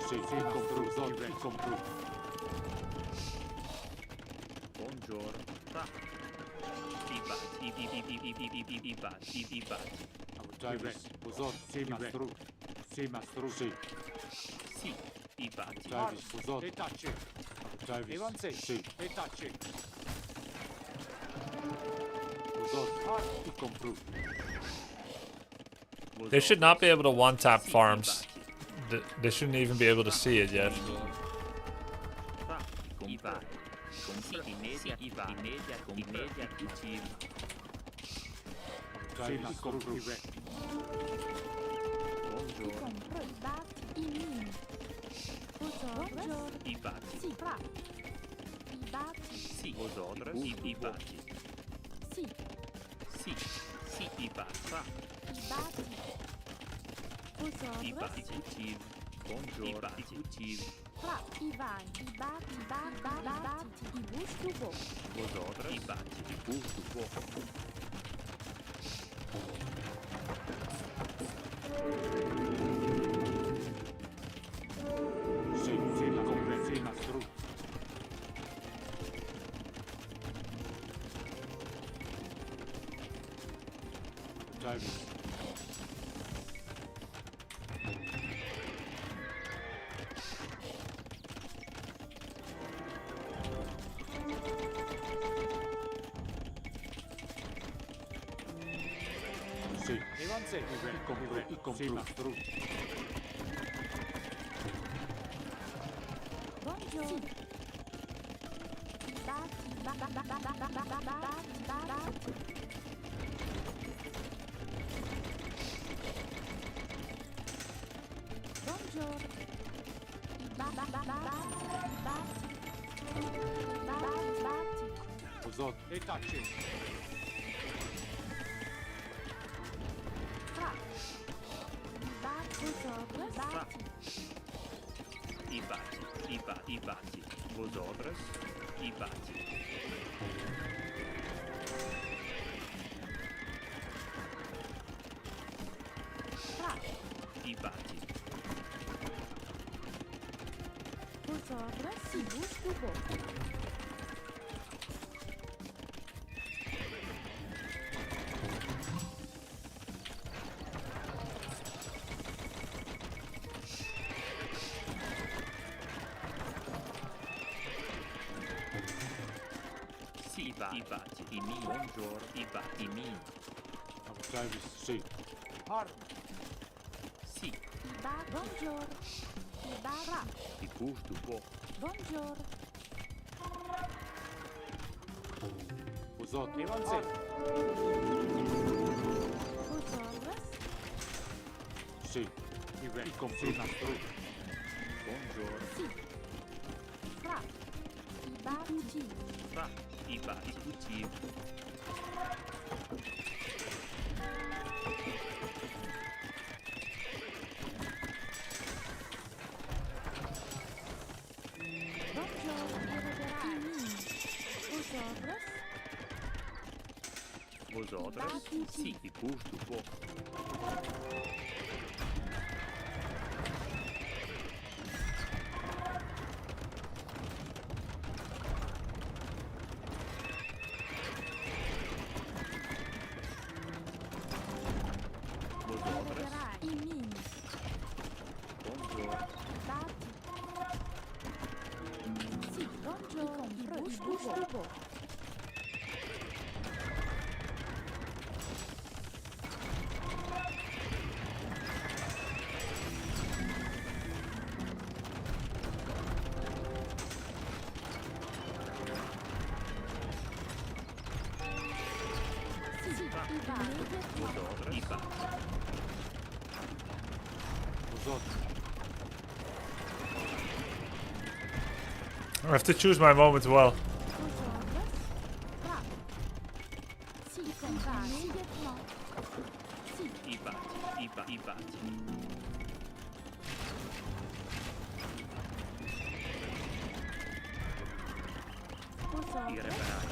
Sì, compru. Vosotros. Compru. Buongiorno. Fa. Ibati. Ibati. Davis. Vosotros. Sì, mastru. Sì, mastru. Sì. Sì. Ibati. Davis. Vosotros. E tacce. Davis. Evansei. Sì. E tacce. Vosotros. Har. E compru. They should not be able to one-tap farms. They shouldn't even be able to see it yet. Fa. Ibati. Immediati. Davis. Compru. Buongiorno. Ibati. Imin. Vosotros. Ibati. Sì. Ra. Ibati. Sì. Vosotros. Ibati. Sì. Sì. Sì. Ibati. Fa. Ibati. Vosotros. Ibati. Buongiorno. Ibati. Ra. Ivan. Ibati. Ibati. Ibustubo. Vosotros. Ibati. Ibutubo. Sì, ma compru. Sì, mastru. Davis. Sì. Evansei. Compru. Sì, mastru. Bonjour. Ibati. Bonjour. Ibati. Vosotros. E tacce. Ra. Ibati. Vosotros. Ibati. Ibati. Vosotros. Ibati. Ra. Ibati. Vosotros. Ibustubo. I batti. I mi. Buongiorno. I batti. I mi. Sì. Sì. Iba. Bonjour. Ibara. I bouge du bois. Bonjour. Vous autres. Vos ordres. Sì. Y compris. Buongiorno. Si. Fra. Iba. Uti. Fra. I batti. Tutti. Bonjour. Irreverai. Vos ordres. Vos ordres. Sì. I bouge du bois. Vos ordres. Irreverai. Imin. Buongiorno. Batti. Si. Bonjour. Bouche du beau. Si. Iba. Vos ordres. I batti. Vous autres. I have to choose my moment well. Vos ordres. Fra. Si. Comprare. Immédiatement. Si. I batti. I batti. I batti. Vos I ordres. reparai.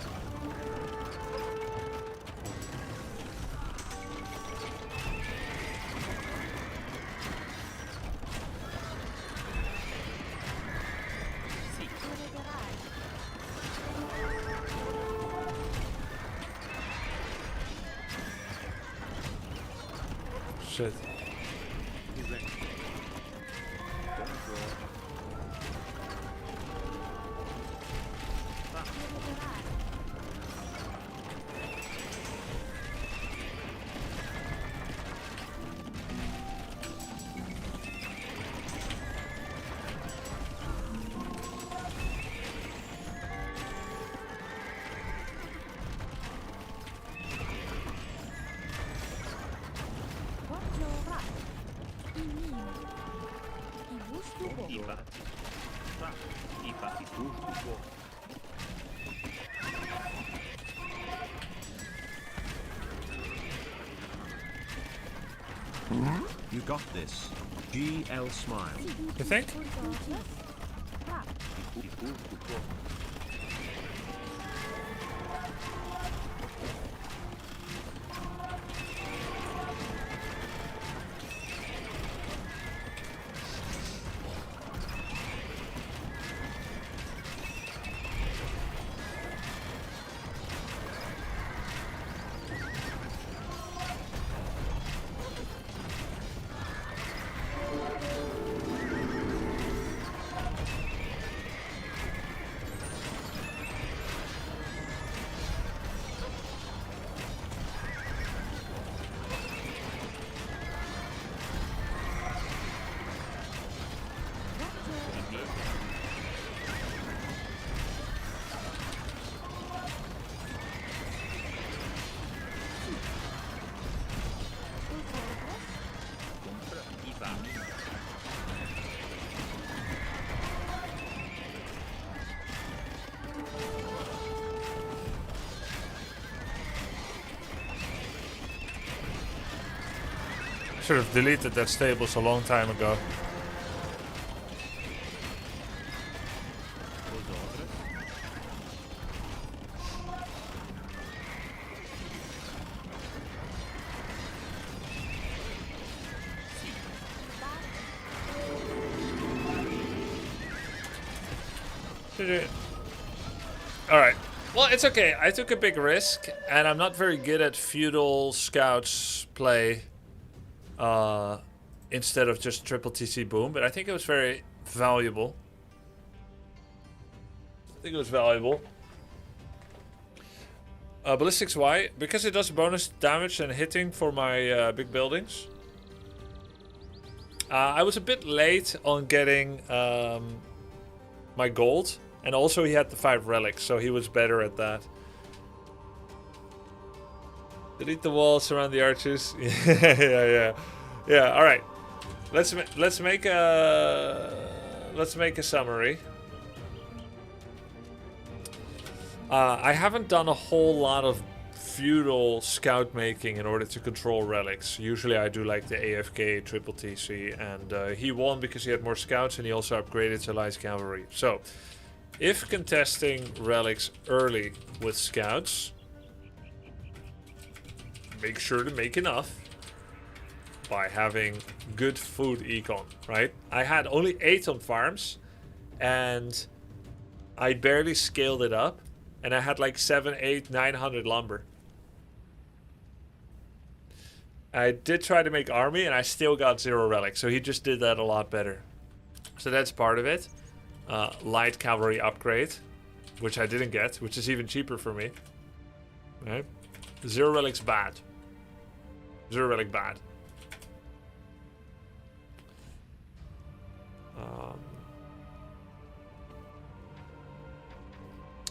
Sì. Irreverai. Shit. Irreverai. Bonjour. Imin. I bouche du beau. I batti. Fra. I batti. Bouge du bois. You got this. GL Smile. You think? Vos ordres. Fra. I bouge du bois. Should have deleted that stables a long time ago. Alright. Well, it's okay. I took a big risk, and I'm not very good at feudal scouts play instead of just triple TC boom, but I think it was very valuable. Ballistics, why? Because it does bonus damage and hitting for my big buildings. I was a bit late on getting my gold. And also he had the 5 relics, so he was better at that. Delete the walls around the arches. Yeah. All right. Let's make a summary. I haven't done a whole lot of feudal scout making in order to control relics. Usually I do like the AFK triple TC, and he won because he had more scouts and he also upgraded to light cavalry. So, if contesting relics early with scouts, make sure to make enough by having good food econ, right? I had only 8 on farms and I barely scaled it up, and I had like 700, 800, 900 lumber. I did try to make army and I still got 0 relics, so he just did that a lot better. So that's part of it. Light cavalry upgrade, which I didn't get, which is even cheaper for me. Right? 0 relics bad. 0 relic bad.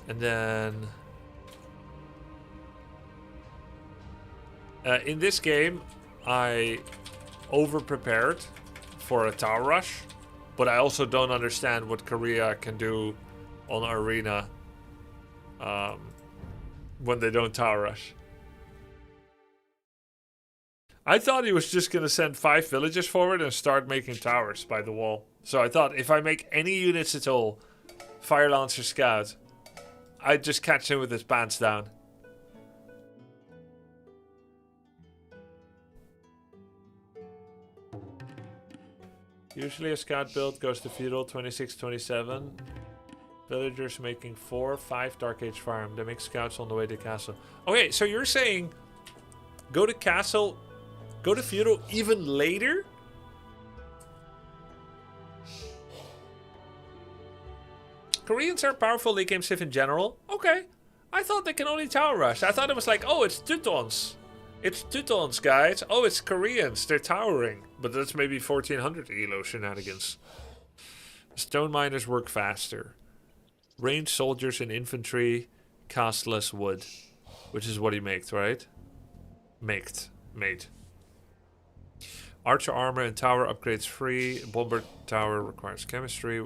And then in this game, I over-prepared for a tower rush, but I also don't understand what Korea can do on arena when they don't tower rush. I thought he was just going to send 5 villages forward and start making towers by the wall. So I thought if I make any units at all, Fire Lancer Scout, I'd just catch him with his pants down. Usually a scout build goes to feudal 26-27. Villagers making 4-5 Dark Age farm. They make scouts on the way to castle. Okay, so you're saying go to castle, go to feudal even later? Koreans are powerful late game civ in general. Okay. I thought they can only tower rush. I thought it was like, oh, it's Teutons. It's Teutons, guys. Oh, it's Koreans. They're towering. But that's maybe 1400 elo shenanigans. Stone miners work faster. Ranged soldiers and infantry cast less wood. Which is what he made, right? Made. Archer armor and tower upgrades free. Bomber tower requires chemistry.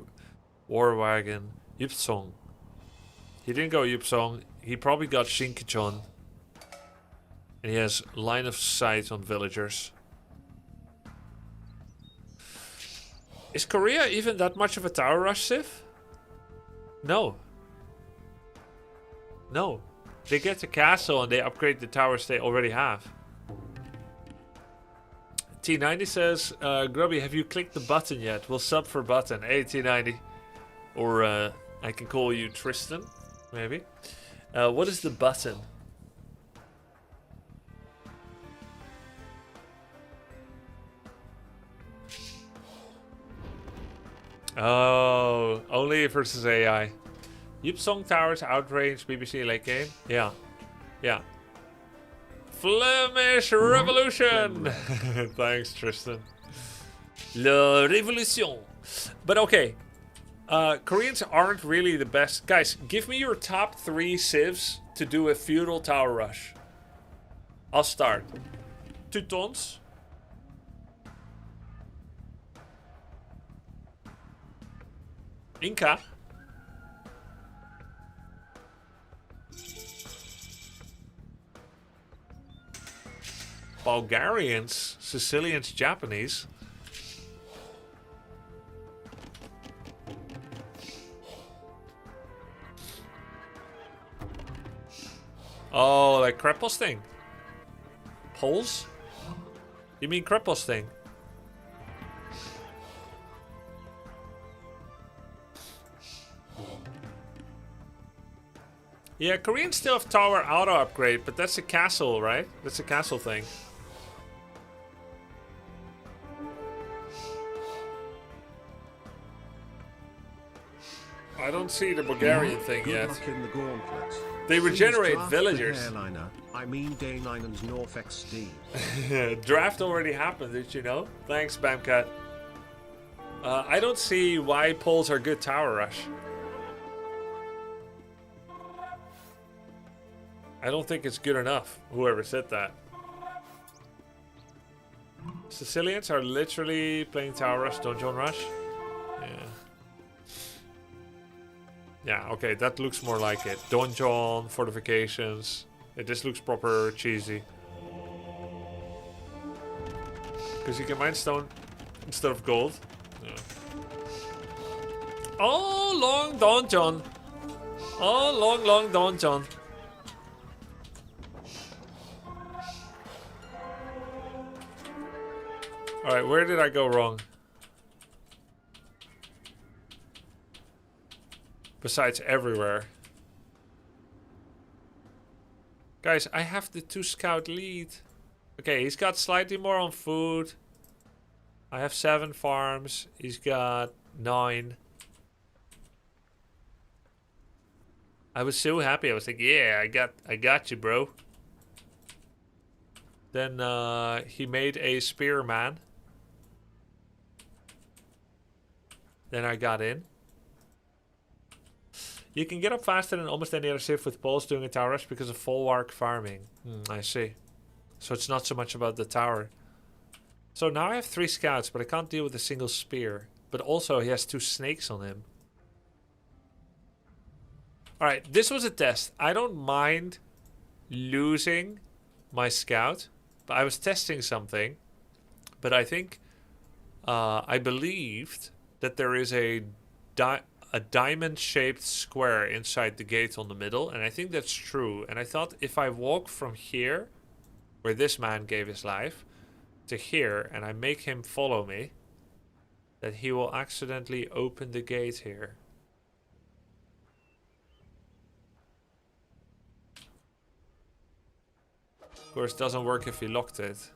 War wagon. Yupsong. He didn't go Yupsong. He probably got Shinkichon. And he has line of sight on villagers. Is Korea even that much of a tower rush civ? No. No. They get the castle and they upgrade the towers they already have. T90 says, Grubby, have you clicked the button yet? We'll sub for button. Hey, T90. Or I can call you Tristan, maybe. What is the button? Oh, only versus AI. Yupsong Towers outrange BBC late game. Yeah. Flemish Revolution! Thanks, Tristan. La Révolution. But okay. Koreans aren't really the best. Guys, give me your top 3 civs to do a feudal tower rush. I'll start. Teutons. Inca. Bulgarians. Sicilians, Japanese. Oh, like Krepel's thing. Poles? You mean Krepel's thing? Yeah, Koreans still have tower auto upgrade, but that's a castle, right? That's a castle thing. I don't see the Bulgarian thing Good yet. luck in the gauntlet. They regenerate Draft villagers. The hairliner, I mean day 9 and North XD. Draft already happened, did you know? Thanks, Bamcat. I don't see why polls are good tower rush. I don't think it's good enough, whoever said that. Sicilians are literally playing tower rush, dungeon rush. Yeah. Yeah, okay, that looks more like it. Donjon, fortifications. This looks proper cheesy. Because you can mine stone instead of gold. Yeah. Oh, long donjon. Oh, long donjon. Alright, where did I go wrong? Besides everywhere. Guys, I have the 2 scout lead. Okay, he's got slightly more on food. I have 7 farms. He's got 9. I was so happy. I was like, yeah, I got you, bro. Then he made a spearman. Then I got in. You can get up faster than almost any other civ with poles doing a tower rush because of full arc farming. I see. So it's not so much about the tower. So now I have 3 scouts, but I can't deal with a single spear. But also he has 2 snakes on him. Alright, this was a test. I don't mind losing my scout, but I was testing something. But I think I believed that there is a diamond-shaped square inside the gate on the middle, and I think that's true. And I thought if I walk from here, where this man gave his life, to here, and I make him follow me, that he will accidentally open the gate here. Of course, it doesn't work if he locked it.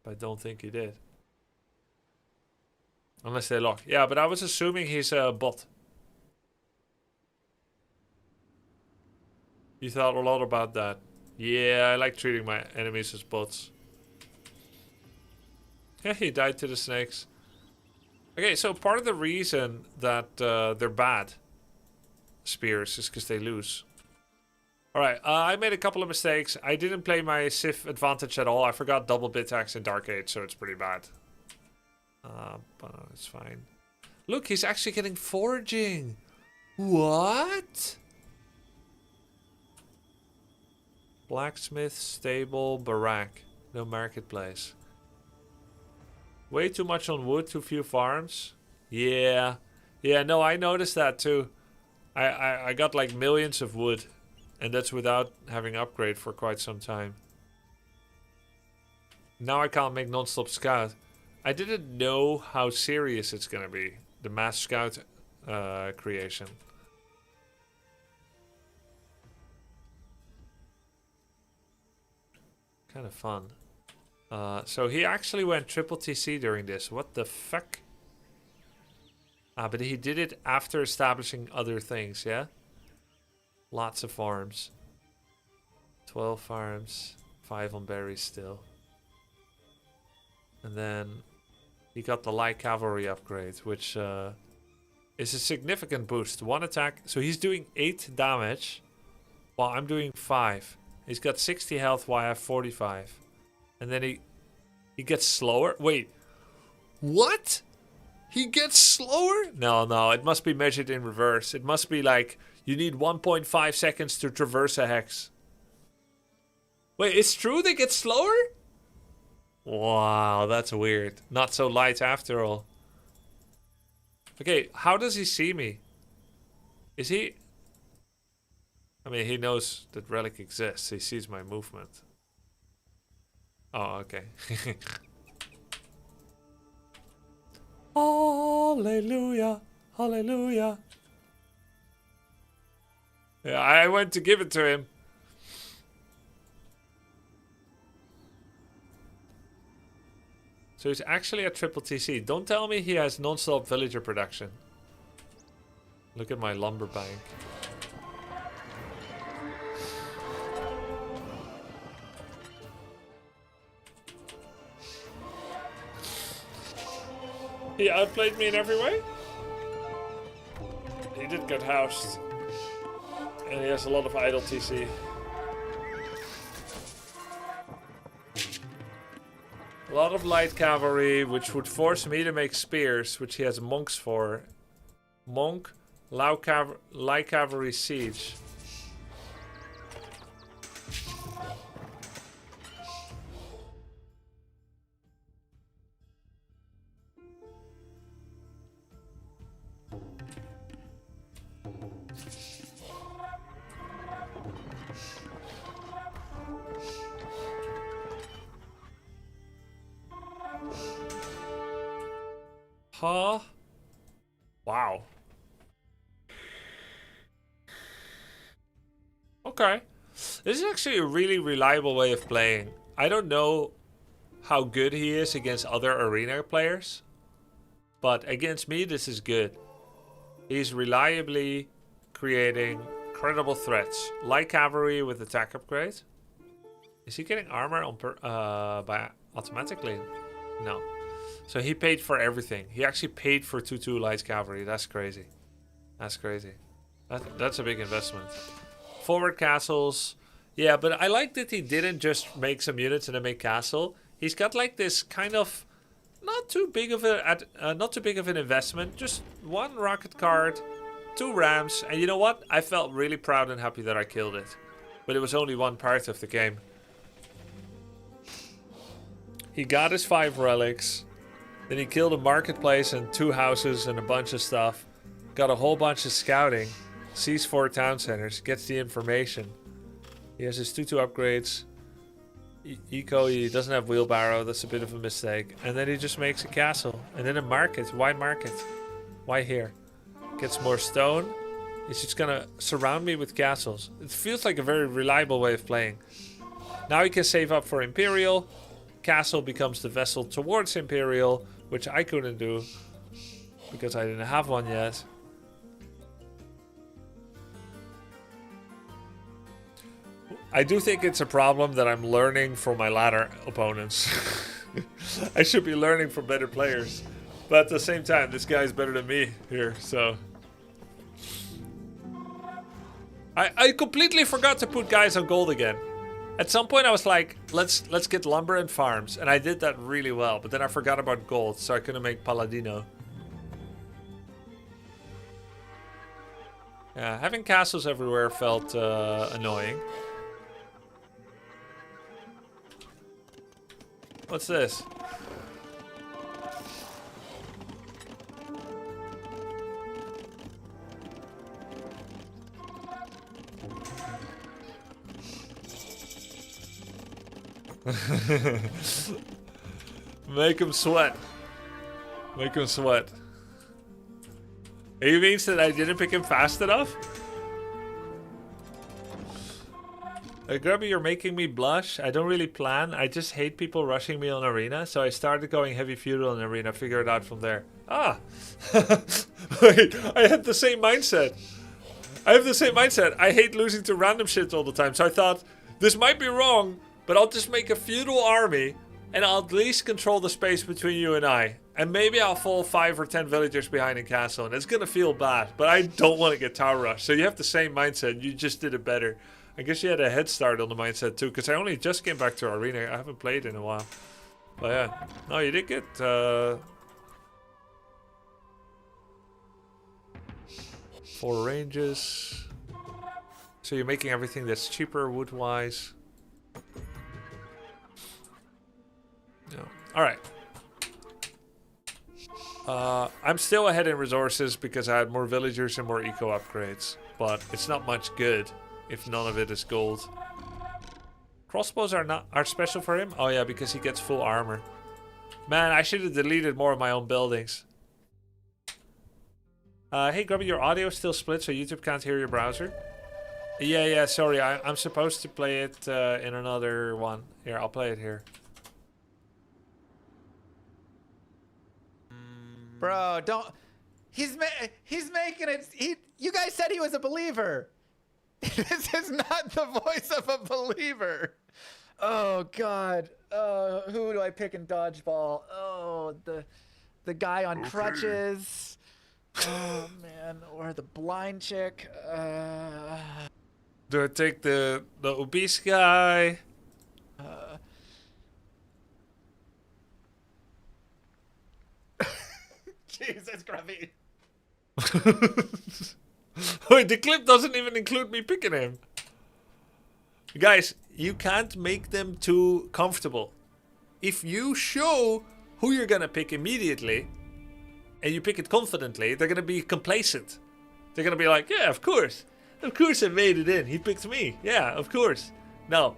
But I don't think he did. Unless they lock. Yeah, but I was assuming he's a bot. You thought a lot about that. Yeah, I like treating my enemies as bots. Yeah, he died to the snakes. Okay, so part of the reason that they're bad spears is because they lose. Alright, I made a couple of mistakes. I didn't play my Civ advantage at all. I forgot double bit axe in Dark Age, so it's pretty bad. But it's fine. Look, he's actually getting foraging. What? Blacksmith, stable, barrack. No marketplace. Way too much on wood, too few farms. Yeah. Yeah, no, I noticed that too. I got like millions of wood. And that's without having upgrade for quite some time. Now I can't make non-stop scout. I didn't know how serious it's gonna be. The mass scout creation. Kind of fun. So he actually went triple TC during this. What the fuck? But he did it after establishing other things, yeah? Lots of farms. 12 farms. 5 on berries still. And then he got the light cavalry upgrade, which is a significant boost. 1 attack. So he's doing 8 damage while I'm doing 5. He's got 60 health while I have 45. And then he gets slower. Wait. What? He gets slower? No, it must be measured in reverse. It must be like you need 1.5 seconds to traverse a hex. Wait, it's true they get slower? Wow, that's weird. Not so light after all. Okay, how does he see me? Is he... I mean, he knows that relic exists. He sees my movement. Oh, okay. Hallelujah. Hallelujah. Yeah, I went to give it to him. So he's actually at triple TC. Don't tell me he has non-stop villager production. Look at my lumber bank. He outplayed me in every way. He did get housed. And he has a lot of idle TC. A lot of light cavalry, which would force me to make spears, which he has monks for. Monk, light cavalry siege. Huh? Wow. Okay. This is actually a really reliable way of playing. I don't know how good he is against other arena players, but against me, this is good. He's reliably creating credible threats. Light cavalry with attack upgrade. Is he getting armor on by automatically? No. So he paid for everything. He actually paid for 2-2 light cavalry. That's crazy. That's crazy. That's a big investment. Forward castles. Yeah, but I like that he didn't just make some units and then make castle. He's got like this kind of not too big of an investment. Just one rocket card, 2 rams, and you know what? I felt really proud and happy that I killed it. But it was only one part of the game. He got his 5 relics. Then he killed a marketplace and 2 houses and a bunch of stuff. Got a whole bunch of scouting. Sees 4 town centers. Gets the information. He has his 2-2 upgrades. Eco, he doesn't have wheelbarrow. That's a bit of a mistake. And then he just makes a castle. And then a market. Why market? Why here? Gets more stone. He's just gonna surround me with castles. It feels like a very reliable way of playing. Now he can save up for Imperial. Castle becomes the vessel towards Imperial, which I couldn't do because I didn't have one yet. I do think it's a problem that I'm learning from my ladder opponents. I should be learning from better players. But at the same time, this guy's better than me here, so... I completely forgot to put guys on gold again. At some point I was like, let's get lumber and farms. And I did that really well. But then I forgot about gold, so I couldn't make Paladino. Yeah, having castles everywhere felt annoying. What's this? Make him sweat. Make him sweat. He means that I didn't pick him fast enough? Grubby, you're making me blush. I don't really plan. I just hate people rushing me on arena, so I started going heavy feudal in arena. Figure it out from there. Ah! Wait, I had the same mindset. I have the same mindset. I hate losing to random shit all the time, so I thought, this might be wrong, but I'll just make a feudal army, and I'll at least control the space between you and I. And maybe I'll fall 5 or 10 villagers behind in castle, and it's gonna feel bad. But I don't want to get tower rushed. So you have the same mindset. You just did it better. I guess you had a head start on the mindset too, because I only just came back to arena. I haven't played in a while. But yeah, no, you did get 4 ranges. So you're making everything that's cheaper wood-wise. No. Alright. I'm still ahead in resources because I had more villagers and more eco upgrades. But it's not much good if none of it is gold. Crossbows are special for him? Oh yeah, because he gets full armor. Man, I should have deleted more of my own buildings. Hey Grubby, your audio is still split so YouTube can't hear your browser. Yeah, sorry, I'm supposed to play it in another one. Here, I'll play it here. Bro, don't... He's making it... You guys said he was a believer. This is not the voice of a believer. Oh, God. Who do I pick in dodgeball? Oh, the guy on crutches. Oh man, or the blind chick. Do I take the obese guy? Jesus, Grubby. Wait, the clip doesn't even include me picking him. Guys, you can't make them too comfortable. If you show who you're gonna pick immediately, and you pick it confidently, they're gonna be complacent. They're gonna be like, yeah, of course. Of course I made it in. He picked me. Yeah, of course. No.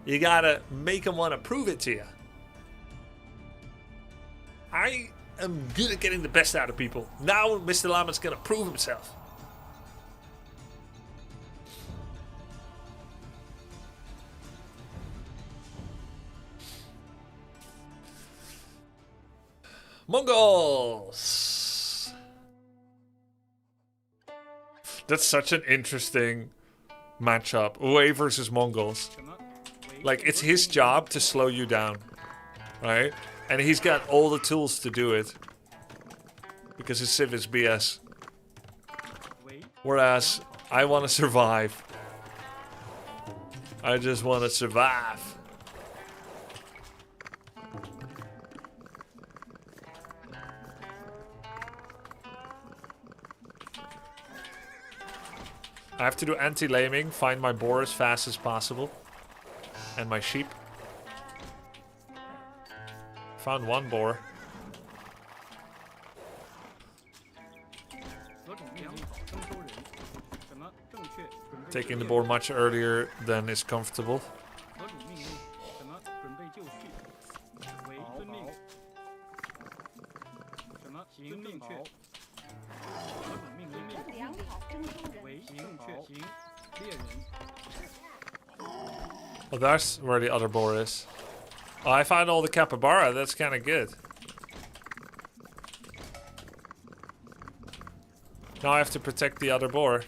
You gotta make them want to prove it to you. I am good at getting the best out of people. Now Mr. Lama's gonna prove himself. Mongols! That's such an interesting matchup. Wei versus Mongols. Like, it's his job to slow you down. Right? And he's got all the tools to do it. Because his Civ is BS. Whereas, I want to survive. I just want to survive. I have to do anti-laming, find my boar as fast as possible. And my sheep. Found one boar. Taking the boar much earlier than is comfortable. Oh, that's where the other boar is. Oh, I found all the capybara. That's kind of good. Now I have to protect the other boar.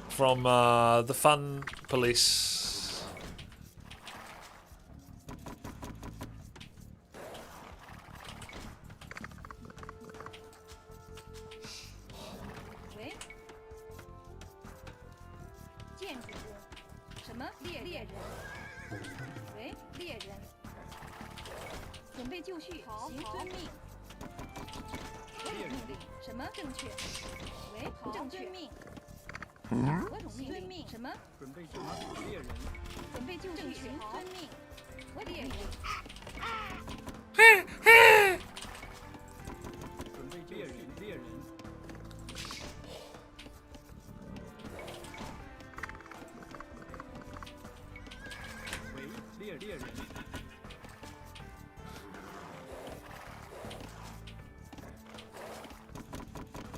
From the fun police.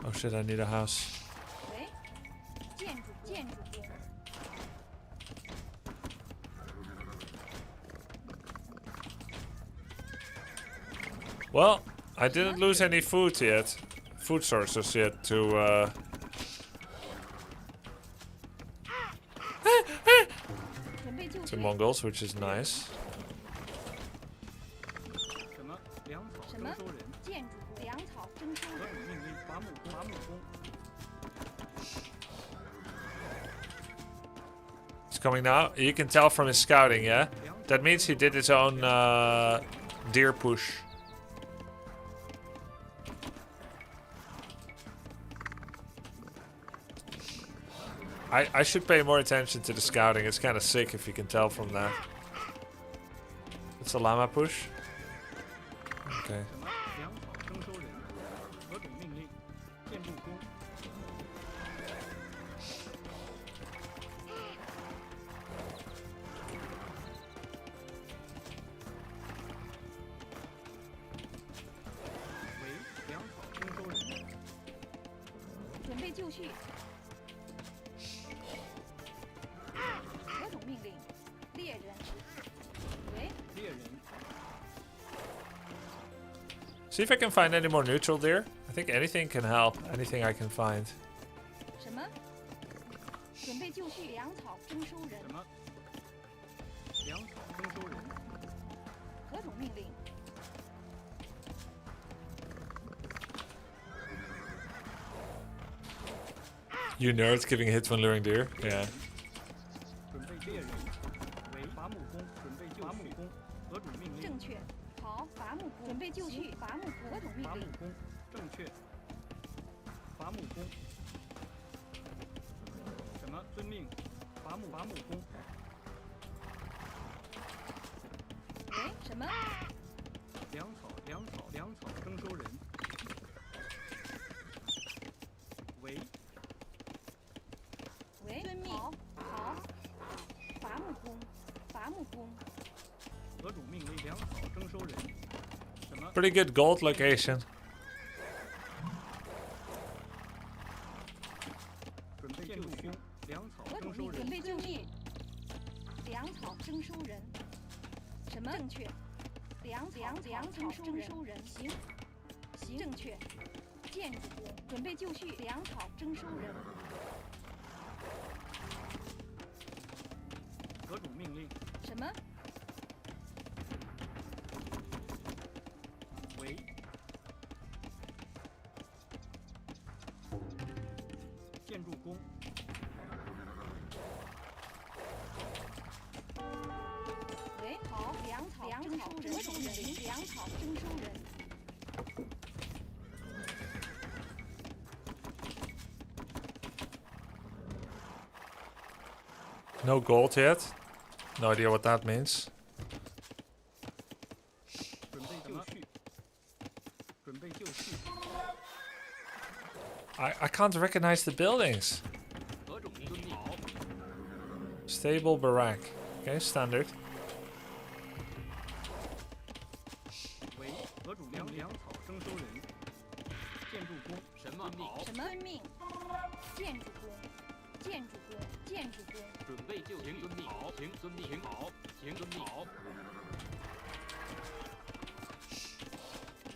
Oh shit, I need a house. Well, I didn't lose any food yet. Food sources yet to Mongols, which is nice. It's coming now. You can tell from his scouting, yeah? That means he did his own deer push. I should pay more attention to the scouting. It's kind of sick if you can tell from that. It's a llama push. Okay. See if I can find any more neutral deer. I think anything can help. Anything I can find. 准备就绪，粮草征收人。什么？粮草征收人。何种命令？ You nerds giving hits when luring deer. Yeah. 准备猎人。为伐木工，准备就绪。何种命令？正确。好，伐木工。准备就绪，伐木工。何种命令？伐木工，正确。伐木工。什么？遵命。伐木工。喂，什么？粮草征收人。喂。 喂，遵命。好，伐木工。何种命令？粮草征收人。什么？ Pretty good gold location. 准备就绪。粮草征收人。准备就绪。粮草征收人。什么？正确。粮草征收人。行。正确。建筑工。准备就绪。粮草征收人。 何种命令？什么？喂。建筑工。喂，好，粮草征收人，粮草征收人。 No gold yet. No idea what that means. 准备就绪。准备就绪。 I can't recognize the buildings. 何种命令？好。 Stable barrack. Okay, standard. 为何种粮草征收人。建筑工。什么？好。什么？遵命。建筑工。 准备就行，遵命。好，行，遵命。行，好，行，遵命。好。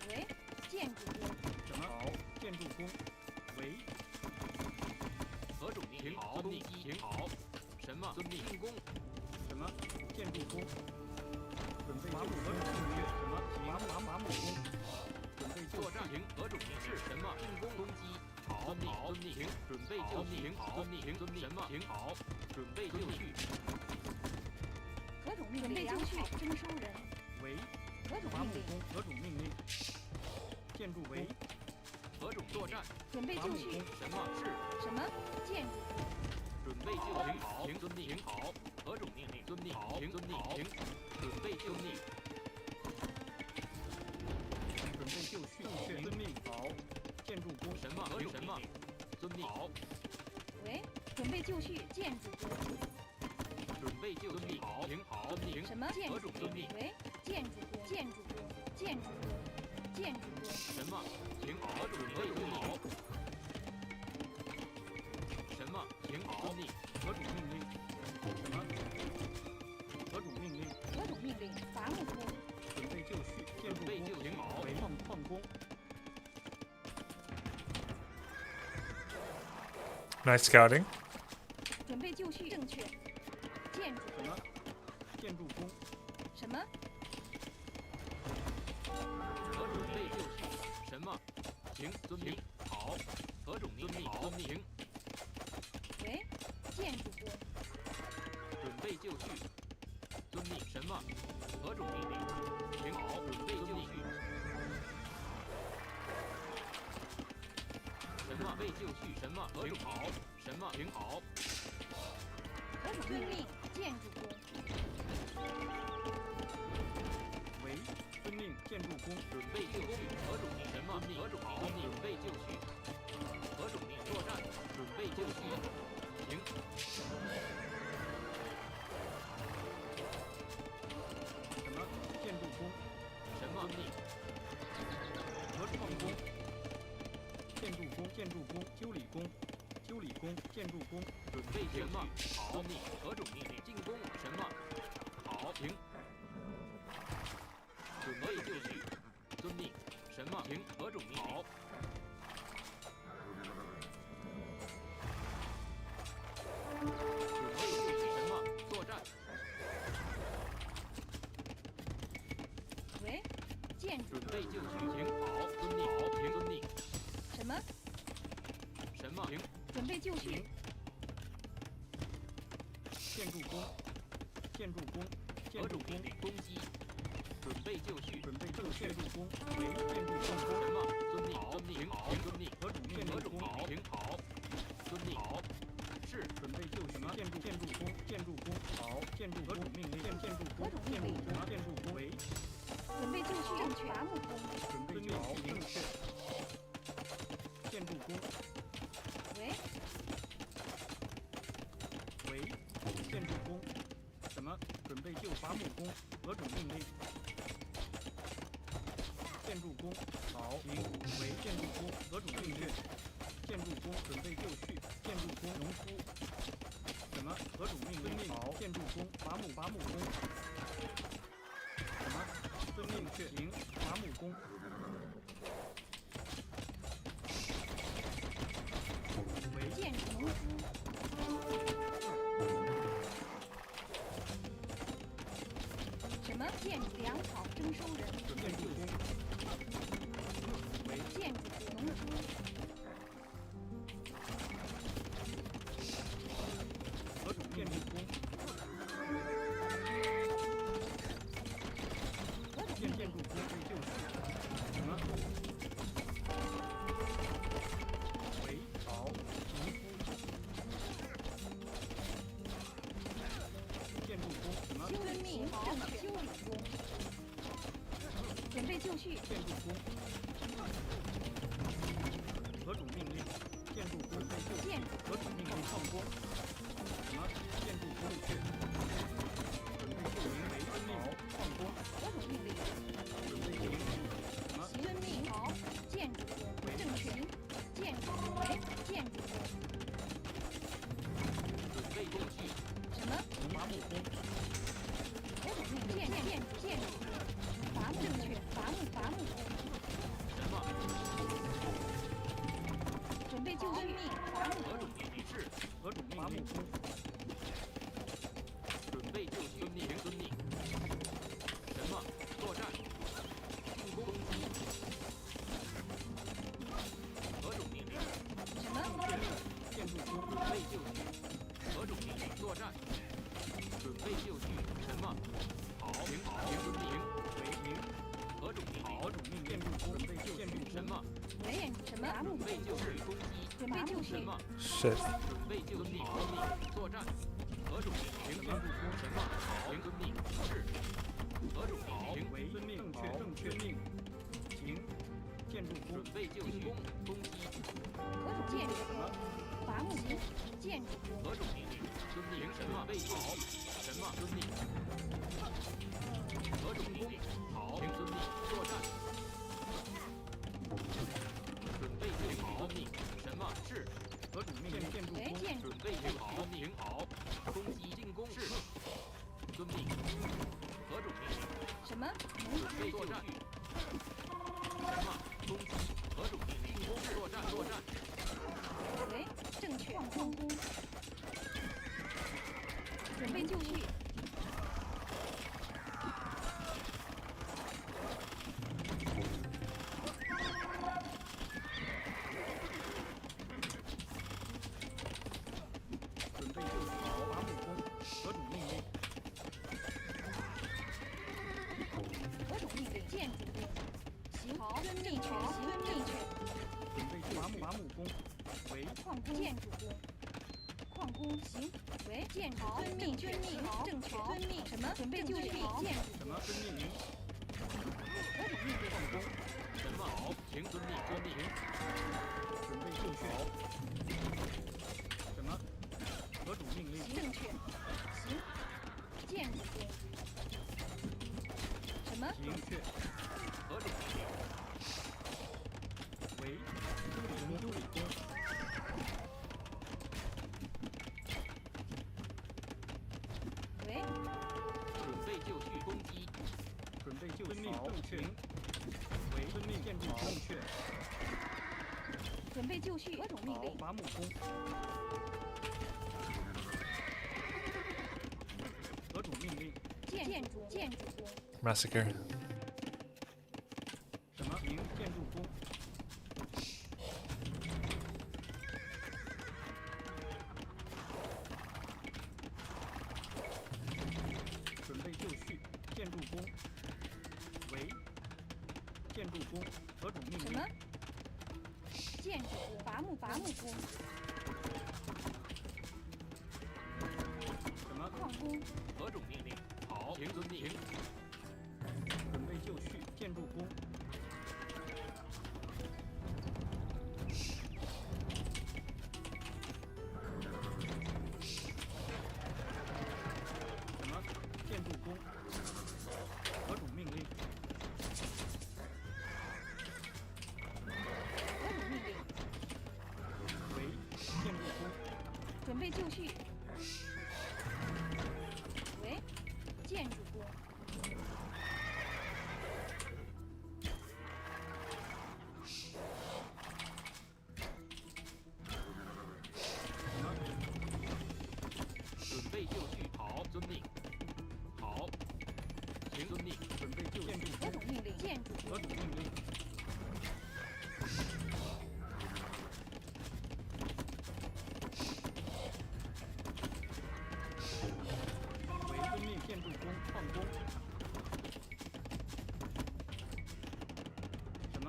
喂，建筑工。什么？好，建筑工。喂。何种命令？好，遵命。行，好。什么？遵命。进攻。什么？建筑工。准备就绪。什么？伐木工。准备作战。行，何种命令？是什么？进攻。攻击。 好，遵命，行，准备就绪，遵命，行，什么？行，好，准备就绪。何种命令？准备就绪，征收人。为。何种命令？何种命令？建筑为。何种作战？准备就绪。什么？是。什么？建筑。准备就行，好，行，遵命，行，好。何种命令？遵命，好，行，遵命，行。准备就命。准备就绪，遵命，好。 建筑工什么？行什么？遵命。好。喂，准备就绪，建筑工。准备就绪。好，行好。遵命。什么？何种遵命？喂，建筑工。什么？行好。何种准备就好。什么？行好。遵命。何种命令？什么？何种命令？何种命令？伐木工。准备就绪，建筑工。行好。矿工。 Nice scouting. 准备就绪，正确。建筑什么？建筑工。什么？何准备就绪？什么？行，遵命。好。何种命令？遵命。行。喂，建筑工。准备就绪。遵命。什么？何种命令？行好。准备就绪。什么？备就绪？什么？何种好？什么？行好。何种遵命？建筑工。为遵命，建筑工。准备就绪。何种命？什么？何种好？准备就绪。何种命？作战。准备就绪。行。什么？建筑工。什么命？何种命工？建筑工，建筑工，修理工，修理工，建筑工。准备什么？好。遵命。何种命令？进攻。什么？好。行。准备就绪。遵命。什么？行。何种命令？好。备就绪，停，好，遵命，好，停，遵命。什么？什么？停，准备就绪。建筑工，建筑工，建筑工，攻击。准备就绪，准备就绪。建筑工，为建筑工，什么？遵命，遵命，好，遵命。何主命令，何主好，停，好，遵命，好。是，准备就绪。建筑工，建筑工，好，建筑何主命令，建筑工，建筑工，建筑工为。准备就绪，正确。伐木工。准备就绪，正确。建筑工，喂，为建筑工，什么？准备就伐木工，何种命令？建筑工，好，停，为建筑工，何种命令？建筑工，准备就绪，建筑工，农夫，什么？何种命令？好，建筑工，伐木工，什么？遵命确，停，伐木工。为建筑农夫。什么？建筑粮草征收人。准备就工。为建筑农夫。何种建筑工？建筑工备就绪，什么？为好农夫。建筑工什么？遵命，正确。修理工。准备就绪。建筑工。何种命令？建筑工备就绪。何种命令？矿工。什么？建筑工确。准备就绪为遵命。矿工。何种命令？准备就绪。什么？遵命，好。建筑工，正确。建筑为建筑工。准备就绪。什么？伐木工。何种命令？建筑工。伐木正确。伐木工。什么？准备就绪。伐木工。是何种命令？准备就绪，遵命。什么？作战。进攻。何种命令？什么？建筑工准备就绪。何种命令？作战。准备就绪。什么？好，停，遵命。为停。何种命令？何种命令？建筑工准备就绪。什么？为什么？伐木准备就绪，攻击。准备就绪。什么？ Shit. 准备就绪，作战。何种命令？建筑工什么？好，遵命。是。何种命令？为遵命，正确命。停。建筑工准备就绪，攻击。何种建筑工？伐木工。建筑工。何种命令？遵命。什么？备就绪。什么？遵命。何种命令？好，遵命。作战。准备就绪，遵命。什么？是。何种命令？建筑工准备就好，遵命。好，攻击进攻。是。遵命。何种命令？什么？准备作战。什么？攻击。何种命令？进攻。作战。为正确。矿工。准备就绪。准备就绪，伐木工。何种命令？何种命令？建筑工。行，遵命确。准备就绪，伐木工。为矿工。建筑工。矿工行为建筑遵命，正确遵命。什么？准备就绪。建筑什么？遵命令。何种命令？矿工。什么？好，停，遵命。准备就绪。什么？何种命令？正确。行。建筑工。什么？正确。何种命令？为修理工。为准备就绪，攻击。准备就绪，正确。为遵命，建筑正确。准备就绪，何种命令？伐木工。何种命令？建筑工。Massacre. 伐木工。什么？矿工。何种命令？好，请遵命。准备就绪，建筑工。什么？建筑工。何种命令？何种命令？为建筑工。准备就绪。为建筑工。什么？准备就绪，好，遵命。好，请遵命。准备就绪。何种命令？建筑何种命令？为遵命，建筑工，矿工。什么？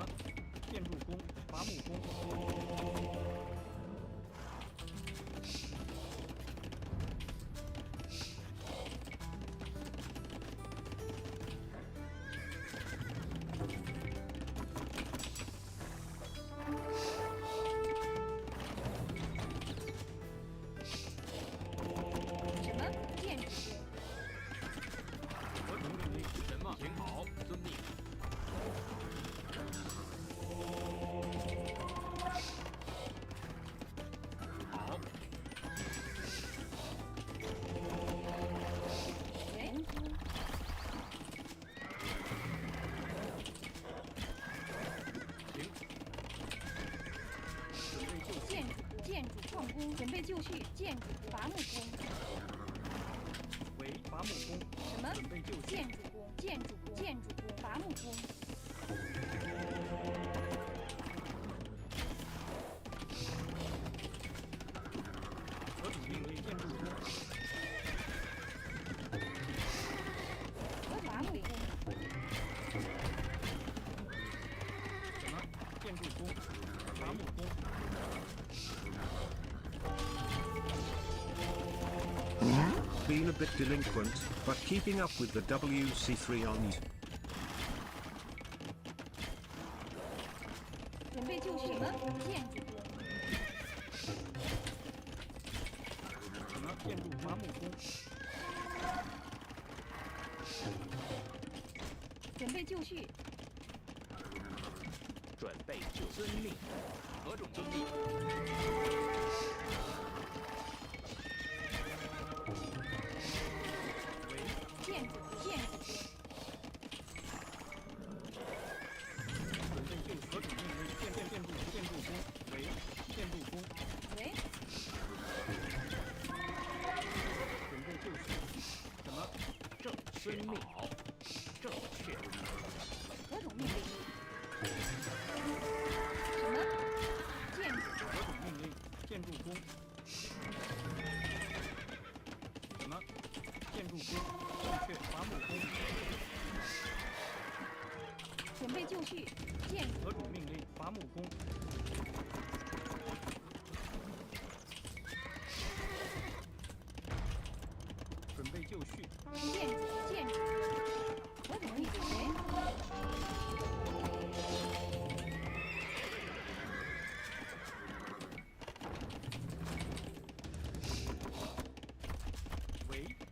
建筑工，伐木工。什么？建筑工。何种命令？什么？请好，遵命。好，为请。准备就绪。建筑工。建筑矿工。准备就绪。建筑工。伐木工。为伐木工。什么？准备就绪。建筑工。建筑工。建筑工。伐木工。何种命令？建筑工。和伐木工。什么？建筑工。伐木工。Been a bit delinquent, but keeping up with the WC3 on it. 准备就绪。什么？建筑工。什么？建筑伐木工。准备就绪。准备就遵命。何种遵命？为建筑工。建筑工。准备就绪。何种命令？建筑工。为建筑工。为准备就绪。什么？正确好，正确。何种命令？什么？建筑工。何种命令？建筑工。什么？建筑工。正确。伐木工。准备就绪。建筑何种命令？伐木工。准备就绪。建筑建筑工。何种命令？为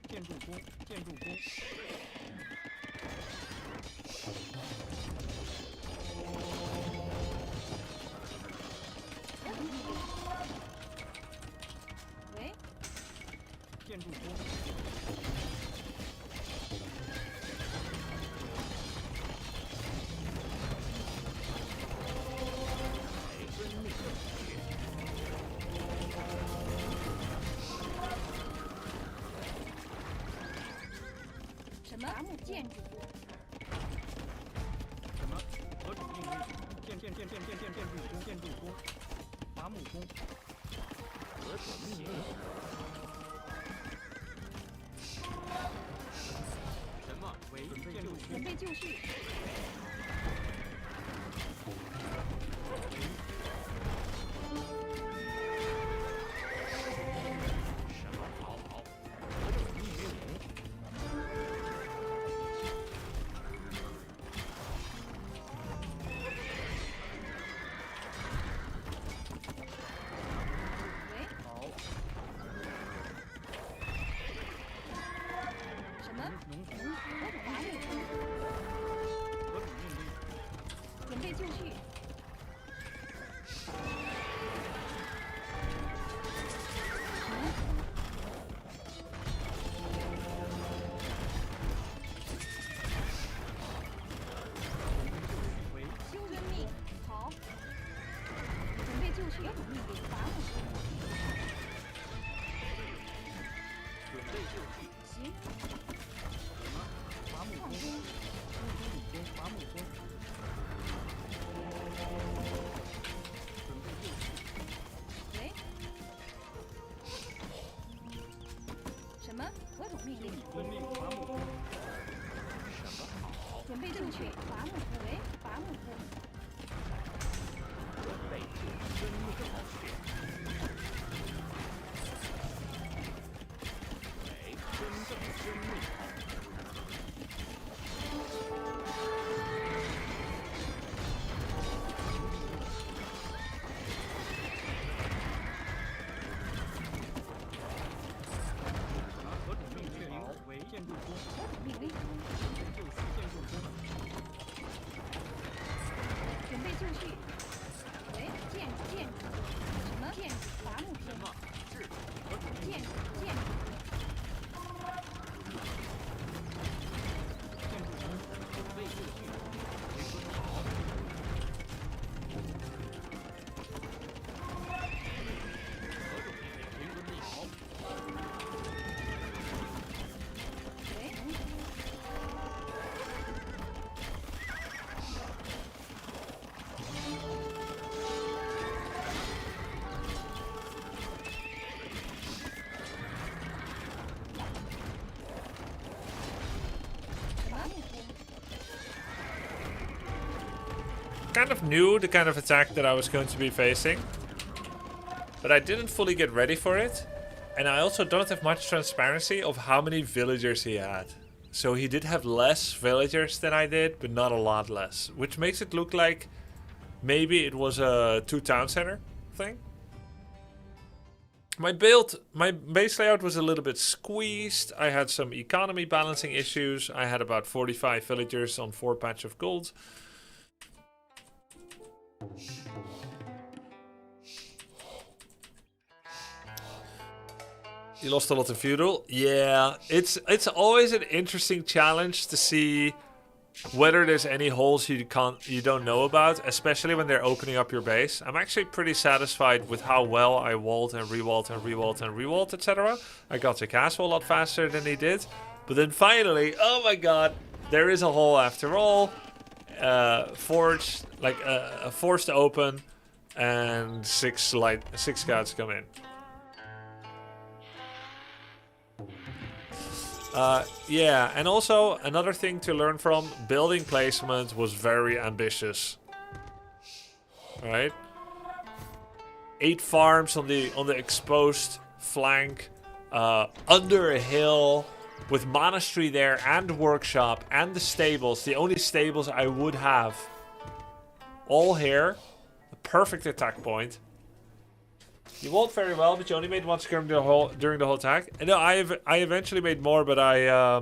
建筑工。建筑工。何种命令？为建筑工。遵命。什么？伐木建筑工。什么？何种命令？建筑工。建筑工。伐木工。何种命令？什么？为建筑准工。备就绪。去，合同命令伐木工。准备就绪。行，什么？伐木工，矿工，空军理工，伐木工。准备就绪。喂，什么？合同命令，遵命，伐木工。准备正确，伐木工。喂，伐木工。准备就真命好学。喂，真正真命好。合同命令好，为建筑工。合同命令，准备就绪，建筑工。准备就绪。喂，建筑，什么建筑？伐木工。什么？是合同命令。建筑，建筑工，准备就绪。为准好。合同命令，为准好。喂， Kind of knew the kind of attack that I was going to be facing, but I didn't fully get ready for it, and I also don't have much transparency of how many villagers he had. So he did have less villagers than I did, but not a lot less, which makes it look like maybe it was a 2 town center thing. My base layout was a little bit squeezed. I had some economy balancing issues. I had about 45 villagers on 4 patch of gold. You lost a lot in feudal. Yeah, it's always an interesting challenge to see whether there's any holes you don't know about, especially when they're opening up your base. I'm actually pretty satisfied with how well I walled and rewalled and rewalled and rewalled, etc. I got to castle a lot faster than he did, but then finally, oh my god, there is a hole after all. Forged, like forced to open, and 6 scouts come in. Yeah, and also another thing to learn from, building placement was very ambitious. Right? 8 farms on the exposed flank, under a hill, with monastery there and workshop and the stables, the only stables I would have. All here, a perfect attack point. You walled very well, but you only made 1 skirm during the whole attack. And no, I eventually made more, but I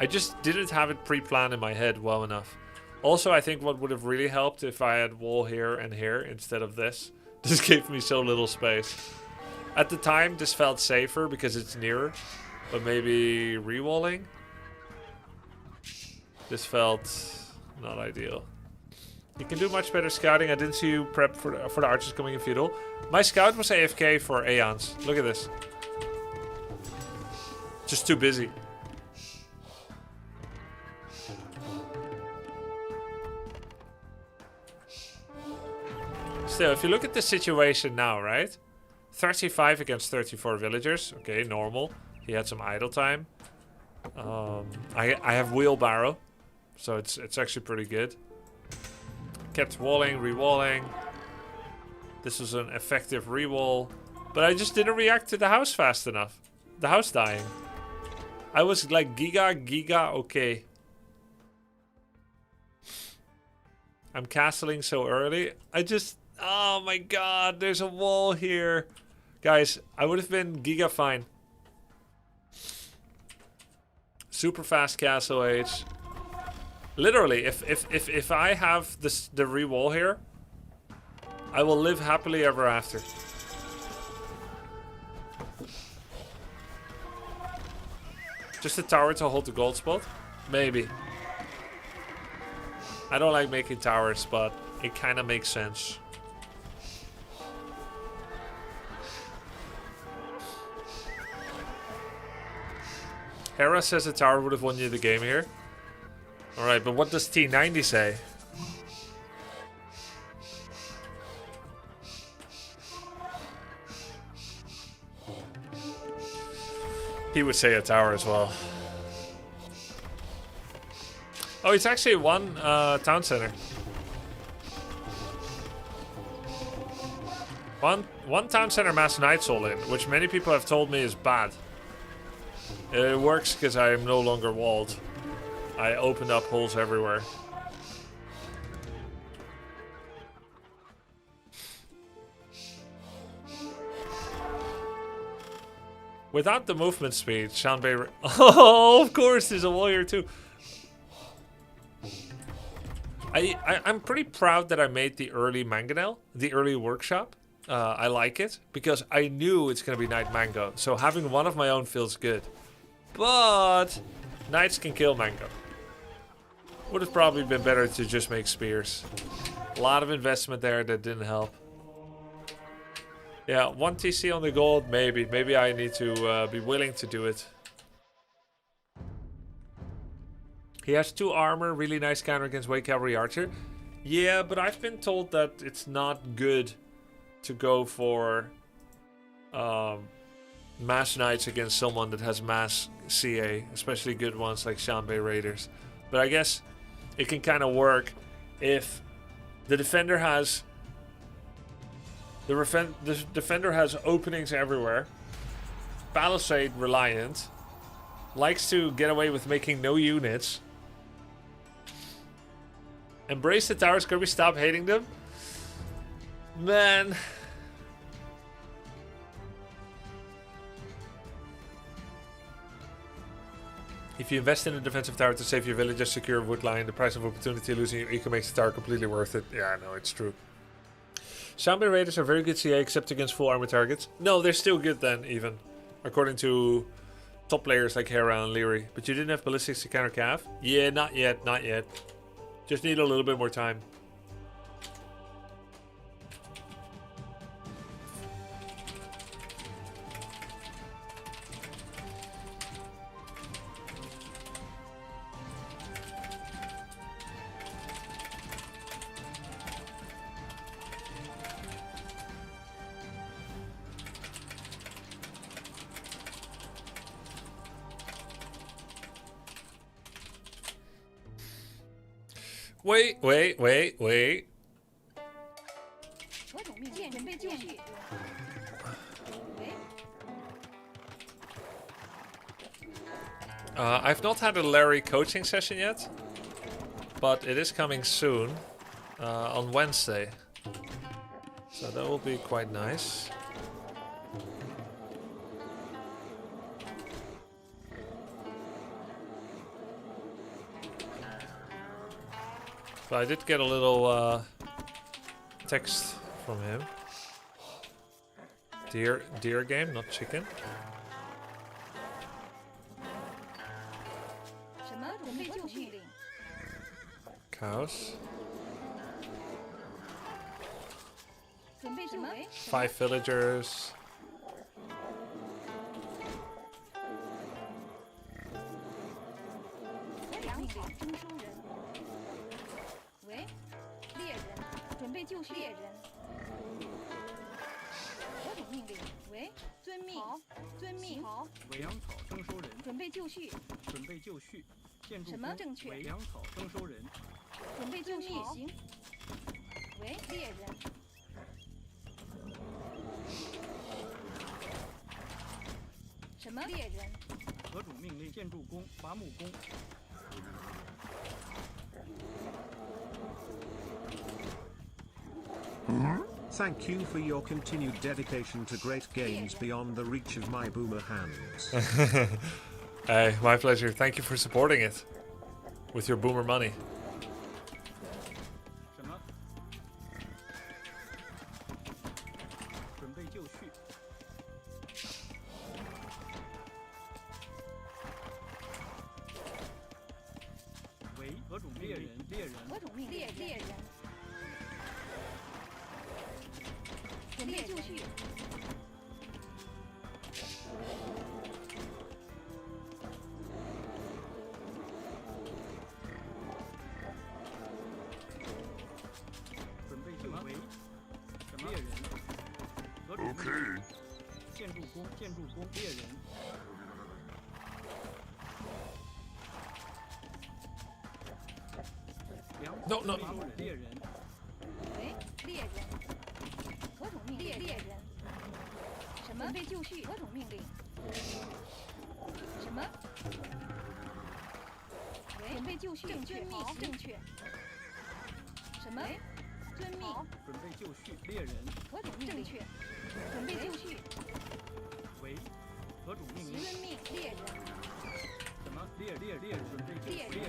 just didn't have it pre-planned in my head well enough. Also, I think what would have really helped if I had wall here and here instead of this. This gave me so little space. At the time, this felt safer because it's nearer, but maybe rewalling. This felt not ideal. You can do much better scouting. I didn't see you prep for the archers coming in feudal. My scout was AFK for aeons. Look at this. Just too busy. Still, if you look at the situation now, right? 35 against 34 villagers. Okay, normal. He had some idle time. I have wheelbarrow, so it's actually pretty good. Kept walling, re-walling. This was an effective re-wall, but I just didn't react to the house fast enough. The house dying. I was like giga okay. I'm castling so early. Oh my god, there's a wall here. Guys, I would have been giga fine. Super fast castle age. Literally, if I have the re-wall here, I will live happily ever after. Just a tower to hold the gold spot? Maybe. I don't like making towers, but it kind of makes sense. Hera says the tower would have won you the game here. Alright, but what does T90 say? He would say a tower as well. Oh, it's actually one town center. One town center mass knights all in, which many people have told me is bad. It works because I am no longer walled. I opened up holes everywhere. Without the movement speed, Shanbei... Oh, of course, there's a warrior too. I'm pretty proud that I made the early Mangonel, the early workshop. I like it because I knew it's going to be Knight Mango. So having one of my own feels good. But Knights can kill Mango. Would have probably been better to just make spears. A lot of investment there that didn't help. Yeah, 1 TC on the gold, maybe. Maybe I need to be willing to do it. He has 2 armor, really nice counter against Way Cavalry Archer. Yeah, but I've been told that it's not good to go for mass knights against someone that has mass CA, especially good ones like Shanbei Raiders. But I guess it can kind of work if the defender has the defender has openings everywhere. Palisade reliant, likes to get away with making no units. Embrace the towers, Grubby, stop hating them. Man. If you invest in a defensive tower to save your villagers, secure a wood line, the price of opportunity losing your eco makes the tower completely worth it. Yeah, I know, it's true. Shanbei Raiders are very good CA except against full armor targets. No, they're still good then, even. According to top players like Hera and Leary. But you didn't have ballistics to counter Cav? Yeah, not yet, not yet. Just need a little bit more time. Wait. I've not had a Larry coaching session yet, but it is coming soon, on Wednesday. So that will be quite nice. But I did get a little text from him. Deer game, not chicken. Cows. 5 villagers. Thank you for your continued dedication to great games beyond the reach of my boomer hands. Hey, my pleasure. Thank you for supporting it with your boomer money. 建筑工，建筑工，猎人。No, no. 猎人。喂，猎人。何种命令？猎人。什么？准备就绪。何种命令？什么？喂，准备就绪。正确。好，正确。什么？遵命。准备就绪。猎人。何种命令？正确。准备就绪。喂，何种命令？遵命。猎人。什么？猎人。准备就绪。猎人。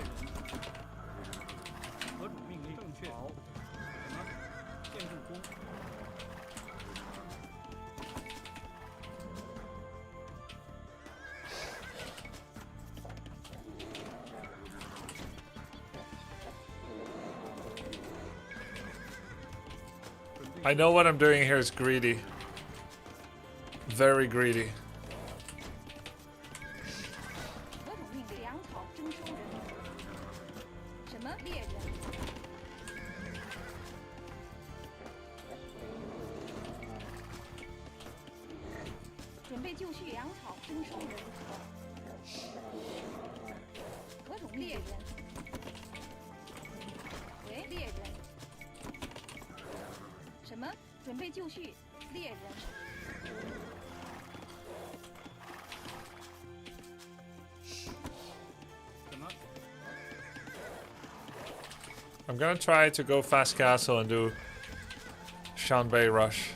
何种命令？正确。好。什么？建筑工。I know what I'm doing here is greedy. Very greedy. 何种命令？粮草征收人。什么？猎人。准备就绪。粮草征收人。何种猎人？喂，猎人。什么？准备就绪。猎人。什么？ I'm gonna try to go fast castle and do Shanbei rush.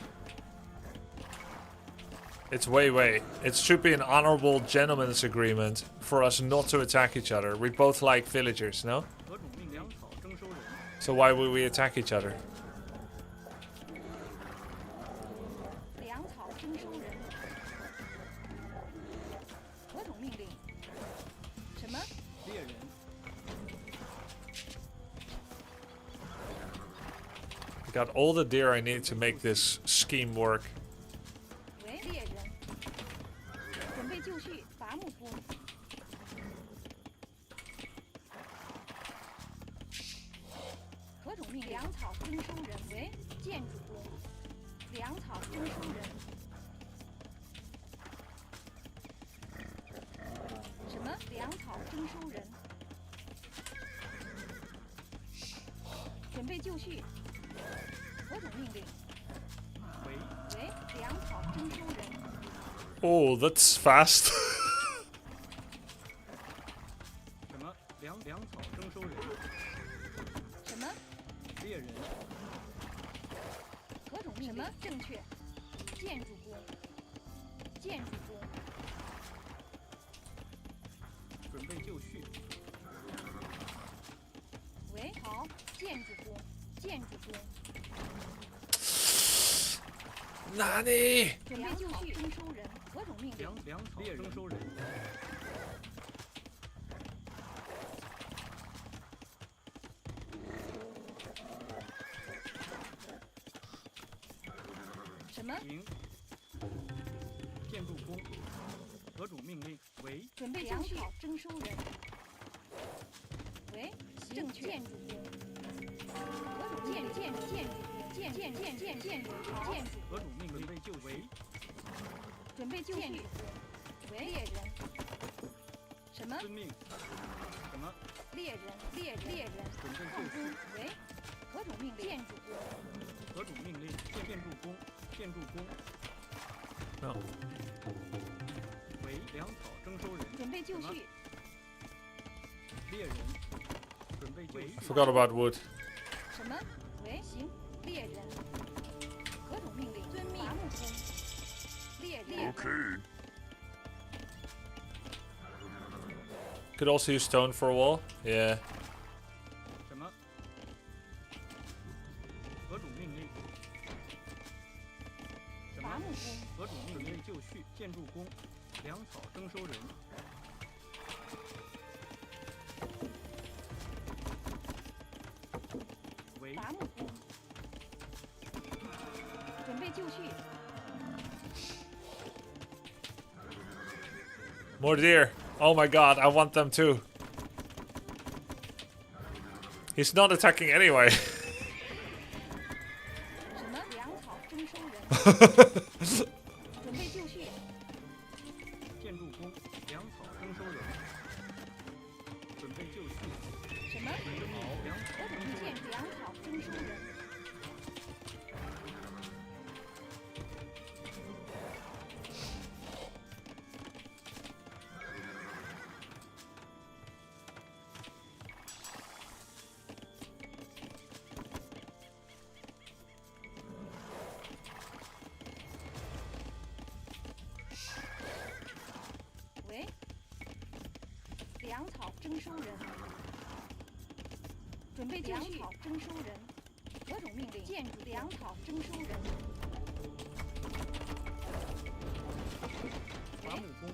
It's way. It should be an honorable gentleman's agreement for us not to attack each other. We both like villagers, no? 何种命令？粮草征收人。 So why would we attack each other? 粮草征收人。何种命令？什么？猎人。 I got all the deer I need to make this scheme work. 喂，猎人。准备就绪。伐木工。何种命令？粮草征收人。喂，建筑工。粮草征收人。什么？粮草征收人。准备就绪。何种命令？喂，粮草征收人。 Oh, that's fast. 什么？粮草征收人。什么？猎人。何种命令？什么？正确。建筑工。建筑工。准备就绪。喂，好，建筑工。建筑工。 Nani? 准备就绪。征收人。何种命令？粮草征收人。什么？行。建筑工。何种命令？喂。准备就绪。征收人。喂，正确。建筑工。何种建筑工。建筑。何种命令？就为。准备就绪。喂，猎人。什么？遵命。什么？猎人。准备就绪。喂，何种命令？建筑工。何种命令？建筑工。建筑工。 No. 为粮草征收人。准备就绪。猎人。准备就绪。 I forgot about wood. 什么？喂，行，猎人。何种命令？遵命。伐木工。猎人。 Okay. Could also use stone for a wall. Yeah. 什么？何种命令？什么？伐木工。何种命令？就绪。建筑工。粮草征收人。为。伐木工。准备就绪。 More deer. Oh my god, I want them too. He's not attacking anyway. 什么？粮草征收人，准备就绪。建筑工，粮草征收人，准备就绪。什么？粮草我准备建粮草征收人。喂，粮草征收人，准备就绪。粮草征收人，何种命令？建筑粮草征收人。伐木工，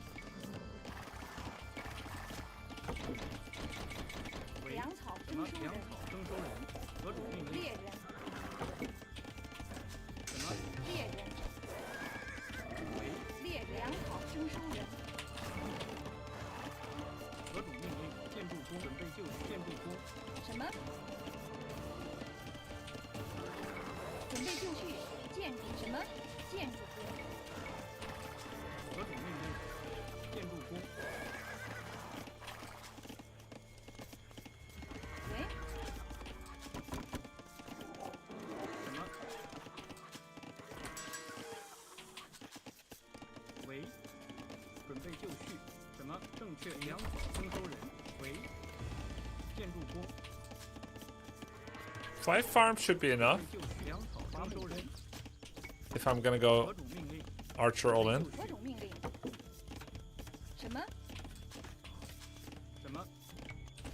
喂，粮草什么？征收人，粮草征收人，何种命令？猎人，什么？猎人，喂，猎人粮草征收人，何种命令？建筑工，准备就绪。建筑工，什么？准备就绪。建筑什么？建筑工，何种命令？建筑工，喂，什么？喂，准备就绪。什么？正确。粮草征收人，喂，建筑工， 5 farms should be enough 就绪。粮草征收人， if I'm gonna go 何种命令？ archer all in. 何种命令？什么？什么？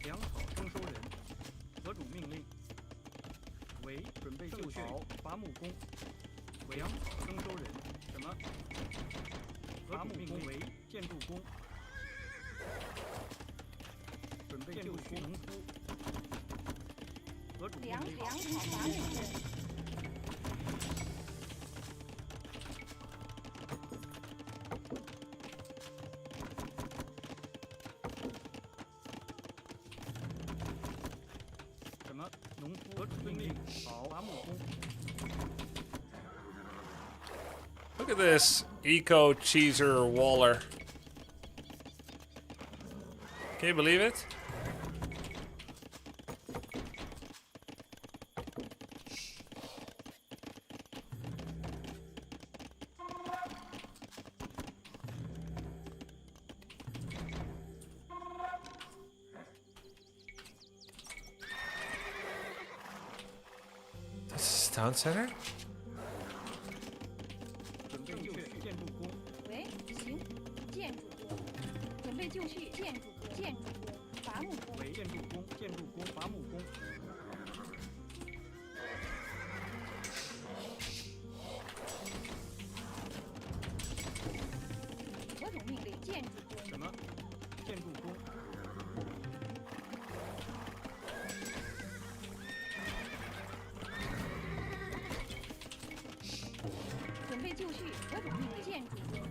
粮草征收人，何种命令？为准备就绪。伐木工，为粮草征收人，什么？伐木工为建筑工，准备就绪。农夫，何种命令？粮草伐木人，什么？农夫何种命令？好，伐木工。 Look at this eco cheeser waller. Can you believe it? This is town center? 准备就绪。建筑工，喂，行，建筑工，准备就绪。建筑工，建筑工，伐木工，为建筑工，建筑工，伐木工。何种命令？建筑工，什么？建筑工。准备就绪。何种命令？建筑工，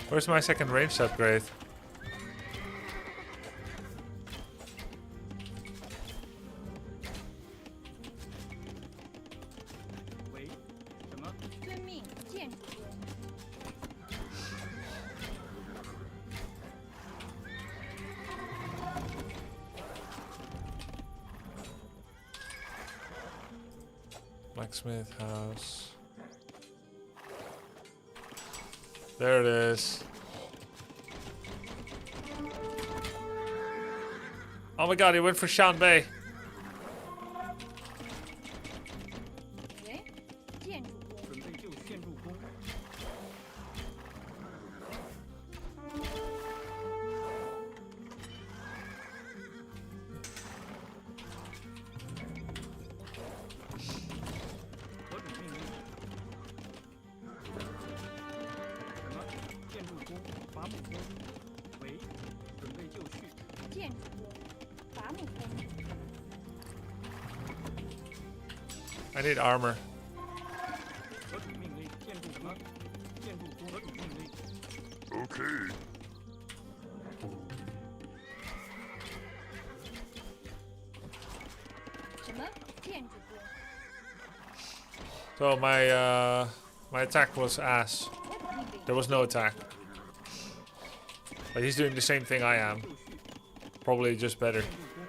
Where's my second range upgrade? 为什么？遵命。建筑工， Blacksmith house. There it is. Oh my god, he went for Shan Bei. 喂，建筑工，准备就绪。建筑工，何种命令？什么？建筑工，伐木工。为准备就绪。建筑工，伐木工， I need armor. 何种命令？建筑什么？建建筑工合主命令。 Okay. 什么建筑工？ So my attack was ass. There was no attack. But he's doing the same thing I am. Probably just better. 建筑工。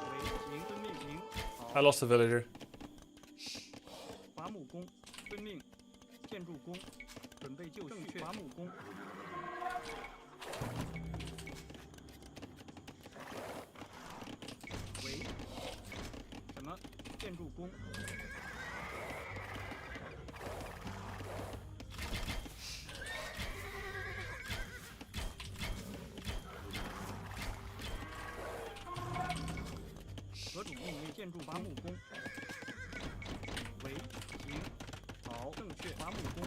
为行遵命行。 I lost a villager. 伐木工遵命。建筑工准备就绪。伐木工。为什么建筑工？ 何主命令建筑伐木工。为行好正确伐木工。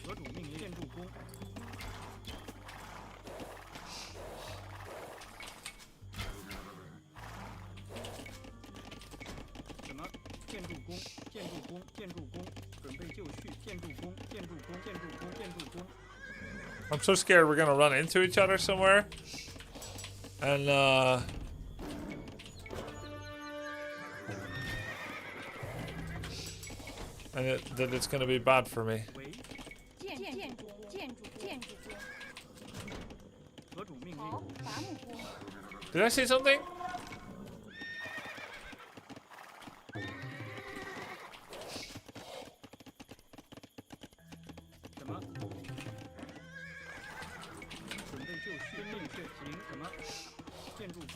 何主命令建筑工。 什么？建筑工，建筑工，建筑工，准备就绪。建筑工，建筑工，建筑工，建筑工。 I'm so scared we're gonna run into each other somewhere. And that it's gonna be bad for me. 为建筑工。何主命好令。，伐木工。 Did I say something? 什么？准备就绪。正确行什么？建筑工。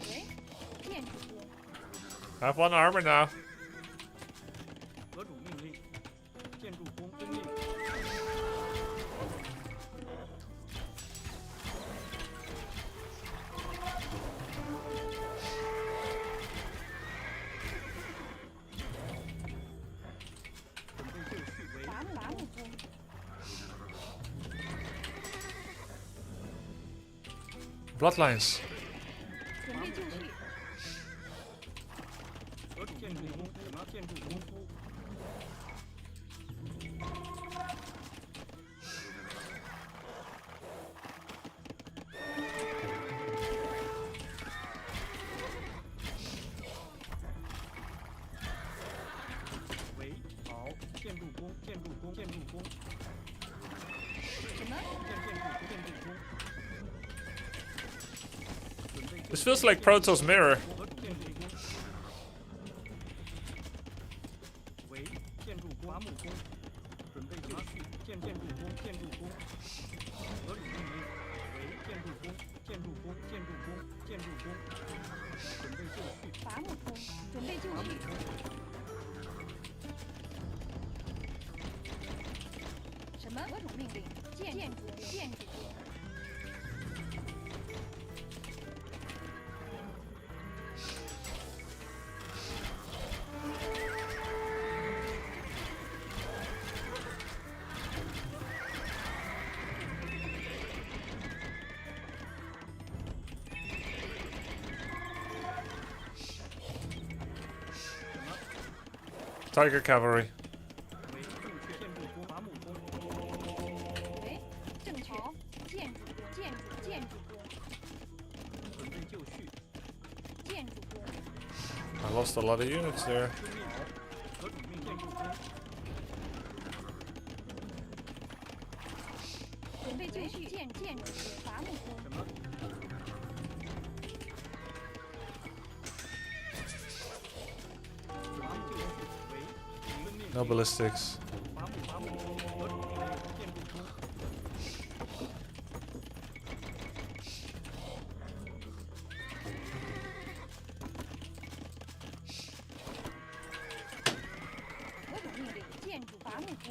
喂，建筑工。 I have one armor now. 何主命令？建筑工遵命。准备就绪为伐木工。 Bloodlines. 准备就绪。何主建筑工什么？建筑功夫。 为好，建筑工，建筑工，建筑工。什么？建筑工。准备就 This feels like Proto's mirror. 何主建筑工。为建筑工伐木工。准备就绪。建筑工，建筑工。何主命令？为建筑工，建筑工，建筑工，建筑工。准备就绪。伐木工。准备就绪。什么？何主命令？建筑工。 Tiger cavalry. 为正确建筑工伐木工。喂，正确。建筑工。准备就绪。建筑工。 I lost a lot of units there. 遵命好。何主命建筑工。准备就绪。建筑工。伐木工。什么？ No ballistics. 伐木工，何主命令？建筑工。何主命令？建筑伐木工。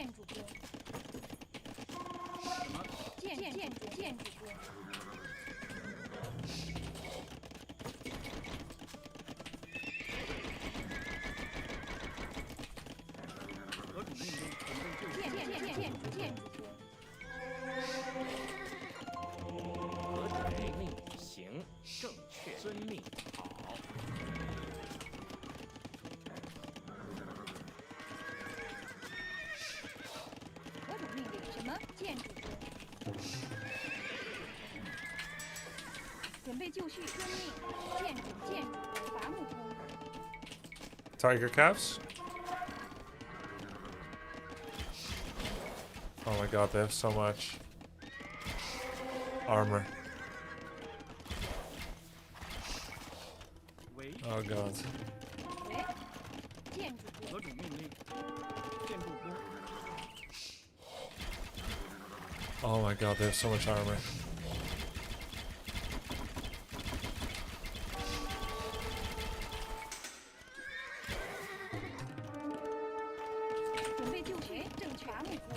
建筑工。什么？建筑工。何种命令？准备就绪。建筑工。何种命令？行，正确，遵命，好。何种命令？什么？建筑工。准备就绪，遵命。建筑工，伐木工。 Tiger calves. Oh my god, they have so much armor. 喂， Oh god. 喂，建筑工。何种命令？建筑工。 Oh my god, they have so much armor. 准备就绪，正确。伐木工。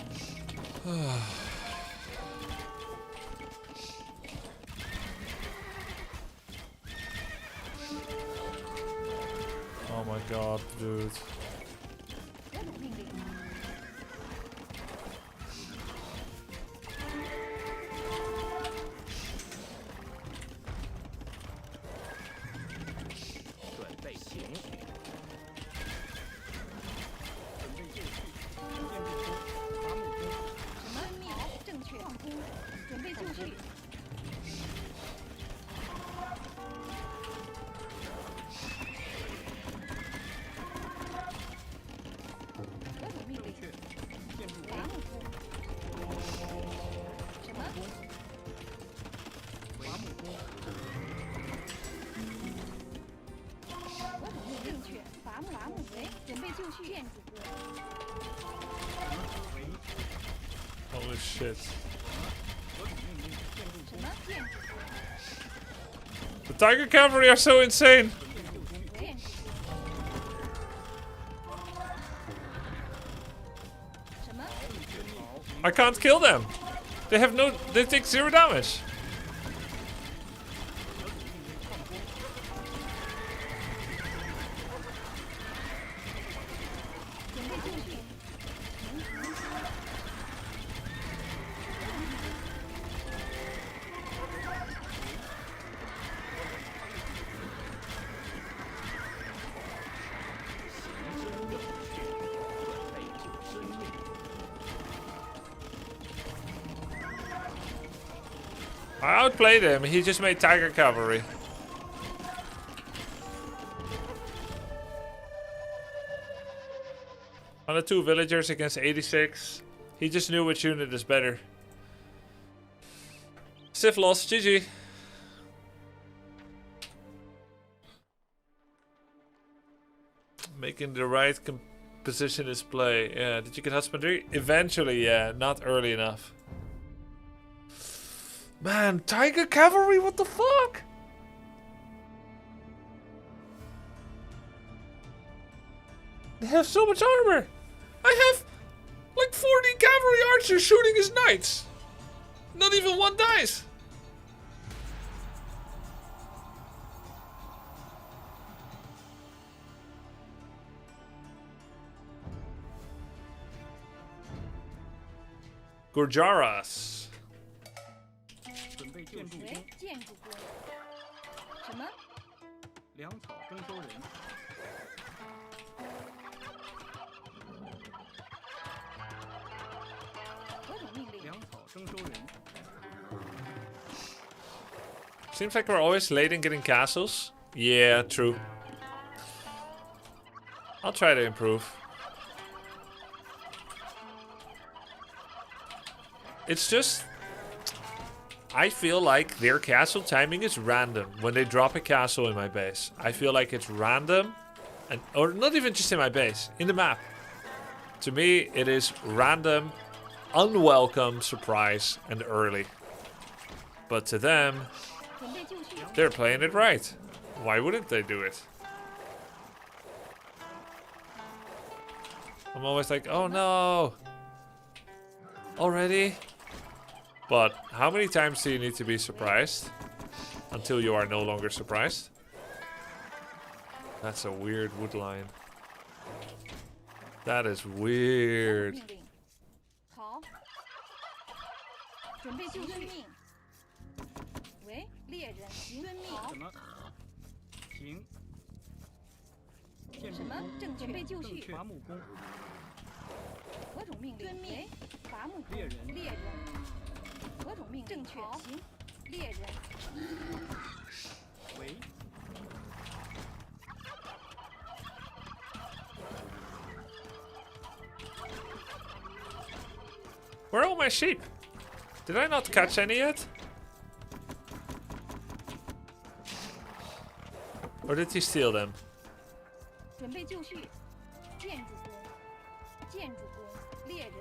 Oh my god, dude. 何种命令？准备行。准备就绪。建筑工，伐木工。什么？命？正确。矿工。准备就绪。何种命令？建筑伐木工。什么？伐木工。何种命令？正确。伐木为。准备就绪。建筑工。 喂， Holy shit. 何种命令？建筑工。什么？建筑工。 The Tiger cavalry are so insane. 建筑工。建筑工。什么？ I can't kill them. They have no. They take 0 damage. 准备就绪。 I outplayed him. He just made Tiger cavalry. On the 2 villagers against 86. He just knew which unit is better. Civ lost. GG. Making the right position is play. Yeah. Did you get husbandry? Eventually, yeah. Not early enough. Man, Tiger cavalry, what the fuck? They have so much armor. I have like 40 cavalry archers shooting his knights. Not even one dice. Gurjaras. 准备建筑工。为建筑工。什么？粮草征收人。何种命令？粮草征收人。 Seems like we're always late in getting castles. Yeah, true. I'll try to improve. It's just... I feel like their castle timing is random when they drop a castle in my base. I feel like it's random, and or not even just in my base, in the map. To me, it is random, unwelcome surprise and early. But to them, 准备就绪。 they're playing it right. Why wouldn't they do it? I'm always like, oh no, already. But how many times do you need to be surprised until you are no longer surprised? That's a weird wood line. That is weird. 命令。好。准备就绪。喂，猎人，行，遵命。什么？停。建筑什么？工，正准备就绪。伐木工，何种命令？遵命。伐木工。猎人，猎人。何种命令？正确。行。猎人。喂， Where are all my sheep? Did I not catch any yet? Or did he steal them? 准备就绪。建筑工。建筑工。猎人。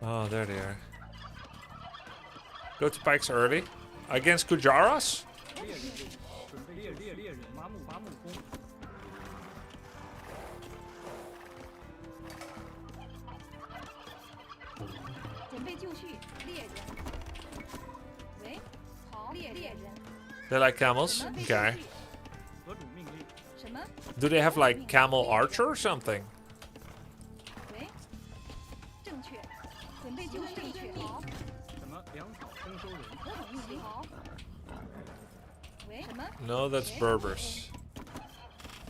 Oh, there they are. Go to pikes early. Against Kujaras? 猎人，准备猎人，伐木工，准备就绪。猎人。喂，好，猎人。 They like camels? 什么？ Okay. 何种命令？什么？ Do they have like camel archer or something? 喂，正确。准备就绪。正确。好。什么？粮草征收人，何种命令？好。喂，什么？ No, that's Berbers.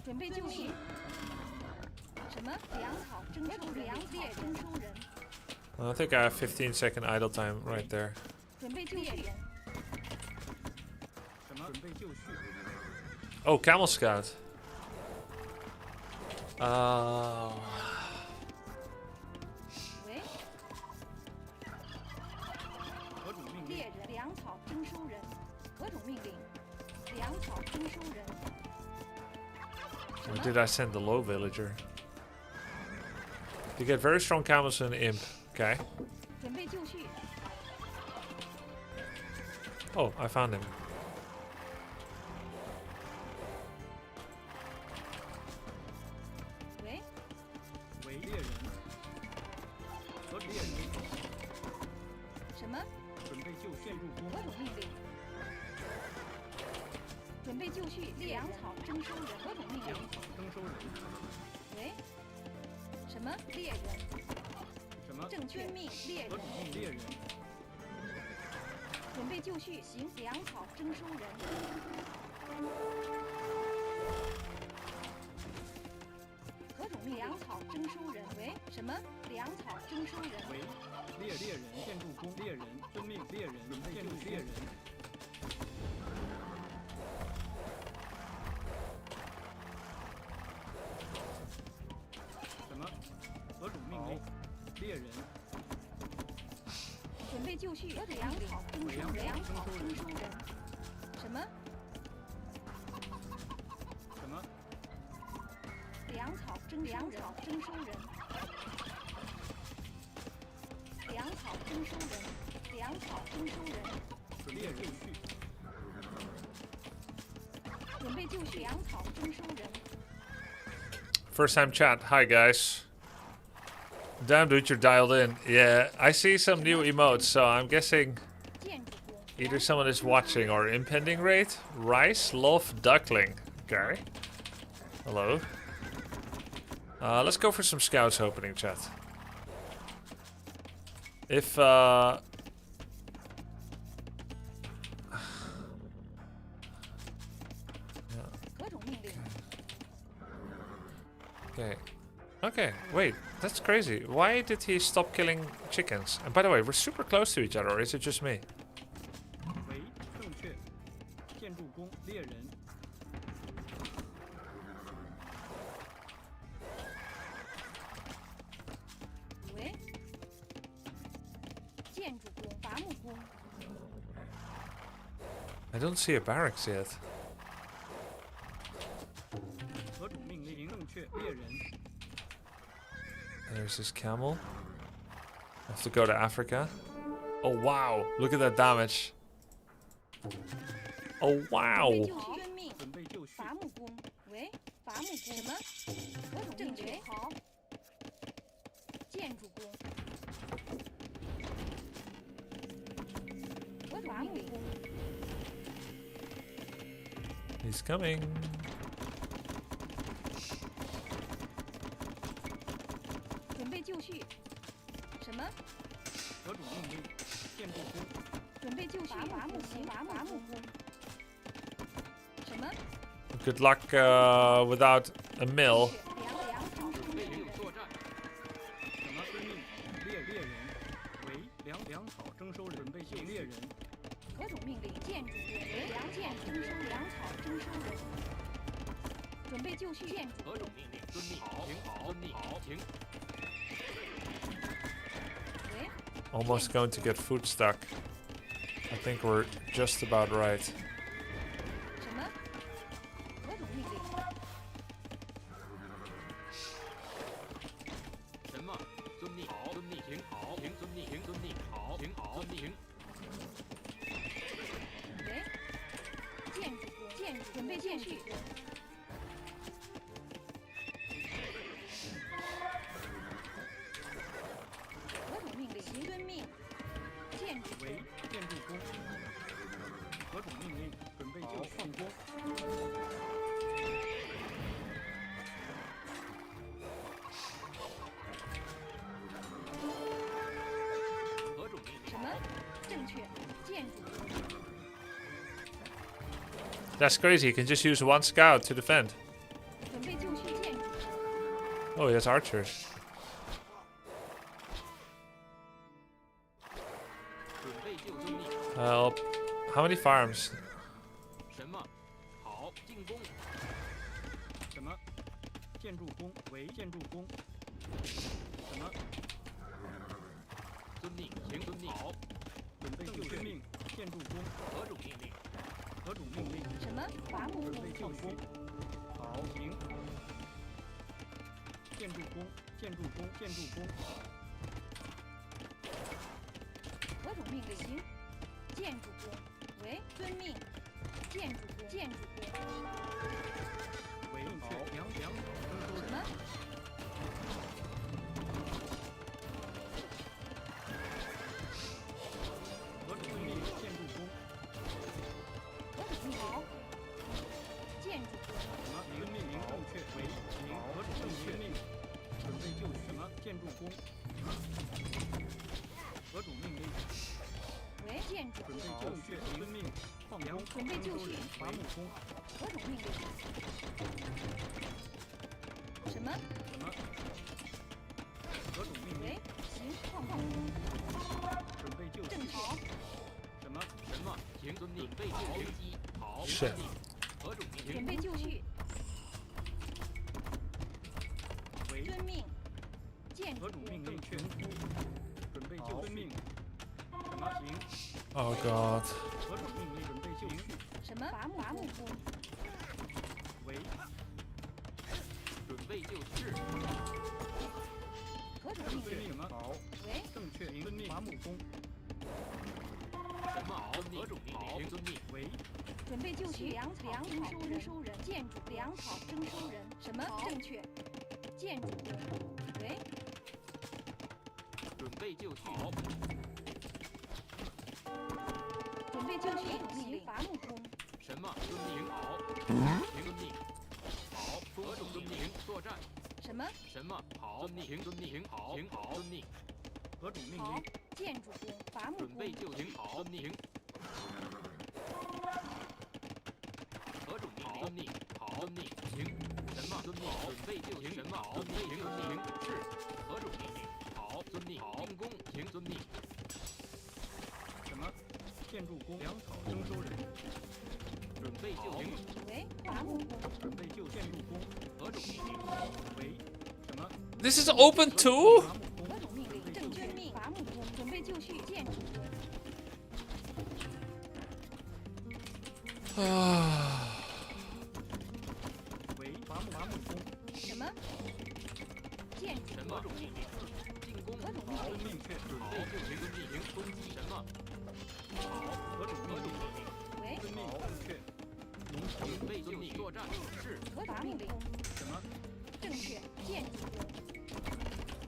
准备就绪。什么？粮草征收人。猎人征收人。 I think I have 15-second idle time right there. 准备就绪。什么？准备就绪， Oh, camel scout. Oh. 喂，何种命令？猎人粮草征收人。何种命令？粮草征收人。 Or did I send the low villager? You get very strong camels and imp. Okay. 准备就绪。 Oh, I found him. 喂，为猎人，和猎人，什么？准备就建筑工，何种命令？准备就绪。粮草征收人。何种命令粮？草征收人，喂，什么？猎人。什么？正确。命。猎人何种。命猎人，准备就绪。行。粮草征收人。何种命？粮草征收人。喂，什么？粮草征收人。为猎人，建筑工，猎人，遵命，猎人，准备建筑猎人，什么？何种命令？猎人，准备就绪。粮草征收人。粮草征收人。什么？什么？粮草征收人。粮草征收人。粮草征收人。准备就绪，准备就绪。粮草征收人。 First time chat. Hi, guys. Damn, dude, you're dialed in. Yeah, I see some new emotes, so I'm guessing 建筑工。 either someone is watching or impending raid. Rice, love, duckling. Okay. Hello. Let's go for some scouts opening chat. If Okay. Okay, wait, that's crazy. Why did he stop killing chickens? And by the way, we're super close to each other, or is it just me? 为正确，建筑工，猎人，喂，建筑工。伐木工。 I don't see a barracks yet. 何种命令？正确，猎人， And there's this camel. I have to go to Africa. Oh wow, look at that damage. Oh 准备 wow. 就绪。遵命。准备就绪，伐木工。喂，伐木工。什么？何种正确？好。建筑工。何种命令？ He's coming. 准备就绪。什么？何种命令？建筑工。准备就绪。伐木工。伐木工。什么？ Good luck without a mill. 粮草征收人。作战。什么遵命？猎人。为粮草征收人。准备就猎人。何种命令？建筑工。为粮草征收人。准备就绪。建筑。何种命令？遵命。好，遵命。好，停。 喂。 Almost going to get food stuck. I think we're just about right. 什么？何种命令？什么？遵命。好，遵命。停。好，停。遵命。停。遵命。好，停。好，遵命。停。喂。建筑工。建筑。准备就绪。何种命令？行遵命。建筑。为建筑工。何种命令？准备就绪。放工。何种命令？什么？正确。建筑工。 That's crazy. You can just use one scout to defend. 准备就绪。建筑。 Oh, he has archers. 准备就遵命。 How many farms? 什么？好，进攻。什么？建筑工。为建筑工。什么？遵命。停。遵命。好。准备就绪。命。建筑工。何种命令？何种命令？什么？伐木工。准备就绪。好，停。建筑工。建筑工。建筑工。何种命令？行。建筑工。为遵命。建筑工。建筑工。为正确。粮草征收人。什么？何种命令？建筑工。何种命令？建筑工。什么？遵命。正确。为停。何种正确？命。准备就绪。什么？建筑工。何种命令？为建筑准备工。就绪。遵命。放粮草准备就绪。伐木工。何种命令？什么？什么？何种命令？为行。放工。准备就绪。正确。什么？什么？停。遵命。准备就停机。好。是遵命。何种命准令？备就绪。为遵命。建筑何种工。命令？全夫。准备就遵命。什么？行。 Oh god. 何种命令？准备就绪。什么？伐木工。为准备就绪。何种命令？遵命。什么？好。为正确。遵命。伐木工。什么？好。何种命令？停。遵命。为准备就绪。粮草征收人。建筑。粮草征收人。什么？正确。建筑工。为准备就绪。准备就绪。行。伐木工。什么？遵命。好。停。遵命。好。何种遵命？作战。什么？什么？好。遵命。停。遵命。好。停。好。遵命。何种命好令？。建筑工。伐木准备工。就停。好。遵命。何种命令？遵命。好。遵命。停。什么？遵命。准备就停。什么？好。准备就停。是。何种命令？好。遵命。好。进攻。停。遵命。什么？建筑工。粮草征收人。准备就停。为伐木工。准备就建筑工。何种命令？为什么？ This is open too? 伐木工。何种命令？正遵命。伐木工。准备就绪。建筑工。为伐木工。什么？建筑什么种命令？进攻。何种命遵令？命确。准备就停。遵命。停。攻击。什么？好。何种命令？为遵命。正确。农场。准备就绪。作战。是。何种命令？什么？正确。建筑工。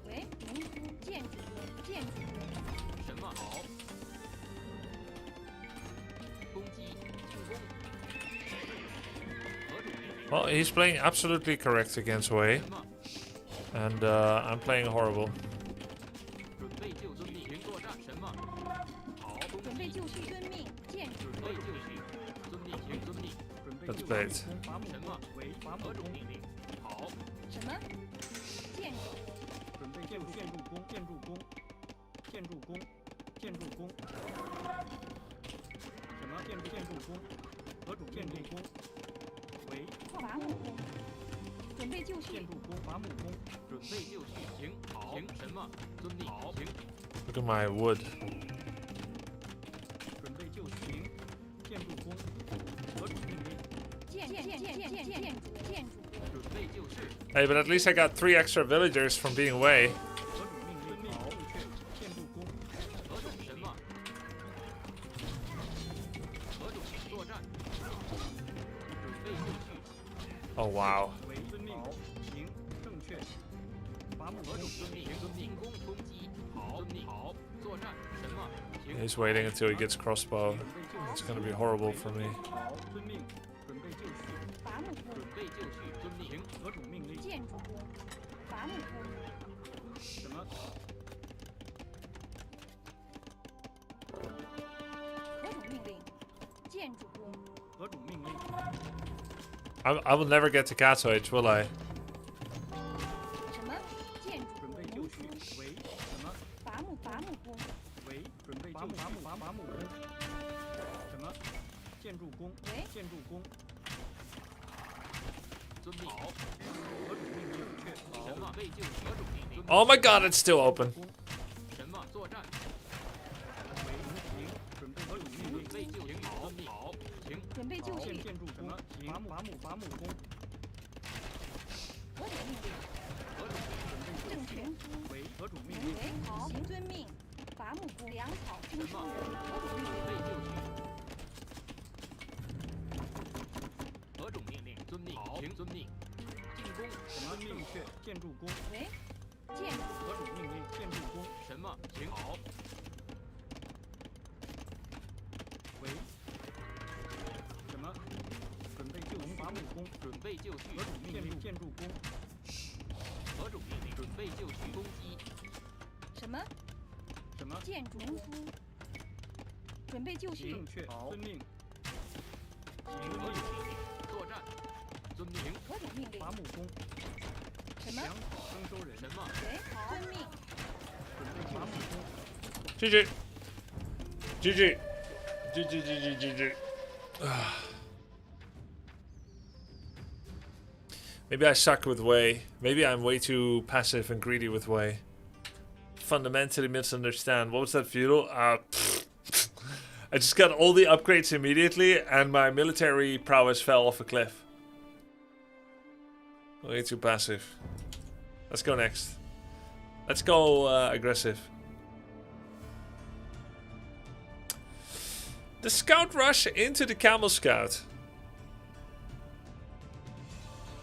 为为农夫建筑工，建筑工，什么好？攻击，进攻。何种命令？ Well, he's playing absolutely correct against Wei, 什么？ and I'm playing horrible. 准备就绪，进行作战。什么？好，攻准备击。就绪，遵命，建筑准备就绪，遵命，行，遵命。准备 Let's 就 play 绪 it. 伐木什么？为伐木工，何种命令？好，什么？建筑准备建筑工，建筑工，建筑工，建筑工。什么建筑工？何种建筑工？为伐木工，准备就绪建，筑工伐木工。准备就绪，行，好，行，什么？遵命，好，行。 Look at my wood. 准备就绪，建筑工。何种命令？建筑工，准备就绪， Hey, but at least I got 3 extra villagers from being Wei. 何种命令？好，正确。建筑工。何种什么？何种作战？准备就绪， Oh wow. 为遵命。行，正确。伐木工何种遵命？遵命，进攻，攻击，好，遵命，好，作战，什么？行， He's waiting until he gets crossbow. It's gonna be horrible for me. 好，遵命。准备就绪。伐木工，准备就绪，遵命，行，何种命令？建筑工，伐木工，什么？何种命令？建筑工，何种命令？ I will never get to Cat's Age, will I? 什么？建筑准备就绪。为什么？伐木工，为准备就绪。伐木工。什么？建筑工。为建筑工。遵命，好，何种命令？正确。什么？备就绪，何种命令？ Oh my god, it's still open. 什么？作战，为行。准备何种命令？准备就行，好，好，行，准备就绪，建筑工。行。伐木工。何种命令？何种命令？正确，为何种命为令？好，行遵命，伐木工，粮草征收人，何种命准备令？就绪，何种命令？遵命，好，行，遵命，进攻，什么？正确。建筑工。为建筑何种命令？建筑工。什么？行，好，为什么？准备就绪。伐木工。准备就绪，何种命令？建筑工。何种命令？准备就绪，攻击，什么？什么？建筑农夫，准备就绪正，确。遵命。何种命令？作战，遵命，何种命令？伐木工。什么？粮草征收人。什么？为遵命，准备伐木工。 GG. GG. GG. Maybe I suck with Wei. Maybe I'm way too passive and greedy with Wei. Fundamentally misunderstand. What was that feudal? I just got all the upgrades immediately and my military prowess fell off a cliff. Way too passive. Let's go next. Let's go aggressive. The scout rush into the camel scout.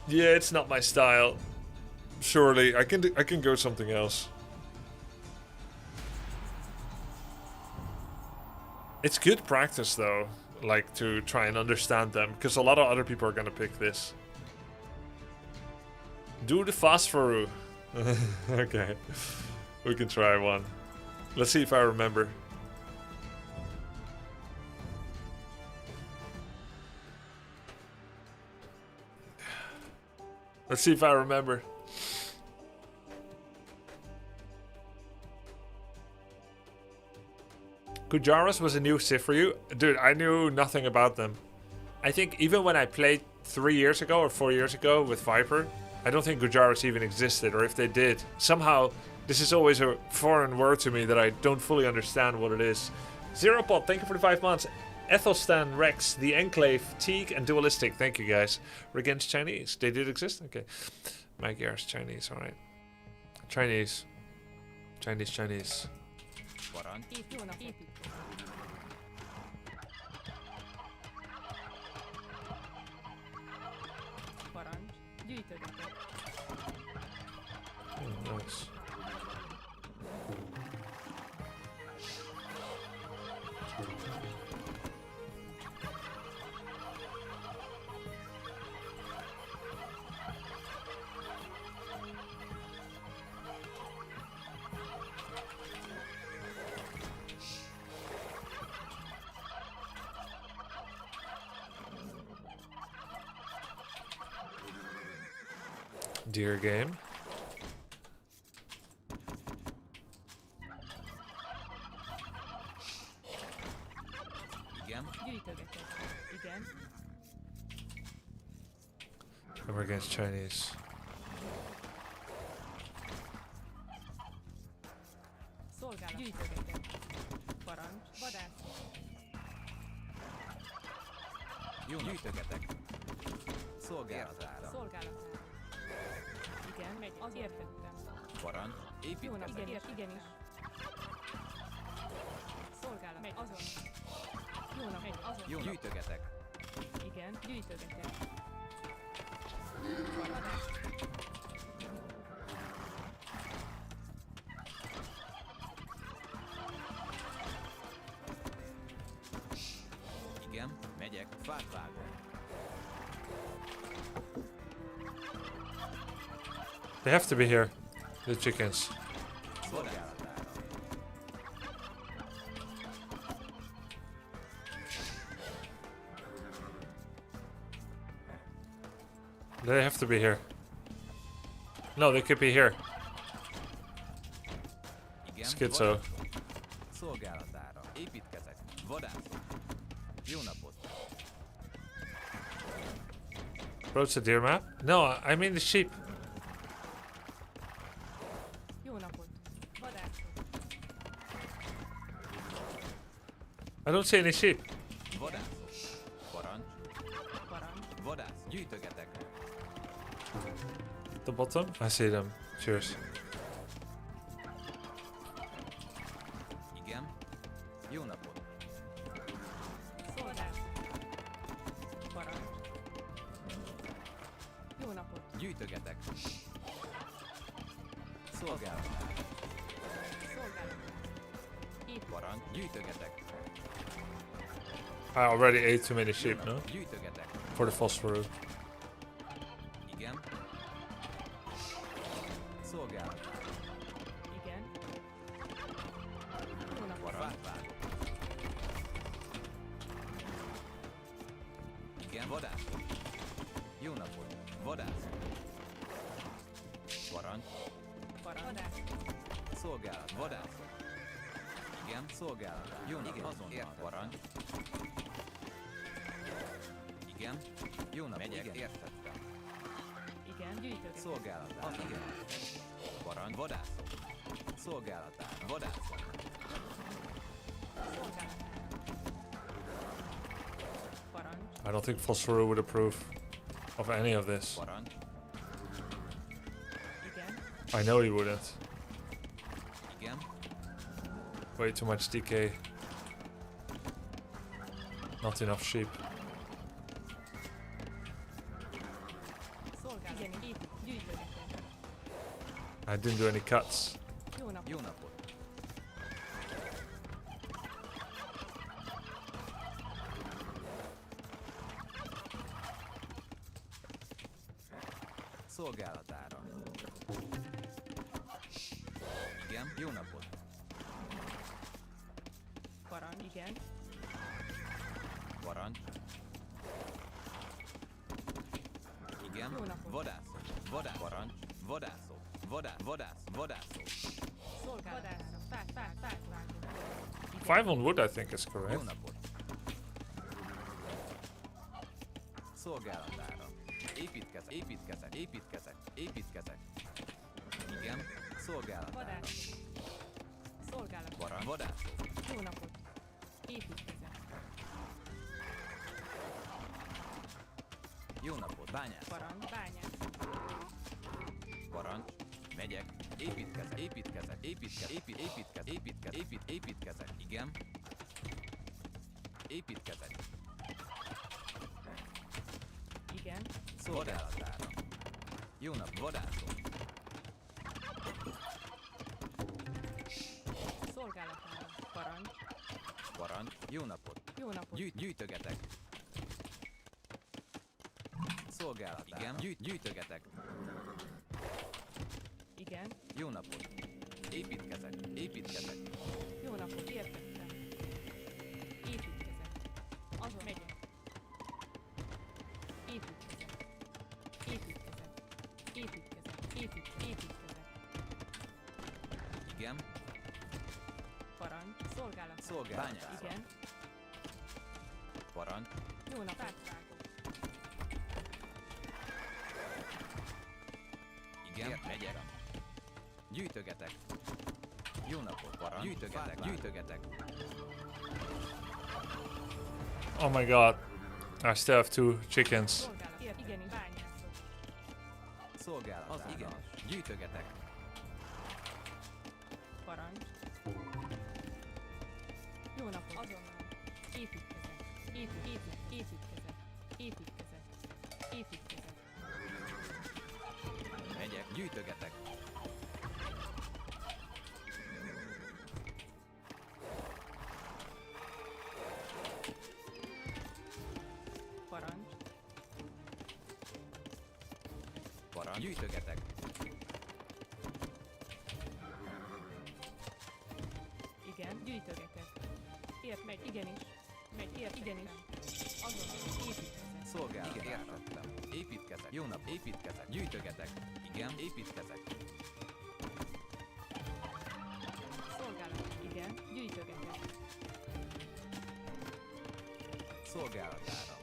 Yeah, it's not my style. Surely, I can go something else. It's good practice though, like to try and understand them, because a lot of other people are gonna pick this. Do the Phosphoru. Okay, we can try one. Let's see if I remember. Let's see if I remember. Gujaras was a new Civ for you? Dude, I knew nothing about them. I think even when I played 3 years ago or 4 years ago with Viper, I don't think Gujaras even existed, or if they did, somehow this is always a foreign word to me that I don't fully understand what it is. Zeropod, thank you for the 5 months. Ethelstan, Rex, The Enclave, Teague, and Dualistic, thank you guys. Regen's Chinese, they did exist? Okay. Magyar's Chinese, alright. Chinese. Chinese. Nice. Dear game. Igen. Gyűjtögetek. Igen. We're against Chinese. Szolgálat. Gyűjtögetek. Parancs. Vadász. Jó, gyűjtögetek. Szolgálatára. Szolgálatára. Igen, megy. Az értettem. Parancs. Jó Építkezek. nap, igenis. Szolgálat. Megy. Azon. Jó nap, megy. Azon. Jó, gyűjtögetek. Igen, gyűjtögetek. Igen, megyek. Fát vágok. They have to be here. The chickens. Szolgálatára. They have to be here. No, they could be here. Igen, Schizo. vadászok. Szolgálatára. Építkezek. Vadászok. Jó napot. Bro, it's a deer map? No, I mean the sheep. Jó napot. Vadászok. I don't see any sheep. Vadászok. Parancs. Parancs. Vadász. Gyűjtögetek. At the bottom? I see them. Cheers. Igen. Jó napot. Szolgálat. Parancs. Jó napot. Gyűjtögetek. Szolgálatára. Szolgálat. Itt. Parancs. Gyűjtögetek. I already ate too many sheep, no? Gyűjtögetek. For the phosphorus. Igen. Szolgálatára. Igen. Jó napot. Fát vágok. Igen, vadászok. Jó napot. Vadászok. Parancs. Parancs. Vadász. Szolgálat. Vadászok. Igen, szolgálat. Jó napot. Azonnal. Parancs. Igen. Jó napot. Megyek. Értettem. Igen, gyűjtögetek. Szolgálatára. Igen. Parancs. Vadászok. Szolgálatára. Vadászok. Szolgálat. Parancs. I don't think Phosphorus would approve of any of this. Parancs. Igen. I know he wouldn't. Igen. Way too much DK. Not enough sheep. Szolgálat. Igen, itt. Gyűjtögetek. I didn't do any cuts. Jó napot. Jó napot. Szolgálatára. Igen, jó napot. Parancs. Igen. Parancs. Igen, Jó napot. vadászok. Vadász. Parancs. Vadászok. Vadászok. Szolgálat. Vadász. Fát vágok. 5 on wood, I think, is Jó correct. napot. Szolgálatára. Építkezek. Igen, szolgálatára. Vadász. Szolgálat. Parancs. Vadászok. Jó napot. Építkezek. Jó napot. Bányász. Parancs. Bányász. Parancs. Megyek. Építkezek. Igen. Építkezek. Igen. Szolgálatára. Jó nap, vadászok. Szolgálatára. Parancs. Parancs. Jó napot. Jó napot. Gyűjtögetek. Szolgálatára. Igen. Gyűjtögetek. Igen. Jó napot. Építkezek. Jó napot. Értettem. Építkezek. Azon megyek. Építkezek. Építkezek. Igen. Parancs. Szolgálat. Szolgálatára. Igen. Parancs. Jó napot. Igen, megyek. Gyűjtögetek. Jó napot, parancs. Gyűjtögetek. Oh my god. I still have 2 chickens. Szolgálat. Igen, bányászok. Szolgálatára. Igen. Gyűjtögetek. Parancs. Jó napot. Azonnal. Építkezek. Építkezek. Megyek. Gyűjtögetek. Parancs. Gyűjtögetek. Igen, gyűjtögetek. Megy, igenis. Igenis. Azonnal. Építkezek. Szolgálat. Értettem. Építkezek. Jó nap. Építkezek. Gyűjtögetek. Igen. Építkezek. Szolgálat. Igen, gyűjtögetek. Szolgálatára.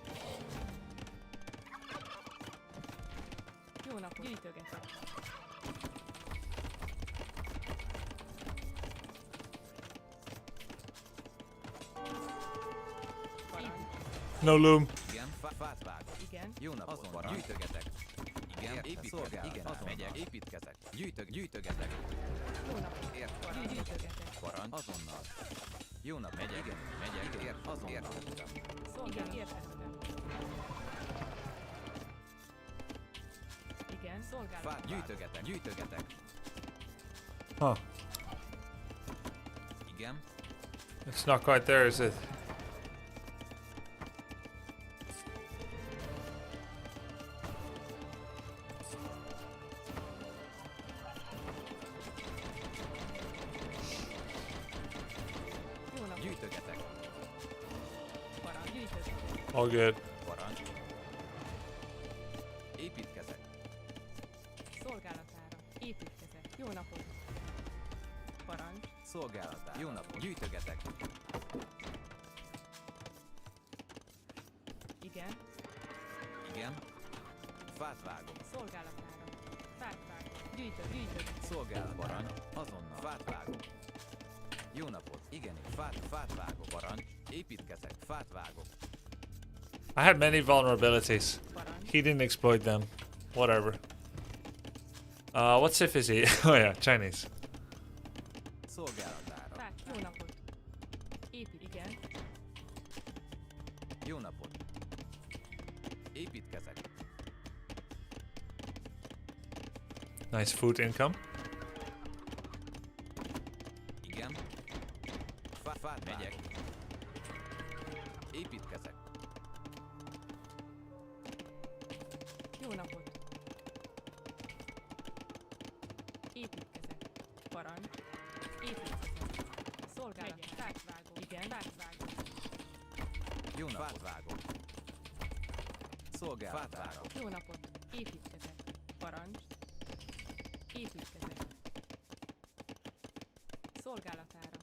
Jó napot. Gyűjtögetek. Parancs. No loom. Igen. Fát vágok. Igen. Jó napot. Azonnal. Gyűjtögetek. Igen. Építkezek. Igen. Megyek. Építkezek. Gyűjtögetek. Jó napot. Értem. Gyűjtögetek. Parancs. Azonnal. Jó nap. Megyek. Igen. Megyek. Azonnal. Értettem. Igen, értettem. Igen, szolgálat. Fát gyűjtögetek. Huh. Igen. It's not quite there, is it? Jó napot. Gyűjtögetek. Parancs. Gyűjtögetek. All good. Parancs. Építkezek. Szolgálatára. Építkezek. Jó napot. Parancs. Szolgálatára. Jó napot. Gyűjtögetek. Igen. Igen. Fát vágok. Szolgálatára. Fát vágok. Gyűjtögetek. Szolgálat. Parancs. Azonnal. Fát vágok. Jó napot. Igen. Fát vágok. Parancs. Építkezek. Fát vágok. I had many vulnerabilities. Parancs. He didn't exploit them. Whatever. What Sif is he? Oh yeah, Chinese. Szolgálatára. Fát. Jó napot. Igen. Jó napot. Építkezek. Nice food income. Igen. Fát megyek. Építkezek. Jó napot. Építkezek. Parancs. Építkezek. Szolgálat. Fát vágok. Igen. Fát vágok. Jó napot. Fát vágok. Szolgálatára. Jó napot. Építkezek. Parancs. Építkezek. Szolgálatára.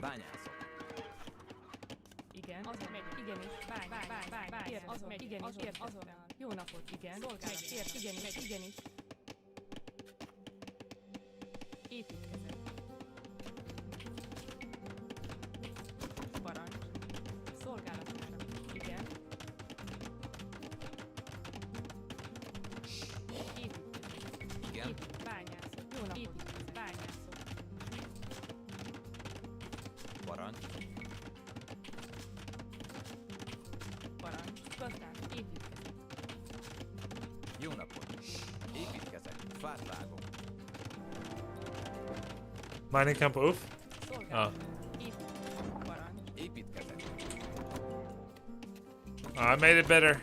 Bányászok. Igen. Azon megy. Igenis. Bány. Ér. Azon megy. Igenis. Azonnal. Jó napot. Igen. Szolgálat. Ér. Igenis. Építkezek. Parancs. Szolgálatára. Igen. Építkezek. Igen. Bányászok. Jó napot. Építkezek. Bányászok. Parancs. Parancs. Gazdák. Építkezek. Jó napot. Építkezek. Fát vágok. Mining camp oof. Szolgálat. Építkezek. Parancs. Építkezek. I made it better.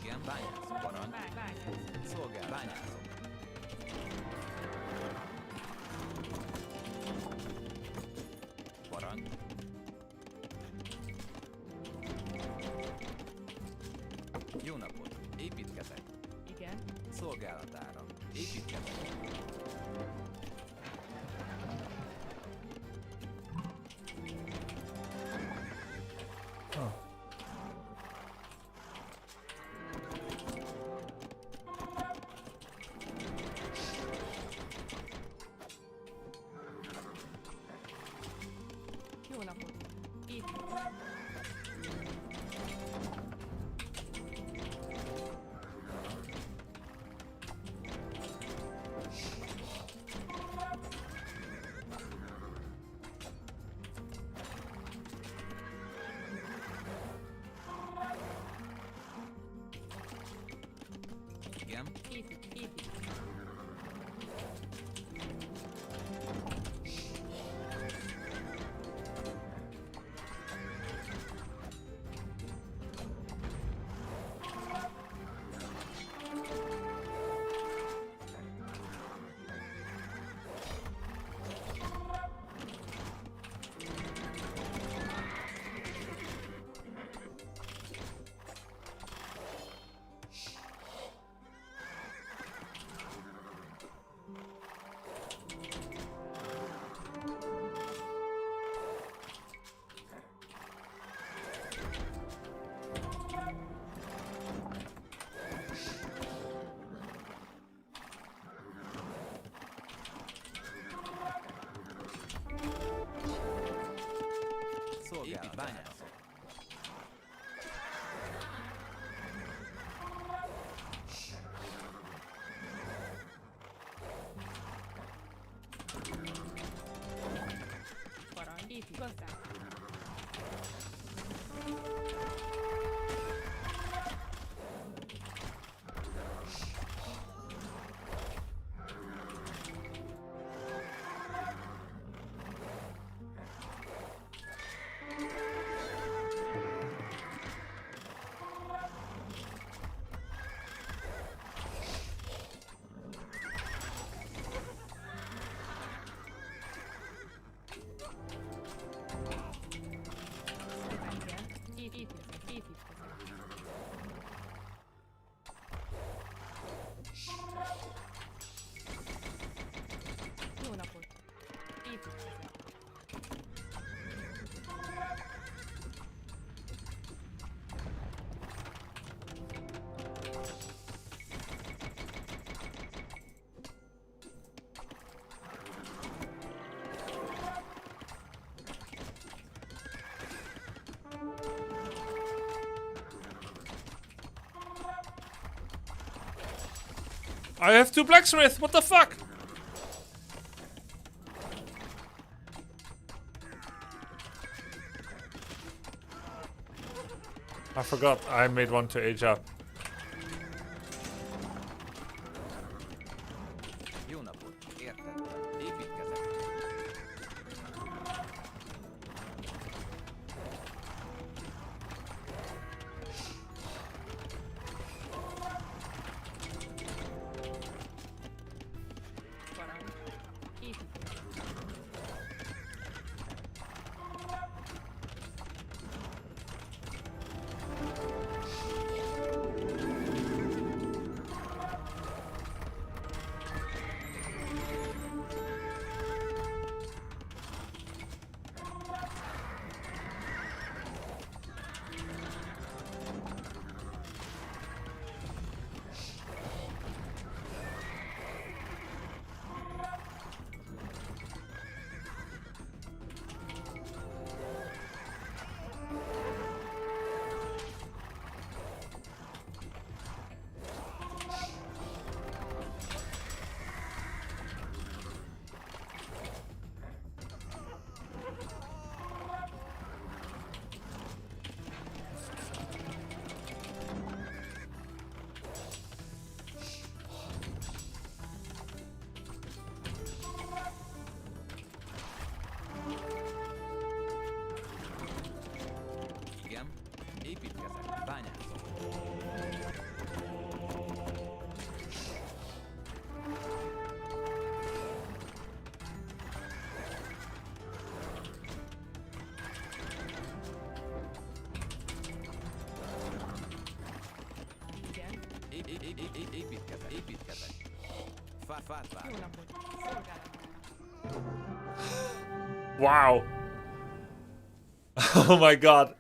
Igen. Bányászok. Parancs. Bányászok. Szolgálat. Bányászok. Parancs. Igen. Épít bányászat. I have 2 blacksmith. What the fuck? I forgot. I made one to age up. Jó napot, értettem. Építkezek. Igen. Építkezek. Bányászok. Építkezek. Építkezek. Fát vágok. Wow. Oh my god.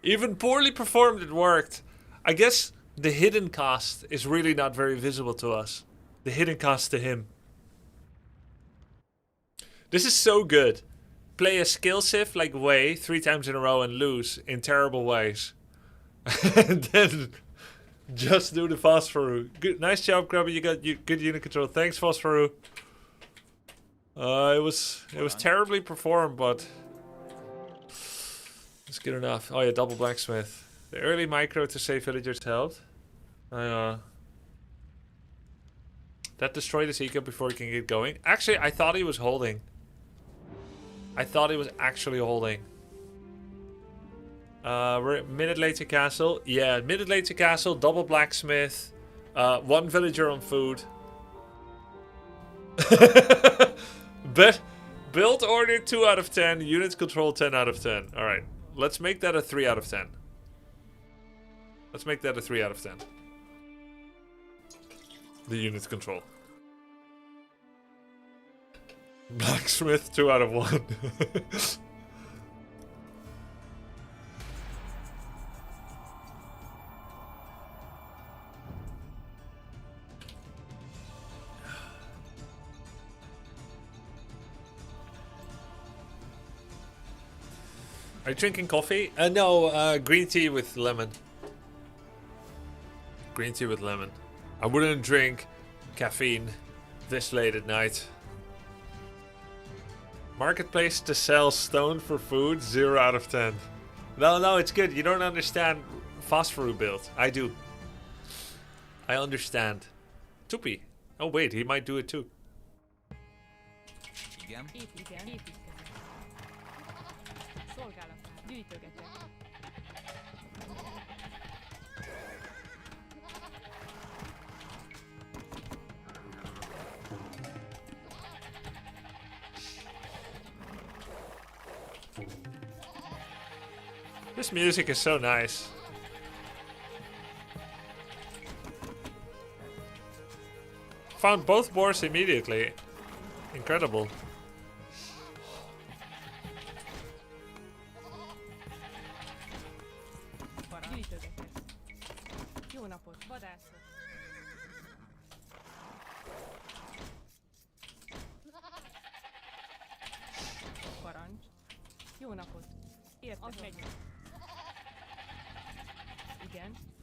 Even poorly performed, it worked. I guess the hidden cost is really not very visible to us. The hidden cost to him. This is so good. play a skill sift like Wei 3 times in a row and lose in terrible ways. And then just do the Phosphoru. Good, nice job, Grubby. You got good unit control. Thanks, Phosphoru. It was terribly performed, but it's good enough. Oh yeah, double blacksmith. The early micro to save villagers helped. That destroyed his eco before he can get going. Actually, I thought he was holding. I thought he was actually holding. We're a minute late to castle. Yeah, minute late to castle, double blacksmith, 1 villager on food. But build order 2 out of 10, unit control 10 out of 10. Alright, let's make that a 3 out of 10. Let's make that a 3 out of 10. The unit control. Blacksmith 2 out of 1. Are you drinking coffee? No, green tea with lemon. Green tea with lemon. I wouldn't drink caffeine this late at night. Marketplace to sell stone for food, 0 out of 10. No, it's good. You don't understand Phosphoru build. I do. I understand. Tupi. Oh wait, he might do it too. Igen. This music is so nice. Found both boars immediately. Incredible.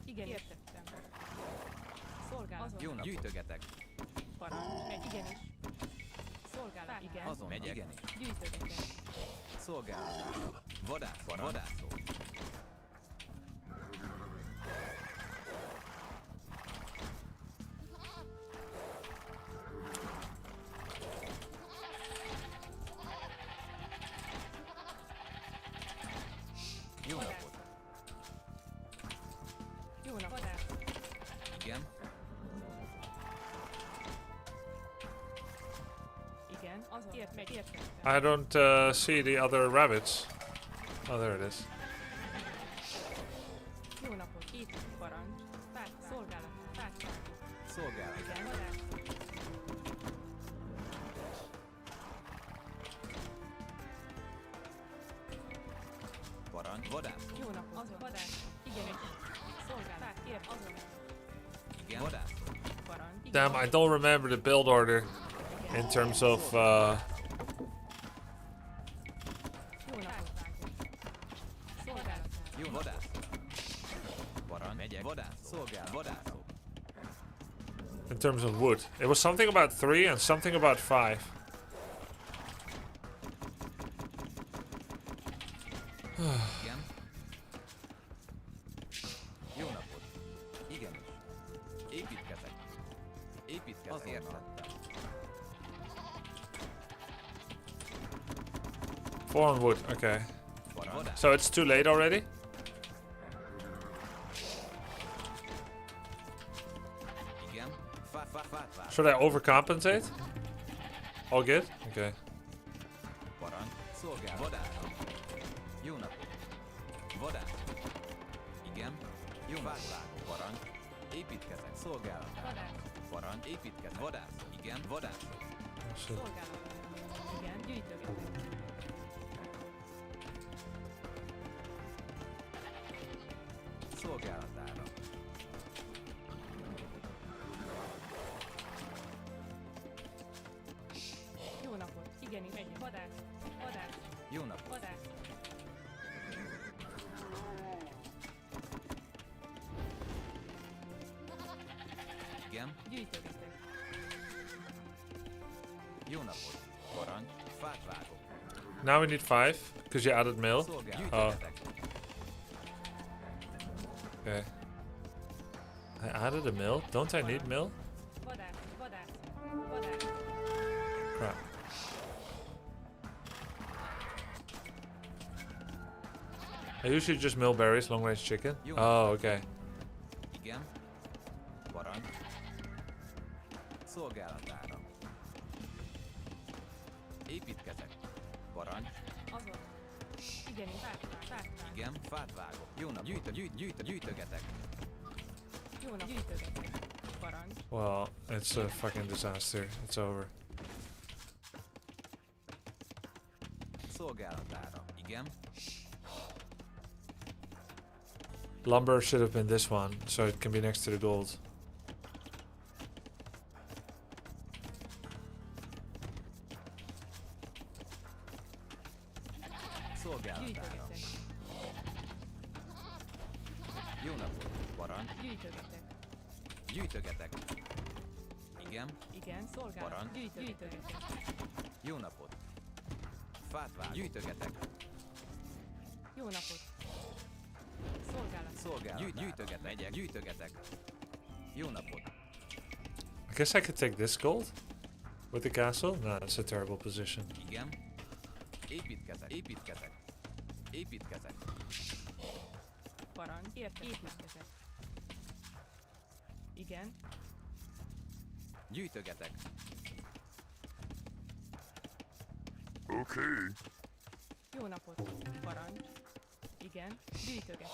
Igen, értettem. Szolgálat. Jó nap. Gyűjtögetek. Parancs. Igenis. Szolgálat. Igen. Azon megyek. Igenis. Gyűjtögetek. Szolgálat. Vadászó. Jó napot. Jó napot. Igen. Igen, azon értettem. I don't see the other rabbits. Oh, there it is. Jó napot. Itt parancs. Szolgálat. Szolgálat. Igen, vadász. Parancs. Vadász. Jó napot. Azon vadász. Igenis. Szolgálat. Ért azon. Igen. Vadász. Parancs. Damn, I don't remember the build order in terms of Jó napot. Szolgálat. Jó vadász. Parancs. Megyek. Vadász. Szolgálat. Vadászok. in terms of wood. It was something about 3 and something about 5. Igen. Jó napot. Igenis. Építkezek. Az értettem. 4 on wood, okay. Vadász. So it's too late already? Igen. Fát. Should I overcompensate? All good? Okay. Parancs. Szolgálat. Vadász. Jó napot. Vadász. Igen. Jó vágvágó. Parancs. Építkezek. Szolgálat. Parancs. Építkezek. Vadász. Igen. Vadász. Shit. Szolgálat. Igen, gyűjtögetek. Szolgálatára. Jó napot. Igenis, megyünk. Vadász. napot. Parancs. Fát vágok. Now we need 5 because you added mill. Oh. Okay. I added a mill. Don't I need mill? Vadár, vadár, vadár. Crap. I usually just mill berries, long range chicken. Oh, okay. Igen. Parancs. Szolgálatára. Építkezek. Parancs. Azon. Igenis, fát. Igen, fát vágok. Jó nap. Gyűjtögetek. Jó nap, gyűjtögetek. Parancs. Well, it's a fucking disaster. It's over. Szolgálatára. Igen. Lumber should have been this one, so it can be next to the gold. Szolgálatára. Jó napot. Parancs. Gyűjtögetek. Igen. Igen, szolgálat. Parancs. Gyűjtögetek. Jó napot. Fát vágok. Gyűjtögetek. Jó napot. Szolgálat. Gyűjtögetek. Jó napot. I guess I could take this gold with the castle. No, that's a terrible position. Igen. Építkezek. Parancs. Építkezek. Igen. Gyűjtögetek. Okay. Jó napot. Parancs. Igen. Gyűjtögetek.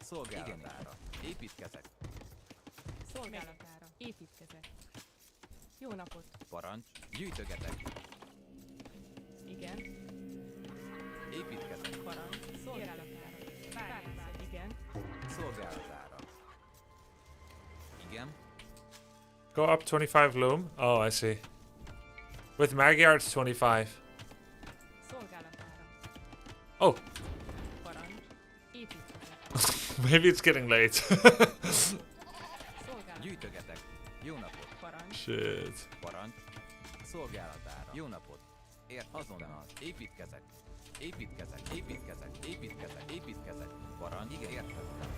Szolgálatára. Építkezek. Szolgálatára. Építkezek. Jó napot. Parancs. Gyűjtögetek. Igen. Építkezek. Parancs. Szolgálatára. Várj. Igen. Szolgálatára. Igen. Go up 25 loom. Oh, I see. With Magyar, it's 25. Szolgálatára. Oh. Parancs. Építkezek. Maybe it's getting late. Szolgálat. Gyűjtögetek. Jó napot. Parancs. Shit. Parancs. Szolgálatára. Jó napot. Azonnal. Építkezek. Parancs. Igen, értettem.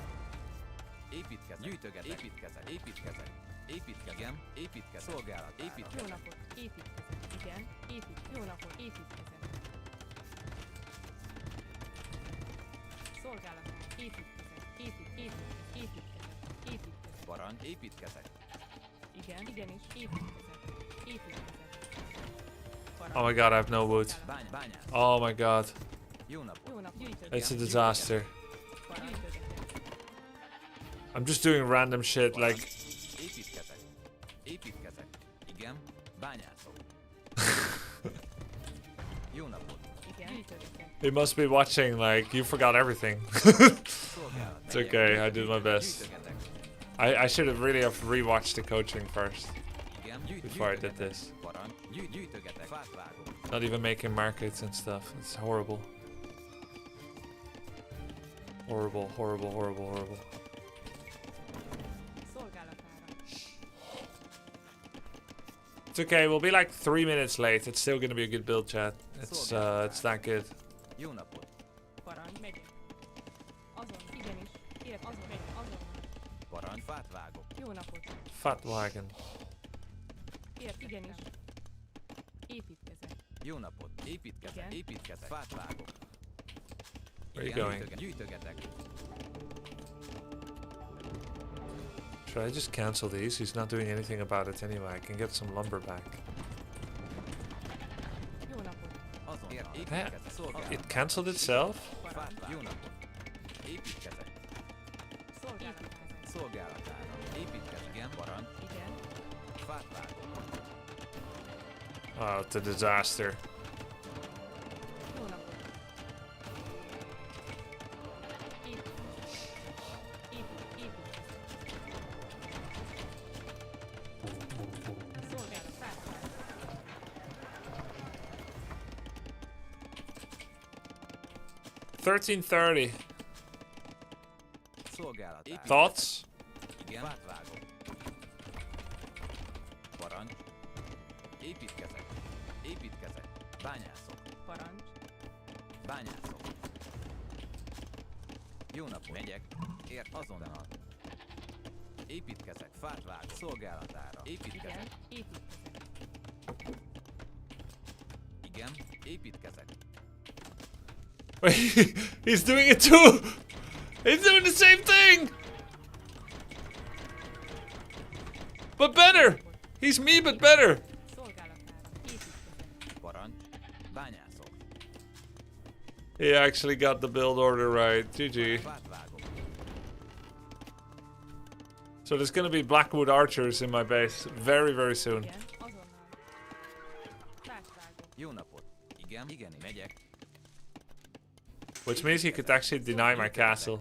Építkezek. Gyűjtögetek. Építkezek. Igen. Építkezek. Szolgálat. Jó napot. Építkezek. Igen. Jó napot. Építkezek. Szolgálatára. Építkezek. Parancs. Építkezek. Igen. Igenis. Építkezek. Oh my god, I have no wood. Bányász. Oh my god. Jó napot. Jó nap. Gyűjtögetek. It's a disaster. Gyűjtögetek. I'm just doing random shit like... Építkezek. Igen. Bányászok. Jó napot. Igen. Gyűjtögetek. You must be watching like you forgot everything. It's okay, I did my best. I should have really have rewatched the coaching first before I did this. Not even making markets and stuff. It's horrible. Horrible. It's okay, we'll be like 3 minutes late. It's still gonna be a good build, chat. It's that good. Jó napot. Parancs. Megyek. Azon. Igenis. Azon. Megyek. Azon. Parancs. Fát vágok. Jó napot. Fat wagon. Igenis. Építkezek. Jó napot. Építkezek. Fát vágok. Where are you going? Gyűjtögetek. Should I just cancel these? He's not doing anything about it anyway. I can get some lumber back. Jó napot. Azon. Yeah. It cancelled itself? Jó napot. Építkezek. Szolgálatára. Építkezek. Igen. Parancs. Igen. Fát vágok. Oh, it's a disaster. Jó napot. Szolgálat. $13.30. Szolgálatára. Thoughts? Igen. Fát vágok. Parancs. Építkezek. Építkezek. Bányászok. Parancs. Bányászok. Jó napot. Megyek. Ért azonnal. Építkezek. Fát vágok. Szolgálatára. Építkezek. Igen. Építkezek. Igen. Építkezek. He's doing it too! He's doing the same thing! But better! He's me, but better! Szolgálatára. Építkezek. Parancs. Bányászok. He actually got the build order right. GG. Fát vágok. So there's gonna be Blackwood archers in my base very, very soon. Igen. Azonnal. Fát vágok. Jó napot. Igen. Igen. Megyek. Which means he could actually deny my castle.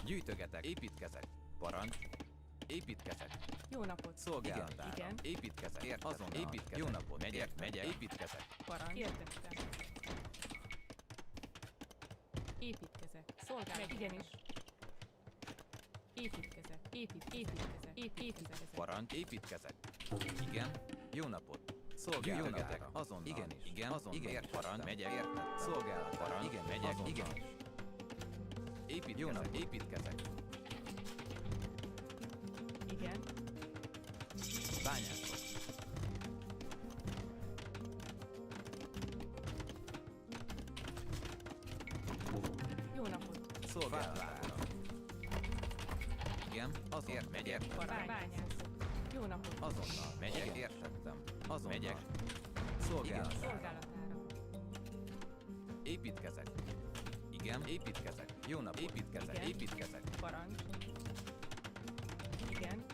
Gyűjtögetek. Építkezek. Parancs. Építkezek. Jó napot. Szolgálatára. Igen. Építkezek. Ért azonnal. Építkezek. Jó napot. Megyek. Megyek. Építkezek. Parancs. Értettem. Építkezek. Szolgálat. Igenis. Építkezek. Építkezek. Építkezek. Parancs. Építkezek. Igen. Jó napot. Szolgálatára. Azonnal. Igenis. Igen. Azonnal. Igen. Parancs. Megyek. Értettem. Szolgálat. Parancs. Igen. Megyek. Igenis. Építkezek. Jó napot. Építkezek. Igen. Bányászok. Jó napot. Szolgálatára. Igen. Azért megyek. Bányászok. Jó napot. Azonnal. Megyek. Értettem. Azonnal. Megyek. Szolgálatára. Szolgálatára. Építkezek. Igen. Építkezek. Jó napot. Építkezek. Igen. Építkezek. Parancs. Igen.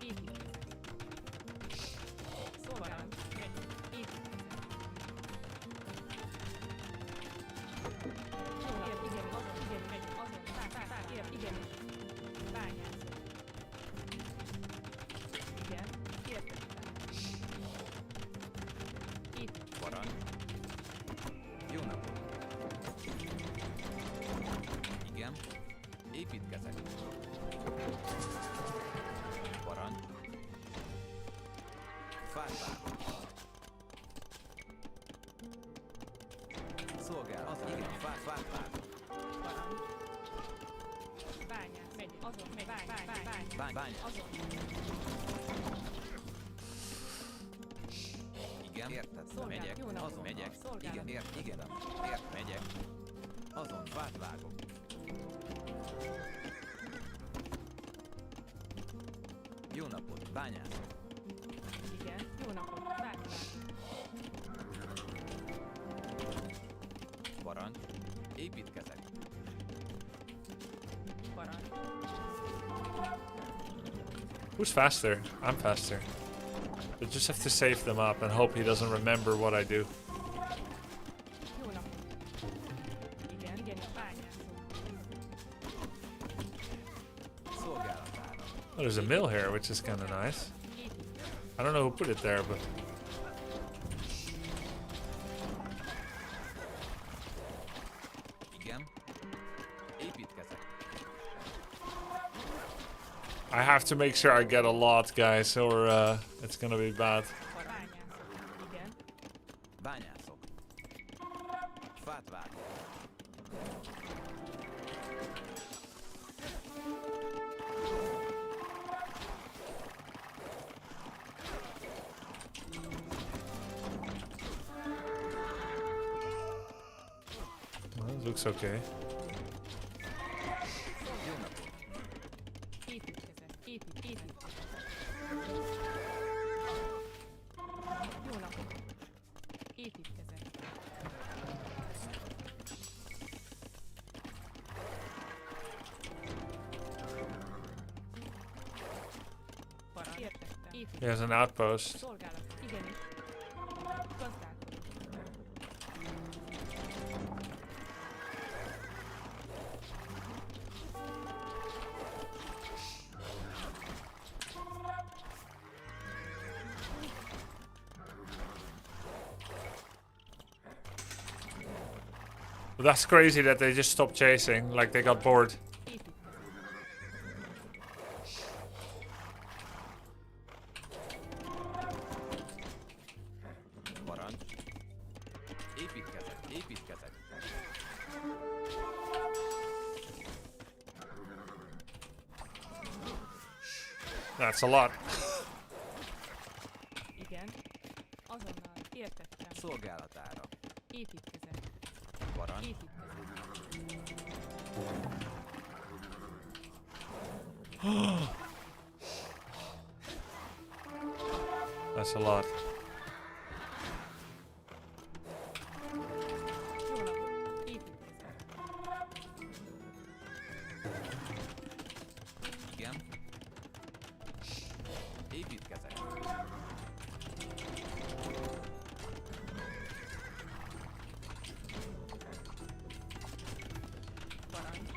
Építkezek. Szolgálat. Építkezek. Jó napot. Igen. Azon. Igen. Megy. Azon. Igen. Bányászok. Igen. Értettem. Építkezek. Parancs. Jó napot. Igen. Építkezek. Parancs. Fát vágok. Szolgálat. Az igen. Fát vágok. Parancs. Bányász. Megy. Azon. Megy. Bányász. Azon. Igen. Érted. Szolgálat. Megyek. Jó napot. Azon megyek. Szolgálat. Igen. Igen. Megyek. Azon. Fát vágok. Jó napot. Bányászok. Igen. Jó napot. Bányász. Parancs. Építkezek. Parancs. Who's faster? I'm faster. But just have to save them up and hope he doesn't remember what I do. Jó napot. Igen. Igen. Bányászok. Szolgálatára. Oh, there's a mill here, which is kind of nice. I don't know who put it there, but... Igen. Építkezek. I have to make sure I get a lot, guys, or it's gonna be bad. Bányászok. Igen. Bányászok. Fát vágok. Well, it looks okay. Jó napot. Építkezek. Építkezek. Jó napot. Építkezek. Parancs. Értettem. Építkezek. He has an outpost. Szolgálat. Igenis. Gazdálkodó. But that's crazy that they just stopped chasing, like they got bored. That's a lot. Igen. Azonnal. Értettem. Szolgálatára. Építkezek. Parancs. That's a lot. Jó napot. Építkezek. Igen. Építkezek. Parancs.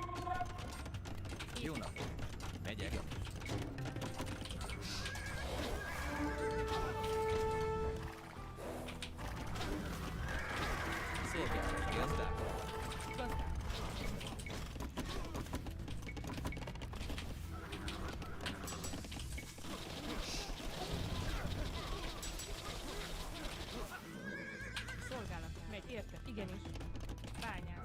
Jó napot. Megyek. Szolgálat. Gazdák. Gazdák. Szolgálat. Megy. Érted. Igenis. Bányász.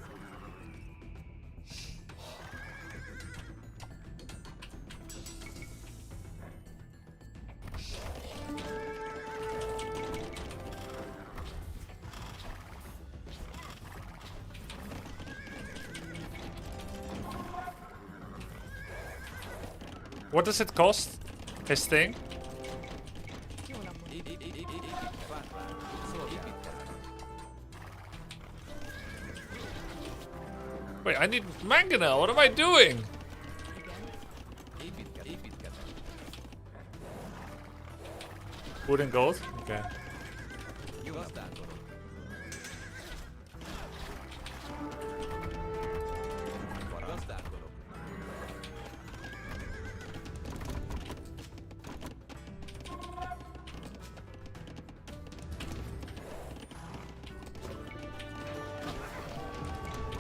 What does it cost? His thing? Jó napot. Wait, I need manganel. What am I doing? Wood and gold? Okay. Jó gazdálkodó. Gazdálkodó.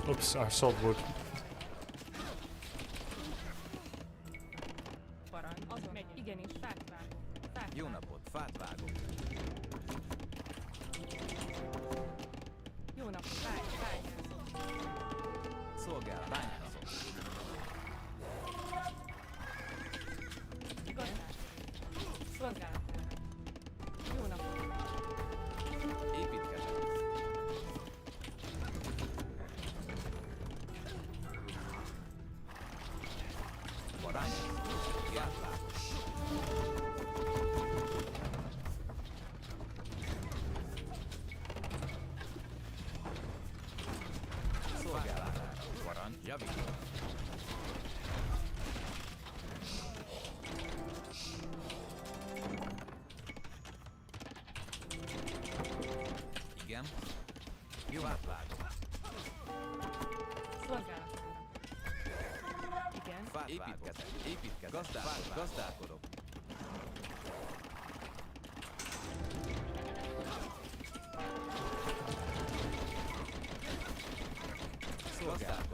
Oops, I sold wood. Parancs. Azon megy. Igenis. Fát vágok. Fát Jó napot. Fát vágok. Jó napot. Bányászok. Szolgálat. Bányászok. Gazdák. Szolgálat. Jó napot. Építkezek. Parancs. Gátlát. Szolgálatára. Parancs. Javító. Igen. Jó átvágom. Szolgálat. Igen. Fát építkezek. Építkezek. Gazdálkodok. Szolgálat.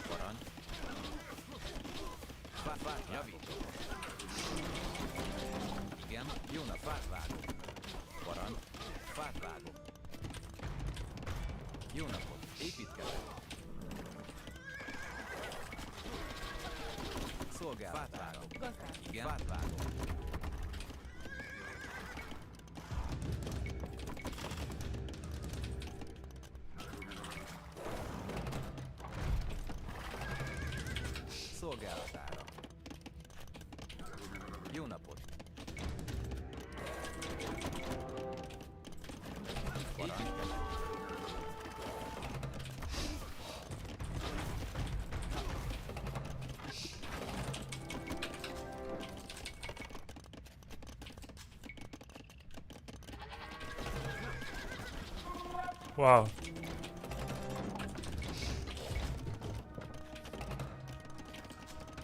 Parancs. Fát, javító. Igen, jó nap, fát vágok. Parancs. Fát vágok. Jó napot, építkezek. Szolgálat. Fát vágok. Gazdák. Igen, fát vágok. Szolgálatára. Jó napot. Parancs. Wow.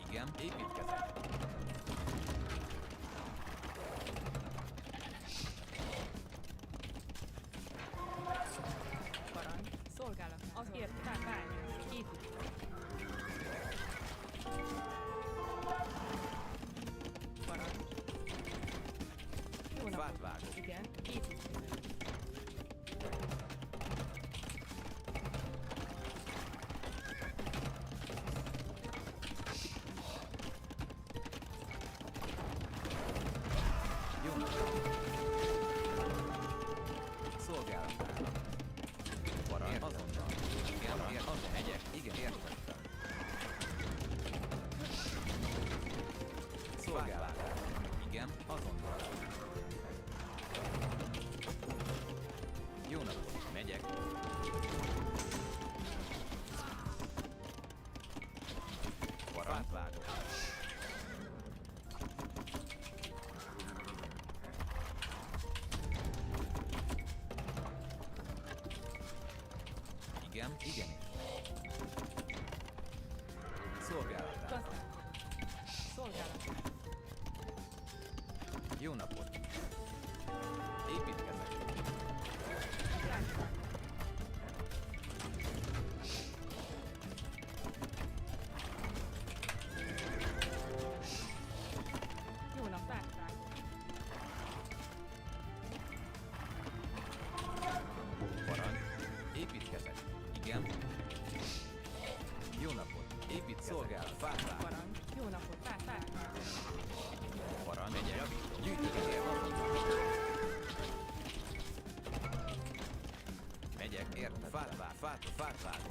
Igen, építkezek. Parancs. Szolgálat. Az érted. Bányász. Építkezek. Parancs. Jó napot. Fát vágok. Igen. Építkezek. Szolgálatára. Parancs azonnal. Igen, azonnal. Megyek. Igen, értettem. Szolgálatára. Igen, azonnal. Jó napot. Megyek. Parancs vágok. Igen, igenis. Szolgálatára. Szolgálatára. Jó napot. Építkezek. Jó nap, vágvágó. Parancs. Építkezek. Igen. Jó napot. Építkezek. Szolgálat. Fát. Parancs. Jó napot, vágvágó. Parancs. Megyek. Javítom. Gyűjtögetél azonnal. Megyek. Érted. Fát vágok.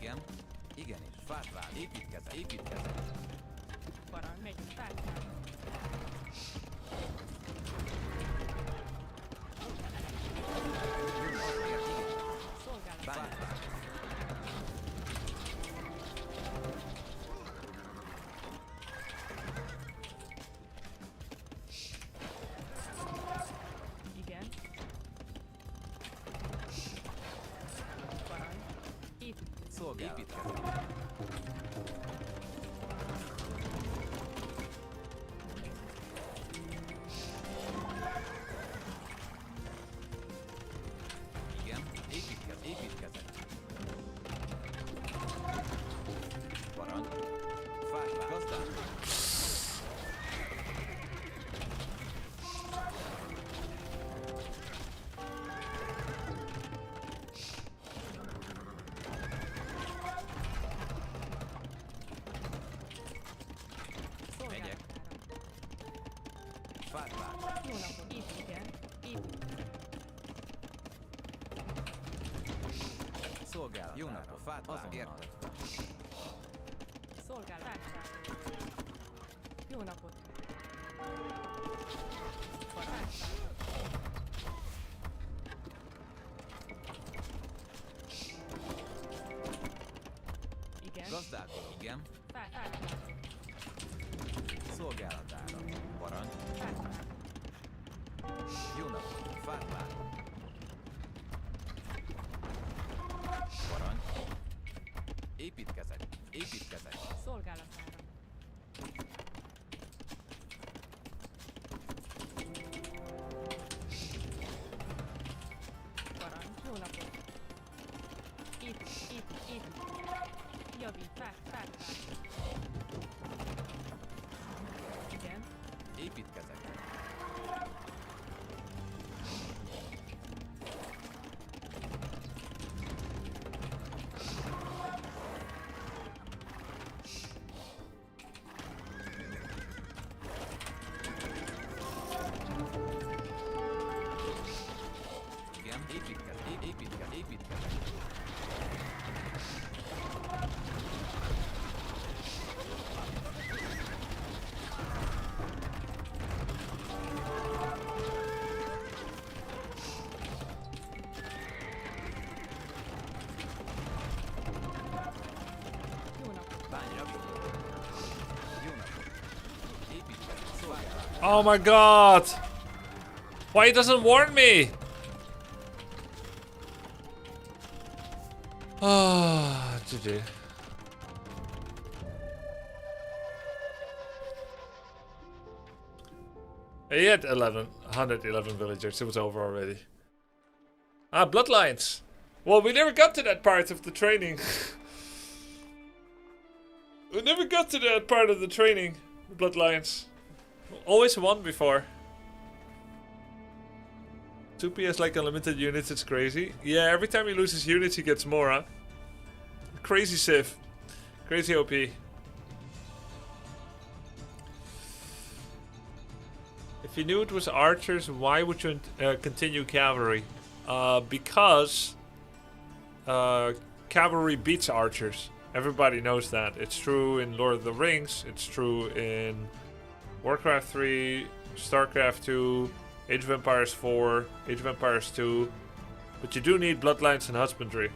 Igen. Igenis. Fát vágok. Építkezek. Parancs, megyünk, vágvágó. Szolgálatára. Igen. Parancs. Építkezek. Igen. Építkezek. Parancs. Fát. Gazdálkodj. Megyek. Fát vágok. Jó napot, igen. Szolgálat. Jó napot. Fát vágok. Érted. Szolgálatára. Jó napot. Parancs. Igen. Gazdálkodom. Igen. Vágvágó. Szolgálatára. Parancs. Vágvágó. Jó napot. Fát vágok. Parancs. Építkezek. Szolgálatára. Parancs, jó napot. Épít. Javít, vág. Igen. Építkezek. Igen, építkezek. Jó napot. Jó napot. Építkezek. Szolgálat. Oh my god! Why he doesn't warn me? Ah, GG. He had 111 villagers. It was over already. Ah, bloodlines. Well, we never got to that part of the training. We never got to that part of the training. Bloodlines. Always won before. 2 PS like unlimited units, it's crazy. Yeah, every time he loses units he gets more, huh? Crazy Civ. Crazy OP. If you knew it was archers, why would you continue cavalry? Because cavalry beats archers. Everybody knows that. It's true in Lord of the Rings. It's true in Warcraft 3, Starcraft 2, Age of Empires 4, Age of Empires 2. But you do need bloodlines and husbandry.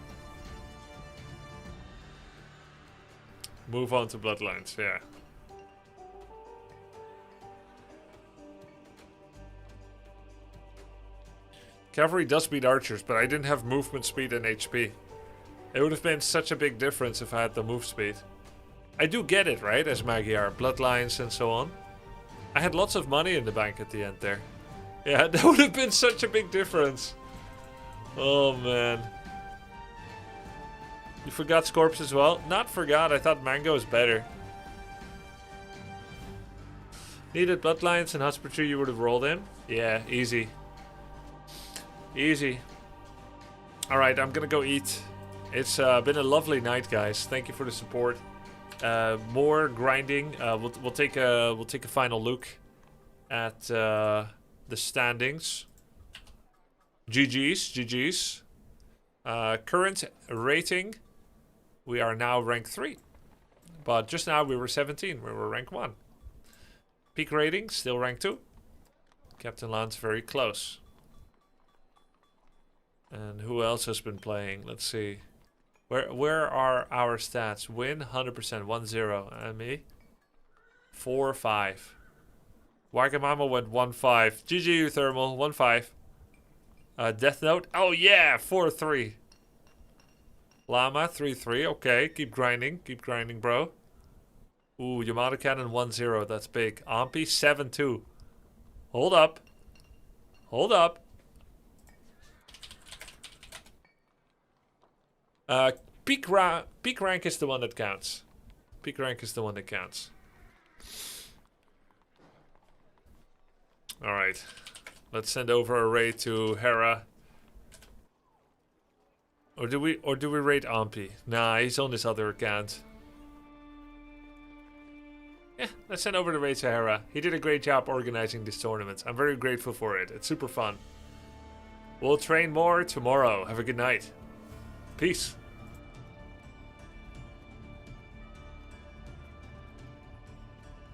Move on to bloodlines, yeah. Cavalry does beat archers, but I didn't have movement speed and HP. It would have been such a big difference if I had the move speed. I do get it, right, as Magyar, bloodlines and so on. I had lots of money in the bank at the end there. Yeah, that would have been such a big difference. Oh, man. You forgot Scorps as well? Not forgot, I thought Mango was better. Needed bloodlines and husbandry you would have rolled in? Yeah, easy. Easy. Alright, I'm gonna go eat. It's been a lovely night, guys. Thank you for the support. More grinding. We'll take a final look at the standings. GG's. Current rating. We are now rank 3. But just now we were 17. We were rank 1. Peak rating, still rank 2. Captain Lance very close. And who else has been playing? Let's see. Where are our stats? Win 100%, 1-0. And me? 4-5. Wagamama went 1-5. GG Thermal, 1-5. Death Note. Oh yeah, 4-3. Llama 3-3. Okay, keep grinding, bro. Ooh, Yamada Cannon 1-0. That's big. Ampi 7-2. Hold up. Peak rank is the one that counts. Alright. Let's send over a raid to Hera. Or do we raid Ampi? Nah, he's on his other account. Yeah, let's send over the raid to Hera. He did a great job organizing this tournament. I'm very grateful for it. It's super fun. We'll train more tomorrow. Have a good night. Peace.